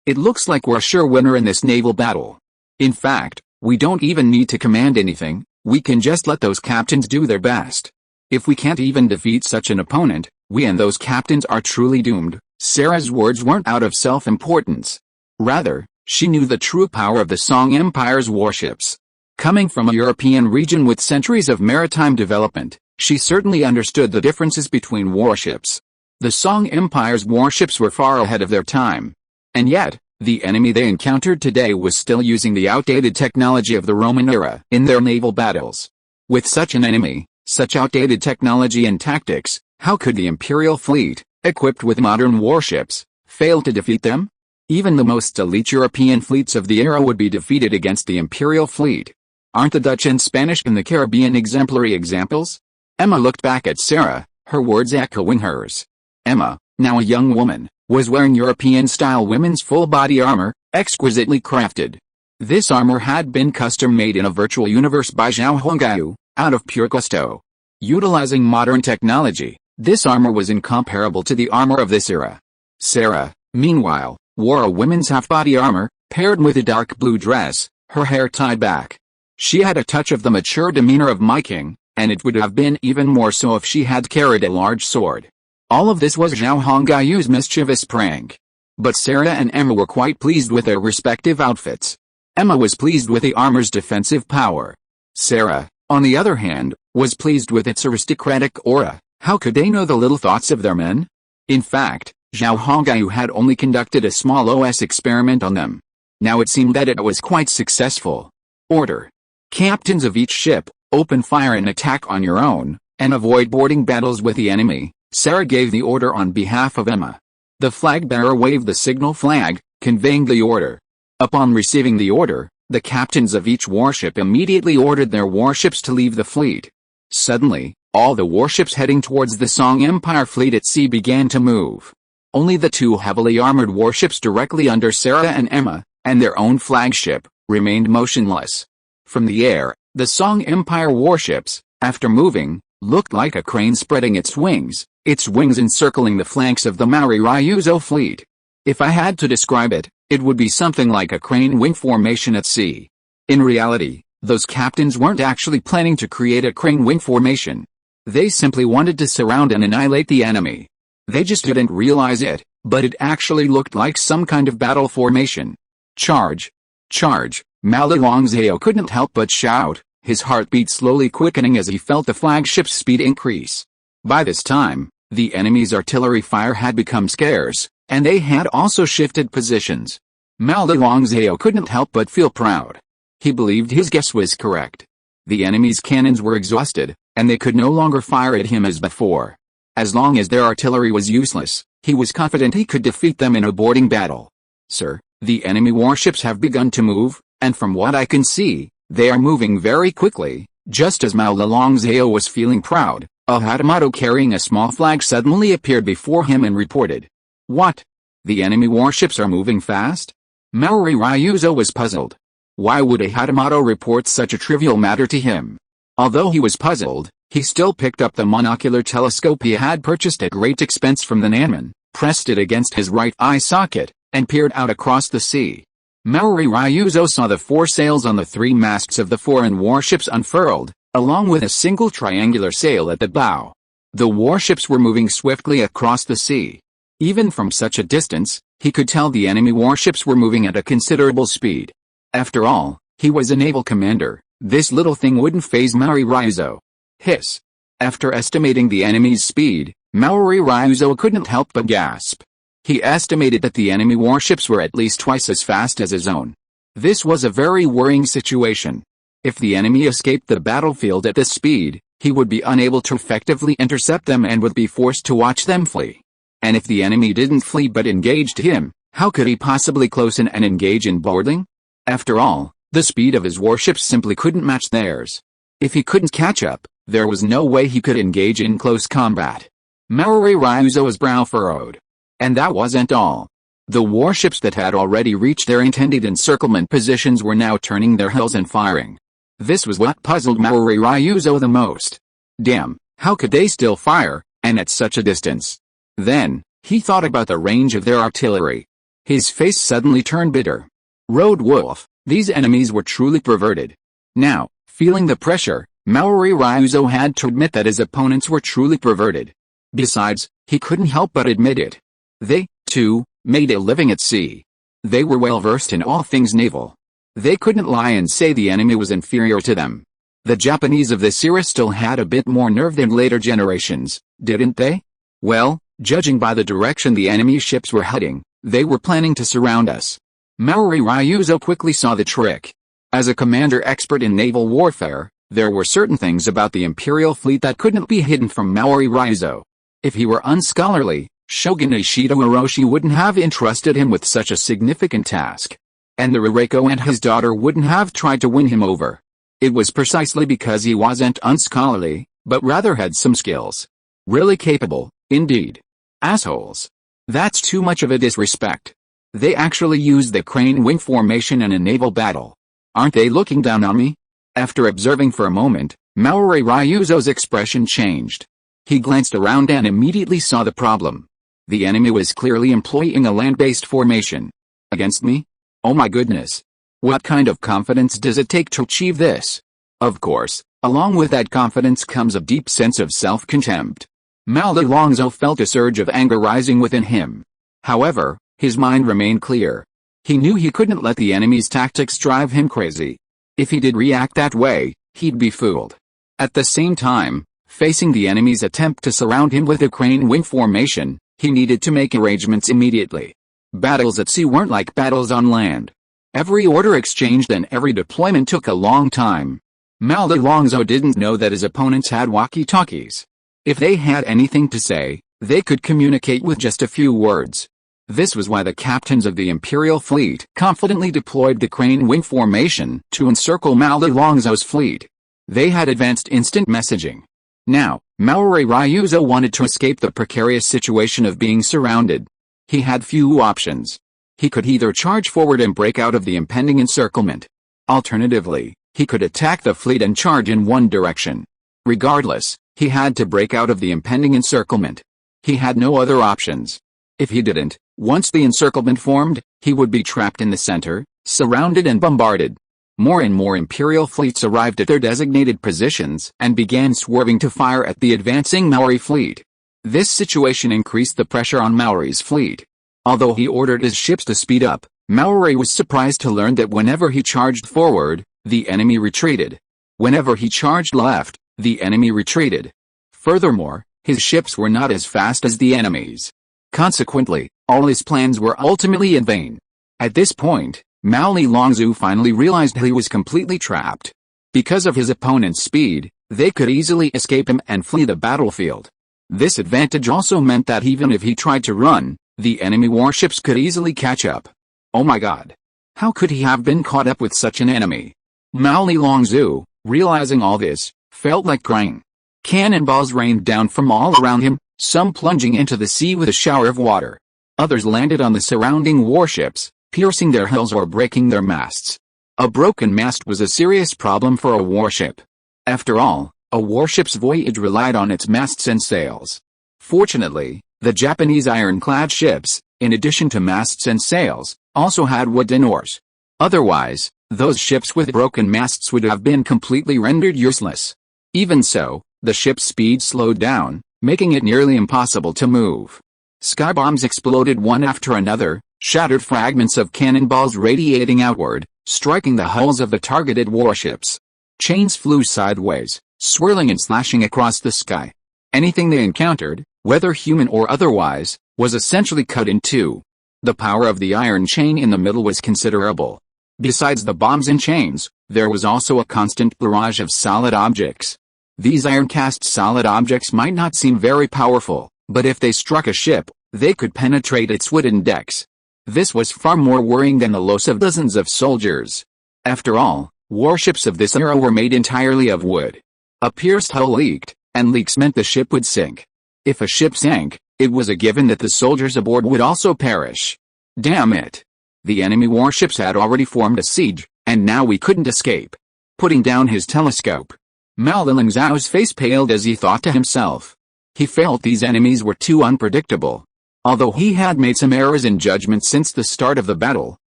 [SPEAKER 1] It looks like we're a sure winner in this naval battle. In fact, we don't even need to command anything, we can just let those captains do their best. If we can't even defeat such an opponent, we and those captains are truly doomed. Sarah's words weren't out of self-importance. Rather, she knew the true power of the Song Empire's warships. Coming from a European region with centuries of maritime development, she certainly understood the differences between warships. The Song Empire's warships were far ahead of their time. And yet, the enemy they encountered today was still using the outdated technology of the Roman era in their naval battles. With such an enemy, such outdated technology and tactics, how could the Imperial fleet, equipped with modern warships, fail to defeat them? Even the most elite European fleets of the era would be defeated against the Imperial fleet. Aren't the Dutch and Spanish and the Caribbean exemplary examples? Emma looked back at Sarah, her words echoing hers. Emma, now a young woman, was wearing European-style women's full-body armor, exquisitely crafted. This armor had been custom-made in a virtual universe by Zhao Hongyu, out of pure gusto. Utilizing modern technology, this armor was incomparable to the armor of this era. Sarah, meanwhile, wore a women's half-body armor, paired with a dark blue dress, her hair tied back. She had a touch of the mature demeanor of my king, and it would have been even more so if she had carried a large sword. All of this was Zhao Hongyu's mischievous prank. But Sarah and Emma were quite pleased with their respective outfits. Emma was pleased with the armor's defensive power. Sarah, on the other hand, was pleased with its aristocratic aura. How could they know the little thoughts of their men? In fact, Zhao Hongyu had only conducted a small OS experiment on them. Now it seemed that it was quite successful. Order. Captains of each ship, open fire and attack on your own, and avoid boarding battles with the enemy. Sarah gave the order on behalf of Emma. The flag bearer waved the signal flag, conveying the order. Upon receiving the order, the captains of each warship immediately ordered their warships to leave the fleet. Suddenly, all the warships heading towards the Song Empire fleet at sea began to move. Only the two heavily armored warships directly under Sarah and Emma, and their own flagship, remained motionless. From the air, the Song Empire warships, after moving, looked like a crane spreading its wings encircling the flanks of the Maori Ryuzo fleet. If I had to describe it, it would be something like a crane wing formation at sea. In reality, those captains weren't actually planning to create a crane wing formation. They simply wanted to surround and annihilate the enemy. They just didn't realize it, but it actually looked like some kind of battle formation. Charge! Charge! Malalong Zhao couldn't help but shout, his heartbeat slowly quickening as he felt the flagship's speed increase. By this time, the enemy's artillery fire had become scarce, and they had also shifted positions. Malalong Zhao couldn't help but feel proud. He believed his guess was correct. The enemy's cannons were exhausted, and they could no longer fire at him as before. As long as their artillery was useless, he was confident he could defeat them in a boarding battle. Sir, the enemy warships have begun to move, and from what I can see, they are moving very quickly. Just as Malalong Zhao was feeling proud, a Hatamoto carrying a small flag suddenly appeared before him and reported. What? The enemy warships are moving fast? Maori Ryuzo was puzzled. Why would a Hatamoto report such a trivial matter to him? Although he was puzzled, he still picked up the monocular telescope he had purchased at great expense from the Nanman, pressed it against his right eye socket, and peered out across the sea. Maori Ryuzo saw the four sails on the three masts of the foreign warships unfurled, along with a single triangular sail at the bow. The warships were moving swiftly across the sea. Even from such a distance, he could tell the enemy warships were moving at a considerable speed. After all, he was a naval commander. This little thing wouldn't faze Maori Ryuzo. Hiss. After estimating the enemy's speed, Maori Ryuzo couldn't help but gasp. He estimated that the enemy warships were at least twice as fast as his own. This was a very worrying situation. If the enemy escaped the battlefield at this speed, he would be unable to effectively intercept them and would be forced to watch them flee. And if the enemy didn't flee but engaged him, how could he possibly close in and engage in boarding? After all, the speed of his warships simply couldn't match theirs. If he couldn't catch up, there was no way he could engage in close combat. Maori Ryuzo's brow furrowed. And that wasn't all. The warships that had already reached their intended encirclement positions were now turning their hulls and firing. This was what puzzled Maori Ryuzo the most. Damn, how could they still fire, and at such a distance? Then, he thought about the range of their artillery. His face suddenly turned bitter. Road Wolf, these enemies were truly perverted. Now, feeling the pressure, Maori Ryuzo had to admit that his opponents were truly perverted. Besides, he couldn't help but admit it. They, too, made a living at sea. They were well versed in all things naval. They couldn't lie and say the enemy was inferior to them. The Japanese of this era still had a bit more nerve than later generations, didn't they? Well, judging by the direction the enemy ships were heading, they were planning to surround us. Maori Ryuzo quickly saw the trick. As a commander expert in naval warfare, there were certain things about the Imperial fleet that couldn't be hidden from Maori Ryuzo. If he were unscholarly, Shogun Ishido Orochi wouldn't have entrusted him with such a significant task. And the Rireko and his daughter wouldn't have tried to win him over. It was precisely because he wasn't unscholarly, but rather had some skills. Really capable, indeed. Assholes. That's too much of a disrespect. They actually used the crane wing formation in a naval battle. Aren't they looking down on me? After observing for a moment, Maori Ryuzo's expression changed. He glanced around and immediately saw the problem. The enemy was clearly employing a land-based formation. Against me? Oh my goodness. What kind of confidence does it take to achieve this? Of course, along with that confidence comes a deep sense of self-contempt. Mao Longzhou felt a surge of anger rising within him. However, his mind remained clear. He knew he couldn't let the enemy's tactics drive him crazy. If he did react that way, he'd be fooled. At the same time, facing the enemy's attempt to surround him with a crane wing formation, he needed to make arrangements immediately. Battles at sea weren't like battles on land. Every order exchanged and every deployment took a long time. Mao Longzhou didn't know that his opponents had walkie-talkies. If they had anything to say, they could communicate with just a few words. This was why the captains of the Imperial fleet confidently deployed the crane wing formation to encircle Mao Longzhou's fleet. They had advanced instant messaging. Now, Maori Ryuzo wanted to escape the precarious situation of being surrounded. He had few options. He could either charge forward and break out of the impending encirclement. Alternatively, he could attack the fleet and charge in one direction. Regardless, he had to break out of the impending encirclement. He had no other options. If he didn't, once the encirclement formed, he would be trapped in the center, surrounded and bombarded. More and more Imperial fleets arrived at their designated positions and began swerving to fire at the advancing Maori fleet. This situation increased the pressure on Maori's fleet. Although he ordered his ships to speed up, Maori was surprised to learn that whenever he charged forward, the enemy retreated. Whenever he charged left, the enemy retreated. Furthermore, his ships were not as fast as the enemy's. Consequently, all his plans were ultimately in vain. At this point, Mao Longzhou finally realized he was completely trapped. Because of his opponent's speed, they could easily escape him and flee the battlefield. This advantage also meant that even if he tried to run, the enemy warships could easily catch up. Oh my god. How could he have been caught up with such an enemy? Mao Longzhou, realizing all this, felt like crying. Cannonballs rained down from all around him, some plunging into the sea with a shower of water. Others landed on the surrounding warships, piercing their hulls or breaking their masts. A broken mast was a serious problem for a warship. After all, a warship's voyage relied on its masts and sails. Fortunately, the Japanese ironclad ships, in addition to masts and sails, also had wooden oars. Otherwise, those ships with broken masts would have been completely rendered useless. Even so, the ship's speed slowed down, making it nearly impossible to move. Sky bombs exploded one after another, shattered fragments of cannonballs radiating outward, striking the hulls of the targeted warships. Chains flew sideways, swirling and slashing across the sky. Anything they encountered, whether human or otherwise, was essentially cut in two. The power of the iron chain in the middle was considerable. Besides the bombs and chains, there was also a constant barrage of solid objects. These iron-cast solid objects might not seem very powerful, but if they struck a ship, they could penetrate its wooden decks. This was far more worrying than the loss of dozens of soldiers. After all, warships of this era were made entirely of wood. A pierced hull leaked, and leaks meant the ship would sink. If a ship sank, it was a given that the soldiers aboard would also perish. Damn it. The enemy warships had already formed a siege, and now we couldn't escape. Putting down his telescope, Mao Zhao's face paled as he thought to himself. He felt these enemies were too unpredictable. Although he had made some errors in judgment since the start of the battle,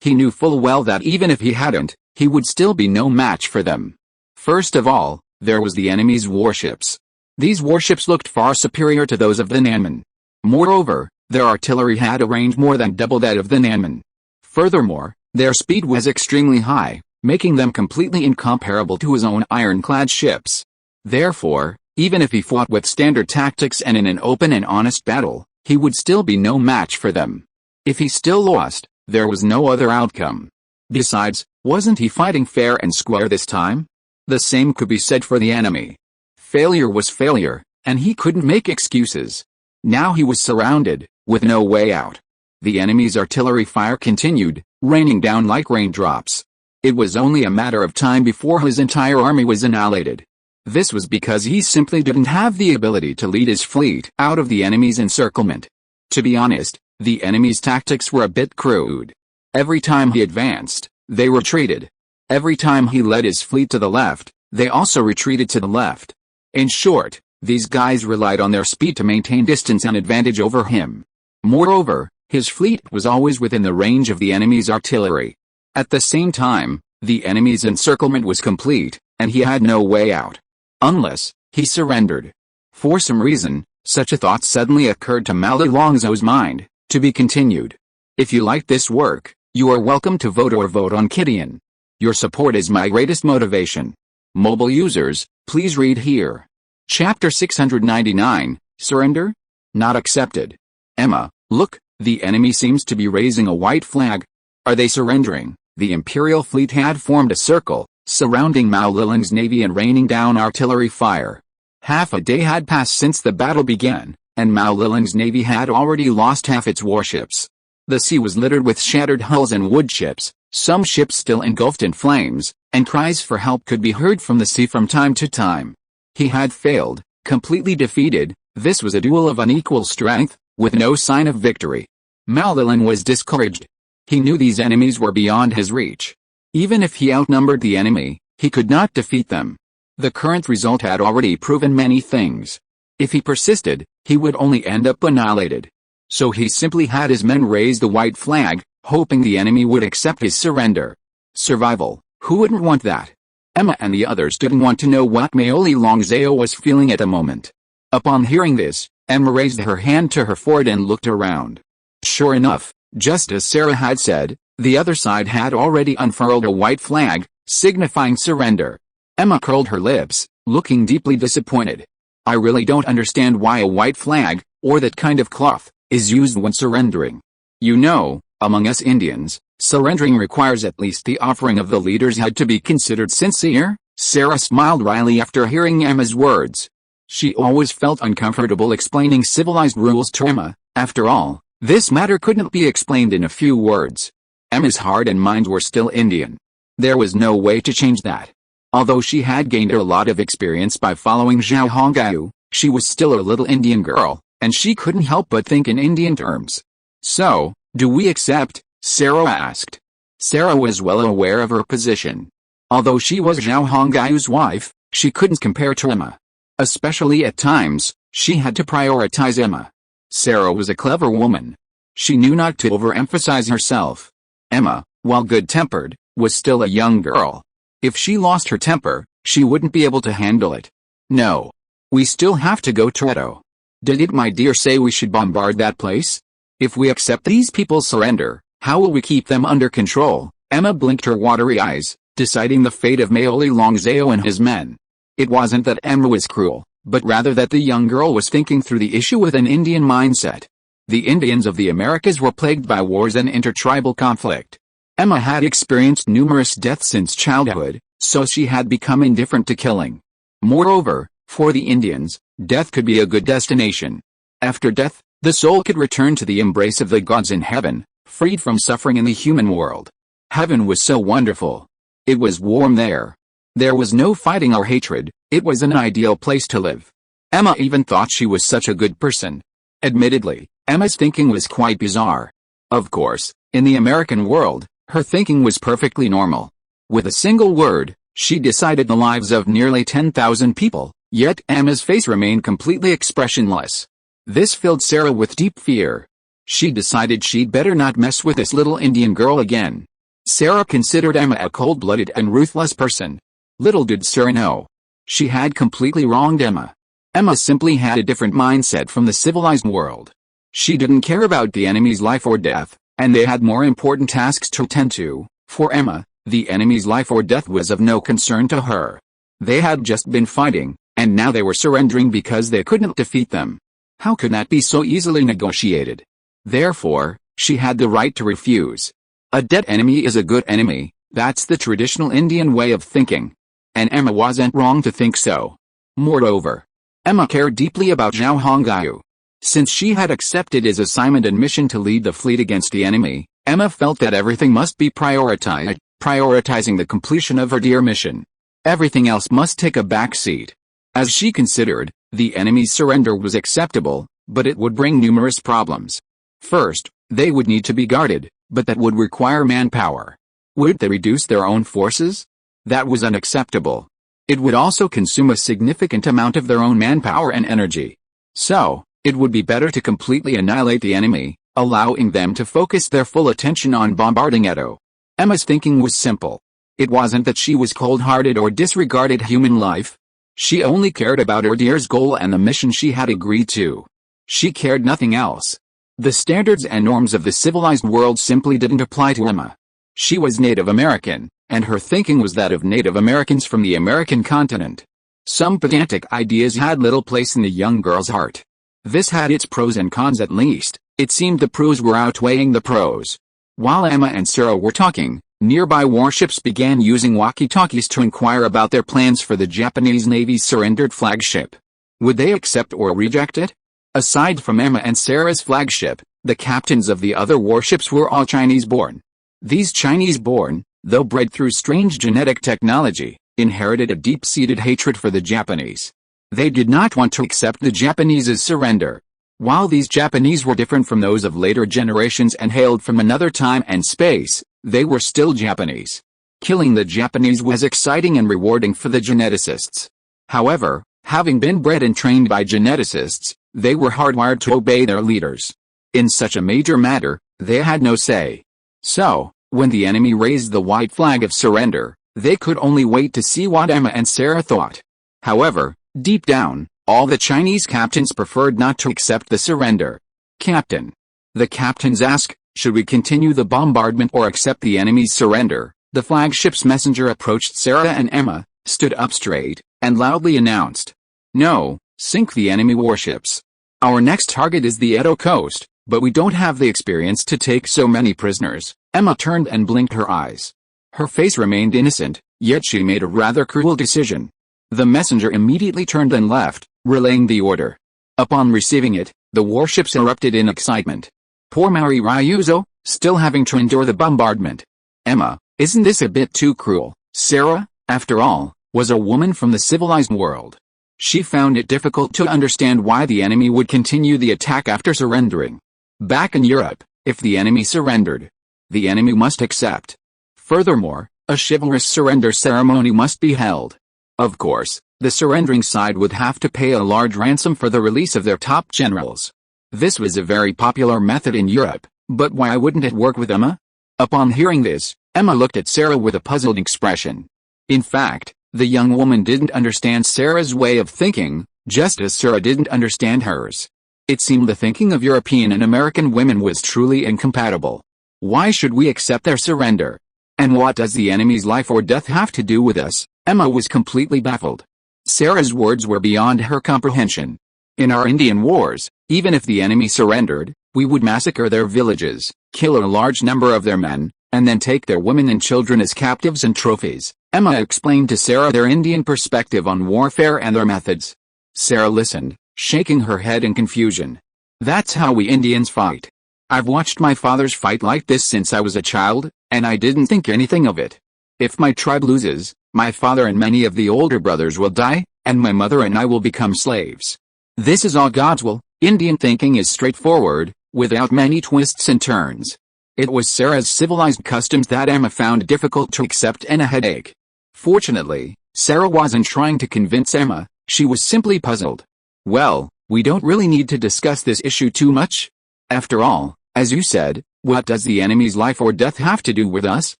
[SPEAKER 1] he knew full well that even if he hadn't, he would still be no match for them. First of all, there was the enemy's warships. These warships looked far superior to those of the Nanman. Moreover, their artillery had a range more than double that of the Nanman. Furthermore, their speed was extremely high, making them completely incomparable to his own ironclad ships. Therefore, even if he fought with standard tactics and in an open and honest battle, he would still be no match for them. If he still lost, there was no other outcome. Besides, wasn't he fighting fair and square this time? The same could be said for the enemy. Failure was failure, and he couldn't make excuses. Now he was surrounded, with no way out. The enemy's artillery fire continued, raining down like raindrops. It was only a matter of time before his entire army was annihilated. This was because he simply didn't have the ability to lead his fleet out of the enemy's encirclement. To be honest, the enemy's tactics were a bit crude. Every time he advanced, they retreated. Every time he led his fleet to the left, they also retreated to the left. In short, these guys relied on their speed to maintain distance and advantage over him. Moreover, his fleet was always within the range of the enemy's artillery. At the same time, the enemy's encirclement was complete, and he had no way out. Unless he surrendered. For some reason, such a thought suddenly occurred to Mao Zhao's mind. To be continued. If you like this work, you are welcome to vote or vote on Kidian. Your support is my greatest motivation. Mobile users, please read here. Chapter 699, Surrender? Not accepted. Emma, look, the enemy seems to be raising a white flag. Are they surrendering? The Imperial fleet had formed a circle, surrounding Mao Zedong's navy and raining down artillery fire. Half a day had passed since the battle began, and Mao Zedong's navy had already lost half its warships. The sea was littered with shattered hulls and wood chips, some ships still engulfed in flames, and cries for help could be heard from the sea from time to time. He had failed, completely defeated. This was a duel of unequal strength, with no sign of victory. Mao Zedong was discouraged. He knew these enemies were beyond his reach. Even if he outnumbered the enemy, he could not defeat them. The current result had already proven many things. If he persisted, he would only end up annihilated. So he simply had his men raise the white flag, hoping the enemy would accept his surrender. Survival, who wouldn't want that? Emma and the others didn't want to know what Mao Zedong was feeling at the moment. Upon hearing this, Emma raised her hand to her forehead and looked around. Sure enough, just as Sarah had said, the other side had already unfurled a white flag, signifying surrender. Emma curled her lips, looking deeply disappointed. I really don't understand why a white flag, or that kind of cloth, is used when surrendering. You know, among us Indians, surrendering requires at least the offering of the leader's head to be considered sincere. Sarah smiled wryly after hearing Emma's words. She always felt uncomfortable explaining civilized rules to Emma. After all, this matter couldn't be explained in a few words. Emma's heart and mind were still Indian. There was no way to change that. Although she had gained a lot of experience by following Zhao Hongyu, she was still a little Indian girl, and she couldn't help but think in Indian terms. So, do we accept? Sarah asked. Sarah was well aware of her position. Although she was Zhao Hongyu's wife, she couldn't compare to Emma. Especially at times, she had to prioritize Emma. Sarah was a clever woman. She knew not to overemphasize herself. Emma, while good-tempered, was still a young girl. If she lost her temper, she wouldn't be able to handle it. No. We still have to go to Edo. Didn't my dear say we should bombard that place? If we accept these people's surrender, how will we keep them under control? Emma blinked her watery eyes, deciding the fate of Mao Zedong and his men. It wasn't that Emma was cruel, but rather that the young girl was thinking through the issue with an Indian mindset. The Indians of the Americas were plagued by wars and intertribal conflict. Emma had experienced numerous deaths since childhood, so she had become indifferent to killing. Moreover, for the Indians, death could be a good destination. After death, the soul could return to the embrace of the gods in heaven, freed from suffering in the human world. Heaven was so wonderful. It was warm there. There was no fighting or hatred. It was an ideal place to live. Emma even thought she was such a good person. Admittedly, Emma's thinking was quite bizarre. Of course, in the American world, her thinking was perfectly normal. With a single word, she decided the lives of nearly 10,000 people, yet Emma's face remained completely expressionless. This filled Sarah with deep fear. She decided she'd better not mess with this little Indian girl again. Sarah considered Emma a cold-blooded and ruthless person. Little did Sarah know. She had completely wronged Emma. Emma simply had a different mindset from the civilized world. She didn't care about the enemy's life or death, and they had more important tasks to attend to. For Emma, the enemy's life or death was of no concern to her. They had just been fighting, and now they were surrendering because they couldn't defeat them. How could that be so easily negotiated? Therefore, she had the right to refuse. A dead enemy is a good enemy, that's the traditional Indian way of thinking. And Emma wasn't wrong to think so. Moreover, Emma cared deeply about Zhao Hongyu. Since she had accepted his assignment and mission to lead the fleet against the enemy, Emma felt that everything must be prioritized, prioritizing the completion of her dear mission. Everything else must take a back seat. As she considered, the enemy's surrender was acceptable, but it would bring numerous problems. First, they would need to be guarded, but that would require manpower. Would they reduce their own forces? That was unacceptable. It would also consume a significant amount of their own manpower and energy. So, it would be better to completely annihilate the enemy, allowing them to focus their full attention on bombarding Edo. Emma's thinking was simple. It wasn't that she was cold-hearted or disregarded human life. She only cared about her dear's goal and the mission she had agreed to. She cared nothing else. The standards and norms of the civilized world simply didn't apply to Emma. She was Native American, and her thinking was that of Native Americans from the American continent. Some pedantic ideas had little place in the young girl's heart. This had its pros and cons at least. It seemed the pros were outweighing the pros. While Emma and Sarah were talking, nearby warships began using walkie-talkies to inquire about their plans for the Japanese Navy's surrendered flagship. Would they accept or reject it? Aside from Emma and Sarah's flagship, the captains of the other warships were all Chinese-born. These Chinese-born, though bred through strange genetic technology, inherited a deep-seated hatred for the Japanese. They did not want to accept the Japanese's surrender. While these Japanese were different from those of later generations and hailed from another time and space, they were still Japanese. Killing the Japanese was exciting and rewarding for the geneticists. However, having been bred and trained by geneticists, they were hardwired to obey their leaders. In such a major matter, they had no say. So, when the enemy raised the white flag of surrender, they could only wait to see what Emma and Sarah thought. However, deep down, all the Chinese captains preferred not to accept the surrender. Captain. The captains asked, should we continue the bombardment or accept the enemy's surrender? The flagship's messenger approached Sarah and Emma, stood up straight, and loudly announced. No, sink the enemy warships. Our next target is the Edo coast, but we don't have the experience to take so many prisoners. Emma turned and blinked her eyes. Her face remained innocent, yet she made a rather cruel decision. The messenger immediately turned and left, relaying the order. Upon receiving it, the warships erupted in excitement. Poor Mari Ryuzo, still having to endure the bombardment. Emma, isn't this a bit too cruel? Sarah, after all, was a woman from the civilized world. She found it difficult to understand why the enemy would continue the attack after surrendering. Back in Europe, if the enemy surrendered, the enemy must accept. Furthermore, a chivalrous surrender ceremony must be held. Of course, the surrendering side would have to pay a large ransom for the release of their top generals. This was a very popular method in Europe, but why wouldn't it work with Emma? Upon hearing this, Emma looked at Sarah with a puzzled expression. In fact, the young woman didn't understand Sarah's way of thinking, just as Sarah didn't understand hers. It seemed the thinking of European and American women was truly incompatible. Why should we accept their surrender? And what does the enemy's life or death have to do with us? Emma was completely baffled. Sarah's words were beyond her comprehension. In our Indian wars, even if the enemy surrendered, we would massacre their villages, kill a large number of their men, and then take their women and children as captives and trophies. Emma explained to Sarah their Indian perspective on warfare and their methods. Sarah listened, shaking her head in confusion. That's how we Indians fight. I've watched my fathers fight like this since I was a child, and I didn't think anything of it. If my tribe loses, my father and many of the older brothers will die, and my mother and I will become slaves. This is all God's will. Indian thinking is straightforward, without many twists and turns. It was Sarah's civilized customs that Emma found difficult to accept and a headache. Fortunately, Sarah wasn't trying to convince Emma, she was simply puzzled. Well, we don't really need to discuss this issue too much. After all, as you said, what does the enemy's life or death have to do with us?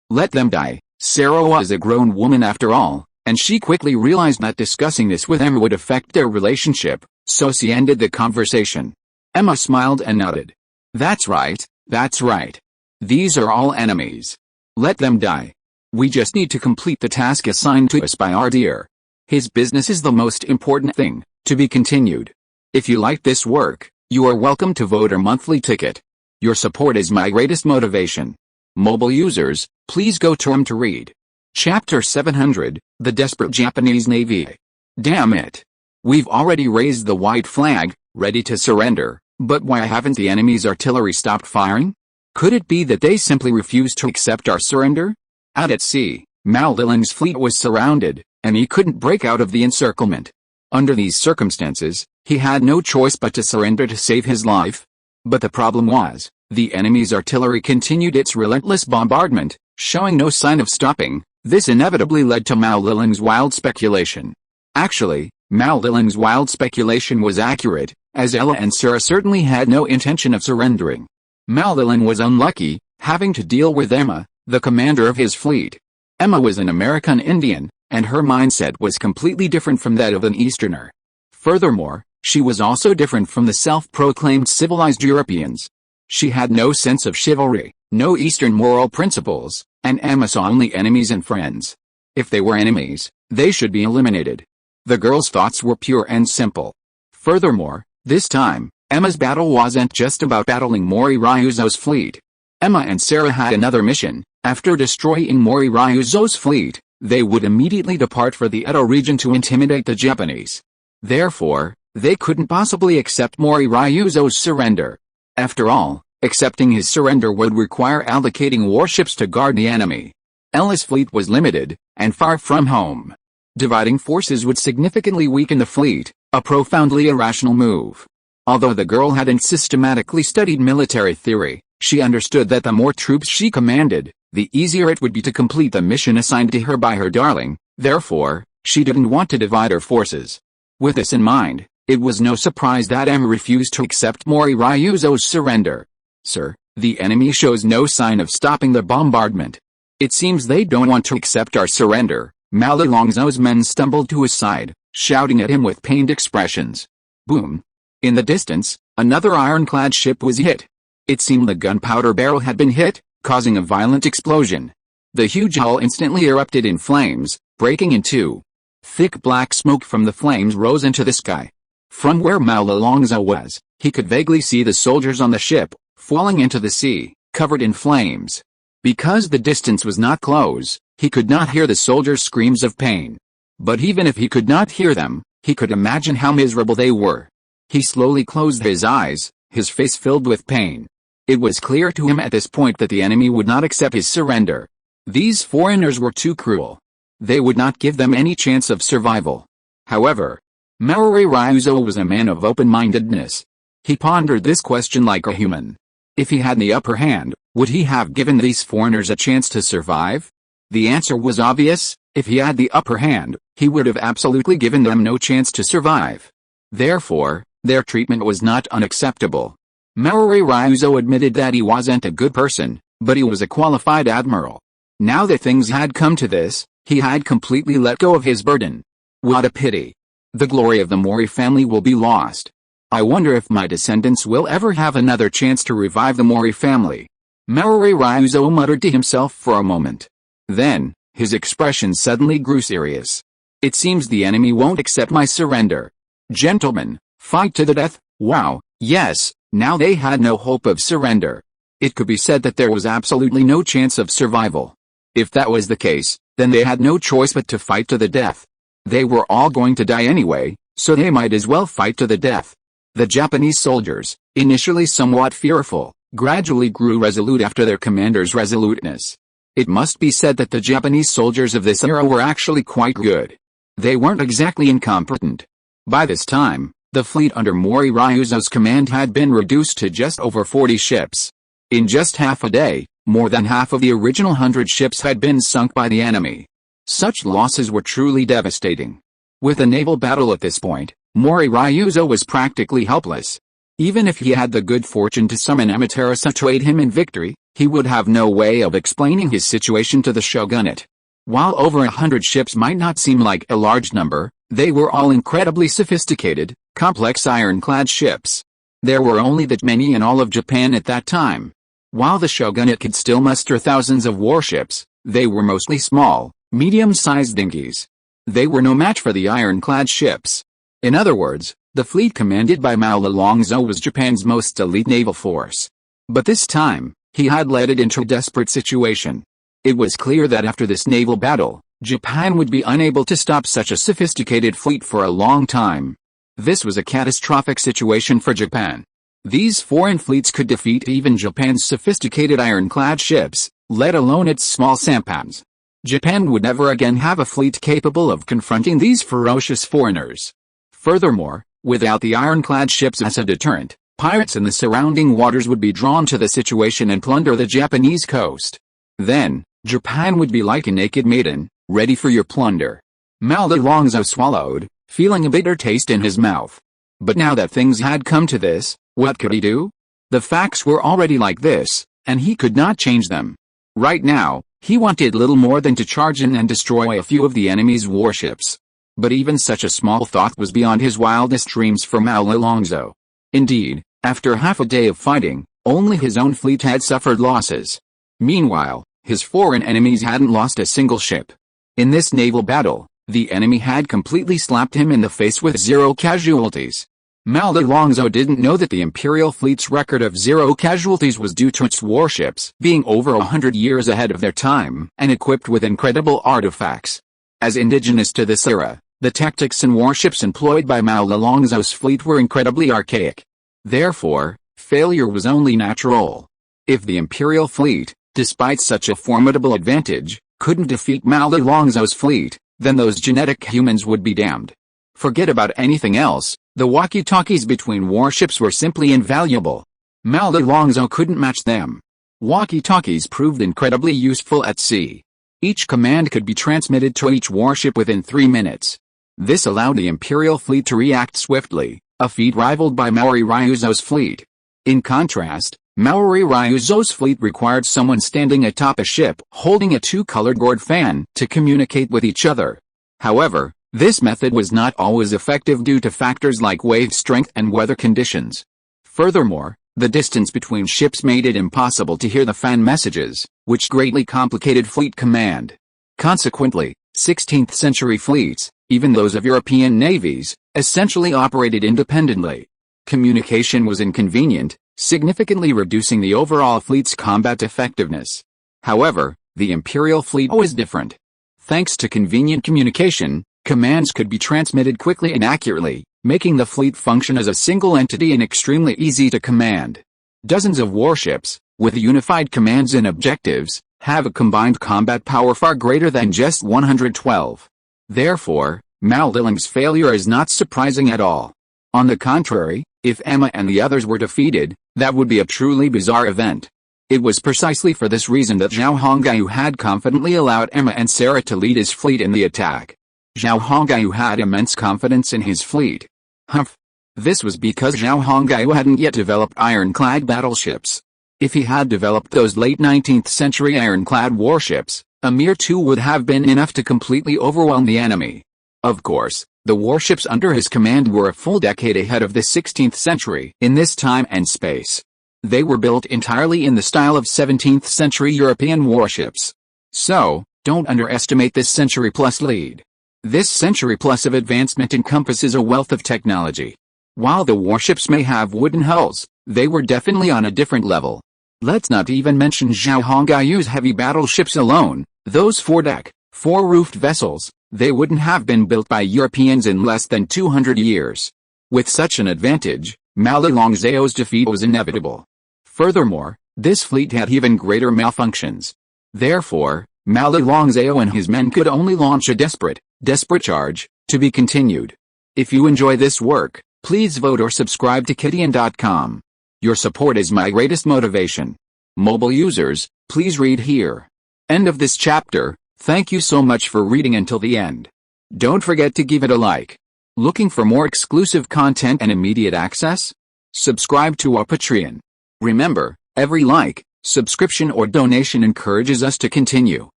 [SPEAKER 1] Let them die. Sarah was a grown woman after all, and she quickly realized that discussing this with Emma would affect their relationship, so she ended the conversation. Emma smiled and nodded. That's right, that's right. These are all enemies. Let them die. We just need to complete the task assigned to us by our dear. His business is the most important thing, to be continued. If you like this work, you are welcome to vote our monthly ticket. Your support is my greatest motivation. Mobile users, please go to read. Chapter 700, The Desperate Japanese Navy. Damn it. We've already raised the white flag, ready to surrender, but why haven't the enemy's artillery stopped firing? Could it be that they simply refused to accept our surrender? Out at sea, Mao Liling's fleet was surrounded, and he couldn't break out of the encirclement. Under these circumstances, he had no choice but to surrender to save his life. But the problem was, the enemy's artillery continued its relentless bombardment, showing no sign of stopping. This inevitably led to Mao Liling's wild speculation. Actually, Mao Liling's wild speculation was accurate, as Ella and Sarah certainly had no intention of surrendering. Mao Liling was unlucky, having to deal with Emma, the commander of his fleet. Emma was an American Indian, and her mindset was completely different from that of an Easterner. Furthermore, she was also different from the self-proclaimed civilized Europeans. She had no sense of chivalry, no Eastern moral principles, and Emma saw only enemies and friends. If they were enemies, they should be eliminated. The girl's thoughts were pure and simple. Furthermore, this time, Emma's battle wasn't just about battling Mori Ryuzo's fleet. Emma and Sarah had another mission. After destroying Mori Ryuzo's fleet, they would immediately depart for the Edo region to intimidate the Japanese. Therefore, they couldn't possibly accept Mori Ryuzo's surrender. After all, accepting his surrender would require allocating warships to guard the enemy. Ella's fleet was limited, and far from home. Dividing forces would significantly weaken the fleet, a profoundly irrational move. Although the girl hadn't systematically studied military theory, she understood that the more troops she commanded, the easier it would be to complete the mission assigned to her by her darling. Therefore, she didn't want to divide her forces. With this in mind, it was no surprise that Emma refused to accept Mori Ryuzo's surrender. Sir, the enemy shows no sign of stopping the bombardment. It seems they don't want to accept our surrender. Mao Liling's men stumbled to his side, shouting at him with pained expressions. Boom. In the distance, another ironclad ship was hit. It seemed the gunpowder barrel had been hit, causing a violent explosion. The huge hull instantly erupted in flames, breaking in two. Thick black smoke from the flames rose into the sky. From where Mao Liling's was, he could vaguely see the soldiers on the ship, falling into the sea, covered in flames. Because the distance was not close, he could not hear the soldiers' screams of pain. But even if he could not hear them, he could imagine how miserable they were. He slowly closed his eyes, his face filled with pain. It was clear to him at this point that the enemy would not accept his surrender. These foreigners were too cruel. They would not give them any chance of survival. However, Mori Ryuzo was a man of open-mindedness. He pondered this question like a human. If he had the upper hand, would he have given these foreigners a chance to survive? The answer was obvious. If he had the upper hand, he would have absolutely given them no chance to survive. Therefore, their treatment was not unacceptable. Mori Ryuzo admitted that he wasn't a good person, but he was a qualified admiral. Now that things had come to this, he had completely let go of his burden. What a pity. The glory of the Mori family will be lost. I wonder if my descendants will ever have another chance to revive the Mori family. Mori Ryuzo muttered to himself for a moment. Then, his expression suddenly grew serious. It seems the enemy won't accept my surrender. Gentlemen, fight to the death. Wow, yes, now they had no hope of surrender. It could be said that there was absolutely no chance of survival. If that was the case, then they had no choice but to fight to the death. They were all going to die anyway, so they might as well fight to the death. The Japanese soldiers, initially somewhat fearful, gradually grew resolute after their commander's resoluteness. It must be said that the Japanese soldiers of this era were actually quite good. They weren't exactly incompetent. By this time, the fleet under Mori Ryuzo's command had been reduced to just over 40 ships. In just half a day, more than half of the original 100 ships had been sunk by the enemy. Such losses were truly devastating. With a naval battle at this point, Mori Ryuzo was practically helpless. Even if he had the good fortune to summon Amaterasu to aid him in victory, he would have no way of explaining his situation to the shogunate. While over 100 ships might not seem like a large number, they were all incredibly sophisticated, complex ironclad ships. There were only that many in all of Japan at that time. While the shogunate could still muster thousands of warships, they were mostly small, medium-sized dinghies. They were no match for the ironclad ships. In other words, the fleet commanded by Mao Lelongzo was Japan's most elite naval force. But this time, he had led it into a desperate situation. It was clear that after this naval battle, Japan would be unable to stop such a sophisticated fleet for a long time. This was a catastrophic situation for Japan. These foreign fleets could defeat even Japan's sophisticated ironclad ships, let alone its small sampans. Japan would never again have a fleet capable of confronting these ferocious foreigners. Furthermore, without the ironclad ships as a deterrent, pirates in the surrounding waters would be drawn to the situation and plunder the Japanese coast. Then, Japan would be like a naked maiden, ready for your plunder. Mao Lelongzo swallowed, feeling a bitter taste in his mouth. But now that things had come to this, what could he do? The facts were already like this, and he could not change them. Right now, he wanted little more than to charge in and destroy a few of the enemy's warships. But even such a small thought was beyond his wildest dreams for Mao Lelongzo. Indeed, after half a day of fighting, only his own fleet had suffered losses. Meanwhile, his foreign enemies hadn't lost a single ship. In this naval battle, the enemy had completely slapped him in the face with 0 casualties. Mao Lelongzo didn't know that the Imperial fleet's record of 0 casualties was due to its warships being over 100 years ahead of their time and equipped with incredible artifacts. As indigenous to this era, the tactics and warships employed by Mao Lelongzo's fleet were incredibly archaic. Therefore, failure was only natural. If the Imperial fleet, despite such a formidable advantage, couldn't defeat Mao Lelongzo's fleet, then those genetic humans would be damned. Forget about anything else, the walkie-talkies between warships were simply invaluable. Mao Lelongzo couldn't match them. Walkie-talkies proved incredibly useful at sea. Each command could be transmitted to each warship within 3 minutes. This allowed the Imperial fleet to react swiftly, a feat rivaled by Mori Ryuzo's fleet. In contrast, Mori Ryuzo's fleet required someone standing atop a ship holding a 2-colored gourd fan to communicate with each other. However, this method was not always effective due to factors like wave strength and weather conditions. Furthermore, the distance between ships made it impossible to hear the fan messages, which greatly complicated fleet command. Consequently, 16th century fleets, even those of European navies, essentially operated independently. Communication was inconvenient, significantly reducing the overall fleet's combat effectiveness. However, the Imperial fleet was different. Thanks to convenient communication, commands could be transmitted quickly and accurately, making the fleet function as a single entity and extremely easy to command. Dozens of warships, with unified commands and objectives, have a combined combat power far greater than just 112. Therefore, Mao Lelong's failure is not surprising at all. On the contrary, if Emma and the others were defeated, that would be a truly bizarre event. It was precisely for this reason that Zhao Hongyu had confidently allowed Emma and Sarah to lead his fleet in the attack. Zhao Hongyu had immense confidence in his fleet. Humph. This was because Zhao Hongyu hadn't yet developed ironclad battleships. If he had developed those late 19th century ironclad warships, a mere 2 would have been enough to completely overwhelm the enemy. Of course, the warships under his command were a full decade ahead of the 16th century in this time and space. They were built entirely in the style of 17th century European warships. So, don't underestimate this century-plus lead. This century-plus of advancement encompasses a wealth of technology. While the warships may have wooden hulls, they were definitely on a different level. Let's not even mention Zhao Hongyu's heavy battleships alone, those 4-deck, 4-roofed vessels. They wouldn't have been built by Europeans in less than 200 years. With such an advantage, Mao Lelongzo's defeat was inevitable. Furthermore, this fleet had even greater malfunctions. Therefore, Mao Lelongzo and his men could only launch a desperate, Desperate charge, to be continued. If you enjoy this work, please vote or subscribe to Kidian.com. Your support is my greatest motivation. Mobile users, please read here. End of this chapter. Thank you so much for reading until the end. Don't forget to give it a like. Looking for more exclusive content and immediate access? Subscribe to our Patreon. Remember, every like, subscription or donation encourages us to continue.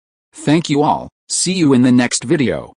[SPEAKER 1] Thank you all. See you in the next video.